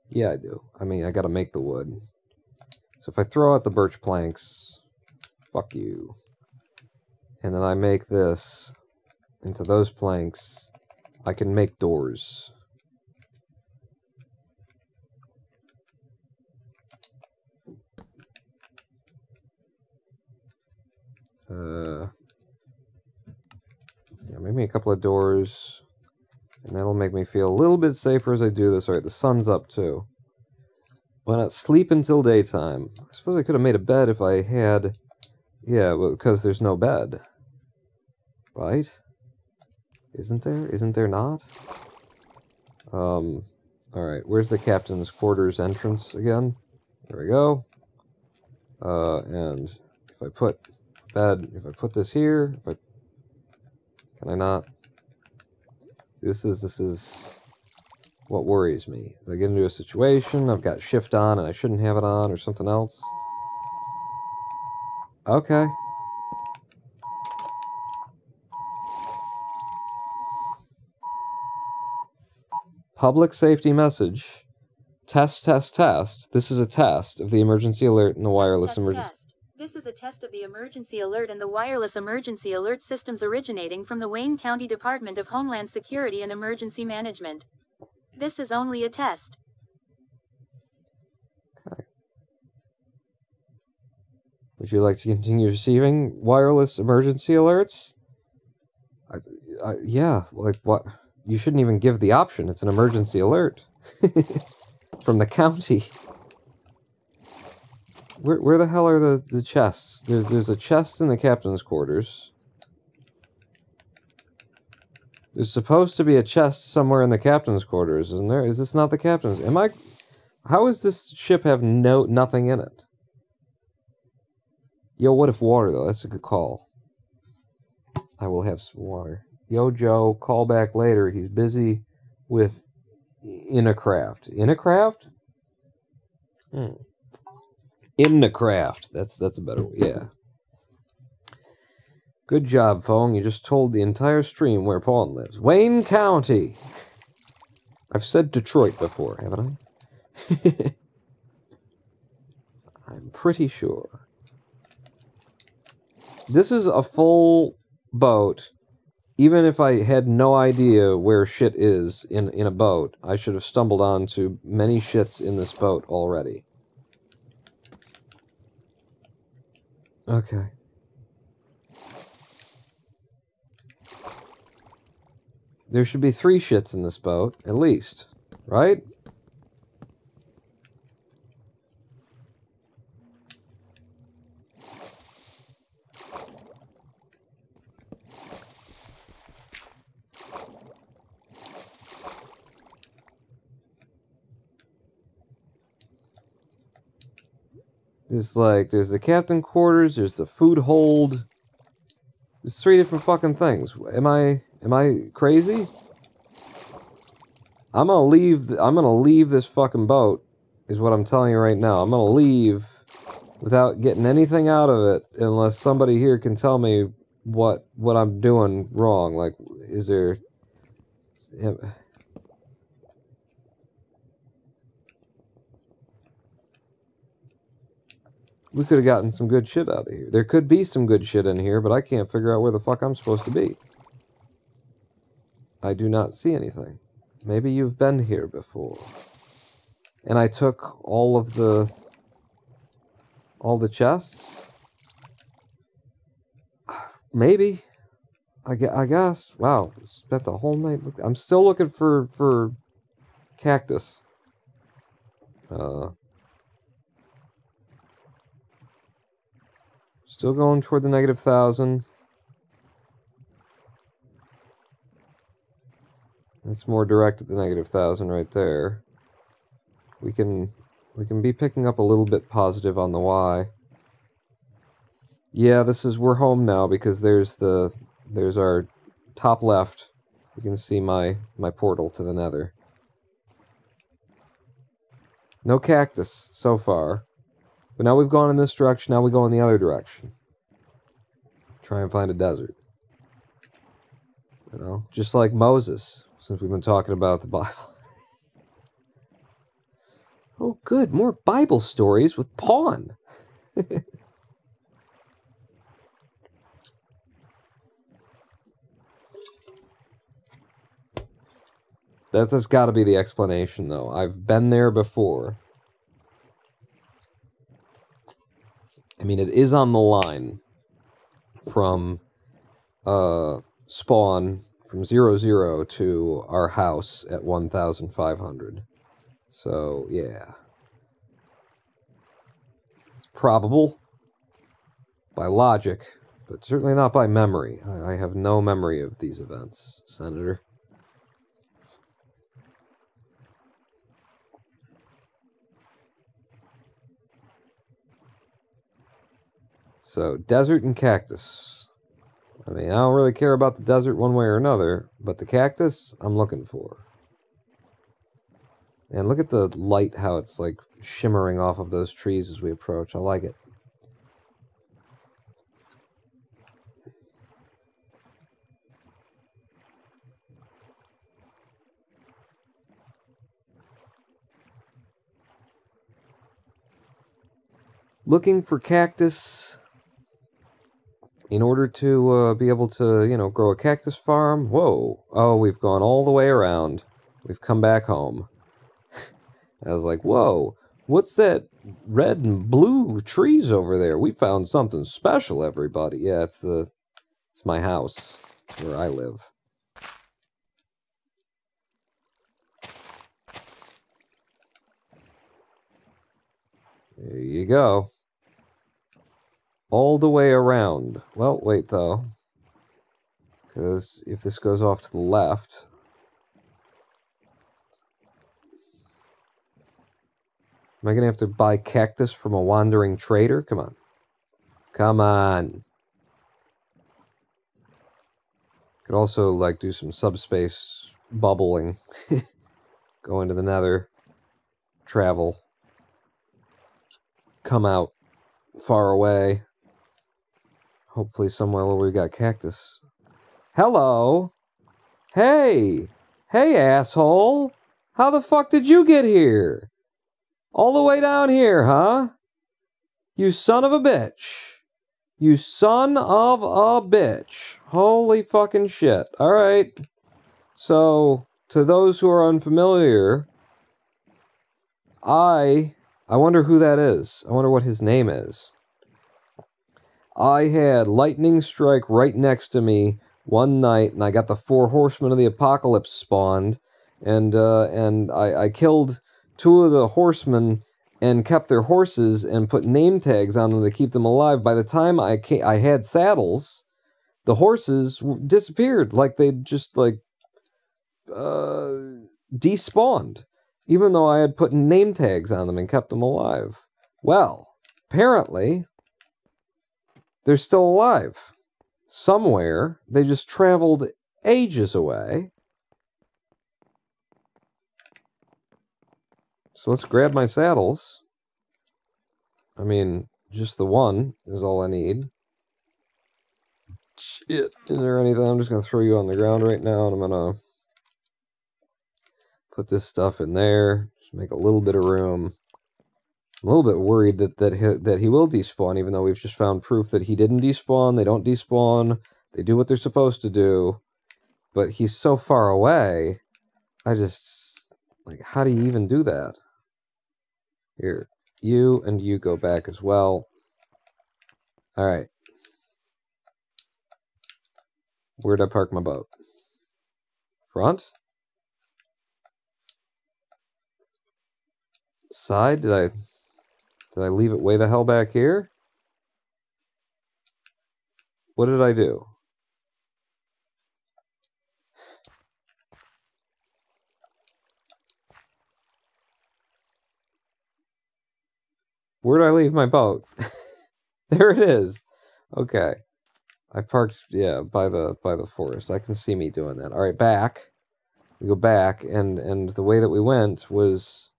B: Yeah, I do. I mean, I gotta make the wood. So if I throw out the birch planks, fuck you. And then I make this into those planks, I can make doors. Yeah, make me a couple of doors. And that'll make me feel a little bit safer as I do this. Alright, the sun's up too. Why not sleep until daytime? I suppose I could have made a bed if I had... Yeah, well, because there's no bed. Right? Isn't there? Isn't there not? Alright, where's the captain's quarters entrance again? There we go. And if I put bed, if I put this here, if I... Can I not? See, this is what worries me. If I get into a situation, I've got shift on and I shouldn't have it on, or something else. Okay. Public safety message. Test, test, test. This is a test of the emergency alert and the wireless emergency.
C: This is a test of the emergency alert and the wireless emergency alert systems originating from the Wayne County Department of Homeland Security and Emergency Management. This is only a test.
B: Okay. Would you like to continue receiving wireless emergency alerts? Yeah, like what? You shouldn't even give the option. It's an emergency alert. From the county. Where the hell are the chests? There's a chest in the captain's quarters. There's supposed to be a chest somewhere in the captain's quarters, isn't there? Is this not the captain's? How does this ship have nothing in it? Yo, what if water, though? That's a good call. I will have some water. Yo, Joe, call back later. He's busy with in a craft. In a craft? In the craft. That's a better way. Yeah. Good job, Fong. You just told the entire stream where Pawn lives. Wayne County. I've said Detroit before, haven't I? I'm pretty sure. This is a full boat. Even if I had no idea where shit is in a boat, I should have stumbled onto many shits in this boat already. Okay. There should be 3 shits in this boat, at least. Right? There's the captain quarters, there's the food hold. There's 3 different fucking things. Am I crazy? I'm gonna leave this fucking boat, is what I'm telling you right now. I'm gonna leave without getting anything out of it unless somebody here can tell me what I'm doing wrong. Like, is there... We could have gotten some good shit out of here. There could be some good shit in here, but I can't figure out where the fuck I'm supposed to be. I do not see anything. Maybe you've been here before. And I took all the chests? Maybe. I guess. Wow. Spent a whole night looking. I'm still looking for Cactus. Still going toward the -1,000. It's more direct at the -1,000 right there. We can be picking up a little bit positive on the Y. Yeah, we're home now because there's our top left. You can see my portal to the nether. No cactus so far. But now we've gone in this direction, now we go in the other direction. Try and find a desert. You know, just like Moses, since we've been talking about the Bible. Oh good, more Bible stories with Pawn. That's got to be the explanation, though. I've been there before. I mean, it is on the line from spawn from 00 to our house at 1,500. So, yeah. It's probable by logic, but certainly not by memory. I have no memory of these events, Senator. So, desert and cactus. I mean, I don't really care about the desert one way or another, but the cactus, I'm looking for. And look at the light, how it's like shimmering off of those trees as we approach. I like it. looking for cactus in order to be able to, you know, grow a cactus farm. Whoa. Oh, we've gone all the way around. We've come back home. I was like, whoa, what's that red and blue trees over there? We found something special, everybody. Yeah, it's my house. It's where I live. There you go. All the way around. Well, wait, though. Because if this goes off to the left... Am I going to have to buy cactus from a wandering trader? Come on. Come on. Could also, like, do some subspace bubbling. Go into the nether. Travel. Come out far away. Hopefully somewhere where we got cactus. Hello! Hey! Hey, asshole! How the fuck did you get here? All the way down here, huh? You son of a bitch. You son of a bitch. Holy fucking shit. Alright. So, to those who are unfamiliar, I wonder who that is. I wonder what his name is. I had lightning strike right next to me one night, and I got the 4 horsemen of the apocalypse spawned, and I killed 2 of the horsemen and kept their horses and put name tags on them to keep them alive. By the time I had saddles, the horses disappeared. Like they just like despawned, even though I had put name tags on them and kept them alive. Well, apparently, they're still alive. Somewhere, they just traveled ages away. So let's grab my saddles. I mean, just the one is all I need. Shit. Is there anything? I'm just going to throw you on the ground right now, and I'm going to put this stuff in there. Just make a little bit of room. I'm a little bit worried that he will despawn, even though we've just found proof that he didn't despawn. They don't despawn. They do what they're supposed to do. But he's so far away. I just... Like, how do you even do that? Here. You and you go back as well. Alright. Where'd I park my boat? Front? Side? Did I leave it way the hell back here? What did I do? Where'd I leave my boat? There it is. Okay. I parked, yeah, by the forest. I can see me doing that. All right, back. We go back, and the way that we went was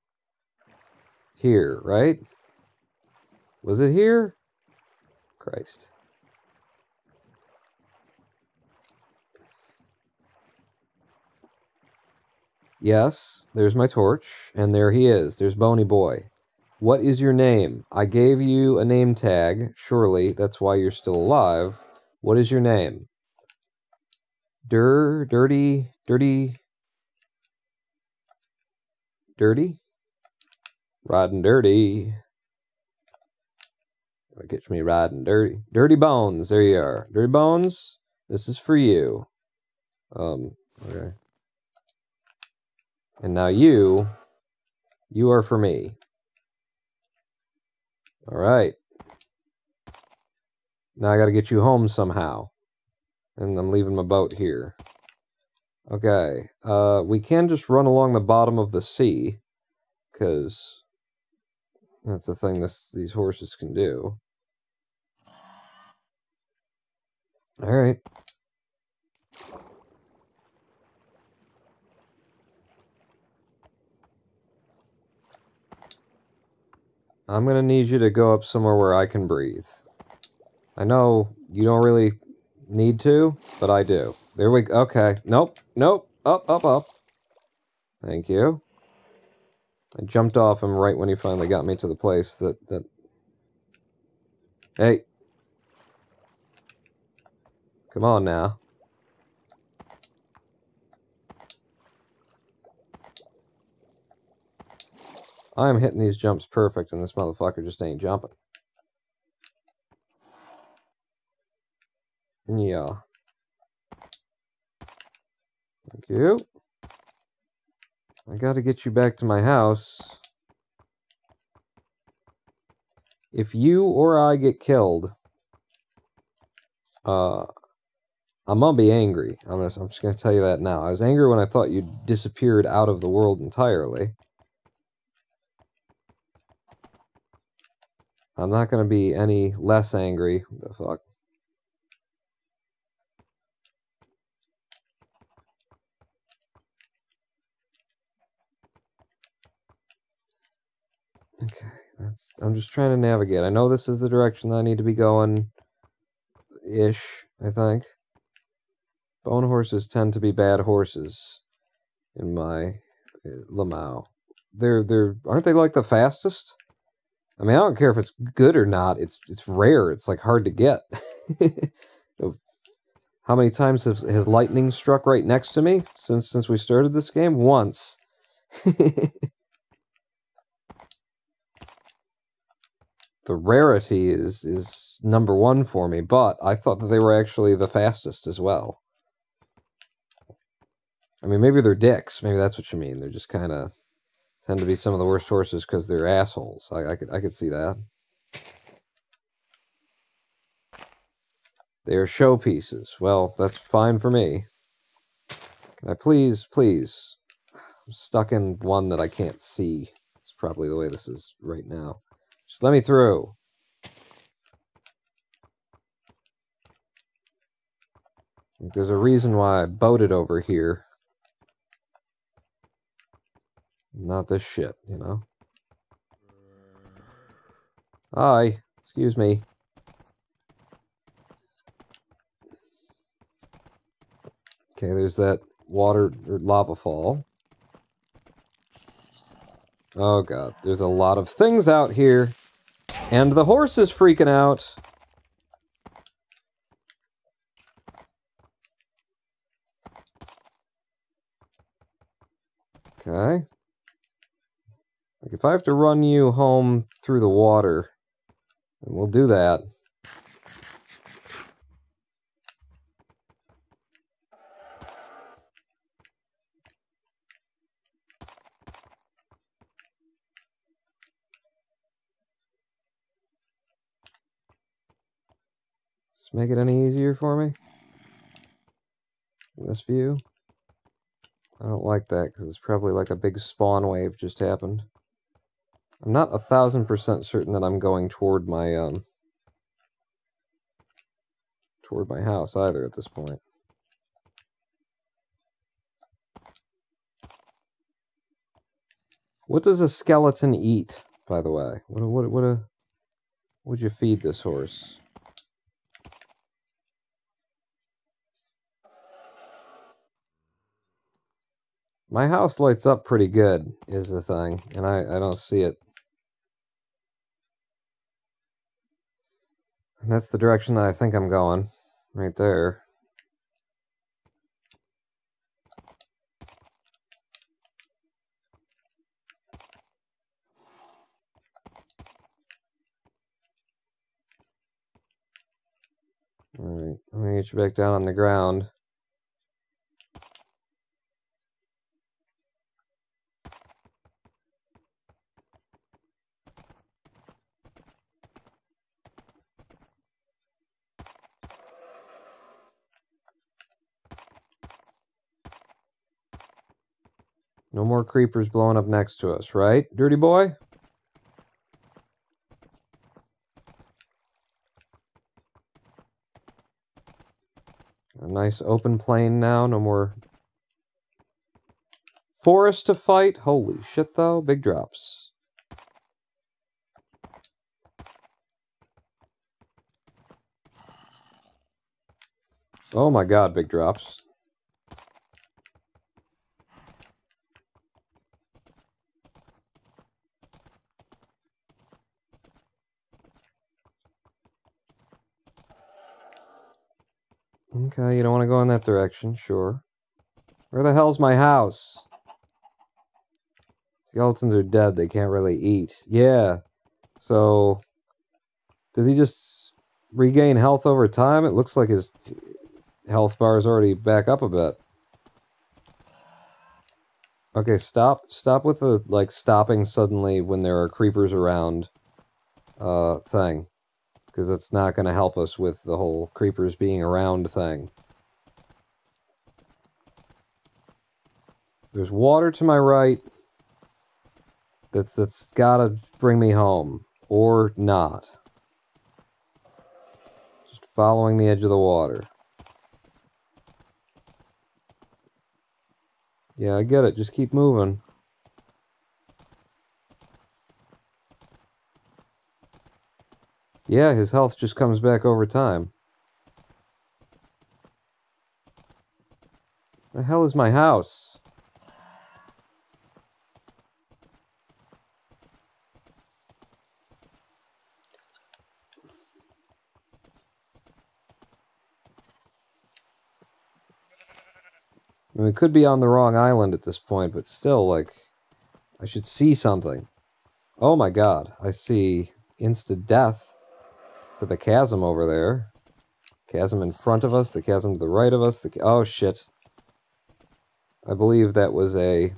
B: here, right? Was it here? Christ. Yes, there's my torch, and there he is. There's Boney Boy. What is your name? I gave you a name tag, surely. That's why you're still alive. What is your name? Dirty? Riding dirty. Get me riding dirty. Dirty Bones, there you are. Dirty Bones, this is for you. Okay. And now you are for me. Alright. Now I gotta get you home somehow. And I'm leaving my boat here. Okay. We can just run along the bottom of the sea. Because that's the thing these horses can do. Alright. I'm gonna need you to go up somewhere where I can breathe. I know you don't really need to, but I do. There we go. Okay. Nope. Up. Thank you. I jumped off him right when he finally got me to the place that Hey. Come on now. I'm hitting these jumps perfect, and this motherfucker just ain't jumping. Yeah. Thank you. I gotta get you back to my house. If you or I get killed, I'm gonna be angry. I'm just gonna tell you that now. I was angry when I thought you disappeared out of the world entirely. I'm not gonna be any less angry. What the fuck? Okay, I'm just trying to navigate. I know this is the direction that I need to be going, ish, I think. Bone horses tend to be bad horses in my Lamau. Aren't they like the fastest? I mean, I don't care if it's good or not. It's rare. It's like hard to get. How many times has lightning struck right next to me since we started this game? Once. The rarity is number one for me, but I thought that they were actually the fastest as well. I mean, maybe they're dicks. Maybe that's what you mean. They're just kind of tend to be some of the worst horses because they're assholes. I could see that. They are showpieces. Well, that's fine for me. Can I please? I'm stuck in one that I can't see. It's probably the way this is right now. Just let me through. There's a reason why I boated over here. Not this shit, you know? Hi. Excuse me. Okay, there's that water or lava fall. Oh god, there's a lot of things out here. And the horse is freaking out. Okay. Like, if I have to run you home through the water, then we'll do that. Just make it any easier for me. This view. I don't like that because it's probably like a big spawn wave just happened. I'm not 1000% certain that I'm going toward my house either at this point. What does a skeleton eat, by the way? What would you feed this horse? My house lights up pretty good, is the thing, and I don't see it. And that's the direction that I think I'm going, right there. Alright, I'm gonna get you back down on the ground. No more creepers blowing up next to us, right, dirty boy? A nice open plain now, no more forest to fight. Holy shit, though, big drops. Oh my god, big drops. Okay, you don't want to go in that direction, sure. Where the hell's my house? Skeletons are dead, they can't really eat. Yeah. So, does he just regain health over time? It looks like his health bar is already back up a bit. Okay, stop with the, like, stopping suddenly when there are creepers around, thing. Because it's not going to help us with the whole creepers being around thing. There's water to my right. That's gotta bring me home. Or not. Just following the edge of the water. Yeah, I get it. Just keep moving. Yeah, his health just comes back over time. The hell is my house? I mean, we could be on the wrong island at this point, but still, like, I should see something. Oh my god, I see insta-death to the chasm over there. Chasm in front of us, the chasm to the right of us, oh shit. I believe that was a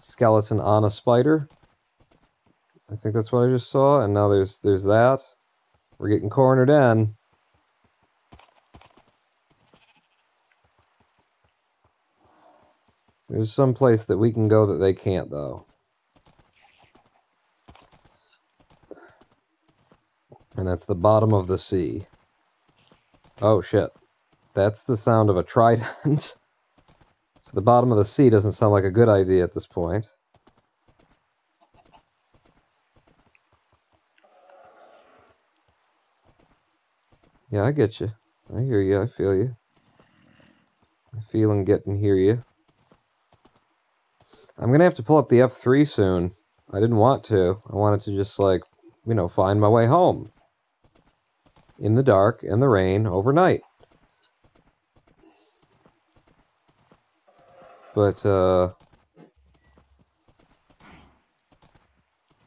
B: skeleton on a spider. I think that's what I just saw, and now there's that. We're getting cornered in. There's some place that we can go that they can't, though. And that's the bottom of the sea. Oh, shit. That's the sound of a trident. So the bottom of the sea doesn't sound like a good idea at this point. Yeah, I get you. I hear you. I feel you. I feel and get and hear you. I'm gonna have to pull up the F3 soon. I didn't want to. I wanted to just, like, you know, find my way home. In the dark, in the rain, overnight. But,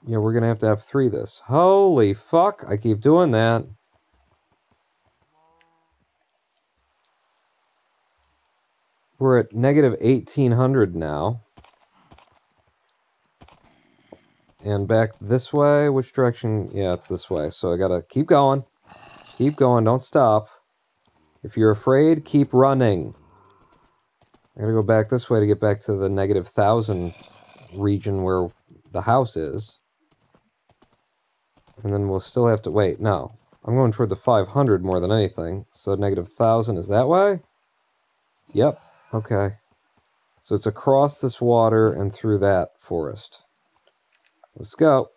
B: yeah, we're gonna have to F3 this. Holy fuck! I keep doing that. We're at negative 1800 now. And back this way? Which direction? Yeah, it's this way. So I gotta keep going. Keep going, don't stop. If you're afraid, keep running. I gotta go back this way to get back to the negative 1000 region where the house is. And then we'll still have to wait. No. I'm going toward the 500 more than anything. So negative 1000 is that way? Yep. Okay. So it's across this water and through that forest. Let's go.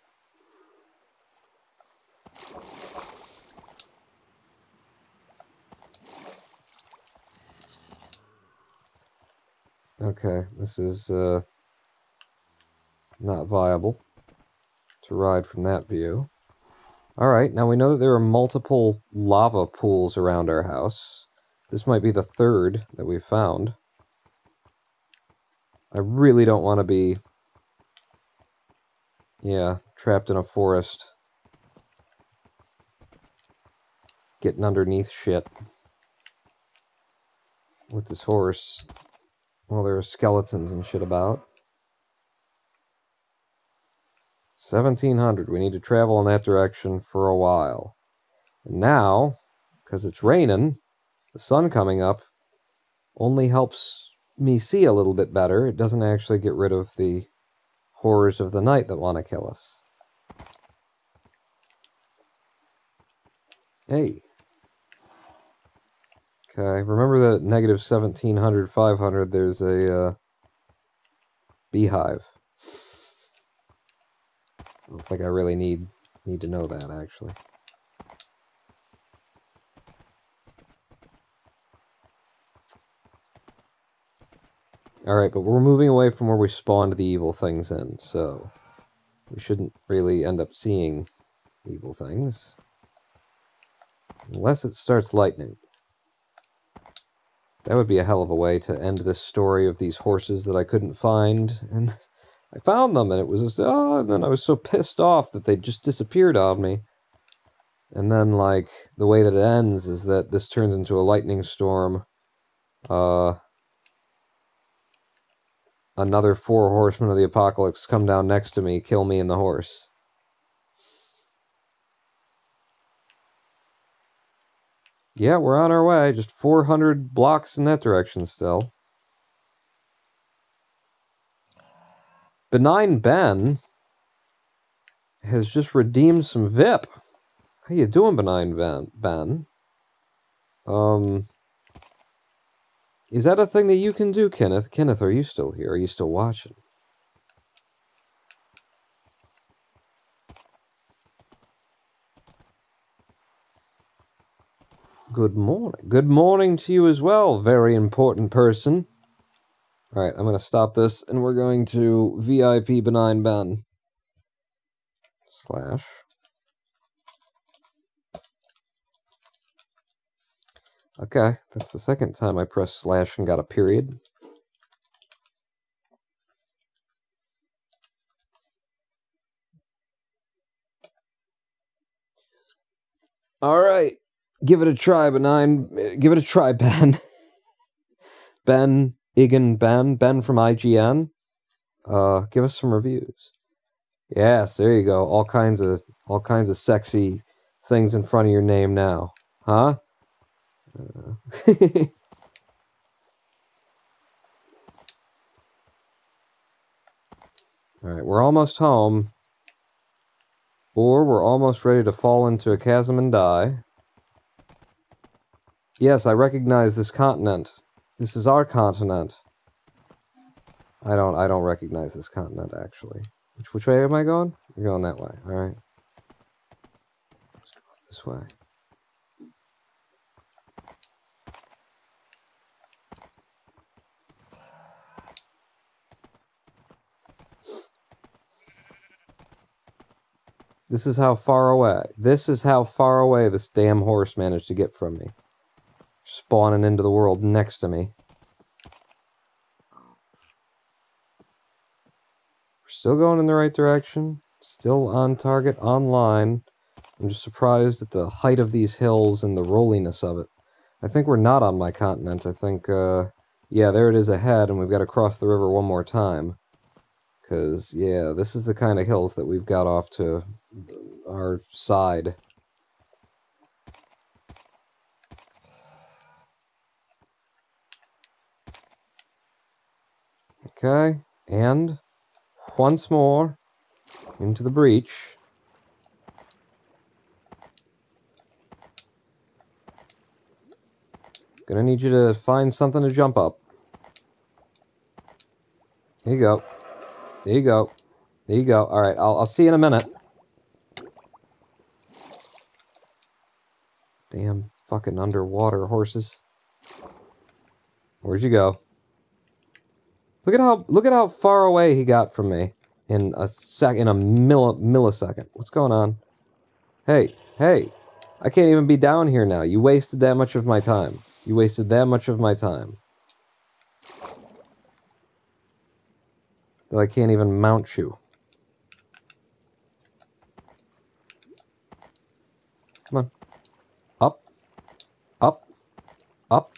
B: Okay, this is not viable to ride from that view. Alright, now we know that there are multiple lava pools around our house. This might be the third that we've found. I really don't want to be, yeah, trapped in a forest. Getting underneath shit. With this horse. Well, there are skeletons and shit about. 1700. We need to travel in that direction for a while. And now, because it's raining, the sun coming up only helps me see a little bit better. It doesn't actually get rid of the horrors of the night that want to kill us. Hey. Okay, remember that at negative 1700, 500, there's a beehive. I don't think I really need to know that, actually. Alright, but we're moving away from where we spawned the evil things in, so we shouldn't really end up seeing evil things. Unless it starts lightning. That would be a hell of a way to end this story of these horses that I couldn't find. And I found them, and it was just, oh, and then I was so pissed off that they just disappeared on me. And then, like, the way that it ends is that this turns into a lightning storm. Another 4 horsemen of the apocalypse come down next to me, kill me and the horse. Yeah, we're on our way. Just 400 blocks in that direction still. Benign Ben has just redeemed some VIP. How you doing, Benign Ben? Is that a thing that you can do, Kenneth? Kenneth, are you still here? Are you still watching? Good morning. Good morning to you as well, very important person. Alright, I'm going to stop this, and we're going to VIP Benign Ben. / Okay, that's the second time I pressed / and got a period. Alright. Give it a try, Benign. Give it a try, Ben. Ben, Igen Ben from IGN. Give us some reviews. Yes, there you go. All kinds of sexy things in front of your name now. Huh? Alright, we're almost home. Or we're almost ready to fall into a chasm and die. Yes, I recognize this continent. This is our continent. I don't recognize this continent, actually. Which way am I going? You're going that way, alright. Let's go this way. This is how far away this damn horse managed to get from me. Spawning into the world next to me. We're still going in the right direction. Still on target, online. I'm just surprised at the height of these hills and the rolliness of it. I think we're not on my continent. I think, yeah, there it is ahead, and we've got to cross the river one more time. Because, yeah, this is the kind of hills that we've got off to our side. Okay, and once more into the breach. Gonna need you to find something to jump up. There you go. There you go. There you go. Alright, I'll see you in a minute. Damn fucking underwater horses. Where'd you go? Look at how far away he got from me in a millisecond. What's going on? Hey, I can't even be down here now. You wasted that much of my time. You wasted that much of my time. That I can't even mount you. Come on. Up. Up. Up.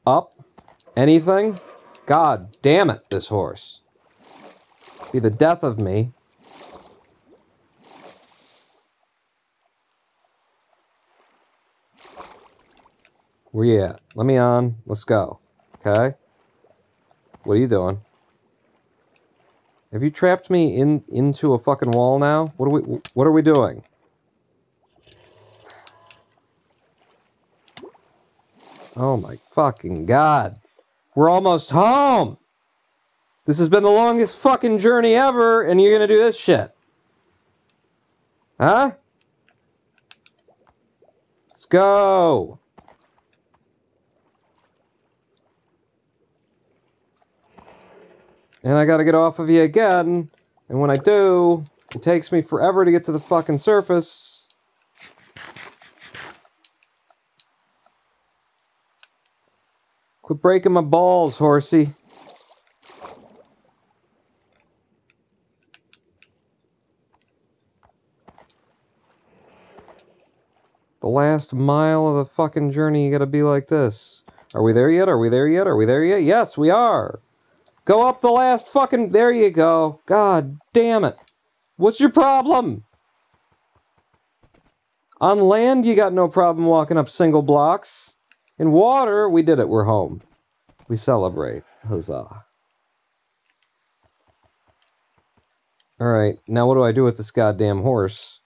B: Up. Anything? God damn it, this horse. Be the death of me. Where you at? Let me on. Let's go. Okay? What are you doing? Have you trapped me into a fucking wall now? What are we doing? Oh my fucking god. We're almost home! This has been the longest fucking journey ever, and you're gonna do this shit. Huh? Let's go! And I gotta get off of you again, and when I do, it takes me forever to get to the fucking surface. Quit breaking my balls, horsey. The last mile of the fucking journey, you gotta be like this. Are we there yet? Are we there yet? Are we there yet? Yes, we are. Go up the last fucking... There you go. God damn it. What's your problem? On land, you got no problem walking up single blocks. In water, we did it. We're home. We celebrate. Huzzah. Alright, now what do I do with this goddamn horse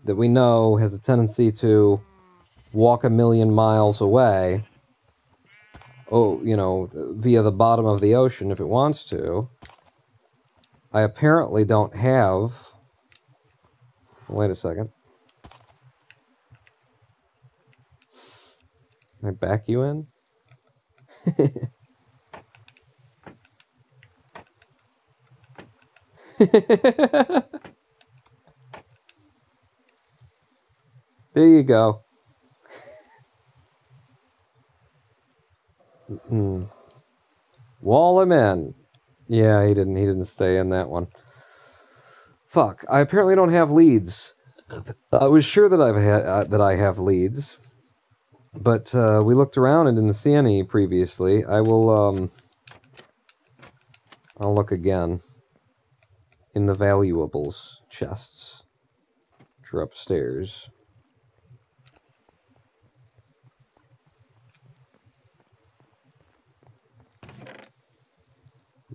B: that we know has a tendency to walk 1,000,000 miles away? Oh, you know, via the bottom of the ocean if it wants to. I apparently don't have... Wait a second. Can I back you in? There you go. Wall him in. Yeah, he didn't stay in that one. Fuck, I apparently don't have leads. I was sure that I have leads, but we looked around and didn't see any previously. I'll look again in the valuables chests, which are upstairs.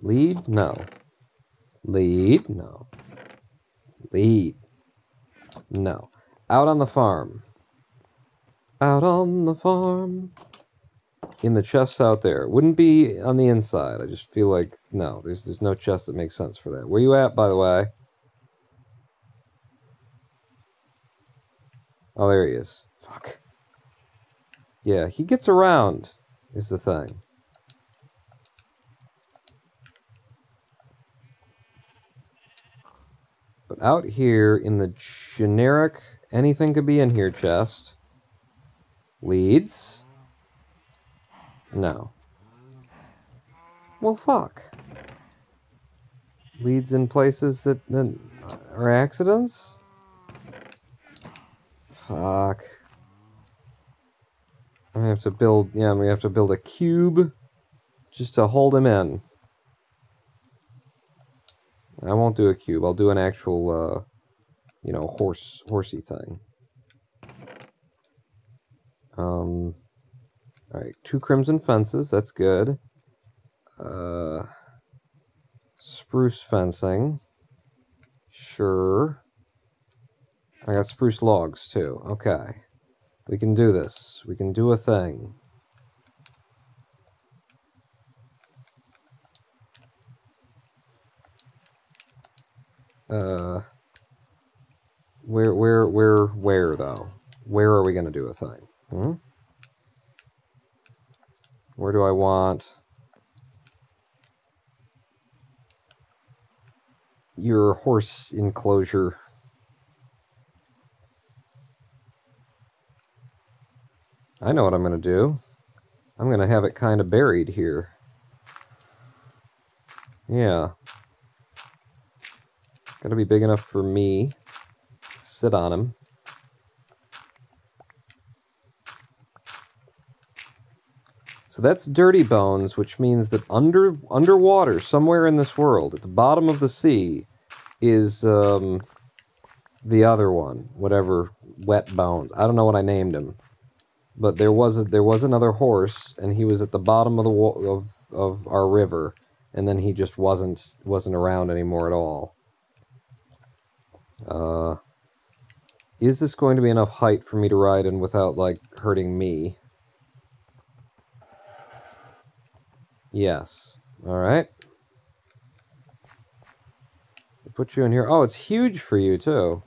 B: Lead? No. Lead? No. Lead? No. Out on the farm. Out on the farm. In the chests out there. Wouldn't be on the inside. I just feel like, no, there's no chest that makes sense for that. Where you at, by the way? Oh, there he is. Fuck. Yeah, he gets around, is the thing. But out here in the generic, anything could be in here chest. Leads? No. Well, fuck. Leads in places that are accidents? Fuck. I'm gonna have to build, yeah, I'm gonna have to build a cube just to hold him in. I won't do a cube. I'll do an actual, you know, horsey thing. Alright, 2 crimson fences. That's good. Spruce fencing. Sure. I got spruce logs, too. Okay. We can do this. We can do a thing. Where though? Where are we gonna do a thing? Where do I want your horse enclosure? I know what I'm gonna do. I'm gonna have it kind of buried here. Yeah. Gotta be big enough for me to sit on him. So that's dirty bones, which means that underwater, somewhere in this world, at the bottom of the sea, is the other one, whatever, wet bones. I don't know what I named him, but there was another horse, and he was at the bottom of the of our river, and then he just wasn't around anymore at all. Is this going to be enough height for me to ride in without, like, hurting me? Yes. Alright. Put you in here. Oh, it's huge for you, too.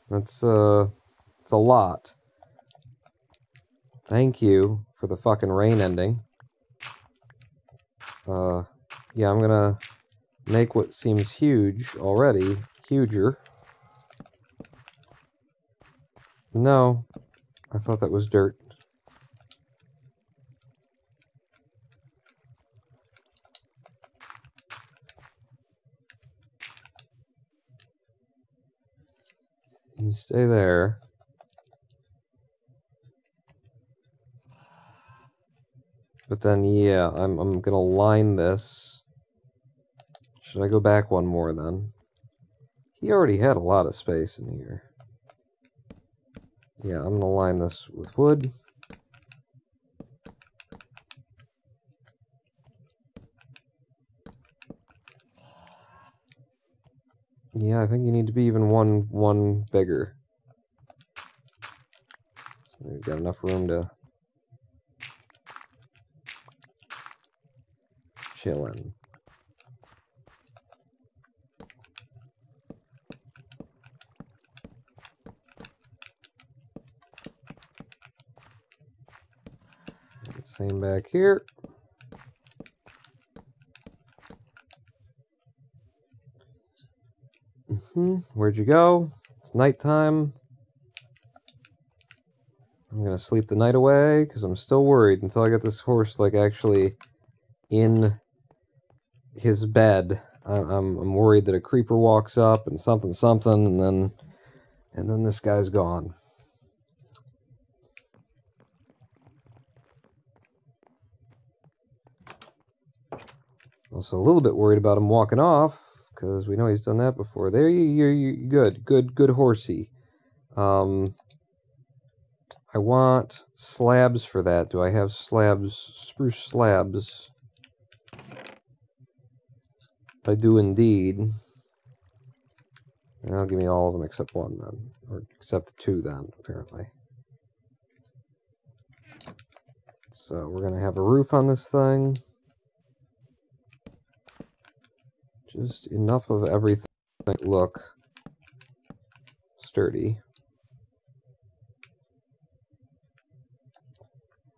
B: That's, it's a lot. Thank you for the fucking rain ending. Yeah, I'm gonna make what seems huge already huger. No. I thought that was dirt. You stay there. But then, yeah, I'm gonna line this. Should I go back one more then? He already had a lot of space in here. Yeah, I'm gonna line this with wood. Yeah, I think you need to be even one bigger. We've got enough room to chill in. Same back here. Where'd you go? It's nighttime. I'm gonna sleep the night away because I'm still worried until I get this horse like actually in his bed. I'm worried that a creeper walks up and something, and then this guy's gone. Also a little bit worried about him walking off because we know he's done that before. There, you're good horsey. I want slabs for that. Do I have slabs? Spruce slabs. I do indeed. I'll give me all of them except one then. Or except two then, apparently. So we're going to have a roof on this thing. Just enough of everything that look sturdy.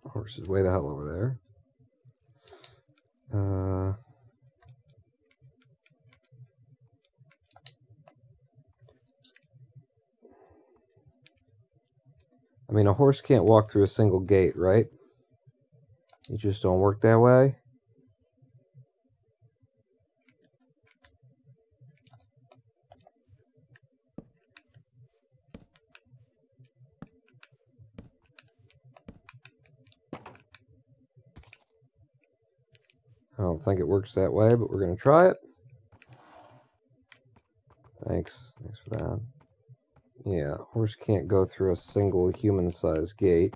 B: Horse is way the hell over there. I mean, a horse can't walk through a single gate, right? You just don't work that way. I don't think it works that way, but we're going to try it. Thanks for that. Yeah, horse can't go through a single human-sized gate.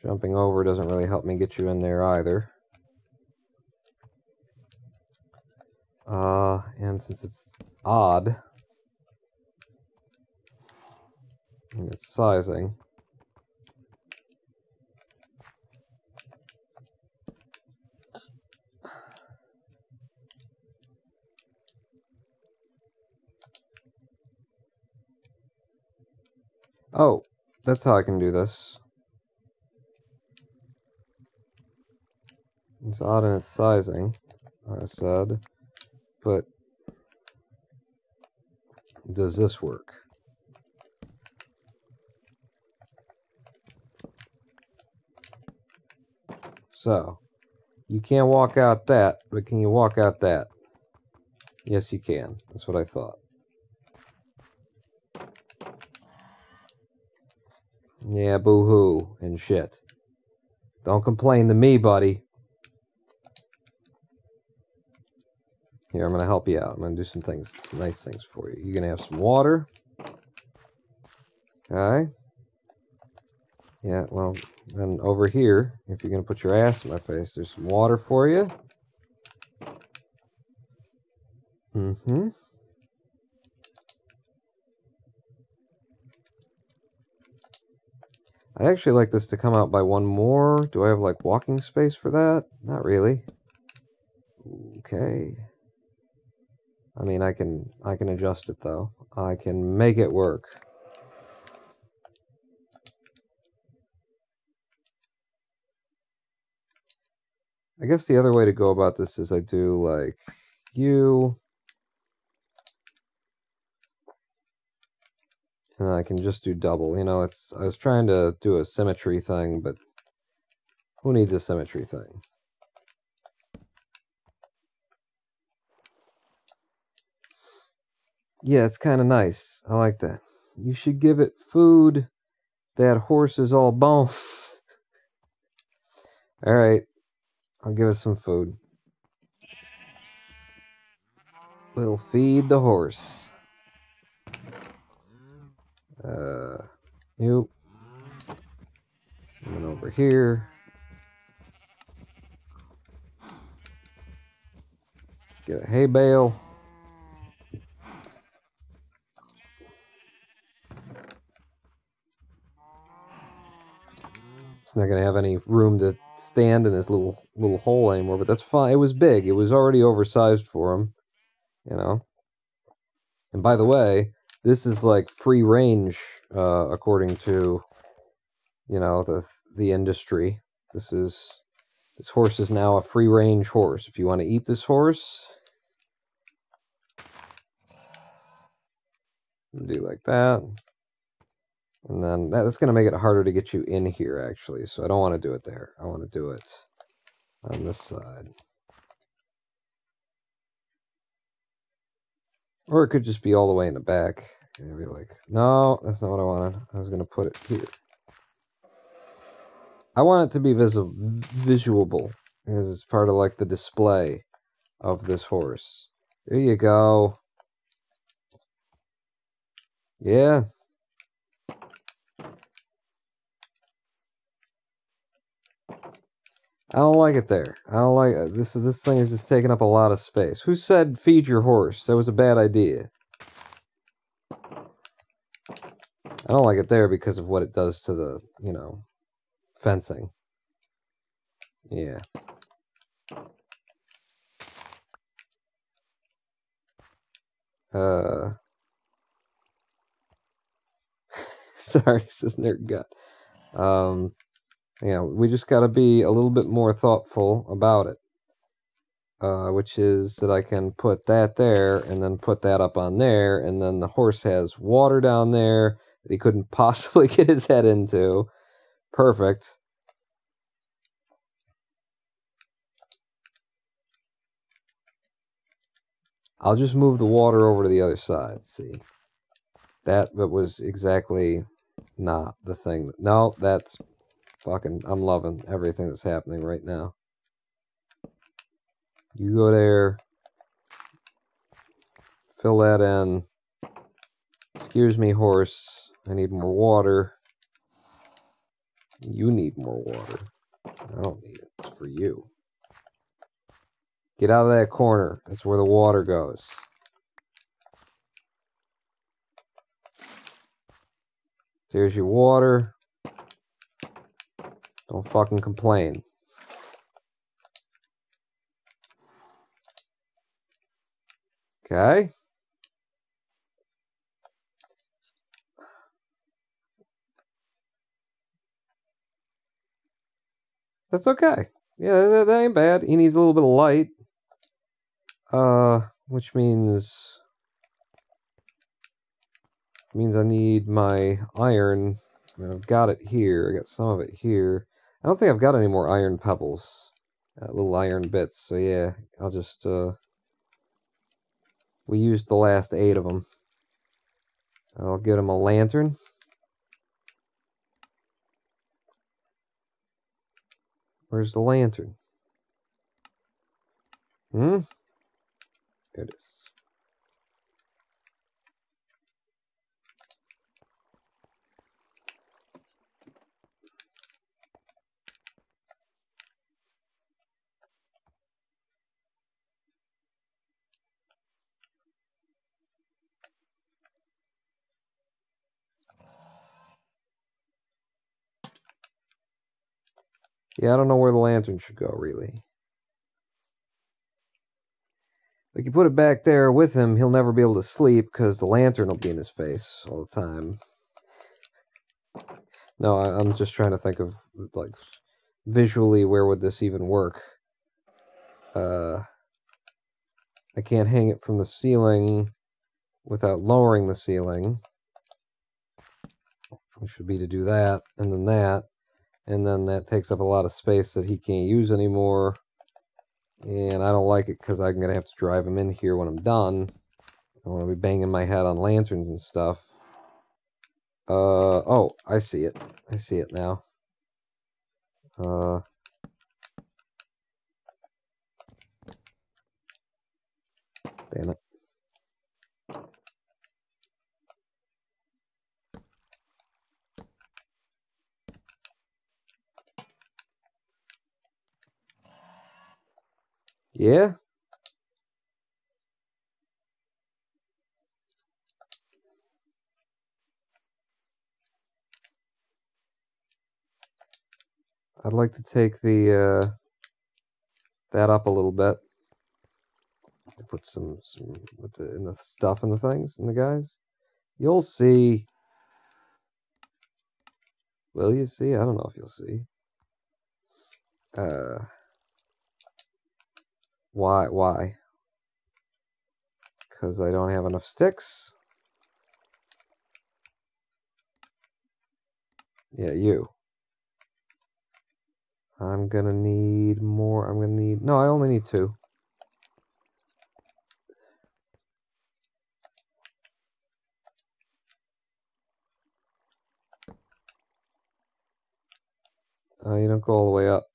B: Jumping over doesn't really help me get you in there either. And since it's odd in its sizing, oh, that's how I can do this. It's odd in its sizing, I said, but does this work? So, you can't walk out that, but can you walk out that? Yes, you can. That's what I thought. Yeah, boo-hoo and shit. Don't complain to me, buddy. Here, I'm going to help you out. I'm going to do some things, some nice things for you. You're going to have some water. Okay. Yeah, well, then over here, if you're going to put your ass in my face, there's some water for you. I'd actually like this to come out by one more. Do I have, like, walking space for that? Not really. Okay. I mean, I can adjust it, though. I can make it work. I guess the other way to go about this is I do, like, you... and I can just do double. You know, I was trying to do a symmetry thing, but who needs a symmetry thing? Yeah, it's kind of nice. I like that. You should give it food. That horse is all bones. Alright. I'll give it some food. We'll feed the horse. You. And over here. Get a hay bale. It's not going to have any room to stand in this little hole anymore, but that's fine. It was big. It was already oversized for him, you know. And by the way, this is like free range, according to, you know, the industry. This horse is now a free range horse. If you want to eat this horse, do like that. And then that's going to make it harder to get you in here, actually. So I don't want to do it there. I want to do it on this side. Or it could just be all the way in the back. And be like, no, that's not what I wanted. I was going to put it here. I want it to be visuable. Because it's part of like the display of this horse. There you go. Yeah. I don't like it there. I don't like it. This thing is just taking up a lot of space. Who said feed your horse? That was a bad idea. I don't like it there because of what it does to the, you know, fencing. Yeah. Sorry, this is nerd gut. Yeah, we just got to be a little bit more thoughtful about it. Which is that I can put that there, and then put that up on there, and then the horse has water down there that he couldn't possibly get his head into. Perfect. I'll just move the water over to the other side, see. That was exactly not the thing. No, that's fucking... I'm loving everything that's happening right now. You go there. Fill that in. Excuse me, horse. I need more water. You need more water. I don't need it. It's for you. Get out of that corner. That's where the water goes. There's your water. Don't fucking complain. Okay. That's okay. Yeah, that ain't bad. He needs a little bit of light. Which means I need my iron. I mean, I've got it here. I got some of it here. I don't think I've got any more iron pebbles. Little iron bits. So yeah, I'll just, we used the last 8 of them. I'll get him a lantern. Where's the lantern? There it is. Yeah, I don't know where the lantern should go, really. Like, you put it back there with him, he'll never be able to sleep because the lantern will be in his face all the time. No, I'm just trying to think of, like, visually, where would this even work? I can't hang it from the ceiling without lowering the ceiling. Which would be to do that, and then that. And then that takes up a lot of space that he can't use anymore. And I don't like it because I'm going to have to drive him in here when I'm done. I don't want to be banging my head on lanterns and stuff. Oh, I see it. I see it now. Damn it. Yeah? I'd like to take the that up a little bit. Put some in the stuff and the things and the guys. You'll see. Will you see? I don't know if you'll see. Why? Because I don't have enough sticks. Yeah, you. I'm gonna need more. I'm gonna need... No, I only need 2. You don't go all the way up.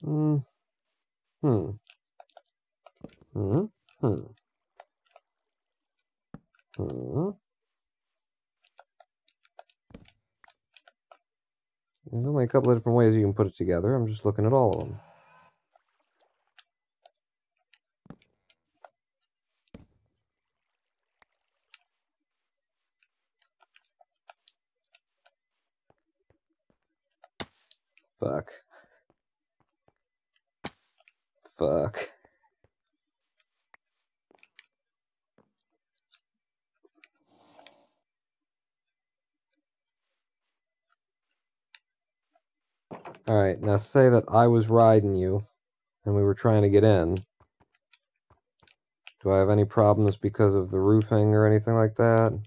B: Hmm. Hmm. Hmm. Hmm. Hmm. There's only a couple of different ways you can put it together. I'm just looking at all of them. Fuck. Fuck. Alright, now say that I was riding you, and we were trying to get in. Do I have any problems because of the roofing or anything like that?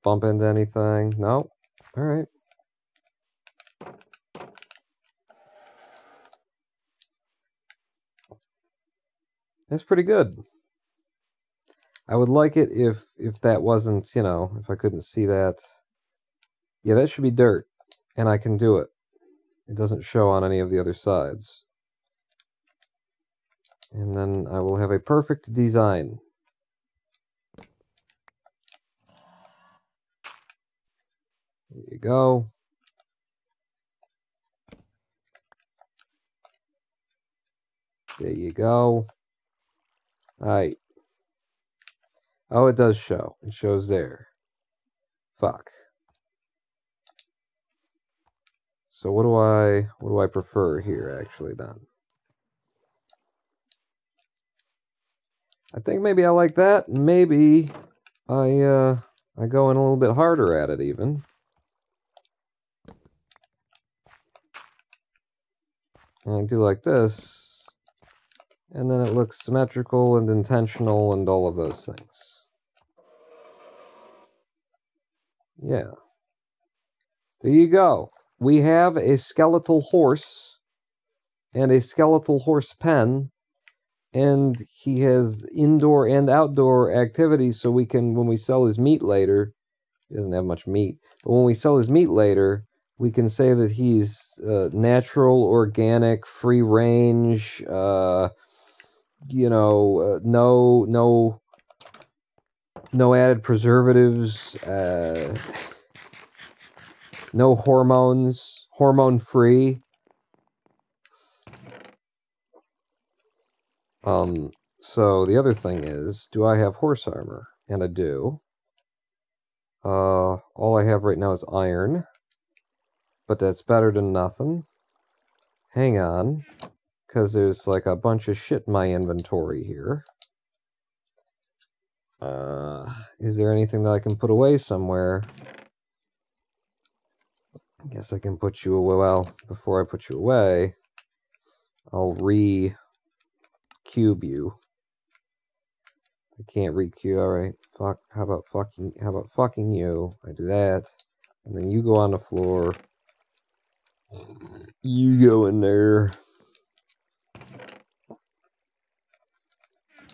B: Bump into anything? No? Alright. That's pretty good. I would like it if that wasn't, you know, if I couldn't see that. Yeah, that should be dirt, and I can do it. It doesn't show on any of the other sides. And then I will have a perfect design. There you go. There you go. Alright. Oh, it does show. It shows there. Fuck. So what do I prefer here actually then? I think maybe I like that. Maybe I go in a little bit harder at it even. And I do like this. And then it looks symmetrical and intentional and all of those things. Yeah. There you go. We have a skeletal horse and a skeletal horse pen. And he has indoor and outdoor activities, so we can, when we sell his meat later, he doesn't have much meat, but when we sell his meat later, we can say that he's natural, organic, free range, you know, no added preservatives, no hormones, hormone free. So the other thing is, do I have horse armor? And I do. All I have right now is iron, but that's better than nothing. Hang on, because there's like a bunch of shit in my inventory here. Is there anything that I can put away somewhere? I guess I can put you away. Well, before I put you away, I'll re-cube you. I can't re-queue. Alright. Fuck. How about fucking you? I do that. And then you go on the floor. You go in there.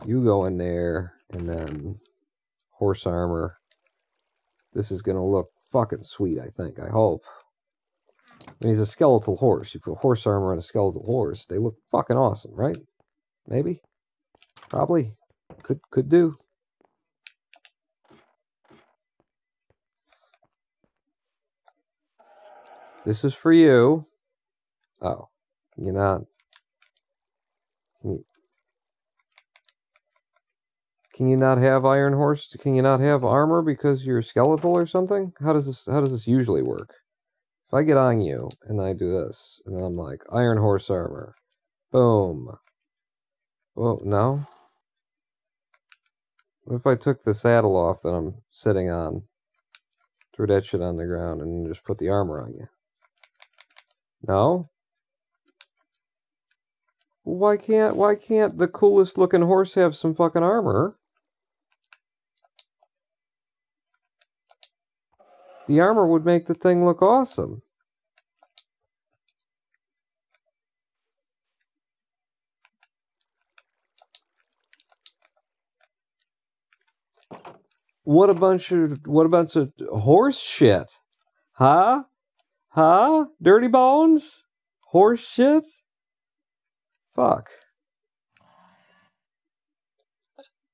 B: You go in there. And then horse armor. This is gonna look fucking sweet, I think. I hope. I mean, he's a skeletal horse. You put horse armor on a skeletal horse. They look fucking awesome, right? Maybe? Probably. Could do. This is for you. Oh. Can you not... Can you not have iron horse? Can you not have armor because you're skeletal or something? How does this usually work? If I get on you and I do this, and then I'm like, iron horse armor. Boom. Oh, no? What if I took the saddle off that I'm sitting on? Threw that shit on the ground and just put the armor on you. No? Why can't the coolest looking horse have some fucking armor? The armor would make the thing look awesome. What a bunch of horse shit. Huh? Huh? Dirty bones? Horse shit? Fuck.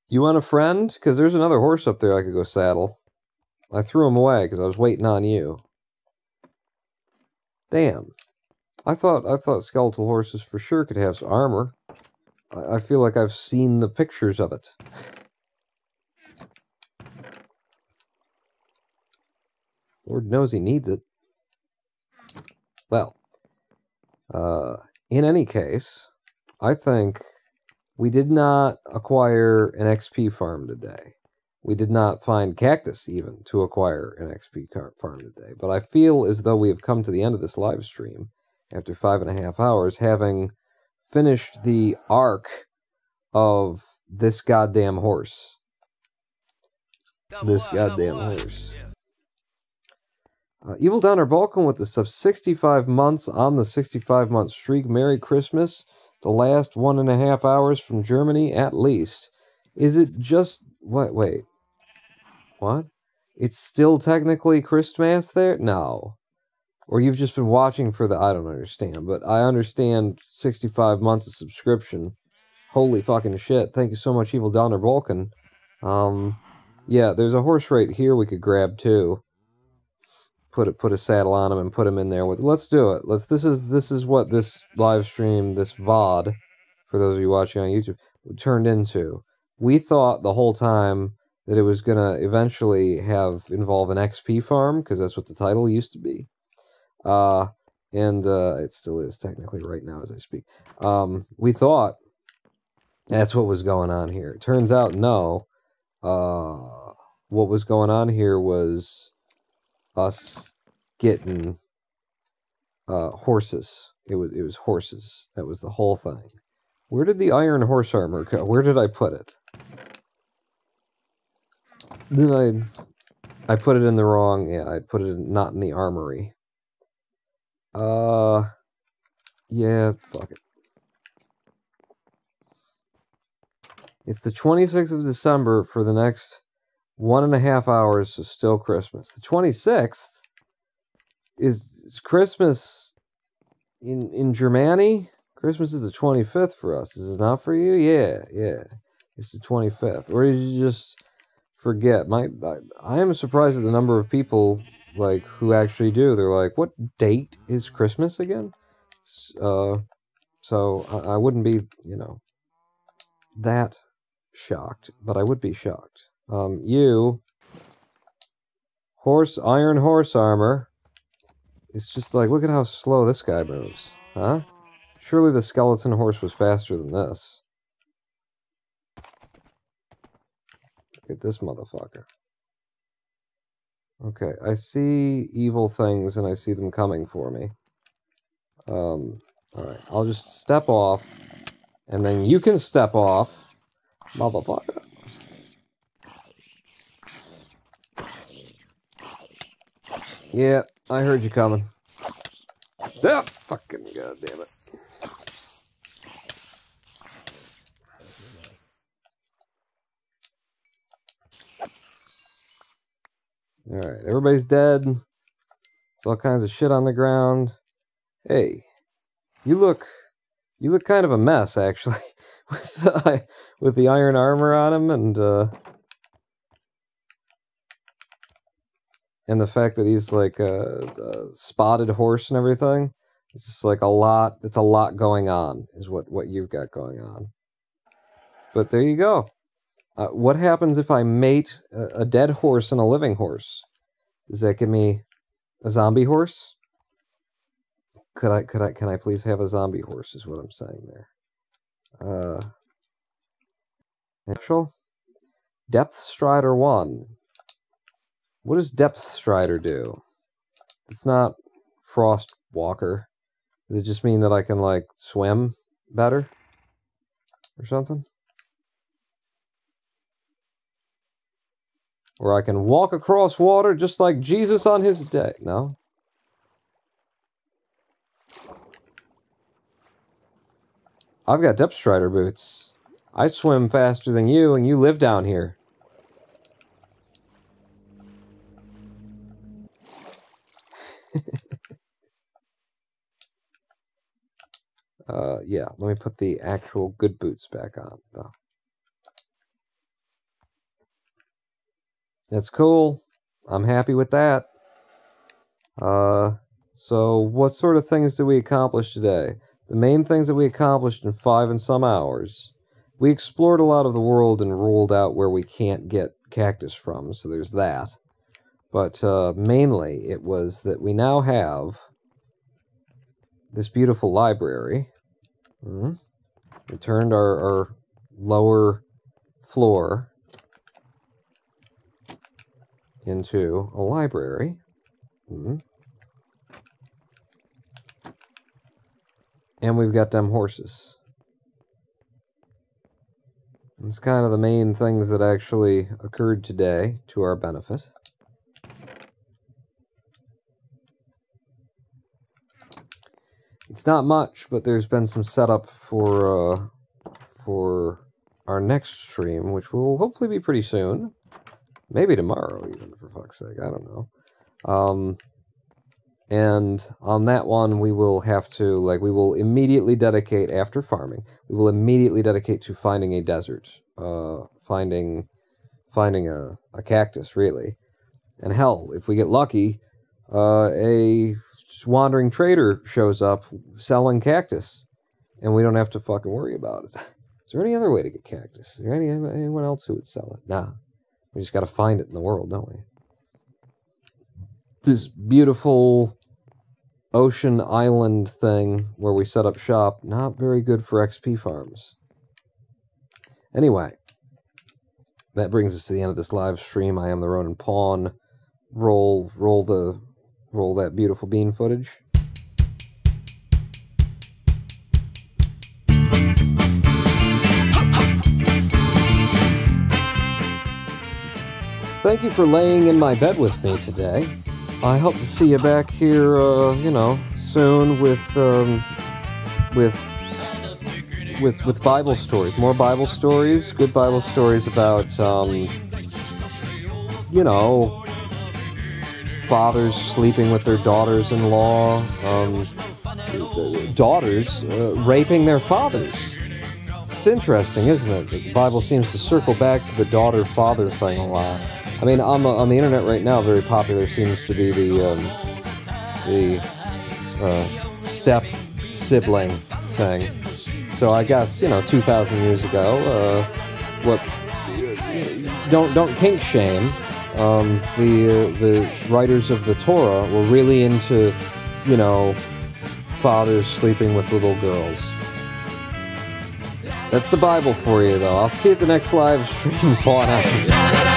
B: You want a friend? Because there's another horse up there I could go saddle. I threw him away because I was waiting on you. Damn. I thought skeletal horses for sure could have some armor. I feel like I've seen the pictures of it. Lord knows he needs it. Well, in any case, I think we did not acquire an XP farm today. We did not find Cactus, even, to acquire an XP farm today. But I feel as though we have come to the end of this live stream, after 5.5 hours, having finished the arc of this goddamn horse. This goddamn horse. Evil Downer Balkan with the sub 65 months on the 65-month streak. Merry Christmas. The last 1.5 hours from Germany, at least. Is it just... What? Wait. What? It's still technically Christmas there? No. Or you've just been watching for the... I don't understand. But I understand 65 months of subscription. Holy fucking shit. Thank you so much, Evil Downer Balkan. Yeah, there's a horse right here we could grab, too. Put a saddle on him and put him in there with. Let's do it. This is what this live stream, this VOD, for those of you watching on YouTube, turned into. We thought the whole time that it was gonna eventually involve an XP farm, because that's what the title used to be. And it still is technically right now as I speak. We thought that's what was going on here. It turns out no. What was going on here was us getting horses. It was horses. That was the whole thing. Where did the iron horse armor go? Where did I put it? Then I put it in the wrong... Yeah, I put it not in the armory. Yeah, fuck it. It's the 26th of December for the next 1.5 hours, so still Christmas. The 26th is Christmas in Germany. Christmas is the 25th for us. Is it not for you? Yeah. It's the 25th. Or did you just forget? I am surprised at the number of people who actually do. They're like, what date is Christmas again? So I wouldn't be, that shocked, but I would be shocked. You iron horse armor. It's just like, look at how slow this guy moves, huh? Surely the skeleton horse was faster than this. Look at this motherfucker. Okay, I see evil things and I see them coming for me. Alright, I'll just step off, and then you can step off, motherfucker. Yeah, I heard you coming. Ah, fucking goddamn it. Alright, everybody's dead. There's all kinds of shit on the ground. Hey, you look kind of a mess, actually, with the iron armor on him, and the fact that he's like a spotted horse and everything. It's just like a lot. It's a lot going on, is what you've got going on. But there you go. What happens if I mate a dead horse and a living horse? Does that give me a zombie horse? Can I please have a zombie horse, is what I'm saying there. Actual? Depth Strider 1. What does Depth Strider do? It's not Frost Walker. Does it just mean that I can, like, swim better? Or something? Or I can walk across water just like Jesus on his day. No? I've got Depth Strider boots. I swim faster than you, and you live down here. Yeah, let me put the actual good boots back on, though. That's cool. I'm happy with that. So what sort of things did we accomplish today? The main things that we accomplished in 5 and some hours. We explored a lot of the world and ruled out where we can't get cactus from, so there's that. But mainly it was that we now have this beautiful library. We turned our lower floor into a library. And we've got them horses. It's kind of the main things that actually occurred today to our benefit. It's not much, but there's been some setup for our next stream, which will hopefully be pretty soon. Maybe tomorrow, even, for fuck's sake. I don't know. And on that one, we will have to, like, we will immediately dedicate, after farming, we will immediately dedicate to finding a desert. Finding a cactus, really. And hell, if we get lucky, a wandering trader shows up selling cactus, and we don't have to fucking worry about it. Is there any other way to get cactus? Is there anyone else who would sell it? Nah. We just gotta find it in the world, don't we? This beautiful ocean island thing where we set up shop, not very good for XP farms. Anyway, that brings us to the end of this live stream. I am the Ronin Pawn. Roll that beautiful bean footage. Thank you for laying in my bed with me today. I hope to see you back here, you know, soon with Bible stories. More Bible stories, good Bible stories about, you know, fathers sleeping with their daughters-in-law, daughters raping their fathers. It's interesting, isn't it? The Bible seems to circle back to the daughter-father thing a lot. I mean, on the internet right now, very popular seems to be the step-sibling thing. So I guess, you know, 2,000 years ago, don't kink shame. The writers of the Torah were really into, you know, fathers sleeping with little girls. That's the Bible for you, though. I'll see you at the next live stream. Pawn out.